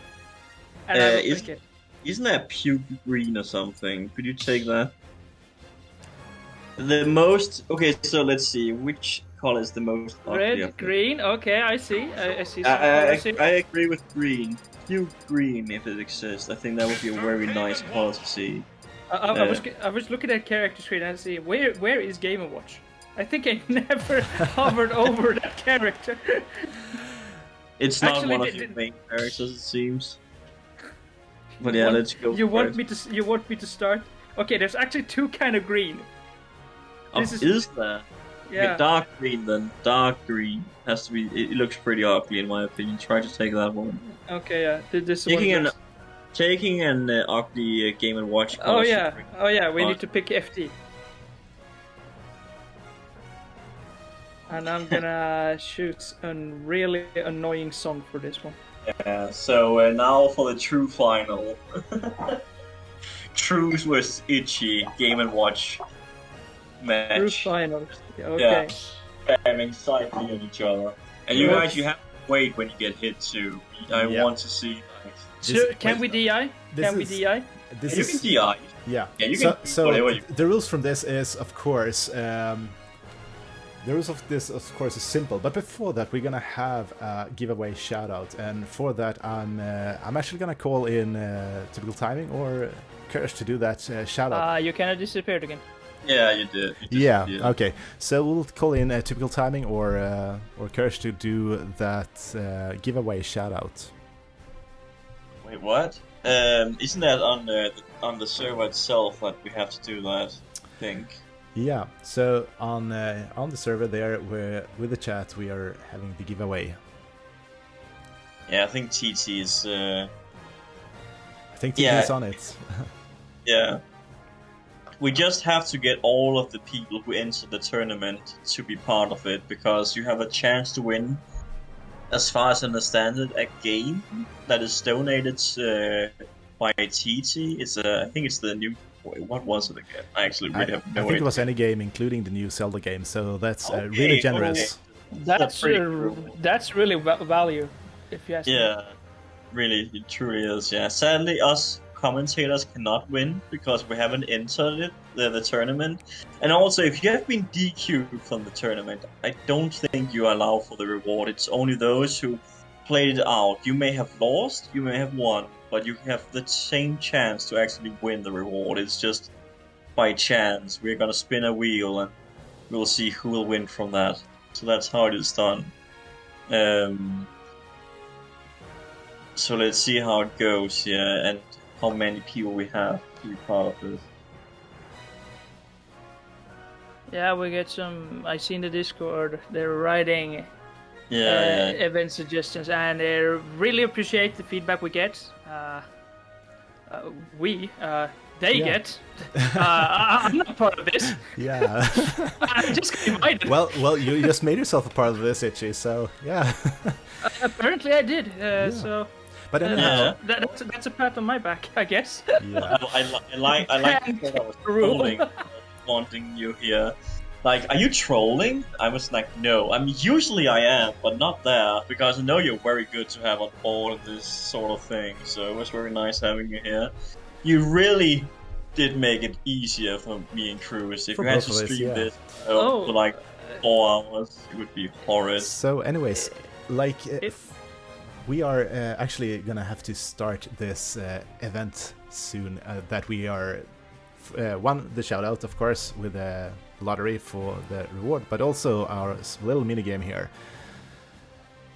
And I will pick it. Isn't that puke green or something? Could you take that? The most... Okay, so let's see. Which color is the most ugly? Red, green, okay, I see. I see some I colors here. agree with green. Puke green, if it exists. I think that would be a very nice color to see. I was looking at character screen and see where is Game & Watch? I think I never hovered over that character. It's not Actually, one of your main characters, it seems. But yeah, let's go. You want me to start? Okay, there's actually two kind of green. Is there? Yeah. Dark green then. Dark green has to be. It looks pretty ugly in my opinion. Try to take that one. Okay, yeah. This one. Taking an ugly Game and Watch. Oh color yeah. should be Oh yeah. We fun. need to pick FT. And I'm gonna shoot a really annoying song for this one. Yeah. So now for the true final. Trues versus Itchy Game and Watch match. True finals. Yeah, okay. Yeah. Spamming slightly on each other. And you guys, you have to wait when you get hit too. I want to see. So, can we DI? Can we DI? This You is can DI. yeah. Yeah, you can. So Whatever you. the rules from this is, of course, the rules of this, of course, is simple. But before that, we're gonna have a giveaway shout out, and for that, I'm actually gonna call in typical timing or Kirsch to do that shout out. You kind of disappeared again. Yeah, you did. Yeah. Okay. So we'll call in typical timing or Kirsch to do that giveaway shout out. Wait, what? Isn't that on the server itself that we have to do that? I think. Yeah. So on the server there, with the chat, we are having the giveaway. Yeah, I think TT is. I think Yeah. TT is on it. Yeah. We just have to get all of the people who enter the tournament to be part of it, because you have a chance to win, as far as I understand it, a game that is donated by TT. It's I think it's the new. Wait, what was it again? I actually really have no I think idea. it was any game, including the new Zelda game. So that's Okay, really generous. That's pretty cool. that's really value, if you ask me. Yeah, really, it truly is. Yeah, sadly, us commentators cannot win because we haven't entered it, the tournament. And also, if you have been DQ'd from the tournament, I don't think you are allowed for the reward. It's only those who played it out. You may have lost, you may have won, but you have the same chance to actually win the reward. It's just by chance. We're gonna spin a wheel and we'll see who will win from that. So that's how it is done. So let's see how it goes, yeah, and how many people we have to be part of this. Yeah, we get some. I see in the Discord they're writing Yeah, event suggestions, and they really appreciate the feedback we get. They Yeah. get. I'm not part of this. Yeah. I just got invited. well, you just made yourself a part of this, Itchy. So yeah. Apparently, I did. So. But anyway, Yeah. That's a pat on my back, I guess. yeah. I like that I was trolling, wanting you here. Like, are you trolling? I was like, no. I mean, usually I am, but not there, because I know you're very good to have on board in this sort of thing, so it was very nice having you here. You really did make it easier for me and Cruz. If For you had both to of us, stream yeah. this Oh. for like 4 hours, it would be horrid. So, anyways, like we are actually gonna have to start this event soon. That we are the shout out, of course, with a lottery for the reward, but also our little mini game here.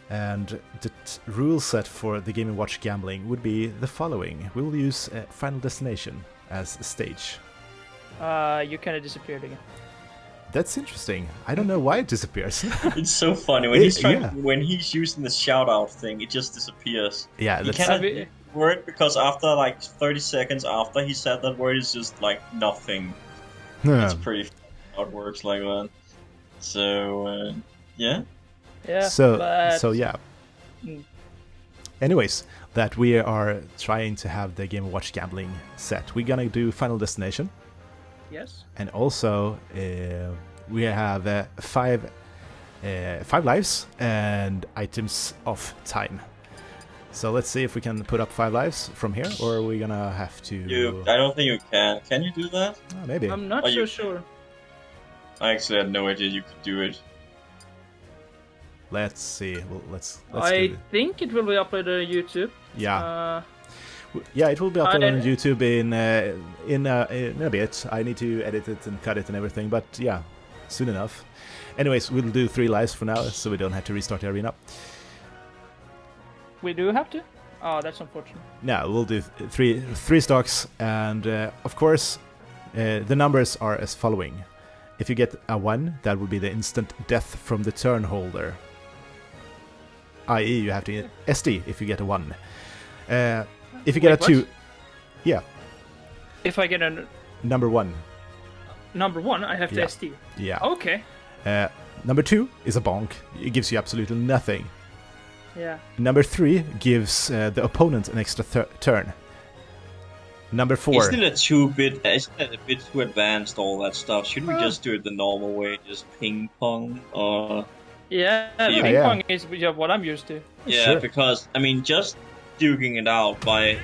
And the rule set for the Game & Watch gambling would be the following. We'll use Final Destination as a stage. You kind of disappeared again. That's interesting. I don't know why it disappears. It's so funny when he's trying Yeah. when he's using the shout out thing, it just disappears. Yeah, He that's cannot Have you- use the word because after like 30 seconds after he said that word, it's just like nothing. It's pretty funny how it works like that. So yeah. Yeah. so but yeah. Mm. Anyways, that we are trying to have the Game & Watch gambling set. We're gonna do Final Destination, Yes. and also we have five lives and items of time. So let's see if we can put up 5 lives from here, or are we gonna have to? I don't think you can. Can you do that? Maybe. I'm not Are so you- sure. I actually had no idea you could do it. Let's see. Well, let's I do it. think it will be uploaded on YouTube. Yeah. Yeah, it will be uploaded on YouTube in a bit. I need to edit it and cut it and everything, but yeah, soon enough. Anyways, we'll do 3 lives for now, so we don't have to restart the arena. We do have to? Oh, that's unfortunate. No, we'll do three stocks, and of course, the numbers are as following: If you get a 1, that would be the instant death from the turn holder. I.e., you have to SD if you get a 1. If you get Wait, a 2, what? yeah, If I get a number 1. number 1, I have to Yeah. SD. Yeah. Okay. Number 2 is a bonk. It gives you absolutely nothing. Yeah. Number 3 gives the opponent an extra turn. Number 4. Isn't it a bit too advanced, all that stuff? Should we just do it the normal way, just ping pong? Or Yeah, Yeah, ping yeah. pong is what I'm used to. yeah, Sure. because I mean, just duking it out by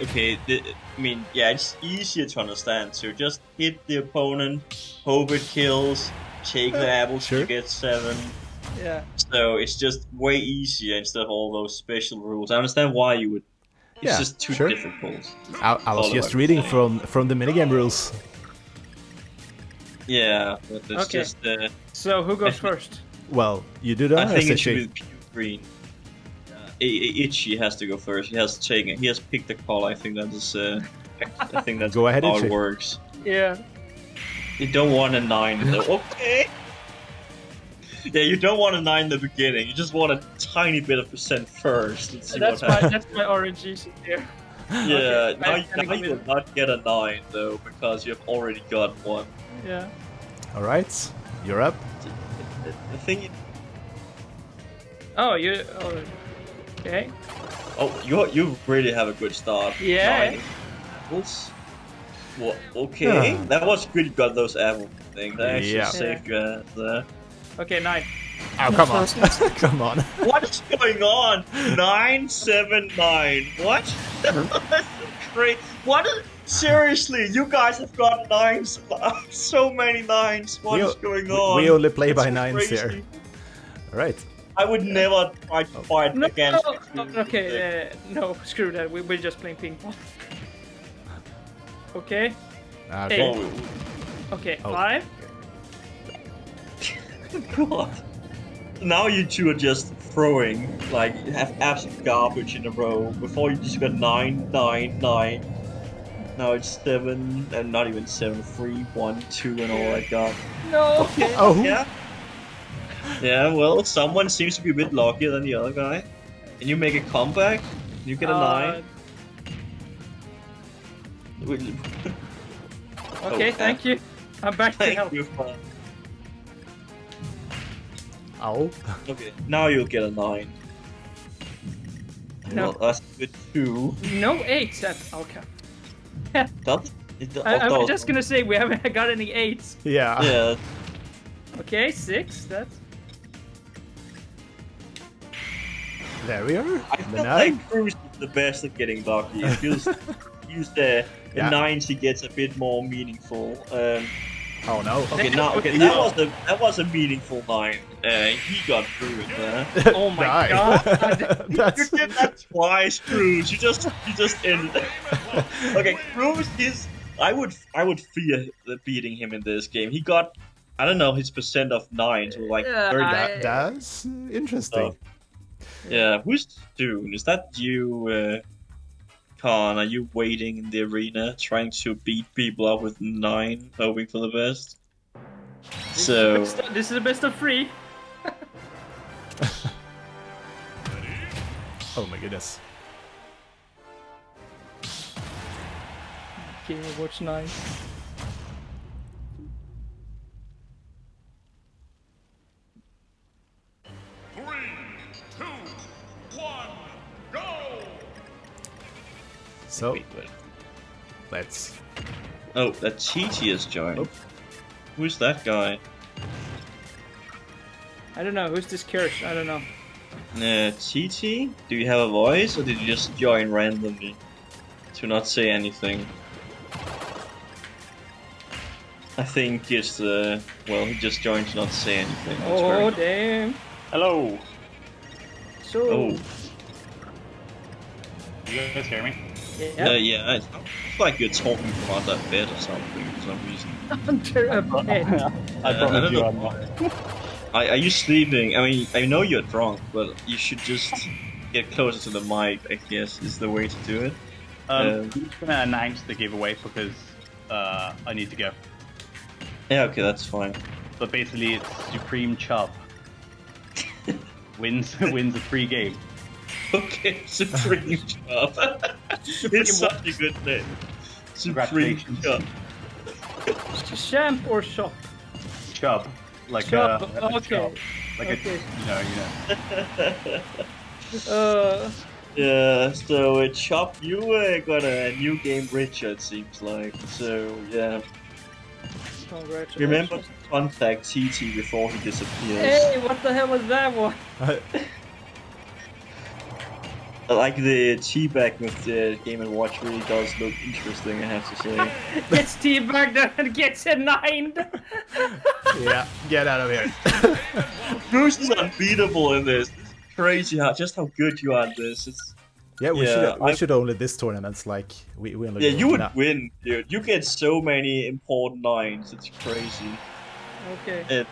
it's easier to understand. So just hit the opponent, hope it kills, take the apples, Sure. you get 7. Yeah. So it's just way easier instead of all those special rules. I understand why you would. It's Yeah, just too sure. difficult. I was Follow just what reading I'm saying. from the minigame rules. Yeah, but it's Okay. just. So who goes first? Well, you do that. I think it should SSJ. be pure green. Itchy has to go first. He has taken. He has picked the call. I think that is. I think that's Go ahead, how Itchy. it works. Yeah. You don't want a 9 though. Okay. Yeah, you don't want a 9 in the beginning. You just want a tiny bit of percent first. And see That's what my happens. that's my oranges here. Yeah. Okay, Now, I'm gonna now give you it- will not get a 9 though because you've already got one. Yeah. All right, you're up. The thing. Oh, you. Oh, okay. Oh, you really have a good start. Yeah. 9 apples. Well, okay, Yeah. that was good. You got those apple things. That actually Yeah. saved you there. Okay, 9. Oh, come on, come on. What is going on? 9, 7, 9. What? That's great. What? Seriously, you guys have got 9s. So many 9s. What is going on? We only play That's by so 9s crazy. here. All right. I would never try to fight No, against. okay, no, screw that. We're just playing ping pong. Okay, Okay. Oh, okay, Oh. 5. God. Now you two are just throwing, like, you have absolute garbage in a row. Before you just got 9, 9, 9. Now it's 7, and not even 7, 3, 1, 2, and all that god. No. Okay. Oh. Yeah. Yeah, well, someone seems to be a bit luckier than the other guy. And you make a comeback, you get a 9. Okay, Oh, thank you. I'm back to help. Thank you for... Ow. Okay, now you'll get a 9. No. Well, that's a good 2. No 8s. Okay. I'm just gonna say we haven't got any 8s. Yeah. Yeah, Okay, 6. That's. There we are. I The feel 9. like Cruz is the best at getting lucky. It feels the Yeah. 9s he gets a bit more meaningful. Oh no. Okay, now that was a meaningful 9. He got through it there. Oh my Nice. god. You That's did that twice, Cruz. You just ended it. Okay, Cruz is. I would fear beating him in this game. He got, I don't know, his percent of 9s were like Yeah, 30. that's interesting. Yeah, who's doing? Is that you, Khan? Are you waiting in the arena, trying to beat people up with 9, hoping for the best? So, This is the best of 3. Oh my goodness. Okay, watch 9. Three, two, one, go! So wait. let's. Oh, that TT has joined. Oh. Who's that guy? I don't know. Who's this Kirsch? I don't know. TT? Do you have a voice, or did you just join randomly to not say anything? I think it's well, he just joined to not say anything. That's very Oh, nice. damn. Hello. So. Oh, You guys hear me? Yeah. yeah, it's like you're talking from under a bed or something for some reason. Under a bed. I I promise don't you know. I'm not. Are you sleeping? I mean, I know you're drunk, but you should just get closer to the mic, I guess, is the way to do it. I'm just gonna announce the giveaway because I need to go. Yeah, okay, that's fine. but basically it's Supreme Chub. wins a free game. Okay, Supreme Chub. It's such a good name. Supreme Congratulations. Chub. Champ or shop? Chub, like Chub, a okay. chub. Like Okay. you know. Yeah, so Chop, you got a new game richer, it seems like. So, yeah. Congratulations. Remember to contact TT before he disappears. Hey, what the hell was that one? I like the teabag with the Game & Watch really does look interesting, I have to say. Gets teabagged and gets a 9. Yeah, get out of here. Bruce is unbeatable in this. It's crazy how good you are at this. It's, Yeah, we should only this tournaments like we only. yeah, you would now. win, dude. You get so many important 9s. It's crazy. Okay. It's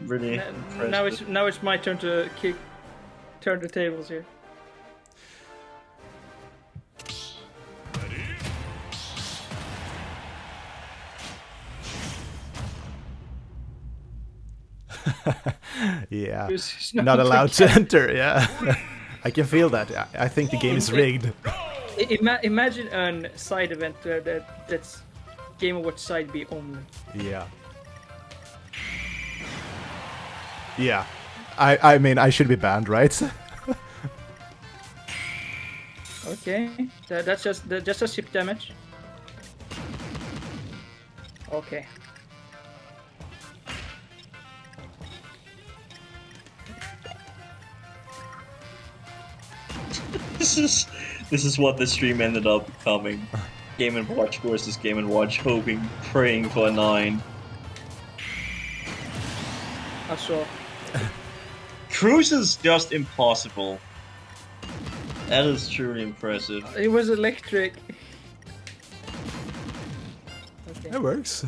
really impressive. Now it's my turn to turn the tables here. Yeah, It's not allowed to enter. Yeah, I can feel that. I think the game is rigged. Imagine a side event that's Game & Watch side B only. Yeah. Yeah. I mean, I should be banned, right? Okay, that's just a ship damage. Okay. This is what the stream ended up becoming. Game & Watch versus Game & Watch, hoping, praying for a 9. I saw. Cruise is just impossible. That is truly impressive. It was electric. Okay. It works.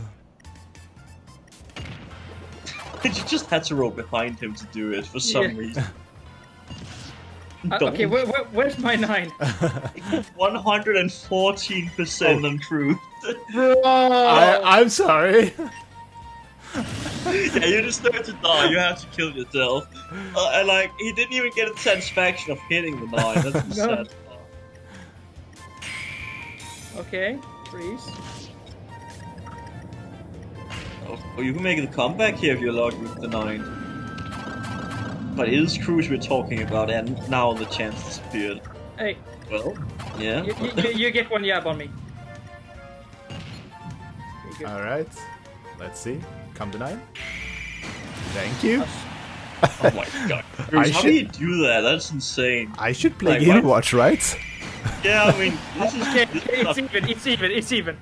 You just had to roll behind him to do it for some reason. Okay, where's my 9? 114% on Cruise. Bro! I'm sorry. Yeah, you deserve to die. You have to kill yourself. And like, he didn't even get the satisfaction of hitting the 9. That's the No. sad part. Okay, freeze. Oh, you can make the comeback here if you're lucky with the 9. But it is Cruise we're talking about, and now the chance disappeared. Hey, Well, yeah. you get one jab on me. All right. Let's see. Come to 9. Thank you. Oh my god. Cruise, how do you do that? That's insane. I should play Like, Game what? Watch, right? Yeah, I mean, this is... Okay, this is it's not- even, it's even.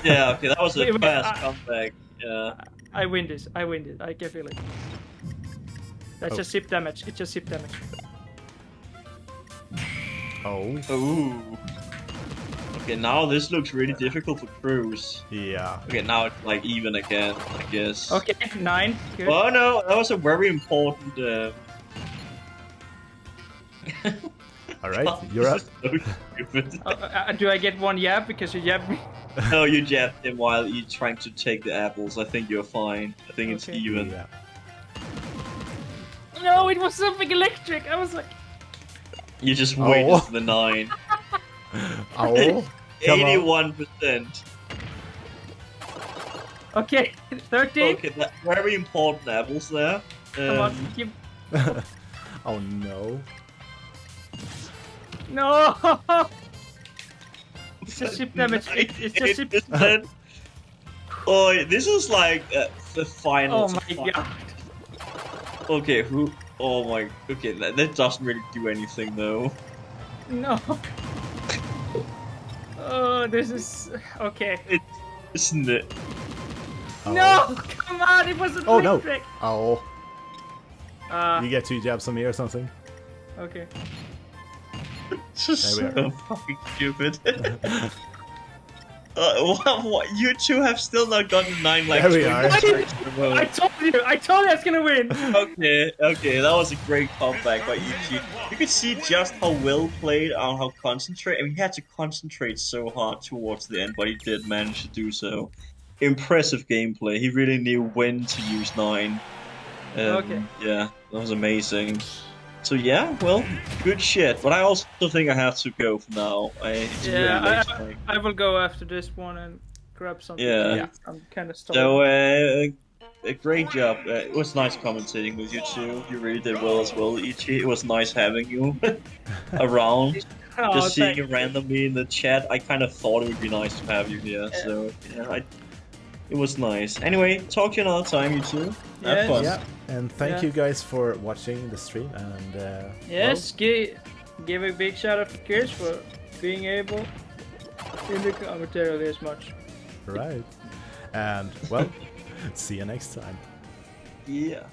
Yeah, okay, that was a Wait, fast comeback. Yeah. I win this, I can feel it. That's just ship damage, it's just ship damage. Oh. Ooh. Okay, now this looks really difficult for Cruise. Yeah. Okay, now it's like even again, I guess. Okay, 9, good. Oh no, that was a very important... All right. You're up. So stupid. Do I get one jab because you jabbed me? No, you jabbed him while you're trying to take the apples. I think you're fine. I think it's Okay. even. Yeah. No, it was something electric, I was like... You just Oh. waited for the 9. Oh. Come on. 81%. Okay, 13? Okay, that very important apples there. Come on, give... Oh no. No! It's just ship damage, it's just ship... 98%. Oh, this is like the final. Oh my god. Okay, who? Oh my. Okay, that doesn't really do anything though. No. Oh, this is... Okay. Isn't it? Oh. No! Come on, it wasn't Oh no. electric! Oh. You Ah, get 2 jabs on me or something. okay. This is There we so fucking stupid. What? You two have still not gotten 9 like There we 20 are. strikes in a row. I told you I was gonna win! Okay, that was a great comeback by EG. You could see just how well played and how concentrate. I mean, he had to concentrate so hard towards the end, but he did manage to do so. impressive gameplay. He really knew when to use 9. Okay. Yeah, that was amazing. So yeah, well, good shit. But I also think I have to go for now. It's really late tonight. I will go after this one and grab something Yeah. to Yeah. eat. I'm kind of So, starving. a great job. It was nice commentating with you two. You really did well as well, Ichi. It was nice having you around. Oh, Just seeing you thank you. randomly in the chat, I kind of thought it would be nice to have you here. Yeah. So, yeah, it was nice. Anyway, talk to you another time, you two. Have Yes. fun. Yeah, and thank Yeah. you guys for watching the stream. And Yes, give a big shout out to Chris for being able in the commentary this much. well, right. And well, see you next time. Yeah.